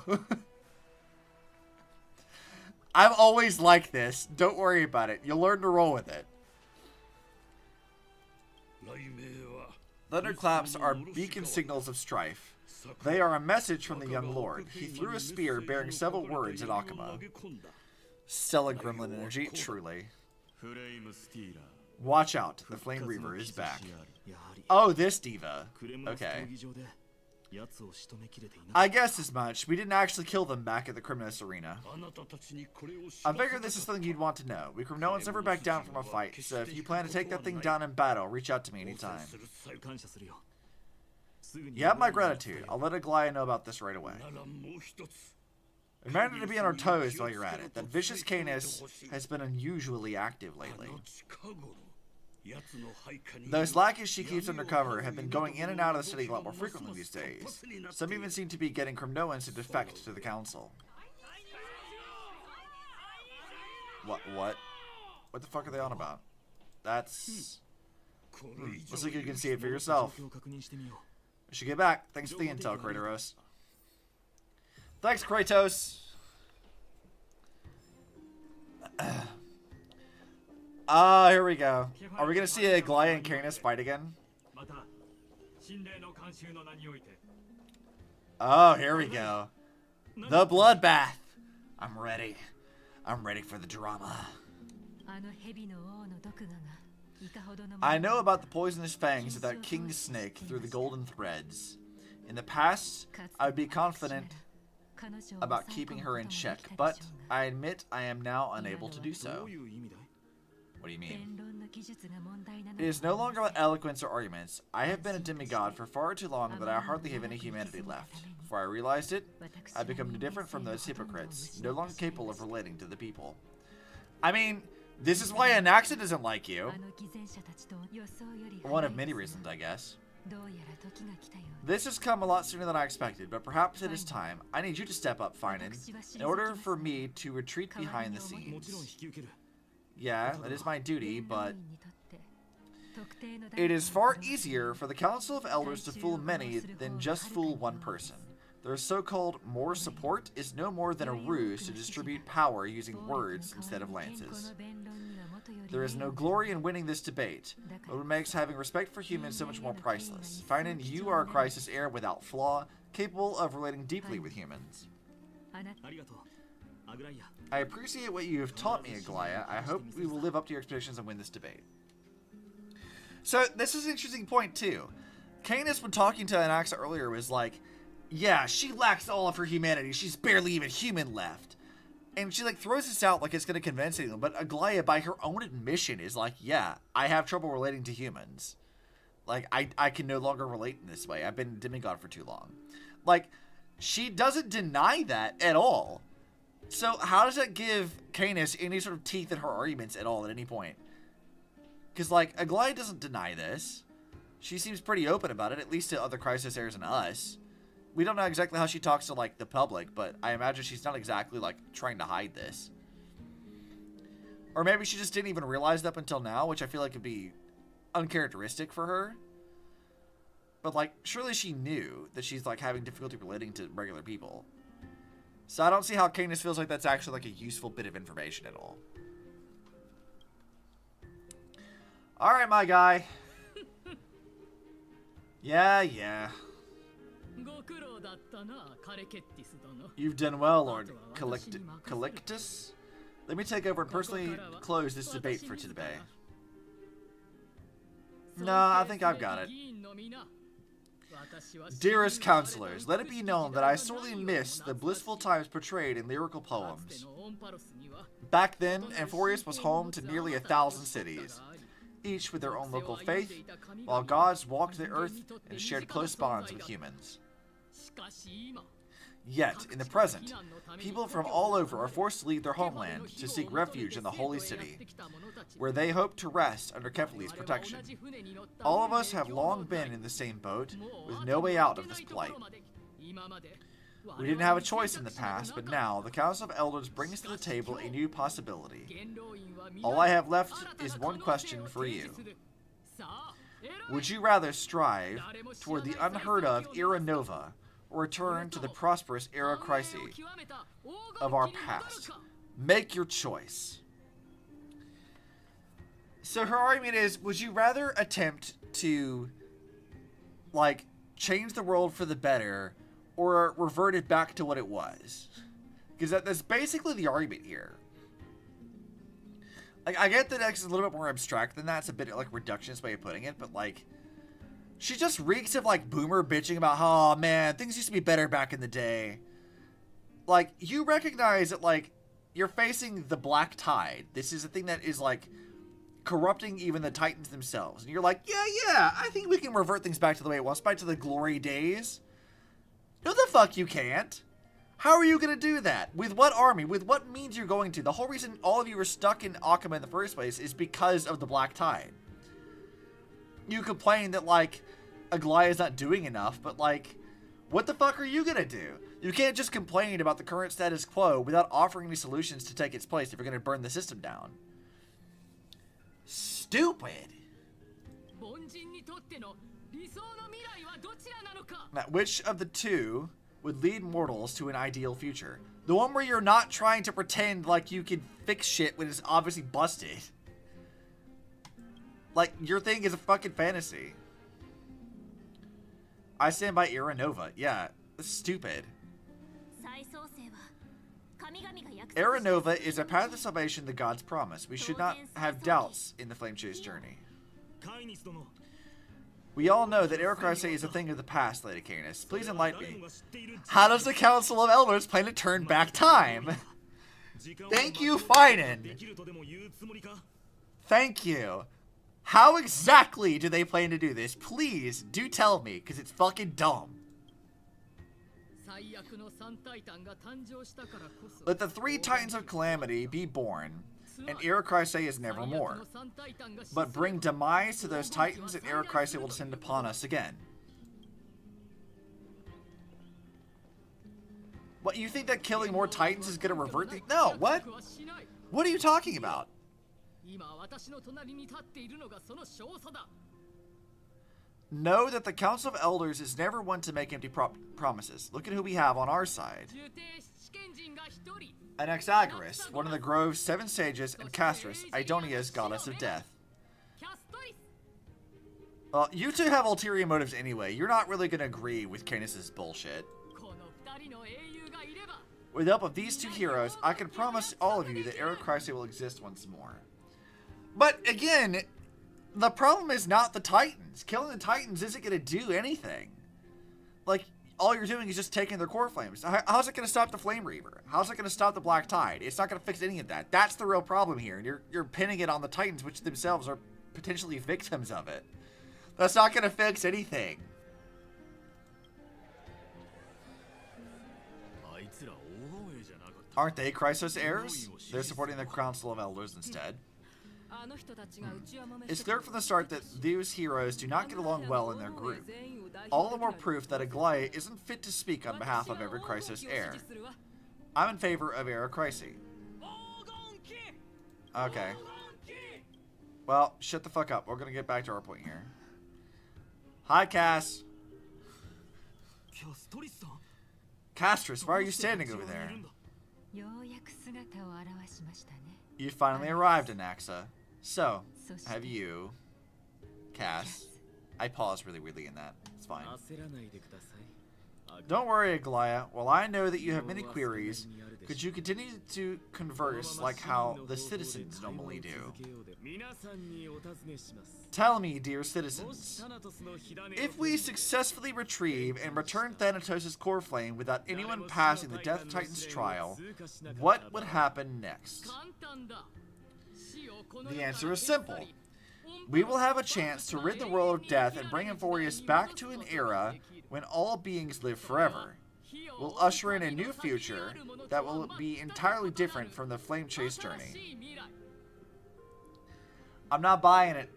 I'm always like this. Don't worry about it. You'll learn to roll with it. Thunderclaps are beacon signals of strife. They are a message from the young lord. He threw a spear bearing several words at Akuma. Stella gremlin energy, truly. Watch out, the Flame Reaver is back. Oh, this diva. Okay. I guessed as much. We didn't actually kill them back at the Criminus Arena. I figured this is something you'd want to know. We Kremnoans never back down from a fight, so if you plan to take that thing down in battle, reach out to me anytime. You have my gratitude. I'll let Aglaia know about this right away. Remember to be on our toes while you're at it. That vicious Canis has been unusually active lately. Those lackeys she keeps undercover have been going in and out of the city a lot more frequently these days. Some even seem to be getting Kremnoans to defect to the council. What? What the fuck are they on about? That's... Looks like you can see it for yourself. We should get back. Thanks for the intel, Kratos. Thanks, Kratos. Here we go. Are we gonna see Aglaia and Canis fight again? Oh, here we go. The bloodbath. I'm ready. I'm ready for the drama. I know about the poisonous fangs of that king snake through the golden threads. In the past, I would be confident about keeping her in check, but I admit I am now unable to do so. What do you mean? It is no longer about eloquence or arguments. I have been a demigod for far too long that I hardly have any humanity left. Before I realized it, I've become different from those hypocrites, no longer capable of relating to the people. I mean, this is why Anaxa doesn't like you. One of many reasons, I guess. This has come a lot sooner than I expected, but perhaps it is time. I need you to step up, Finan, in order for me to retreat behind the scenes. Yeah, that is my duty, but it is far easier for the Council of Elders to fool many than just fool one person. Their so-called more support is no more than a ruse to distribute power using words instead of lances. There is no glory in winning this debate, but what makes having respect for humans so much more priceless. Finan, you are a crisis heir without flaw, capable of relating deeply with humans. I appreciate what you have taught me, Aglaia. I hope we will live up to your expectations and win this debate. So, this is an interesting point, too. Canis, when talking to Anaxa earlier, was like, yeah, she lacks all of her humanity. She's barely even human left. And she, like, throws this out like it's going to convince anyone. But Aglaia, by her own admission, is like, yeah, I have trouble relating to humans. Like, I can no longer relate in this way. I've been demigod for too long. Like, she doesn't deny that at all. So how does that give Canis any sort of teeth in her arguments at all at any point? Because, like, Aglaia doesn't deny this. She seems pretty open about it, at least to other Crisis heirs and us. We don't know exactly how she talks to, like, the public, but I imagine she's not exactly, like, trying to hide this. Or maybe she just didn't even realize that up until now, which I feel like would be uncharacteristic for her. But, like, surely she knew that she's, like, having difficulty relating to regular people. So I don't see how Canis feels like that's actually, like, a useful bit of information at all. Alright, my guy. Yeah. You've done well, Lord Calictus. Let me take over and personally close this debate for today. No, I think I've got it. Dearest counselors, let it be known that I sorely miss the blissful times portrayed in lyrical poems. Back then, Amphoreus was home to nearly 1,000 cities, each with their own local faith, while gods walked the earth and shared close bonds with humans. Yet, in the present, people from all over are forced to leave their homeland to seek refuge in the holy city, where they hope to rest under Kefali's protection. All of us have long been in the same boat, with no way out of this plight. We didn't have a choice in the past, but now the Council of Elders brings to the table a new possibility. All I have left is one question for you. Would you rather strive toward the unheard of Era Nova, or return to the prosperous Era Chrysae of our past? Make your choice. So her argument is, would you rather attempt to, like, change the world for the better, or revert it back to what it was? Because that's basically the argument here. Like, I get that X is a little bit more abstract than that. It's a bit, like, reductionist way of putting it, but, like, she just reeks of, like, boomer bitching about, oh, man, things used to be better back in the day. Like, you recognize that, like, you're facing the Black Tide. This is a thing that is, like, corrupting even the Titans themselves. And you're like, yeah, I think we can revert things back to the way it was, back to the glory days. No, the fuck you can't. How are you going to do that? With what army? With what means you're going to? The whole reason all of you were stuck in Akama in the first place is because of the Black Tide. You complain that, like, Aglaia's not doing enough, but, like, what the fuck are you going to do? You can't just complain about the current status quo without offering any solutions to take its place if you're going to burn the system down. Stupid. Now, which of the two would lead mortals to an ideal future? The one where you're not trying to pretend like you can fix shit when it's obviously busted. Like, your thing is a fucking fantasy. I stand by Era Nova. Yeah, that's stupid. Era Nova is a path of salvation the gods promise. We should not have doubts in the Flame Chase journey. We all know that Era Chrysae is a thing of the past, Lady Canis. Please enlighten me. How does the Council of Elders plan to turn back time? Thank you, Finan. Thank you. How exactly do they plan to do this? Please, do tell me, because it's fucking dumb. Let the 3 Titans of Calamity be born, and Era Chrysae is nevermore. But bring demise to those Titans, and Era Chrysae will descend upon us again. What, you think that killing more Titans is going to revert the... No, what? What are you talking about? Know that the Council of Elders is never one to make empty promises. Look at who we have on our side. Anaxagoras, one of the Grove's 7 sages, and Castris, Idonia's goddess of death. Well, you two have ulterior motives anyway. You're not really going to agree with Canis' bullshit. With the help of these 2 heroes, I can promise all of you that Era Chrysae will exist once more. But again, the problem is not the Titans. Killing the Titans isn't going to do anything. Like, all you're doing is just taking their core flames. How's it going to stop the Flame Reaver? How's it going to stop the Black Tide? It's not going to fix any of that. That's the real problem here. And you're pinning it on the Titans, which themselves are potentially victims of it. That's not going to fix anything. Aren't they Chrysos heirs? They're supporting the Council of Elders instead. It's clear from the start that these heroes do not get along well in their group. All the more proof that Aglaia isn't fit to speak on behalf of every Chrysos heir. I'm in favor of Era Chrysi. Okay. Well, shut the fuck up. We're gonna get back to our point here. Hi, Cass. Castris, why are you standing over there? You finally arrived in Naxa. So, have you... Cass. I paused really weirdly in that. It's fine. Don't worry, Aglaia. While I know that you have many queries, could you continue to converse like how the citizens normally do? Tell me, dear citizens, if we successfully retrieve and return Thanatos' core flame without anyone passing the Death Titan's trial, what would happen next? The answer is simple. We will have a chance to rid the world of death and bring Amphoreus back to an era when all beings live forever. We'll usher in a new future that will be entirely different from the Flame Chase journey. I'm not buying it.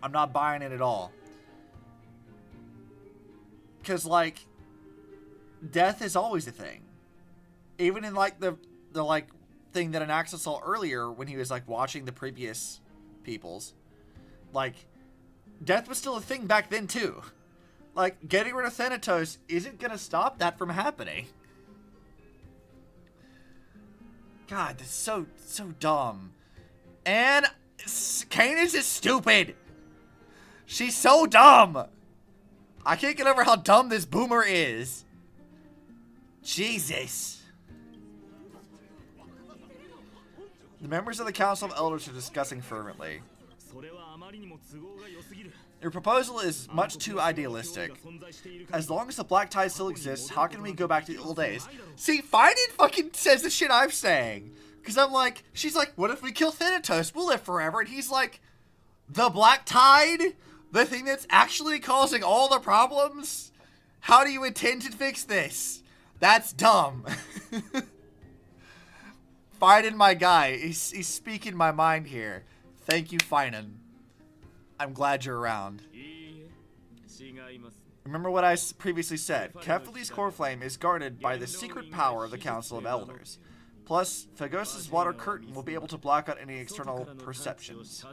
I'm not buying it at all. Because, like, death is always a thing. Even in, like, the thing that Anaxa saw earlier when he was, like, watching the previous peoples. Like, death was still a thing back then, too. Like, getting rid of Thanatos isn't gonna stop that from happening. God, that's so dumb. And Canis is stupid. She's so dumb. I can't get over how dumb this boomer is. Jesus. The members of the Council of Elders are discussing fervently. Your proposal is much too idealistic. As long as the Black Tide still exists, how can we go back to the old days? See, Finan fucking says the shit I'm saying. Because I'm like, she's like, what if we kill Thanatos? We'll live forever. And he's like, the Black Tide? The thing that's actually causing all the problems? How do you intend to fix this? That's dumb. Finan, my guy. He's speaking my mind here. Thank you, Finan. I'm glad you're around. Remember what I previously said. Kefali's core flame is guarded by the secret power of the Council of Elders. Plus, Phagos' water curtain will be able to block out any external perceptions.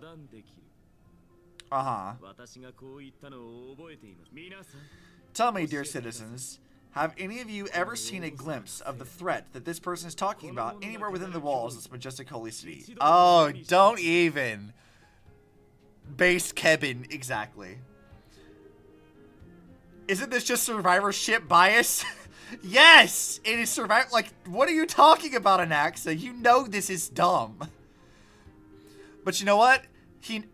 Uh-huh. Tell me, dear citizens, have any of you ever seen a glimpse of the threat that this person is talking about anywhere within the walls of this majestic holy city? Oh, don't even. Base Kevin, exactly. Isn't this just survivorship bias? Yes! It is survivor. Like, what are you talking about, Anaxa? You know this is dumb. But you know what?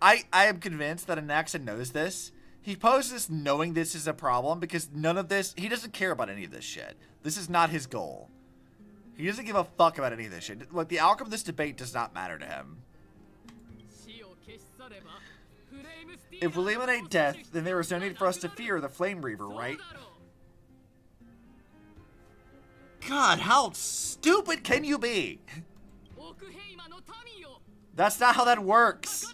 I am convinced that Anaxa knows this. He poses this knowing this is a problem because none of this, he doesn't care about any of this shit. This is not his goal. He doesn't give a fuck about any of this shit. Like, the outcome of this debate does not matter to him. If we eliminate death, then there is no need for us to fear the Flame Reaver, right? God, how stupid can you be? That's not how that works.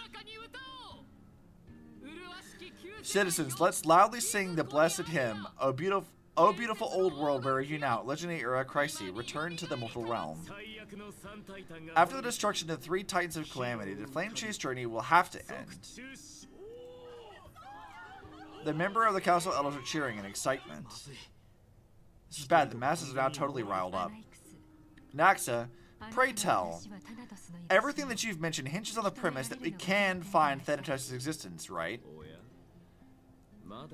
Citizens, let's loudly sing the blessed hymn, O beautiful old world where you now, legendary Era Chrysi, return to the mortal realm. After the destruction of 3 Titans of Calamity, the Flame Chase journey will have to end. The member of the Council of Elders are cheering in excitement. This is bad, the masses are now totally riled up. Naxa, pray tell, everything that you've mentioned hinges on the premise that we can find Thanatos' existence, right?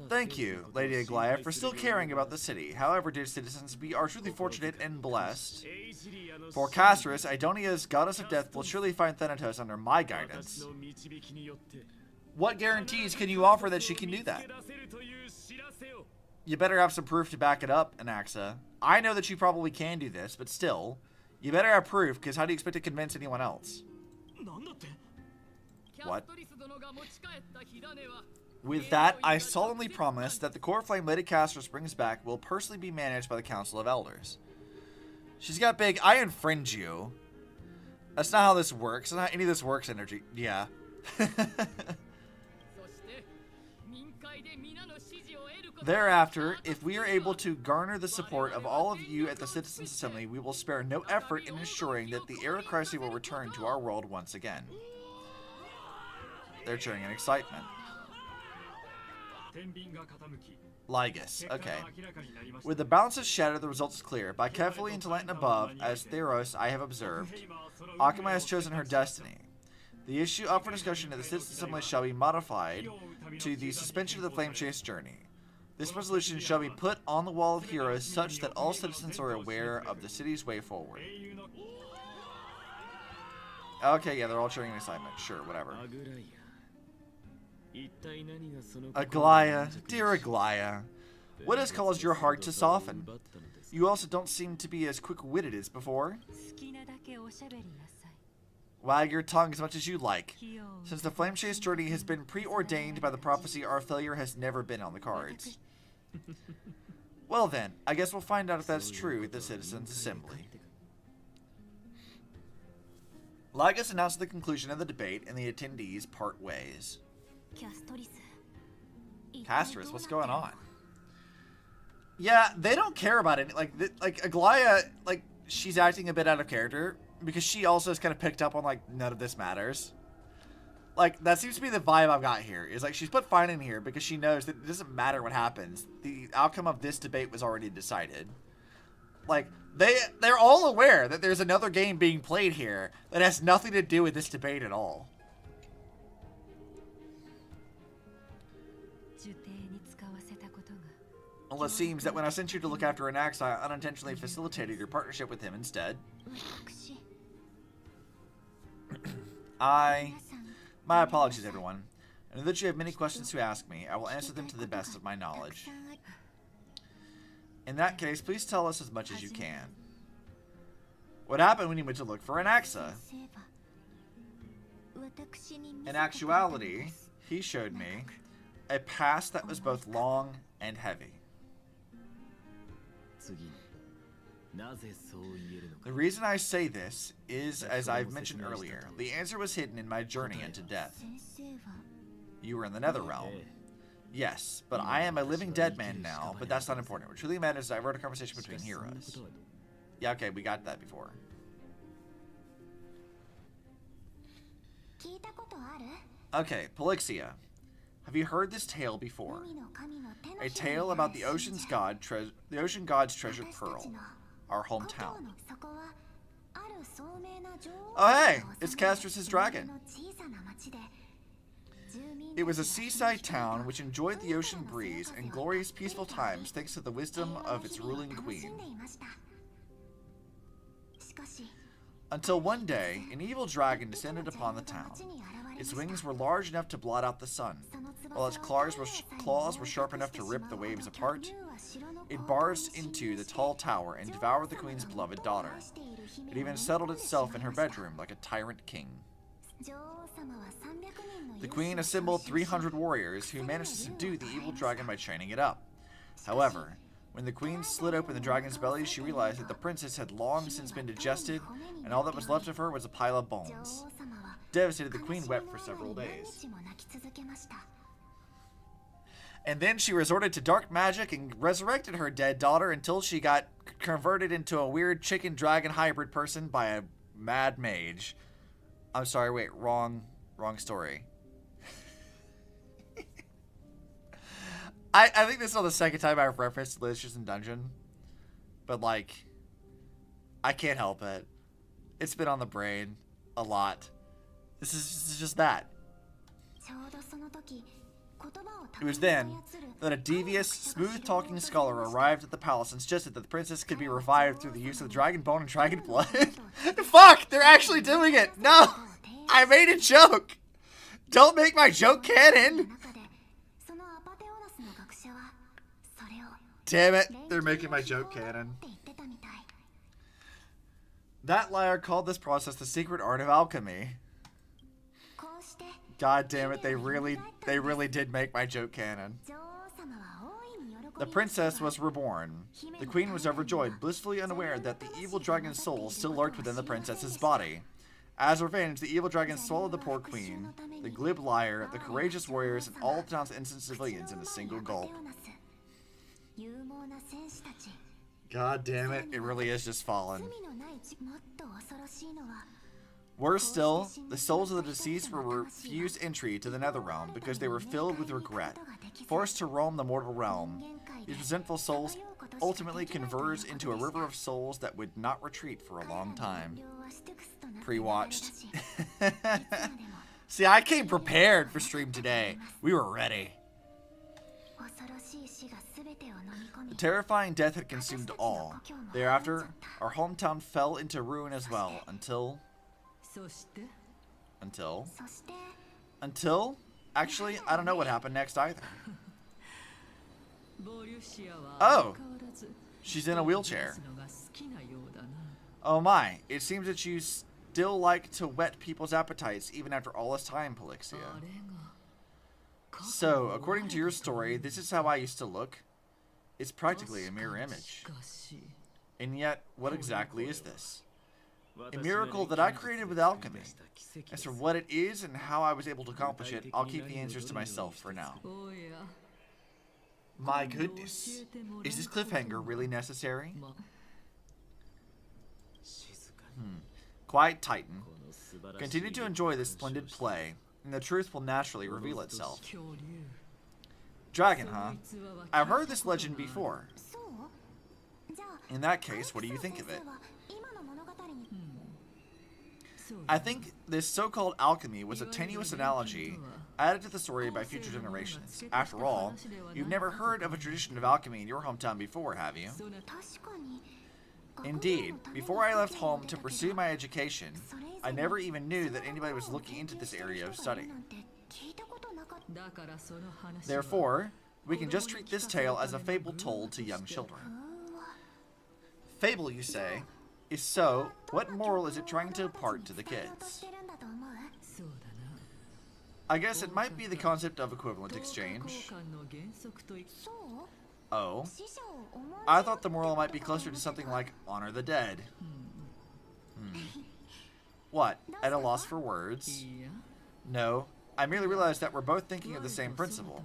Thank you, Lady Aglaia, for still caring about the city. However, dear citizens, we are truly fortunate and blessed. For Castris, Idonia's goddess of death will surely find Thanatos under my guidance. What guarantees can you offer that she can do that? You better have some proof to back it up, Anaxa. I know that you probably can do this, but still, you better have proof, because how do you expect to convince anyone else? What? With that, I solemnly promise that the core flame Lady Castris brings back will personally be managed by the Council of Elders. She's got big, I infringe you. That's not how this works. That's not how any of this works, energy. Yeah. Thereafter, if we are able to garner the support of all of you at the Citizens Assembly, we will spare no effort in ensuring that the aristocracy will return to our world once again. They're cheering in excitement. Lygus. Okay. With the balances shattered, the result is clear. By carefully intellecting above, as Theros I have observed, Akamai has chosen her destiny. The issue up for discussion at the Citizens Assembly shall be modified to the suspension of the Flame Chase journey. This resolution shall be put on the Wall of Heroes such that all citizens are aware of the city's way forward. Okay, yeah, they're all cheering in excitement. Sure, whatever. Aglaya, dear Aglaya, what has caused your heart to soften? You also don't seem to be as quick-witted as before. Wag your tongue as much as you like. Since the Flame Chase journey has been preordained by the prophecy, our failure has never been on the cards. Well then, I guess we'll find out if that's true at the Citizens Assembly. Lygus announced the conclusion of the debate, and the attendees part ways. Castris, what's going on? Yeah, they don't care about it. Like Aglaya, like, she's acting a bit out of character, because she also is kind of picked up on, like, none of this matters. Like, that seems to be the vibe I've got here. Is like, she's put fine in here because she knows that it doesn't matter what happens. The outcome of this debate was already decided. Like, they're all aware that there's another game being played here that has nothing to do with this debate at all. Well, it seems that when I sent you to look after an axe, I unintentionally facilitated your partnership with him instead. My apologies, everyone. I know that you have many questions to ask me. I will answer them to the best of my knowledge. In that case, please tell us as much as you can. What happened when you went to look for an axa? In actuality, he showed me a past that was both long and heavy. The reason I say this is, as I've mentioned earlier, the answer was hidden in my journey into death. You were in the Netherrealm. Yes, but I am a living dead man now, but that's not important. What truly matters is I wrote a conversation between heroes. Yeah, okay, we got that before. Okay, Polixia. Have you heard this tale before? A tale about the ocean god's treasured pearl, our hometown. Oh hey, it's Castris' dragon. It was a seaside town which enjoyed the ocean breeze and glorious peaceful times thanks to the wisdom of its ruling queen. Until one day, an evil dragon descended upon the town. Its wings were large enough to blot out the sun, while its claws were sharp enough to rip the waves apart. It barged into the tall tower and devoured the queen's beloved daughter. It even settled itself in her bedroom like a tyrant king. The queen assembled 300 warriors who managed to subdue the evil dragon by training it up. However, when the queen slit open the dragon's belly, she realized that the princess had long since been digested, and all that was left of her was a pile of bones. Devastated, the queen wept for several days. And then she resorted to dark magic and resurrected her dead daughter until she got converted into a weird chicken-dragon hybrid person by a mad mage. I'm sorry, wait, wrong story. I think this is the second time I've referenced Delicious in Dungeon. But, like, I can't help it. It's been on the brain a lot. This is just that. It was then that a devious, smooth-talking scholar arrived at the palace and suggested that the princess could be revived through the use of dragon bone and dragon blood. Fuck! They're actually doing it! No! I made a joke! Don't make my joke canon! Damn it, they're making my joke canon. That liar called this process the secret art of alchemy. God damn it, they really did make my joke canon. The princess was reborn. The queen was overjoyed, blissfully unaware that the evil dragon's soul still lurked within the princess's body. As revenge, the evil dragon swallowed the poor queen, the glib liar, the courageous warriors, and all the town's innocent civilians in a single gulp. God damn it, it really is just fallen. Worse still, the souls of the deceased were refused entry to the Netherrealm because they were filled with regret, forced to roam the mortal realm. These resentful souls ultimately converged into a river of souls that would not retreat for a long time. Pre-watched. See, I came prepared for stream today. We were ready. The terrifying death had consumed all. Thereafter, our hometown fell into ruin as well, until... Actually, I don't know what happened next either. Oh! She's in a wheelchair. Oh my, it seems that you still like to whet people's appetites even after all this time, Polixia. So, according to your story, this is how I used to look. It's practically a mirror image. And yet, what exactly is this? A miracle that I created with alchemy. As for what it is and how I was able to accomplish it, I'll keep the answers to myself for now. My goodness. Is this cliffhanger really necessary? Quiet Titan. Continue to enjoy this splendid play, and the truth will naturally reveal itself. Dragon, huh? I've heard this legend before. In that case, what do you think of it? I think this so-called alchemy was a tenuous analogy added to the story by future generations. After all, you've never heard of a tradition of alchemy in your hometown before, have you? Indeed, before I left home to pursue my education, I never even knew that anybody was looking into this area of study. Therefore, we can just treat this tale as a fable told to young children. Fable, you say? If so, what moral is it trying to impart to the kids? I guess it might be the concept of equivalent exchange. Oh. I thought the moral might be closer to something like honor the dead. What? At a loss for words? No, I merely realized that we're both thinking of the same principle.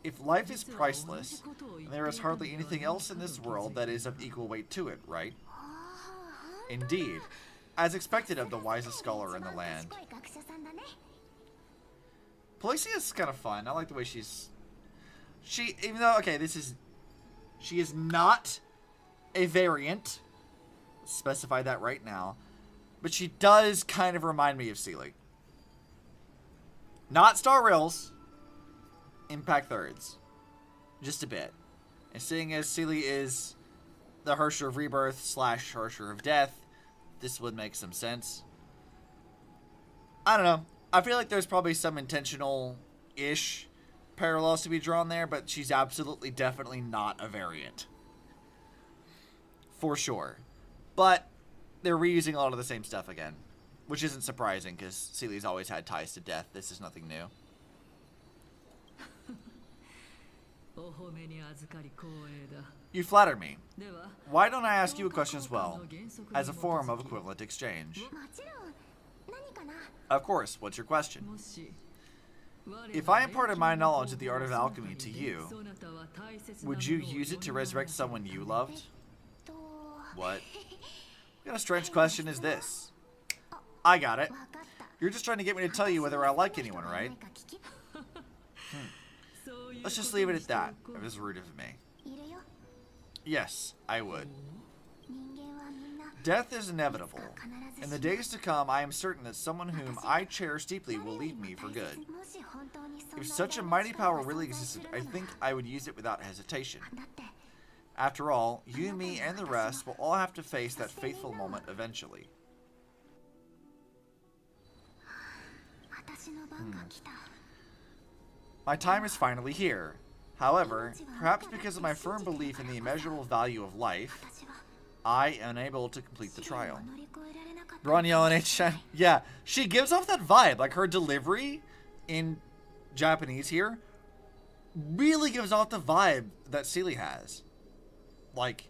If life is priceless, then there is hardly anything else in this world that is of equal weight to it, right? Indeed, as expected of the wisest scholar in the land. Polixia is kind of fun. I like the way even though, okay, she is not a variant. Specify that right now. But she does kind of remind me of Sealy. Not Star Rails. Impact Thirds. Just a bit. And seeing as Sealy is the Hersher of Rebirth / Hersher of Death, this would make some sense. I don't know. I feel like there's probably some intentional-ish parallels to be drawn there, but she's absolutely, definitely not a variant. For sure. But they're reusing a lot of the same stuff again, which isn't surprising because Sealy's always had ties to death. This is nothing new. You flatter me. Why don't I ask you a question as well, as a form of equivalent exchange? Of course, what's your question? If I imparted my knowledge of the art of alchemy to you, would you use it to resurrect someone you loved? What? What kind of strange question is this? I got it. You're just trying to get me to tell you whether I like anyone, right? Let's just leave it at that. It was rude of me. Yes, I would. Death is inevitable. In the days to come, I am certain that someone whom I cherish deeply will leave me for good. If such a mighty power really existed, I think I would use it without hesitation. After all, you, me, and the rest will all have to face that fateful moment eventually. My time is finally here. However, perhaps because of my firm belief in the immeasurable value of life, I am unable to complete the trial. Branya and H. Yeah, she gives off that vibe. Like her delivery in Japanese here really gives off the vibe that Sealy has. Like,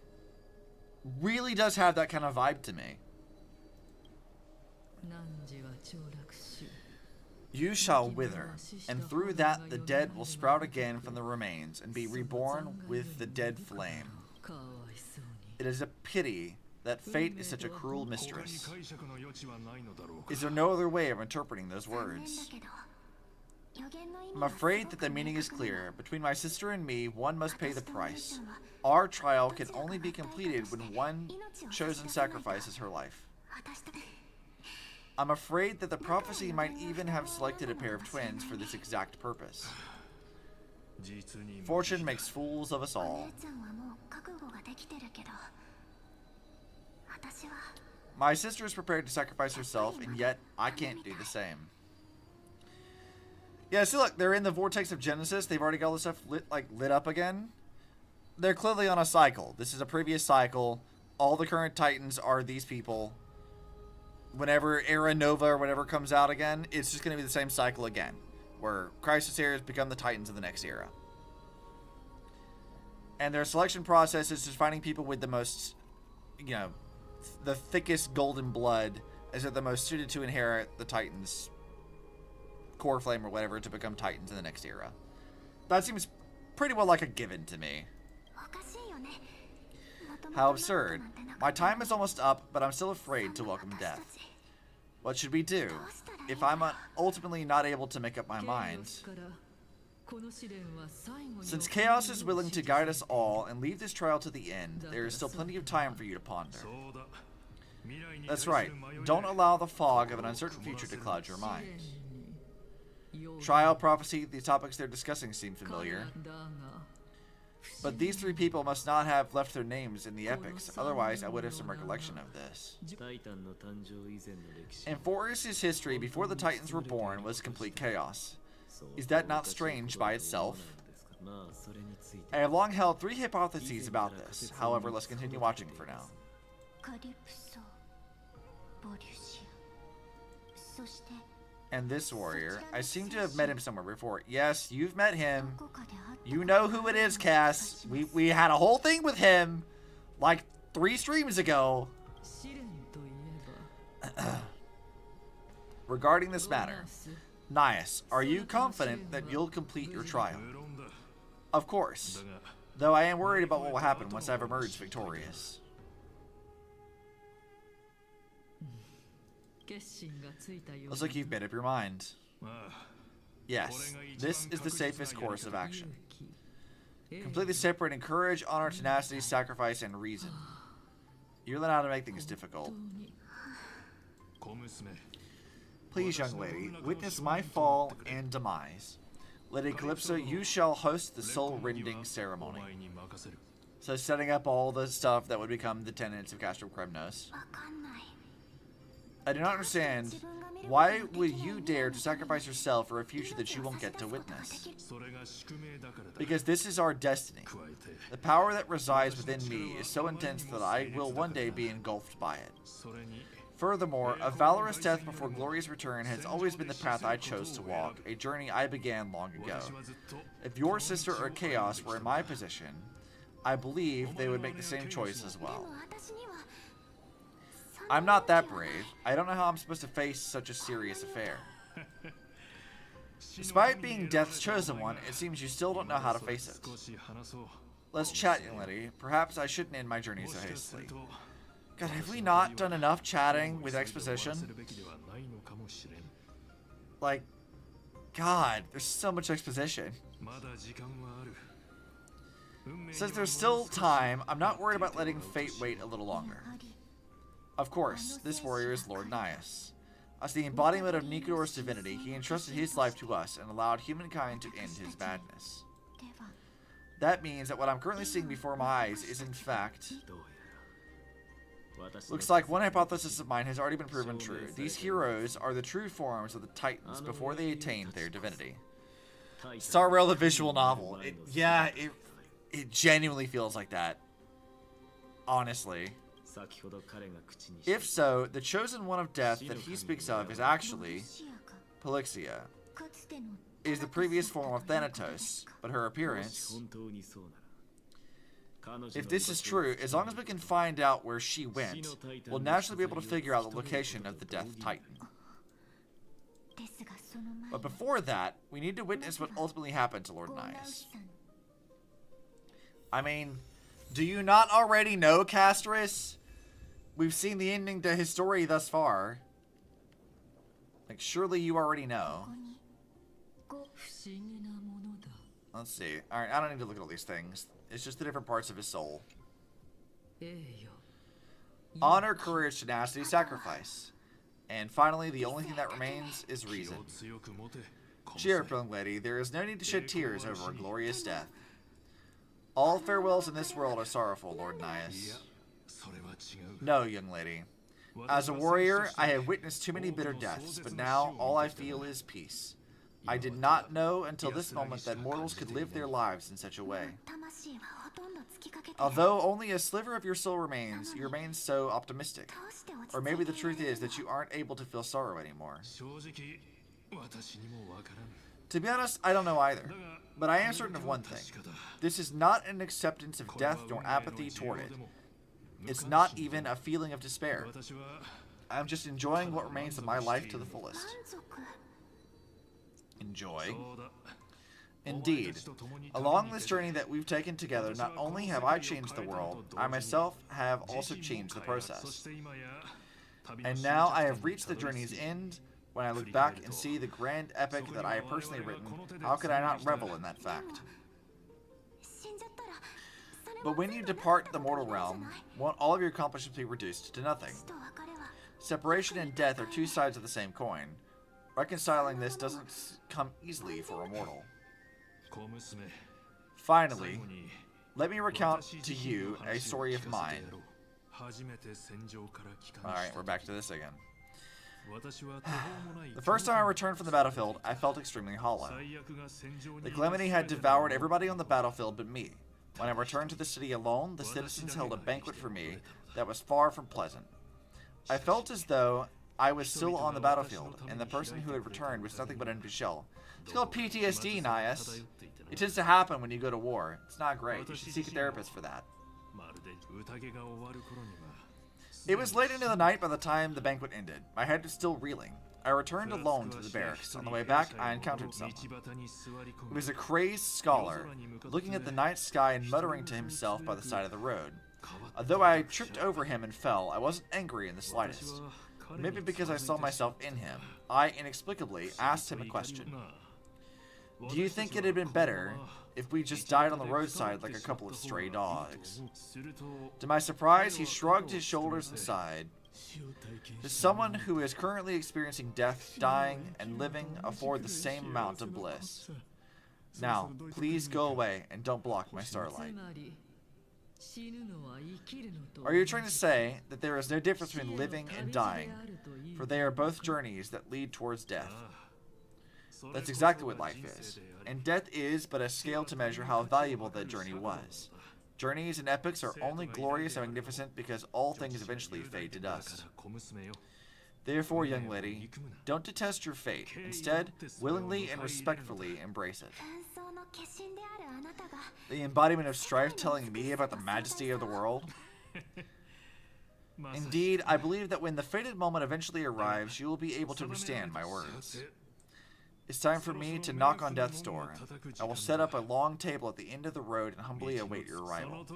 really does have that kind of vibe to me. You shall wither, and through that the dead will sprout again from the remains and be reborn with the dead flame. It is a pity that fate is such a cruel mistress. Is there no other way of interpreting those words? I'm afraid that the meaning is clear. Between my sister and me, one must pay the price. Our trial can only be completed when one chosen sacrifices her life. I'm afraid that the prophecy might even have selected a pair of twins for this exact purpose. Fortune makes fools of us all. My sister is prepared to sacrifice herself, and yet I can't do the same. Yeah, see, look, they're in the vortex of Genesis. They've already got all this stuff lit up again. They're clearly on a cycle. This is a previous cycle. All the current Titans are these people. Whenever Era Nova or whatever comes out again, it's just going to be the same cycle again, where Crisis Eras become the Titans of the next era. And their selection process is just finding people with the most, you know, the thickest golden blood, as they're the most suited to inherit the Titans' core flame or whatever to become Titans in the next era. That seems pretty well like a given to me. How absurd. My time is almost up, but I'm still afraid to welcome death. What should we do? If I'm ultimately not able to make up my mind. Since Chaos is willing to guide us all and leave this trial to the end, there is still plenty of time for you to ponder. That's right. Don't allow the fog of an uncertain future to cloud your mind. Trial, prophecy, the topics they're discussing seem familiar. But these three people must not have left their names in the epics, otherwise I would have some recollection of this. Amphoreus' history before the Titans were born was complete chaos. Is that not strange by itself? I have long held three hypotheses about this, however, let's continue watching for now. And this warrior, I seem to have met him somewhere before. Yes, you've met him. You know who it is, Cass. We had a whole thing with him like 3 streams ago. Regarding this matter, Nias, are you confident that you'll complete your trial? Of course, though I am worried about what will happen once I've emerged victorious. Looks like you've made up your mind. Yes, this is the safest course of action. Completely separating courage, honor, tenacity, sacrifice, and reason. You learn how to make things difficult. Please, young lady, witness my fall and demise. Lady Calypso, you shall host the soul-rending ceremony. So setting up all the stuff that would become the tenets of Castro Kremnos. I do not understand. Why would you dare to sacrifice yourself for a future that you won't get to witness? Because this is our destiny. The power that resides within me is so intense that I will one day be engulfed by it. Furthermore, a valorous death before glorious return has always been the path I chose to walk, a journey I began long ago. If your sister or Chaos were in my position, I believe they would make the same choice as well. I'm not that brave. I don't know how I'm supposed to face such a serious affair. Despite being Death's chosen one, it seems you still don't know how to face it. Let's chat, young lady. Perhaps I shouldn't end my journey so hastily. God, have we not done enough chatting with exposition? Like, God, there's so much exposition. Since there's still time, I'm not worried about letting fate wait a little longer. Of course, this warrior is Lord Nias. As the embodiment of Nikodor's divinity, he entrusted his life to us and allowed humankind to end his badness. That means that what I'm currently seeing before my eyes is in fact... Looks like one hypothesis of mine has already been proven true. These heroes are the true forms of the Titans before they attained their divinity. Star Rail, the visual novel. It genuinely feels like that. Honestly. If so, the chosen one of death that he speaks of is actually Polixia. is the previous form of Thanatos, but her appearance... If this is true, as long as we can find out where she went, we'll naturally be able to figure out the location of the Death Titan. But before that, we need to witness what ultimately happened to Lord Nias. I mean, do you not already know, Castris? We've seen the ending to his story thus far. Like, surely you already know. Let's see. Alright, I don't need to look at all these things. It's just the different parts of his soul. Honor, courage, tenacity, sacrifice. And finally, the only thing that remains is reason. Cheer up, young lady. There is no need to shed tears over a glorious death. All farewells in this world are sorrowful, Lord Nias. No, young lady. As a warrior, I have witnessed too many bitter deaths, but now all I feel is peace. I did not know until this moment that mortals could live their lives in such a way. Although only a sliver of your soul remains, you remain so optimistic. Or maybe the truth is that you aren't able to feel sorrow anymore. To be honest, I don't know either. But I am certain of one thing. This is not an acceptance of death nor apathy toward it. It's not even a feeling of despair. I'm just enjoying what remains of my life to the fullest. Enjoy. Indeed. Along this journey that we've taken together, not only have I changed the world, I myself have also changed the process. And now I have reached the journey's end. When I look back and see the grand epic that I have personally written, how could I not revel in that fact? But when you depart the mortal realm, won't all of your accomplishments be reduced to nothing? Separation and death are two sides of the same coin. Reconciling this doesn't come easily for a mortal. Finally, let me recount to you a story of mine. Alright, we're back to this again. The first time I returned from the battlefield, I felt extremely hollow. The calamity had devoured everybody on the battlefield but me. When I returned to the city alone, the citizens held a banquet for me that was far from pleasant. I felt as though I was still on the battlefield, and the person who had returned was nothing but an empty shell. It's called PTSD, Nias. It tends to happen when you go to war. It's not great. You should seek a therapist for that. It was late into the night by the time the banquet ended. My head was still reeling. I returned alone to the barracks. On the way back, I encountered someone. It was a crazed scholar, looking at the night sky and muttering to himself by the side of the road. Although I tripped over him and fell, I wasn't angry in the slightest. Maybe because I saw myself in him, I inexplicably asked him a question. Do you think it had been better if we just died on the roadside like a couple of stray dogs? To my surprise, he shrugged his shoulders and sighed. Does someone who is currently experiencing death, dying, and living afford the same amount of bliss? Now, please go away and don't block my starlight. Are you trying to say that there is no difference between living and dying, for they are both journeys that lead towards death? That's exactly what life is, and death is but a scale to measure how valuable that journey was. Journeys and epics are only glorious and magnificent because all things eventually fade to dust. Therefore, young lady, don't detest your fate. Instead, willingly and respectfully embrace it. The embodiment of strife telling me about the majesty of the world? Indeed, I believe that when the fated moment eventually arrives, you will be able to understand my words. It's time for me to knock on death's door. I will set up a long table at the end of the road and humbly await your arrival.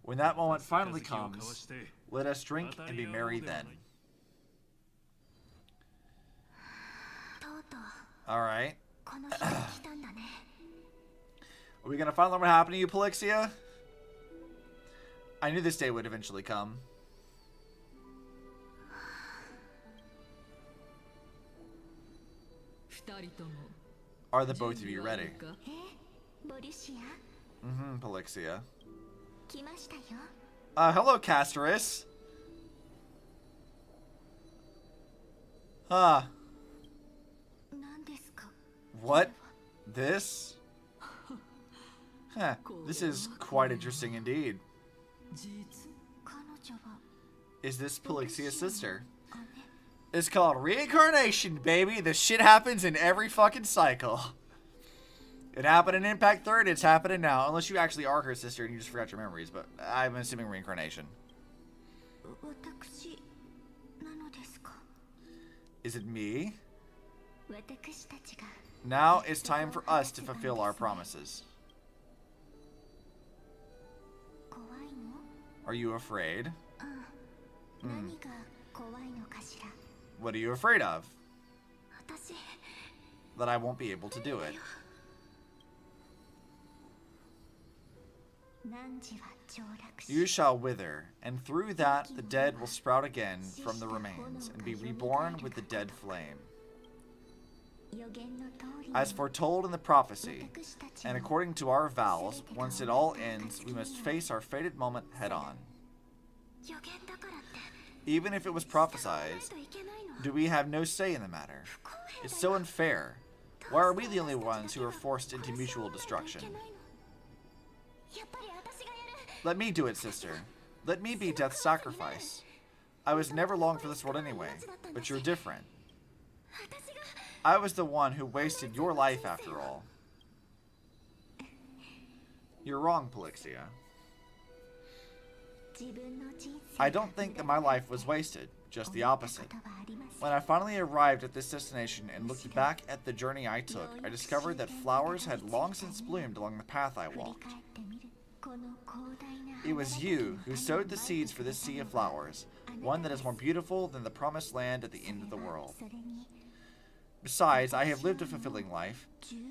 When that moment finally comes, let us drink and be merry then. Alright. Are we gonna find out what happened to you, Polixia? I knew this day would eventually come. Are the both of you ready? Polixia. Hello, Castris. What? This? Huh, this is quite interesting indeed. Is this Polixia's sister? It's called reincarnation, baby. This shit happens in every fucking cycle. It happened in Impact 3rd, it's happening now. Unless you actually are her sister and you just forgot your memories, but I'm assuming reincarnation. Is it me? Now it's time for us to fulfill our promises. Are you afraid? What are you afraid of? That I won't be able to do it. You shall wither, and through that the dead will sprout again from the remains, and be reborn with the dead flame. As foretold in the prophecy, and according to our vows, once it all ends, we must face our fated moment head on. Even if it was prophesied, do we have no say in the matter? It's so unfair. Why are we the only ones who are forced into mutual destruction? Let me do it, sister. Let me be death's sacrifice. I was never long for this world anyway, but you're different. I was the one who wasted your life after all. You're wrong, Polixia. I don't think that my life was wasted, just the opposite. When I finally arrived at this destination and looked back at the journey I took, I discovered that flowers had long since bloomed along the path I walked. It was you who sowed the seeds for this sea of flowers, one that is more beautiful than the promised land at the end of the world. Besides, I have lived a fulfilling life.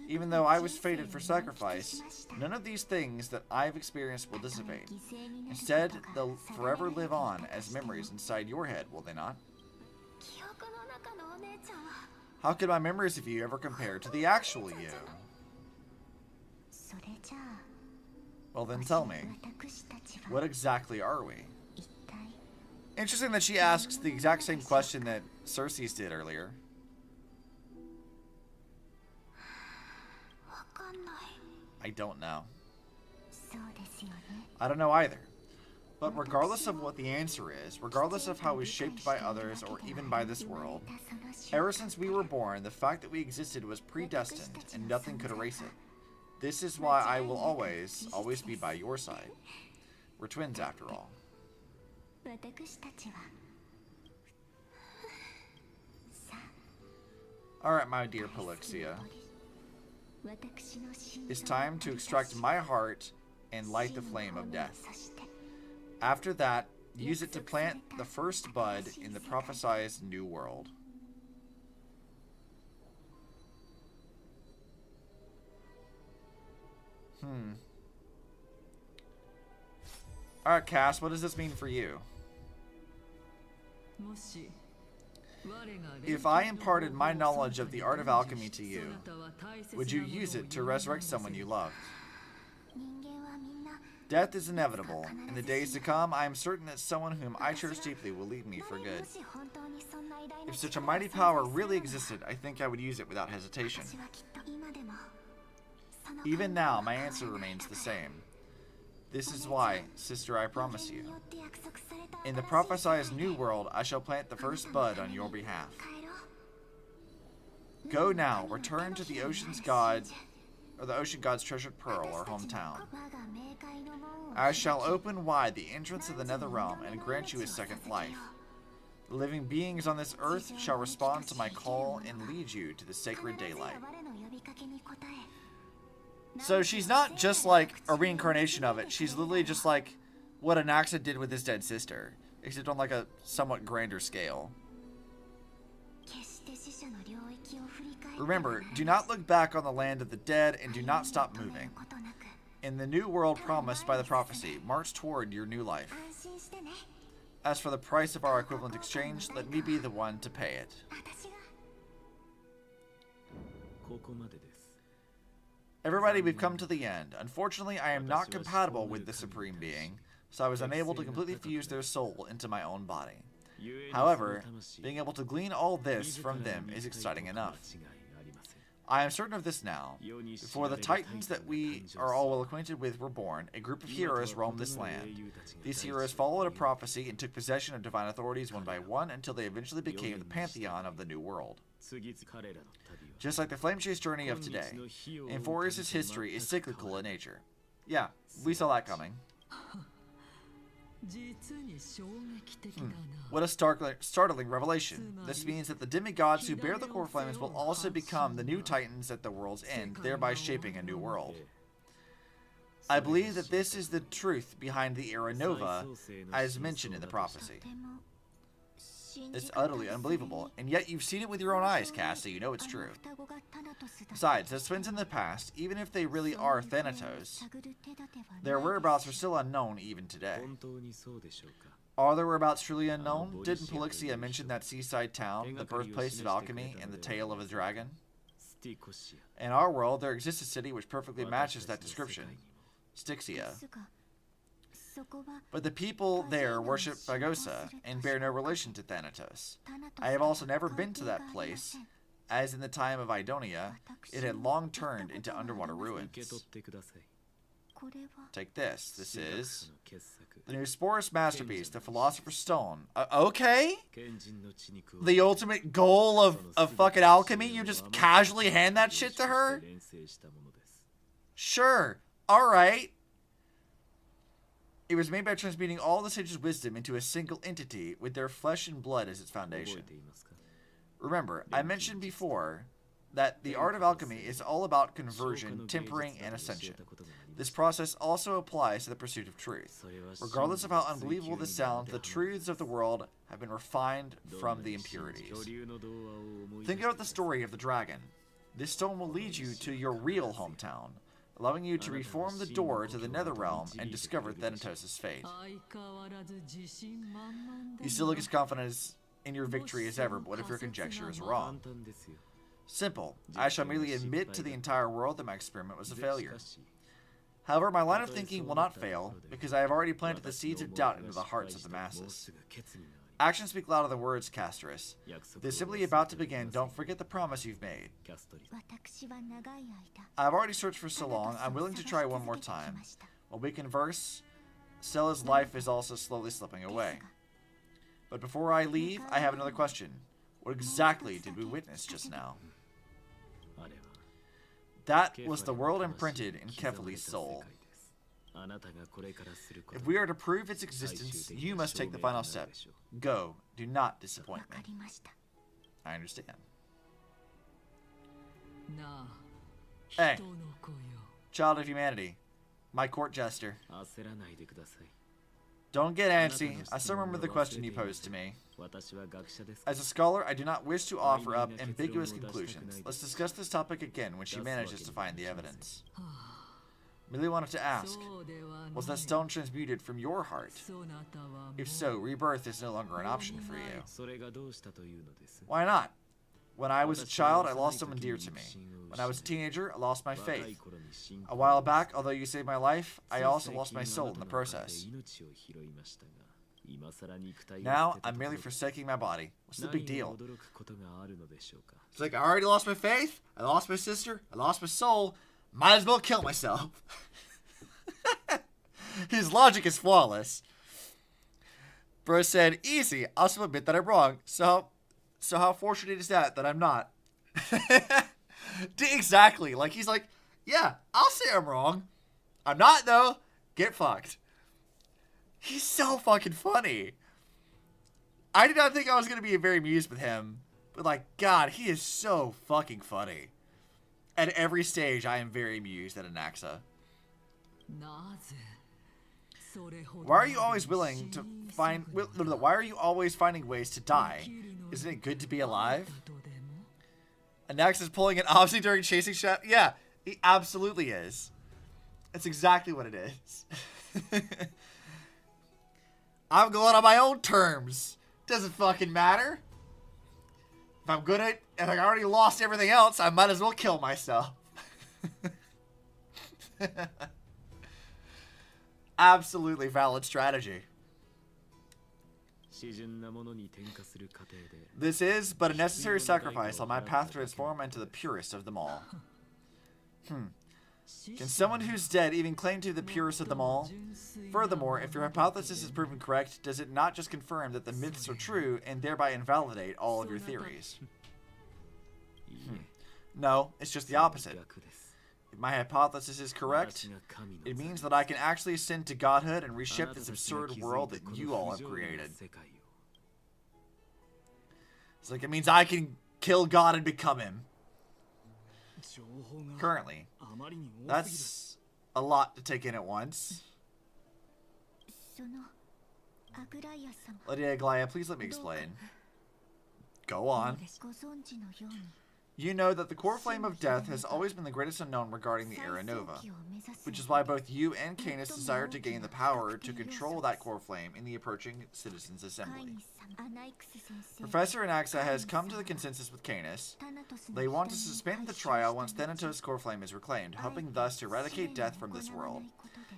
Even though I was fated for sacrifice, none of these things that I've experienced will dissipate. Instead, they'll forever live on as memories inside your head, will they not? How could my memories of you ever compare to the actual you? Well then tell me, what exactly are we? Interesting that she asks the exact same question that Circe's did earlier. I don't know. I don't know either. But regardless of what the answer is, regardless of how we're shaped by others or even by this world, ever since we were born, the fact that we existed was predestined and nothing could erase it. This is why I will always, always be by your side. We're twins after all. Alright, my dear Polixia. It's time to extract my heart and light the flame of death. After that, use it to plant the first bud in the prophesied new world. Alright, Cass, what does this mean for you? If I imparted my knowledge of the art of alchemy to you, would you use it to resurrect someone you loved? Death is inevitable. In the days to come, I am certain that someone whom I cherish deeply will leave me for good. If such a mighty power really existed, I think I would use it without hesitation. Even now, my answer remains the same. This is why, sister, I promise you. In the prophesied new world, I shall plant the first bud on your behalf. Go now, return to the ocean's god, or the ocean god's treasured pearl, our hometown. I shall open wide the entrance of the nether realm and grant you a second life. The living beings on this earth shall respond to my call and lead you to the sacred daylight. So she's not just like a reincarnation of it. She's literally just like what Anaxa did with his dead sister, except on like a somewhat grander scale. Remember, do not look back on the land of the dead and do not stop moving. In the new world promised by the prophecy, march toward your new life. As for the price of our equivalent exchange, let me be the one to pay it. Everybody, we've come to the end. Unfortunately, I am not compatible with the Supreme Being, so I was unable to completely fuse their soul into my own body. However, being able to glean all this from them is exciting enough. I am certain of this now. Before the Titans that we are all well acquainted with were born, a group of heroes roamed this land. These heroes followed a prophecy and took possession of divine authorities one by one until they eventually became the pantheon of the New World. Just like the Flame Chase journey of today, Amphoreus' history is cyclical in nature. Yeah, we saw that coming. What a startling revelation. This means that the demigods who bear the core flames will also become the new titans at the world's end, thereby shaping a new world. I believe that this is the truth behind the Era Nova, as mentioned in the prophecy. It's utterly unbelievable, and yet you've seen it with your own eyes, Cass, so you know it's true. Besides, as twins in the past, even if they really are Thanatos, their whereabouts are still unknown even today. Are their whereabouts truly unknown? Didn't Polixia mention that seaside town, the birthplace of alchemy, and the tale of a dragon? In our world, there exists a city which perfectly matches that description, Styxia. But the people there worship Phagosa and bear no relation to Thanatos. I have also never been to that place, as in the time of Idonia, it had long turned into underwater ruins. Take this. This is the new Sporus masterpiece, the Philosopher's Stone. Okay? The ultimate goal of fucking alchemy? You just casually hand that shit to her? Sure. Alright. It was made by transmuting all the sages' wisdom into a single entity with their flesh and blood as its foundation. Remember, I mentioned before that the art of alchemy is all about conversion, tempering, and ascension. This process also applies to the pursuit of truth. Regardless of how unbelievable this sounds, the truths of the world have been refined from the impurities. Think about the story of the dragon. This stone will lead you to your real hometown, allowing you to reform the door to the Netherrealm and discover Thanatos' fate. You still look as confident in your victory as ever, but what if your conjecture is wrong? Simple. I shall merely admit to the entire world that my experiment was a failure. However, my line of thinking will not fail, because I have already planted the seeds of doubt into the hearts of the masses. Actions speak louder than words, Casterus. They're simply about to begin. Don't forget the promise you've made. I've already searched for so long, I'm willing to try one more time. While we converse, Stella's life is also slowly slipping away. But before I leave, I have another question. What exactly did we witness just now? That was the world imprinted in Kefali's soul. If we are to prove its existence, you must take the final step. Go. Do not disappoint me. I understand. Hey, child of humanity, my court jester. Don't get antsy. I still remember the question you posed to me. As a scholar, I do not wish to offer up ambiguous conclusions. Let's discuss this topic again when she manages to find the evidence. Merely wanted to ask, was that stone transmuted from your heart? If so, rebirth is no longer an option for you. Why not? When I was a child, I lost someone dear to me. When I was a teenager, I lost my faith. A while back, although you saved my life, I also lost my soul in the process. Now, I'm merely forsaking my body. What's the big deal? It's like, I already lost my faith, I lost my sister, I lost my soul, might as well kill myself. His logic is flawless. Bro said, easy, I'll also admit that I'm wrong. So how fortunate is that I'm not? Exactly. Like, he's like, yeah, I'll say I'm wrong. I'm not, though. Get fucked. He's so fucking funny. I did not think I was going to be very amused with him. But, like, God, he is so fucking funny. At every stage, I am very amused at Anaxa. Why are you always willing to find... Why are you always finding ways to die? Isn't it good to be alive? Anax is pulling an Obsi during chasing shot. Yeah, he absolutely is. That's exactly what it is. I'm going on my own terms. Doesn't fucking matter. If I'm good at and I already lost everything else, I might as well kill myself. Absolutely valid strategy. This is but a necessary sacrifice on my path to transform into the purest of them all. Can someone who's dead even claim to be the purest of them all? Furthermore, if your hypothesis is proven correct, does it not just confirm that the myths are true and thereby invalidate all of your theories? No, it's just the opposite. If my hypothesis is correct, it means that I can actually ascend to godhood and reshape this absurd world that you all have created. It's like it means I can kill God and become him. Currently. That's a lot to take in at once. Lady Aglaya, please let me explain. Go on. You know that the core flame of death has always been the greatest unknown regarding the Era Nova, which is why both you and Canis desire to gain the power to control that core flame in the approaching Citizens' Assembly. Professor Anaxa has come to the consensus with Canis. They want to suspend the trial once Thanatos' core flame is reclaimed, hoping thus to eradicate death from this world.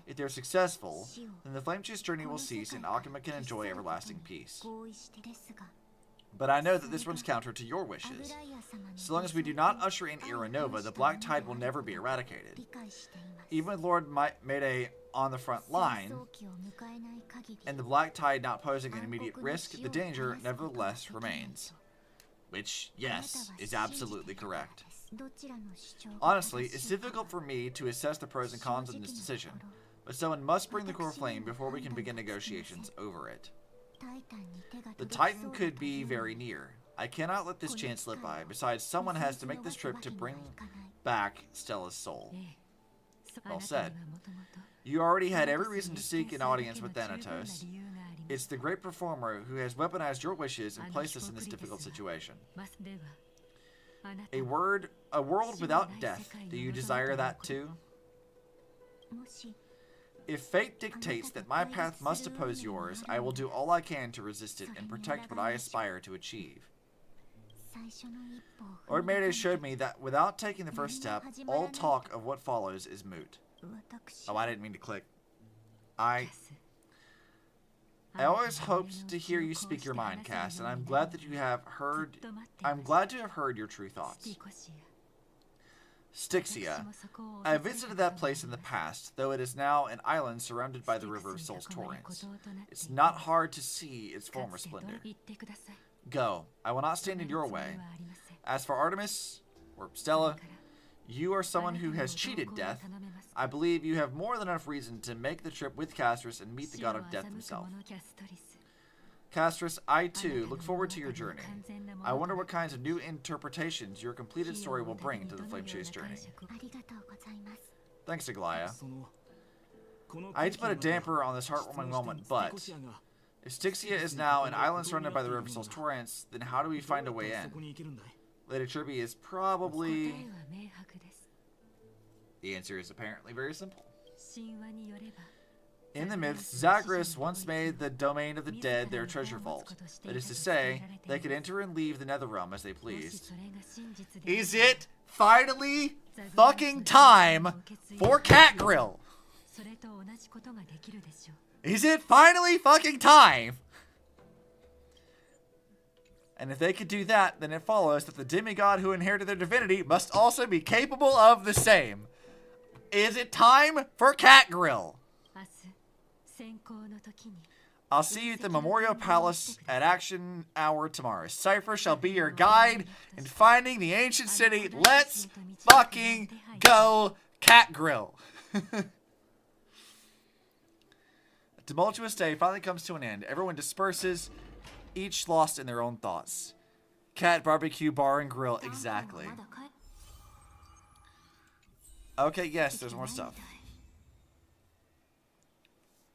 If they're successful, then the Flame Chase journey will cease and Akuma can enjoy everlasting peace. But I know that this runs counter to your wishes. So long as we do not usher in Era Nova, the Black Tide will never be eradicated. Even with Lord Mayday on the front line, and the Black Tide not posing an immediate risk, the danger nevertheless remains. Which, yes, is absolutely correct. Honestly, it's difficult for me to assess the pros and cons in this decision, but someone must bring the core flame before we can begin negotiations over it. The Titan could be very near. I cannot let this chance slip by. Besides, someone has to make this trip to bring back Stella's soul. Well said. You already had every reason to seek an audience with Thanatos. It's the great performer who has weaponized your wishes and placed us in this difficult situation. A world without death. Do you desire that too? If fate dictates that my path must oppose yours, I will do all I can to resist it and protect what I aspire to achieve. Lord Mayday showed me that without taking the first step, all talk of what follows is moot. Oh, I didn't mean to click. I always hoped to hear you speak your mind, Cass, and I'm glad that you have heard. I'm glad to have heard your true thoughts. Styxia. I have visited that place in the past, though it is now an island surrounded by the River of Souls torrents. It's not hard to see its former splendor. Go. I will not stand in your way. As for Artemis, or Stella, you are someone who has cheated death. I believe you have more than enough reason to make the trip with Castris and meet the god of death himself. Castris, I too look forward to your journey. I wonder what kinds of new interpretations your completed story will bring to the Flame Chase journey. Thanks, Aglaya. I hate to put a damper on this heartwarming moment, but if Styxia is now an island surrounded by the River Souls torrents, then how do we find a way in? Lady Tribby is probably... The answer is apparently very simple. In the myths, Zagreus once made the domain of the dead their treasure vault. That is to say, they could enter and leave the Netherrealm as they pleased. Is it finally fucking time for Cat Grill? Is it finally fucking time? And if they could do that, then it follows that the demigod who inherited their divinity must also be capable of the same. Is it time for Cat Grill? I'll see you at the Memorial Palace at Action Hour tomorrow. Cypher shall be your guide in finding the ancient city. Let's fucking go, Cat Grill. A tumultuous day finally comes to an end. Everyone disperses, each lost in their own thoughts. Cat Barbecue Bar and Grill, exactly. Okay, yes, there's more stuff.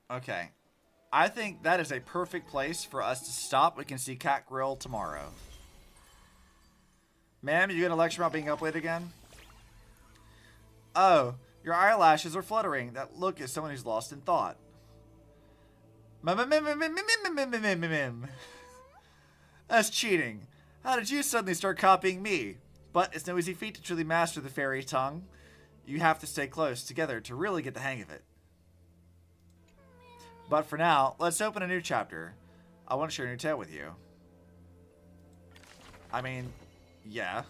Okay. I think that is a perfect place for us to stop. We can see Cat Grill tomorrow. Ma'am, you gonna lecture about being up late again? Oh, your eyelashes are fluttering. That look is someone who's lost in thought. That's cheating. How did you suddenly start copying me? But it's no easy feat to truly master the fairy tongue. You have to stay close together to really get the hang of it. But for now, let's open a new chapter. I want to share a new tale with you. I mean, yeah.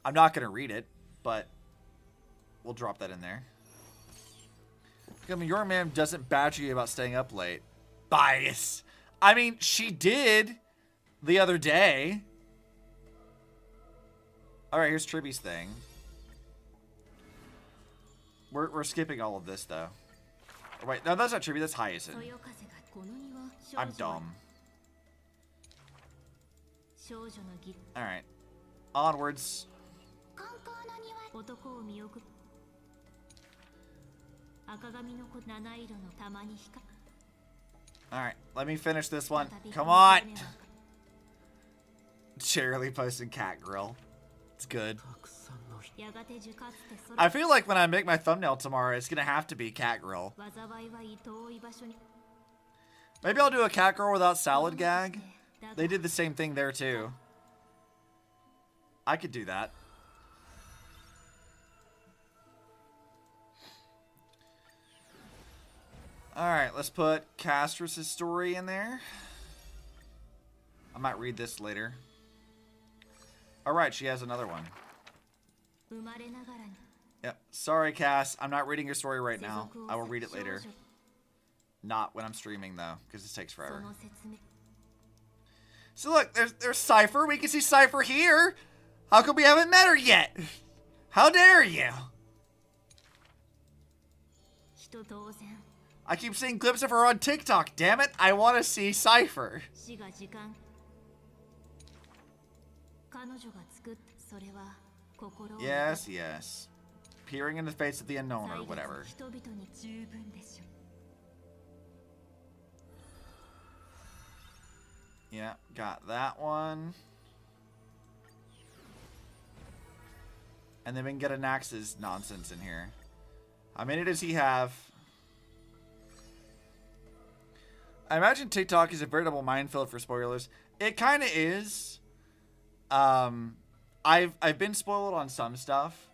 I'm not going to read it, but we'll drop that in there. I mean, your ma'am doesn't badger you about staying up late. Bias. I mean, she did the other day. Alright, here's Triby's thing. We're skipping all of this, though. Oh, wait, no, that's not Triby, that's Hyacinth. I'm dumb. Alright. Onwards. Alright, let me finish this one. Come on! Cheerily posting cat grill. It's good. I feel like when I make my thumbnail tomorrow, it's gonna have to be cat grill. Maybe I'll do a cat grill without salad gag. They did the same thing there too. I could do that. Alright, let's put Castrus' story in there. I might read this later. Alright, she has another one. Yep. Sorry, Cass. I'm not reading your story right now. I will read it later. Not when I'm streaming, though, because this takes forever. So look, there's Cypher. We can see Cypher here. How come we haven't met her yet? How dare you? I keep seeing clips of her on TikTok. Damn it, I want to see Cypher. Yes, yes. Peering in the face of the unknown or whatever. Yeah, got that one. And then we can get a Nax's nonsense in here. How many does he have? I imagine TikTok is a veritable minefield for spoilers. It kind of is. I've been spoiled on some stuff,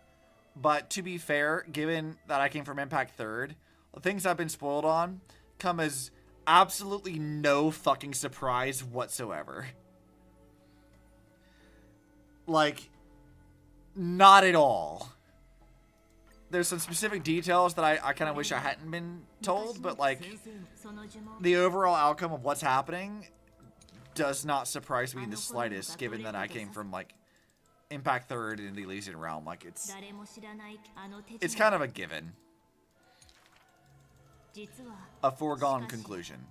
but to be fair, given that I came from Impact 3rd, the things I've been spoiled on come as absolutely no fucking surprise whatsoever. Like, not at all. There's some specific details that I kind of wish I hadn't been told, but like, the overall outcome of what's happening does not surprise me in the slightest, given that I came from like Impact 3rd in the Elysian Realm. Like, it's kind of a given. A foregone conclusion.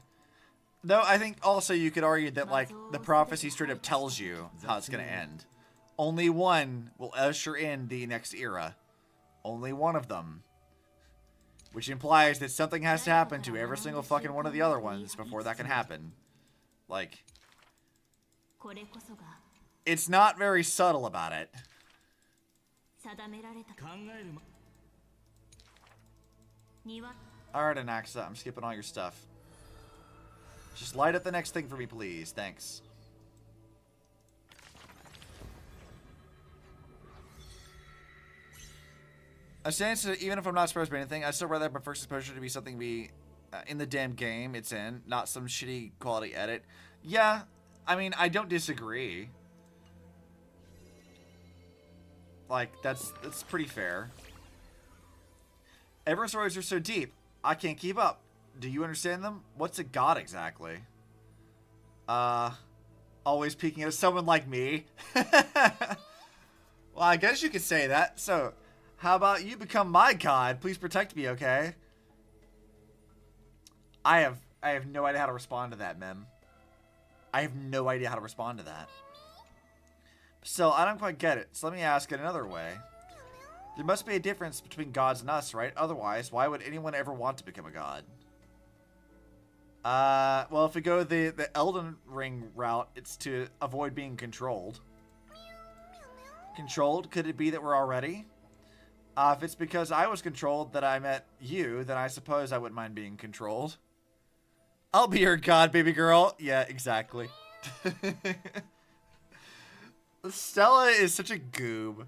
Though I think also you could argue that like the prophecy straight up tells you how it's going to end. Only one will usher in the next era. Only one of them. Which implies that something has to happen to every single fucking one of the other ones before that can happen. Like, it's not very subtle about it. Alright, Anaxa, I'm skipping all your stuff. Just light up the next thing for me, please. Thanks. I say, even if I'm not surprised by anything, I still rather have my first exposure to be something in the damn game it's in, not some shitty quality edit. Yeah, I mean, I don't disagree. Like, that's pretty fair. Everyone's stories are so deep. I can't keep up. Do you understand them? What's a god exactly? Always peeking at someone like me. Well, I guess you could say that. So, how about you become my god? Please protect me, okay? I have no idea how to respond to that, Mem. I have no idea how to respond to that. Still, I don't quite get it. So let me ask it another way. There must be a difference between gods and us, right? Otherwise, why would anyone ever want to become a god? Well, if we go the Elden Ring route, it's to avoid being controlled. Controlled? Could it be that we're already? If it's because I was controlled that I met you, then I suppose I wouldn't mind being controlled. I'll be your god, baby girl. Yeah, exactly. Stella is such a goob.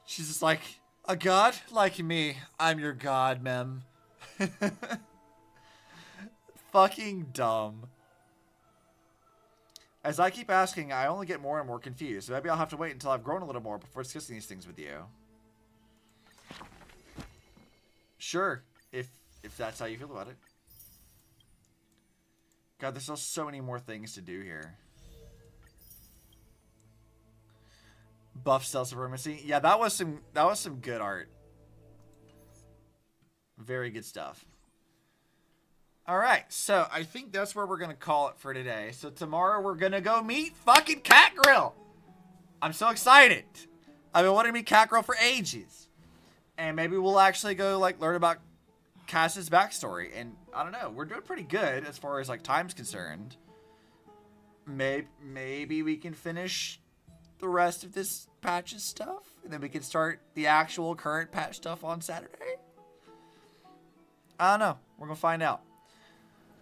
She's just like, a god? Like me. I'm your god, mem. Fucking dumb. As I keep asking, I only get more and more confused. So maybe I'll have to wait until I've grown a little more before discussing these things with you. Sure, if that's how you feel about it. God, there's still so many more things to do here. Buff Stealth Supremacy. Yeah, that was some good art. Very good stuff. Alright, so I think that's where we're going to call it for today. So tomorrow we're going to go meet fucking Cat Grill. I'm so excited. I've been wanting to meet Cat Grill for ages. And maybe we'll actually go, like, learn about Cass's backstory. And, I don't know, we're doing pretty good as far as, like, time's concerned. Maybe we can finish the rest of this patch's stuff. And then we can start the actual current patch stuff on Saturday. I don't know. We're going to find out.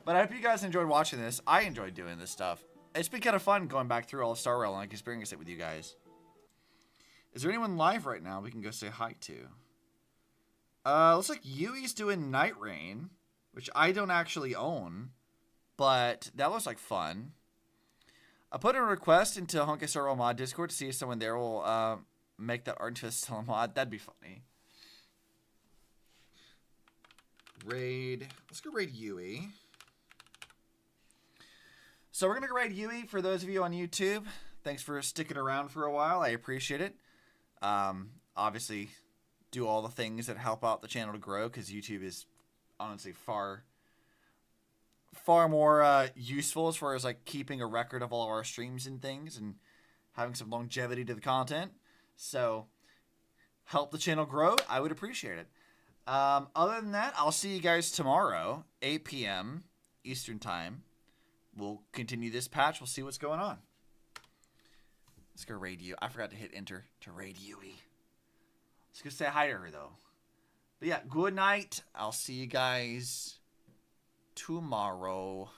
But I hope you guys enjoyed watching this. I enjoyed doing this stuff. It's been kind of fun going back through all of Star Rail and like experiencing it with you guys. Is there anyone live right now we can go say hi to? Looks like Yui's doing Night Rain, which I don't actually own, but that looks like fun. I put a request into Honkai Star Rail mod Discord to see if someone there will make that art into a still mod. That'd be funny. Raid. Let's go raid Yui. So we're going to go raid Yui for those of you on YouTube. Thanks for sticking around for a while. I appreciate it. Obviously, do all the things that help out the channel to grow because YouTube is honestly far more useful as far as like keeping a record of all of our streams and things and having some longevity to the content. So help the channel grow. I would appreciate it. Other than that, I'll see you guys tomorrow, 8 p.m. Eastern Time. We'll continue this patch. We'll see what's going on. Let's go raid Yui. I forgot to hit enter to raid Yui. Let's go say hi to her, though. But yeah, good night. I'll see you guys tomorrow.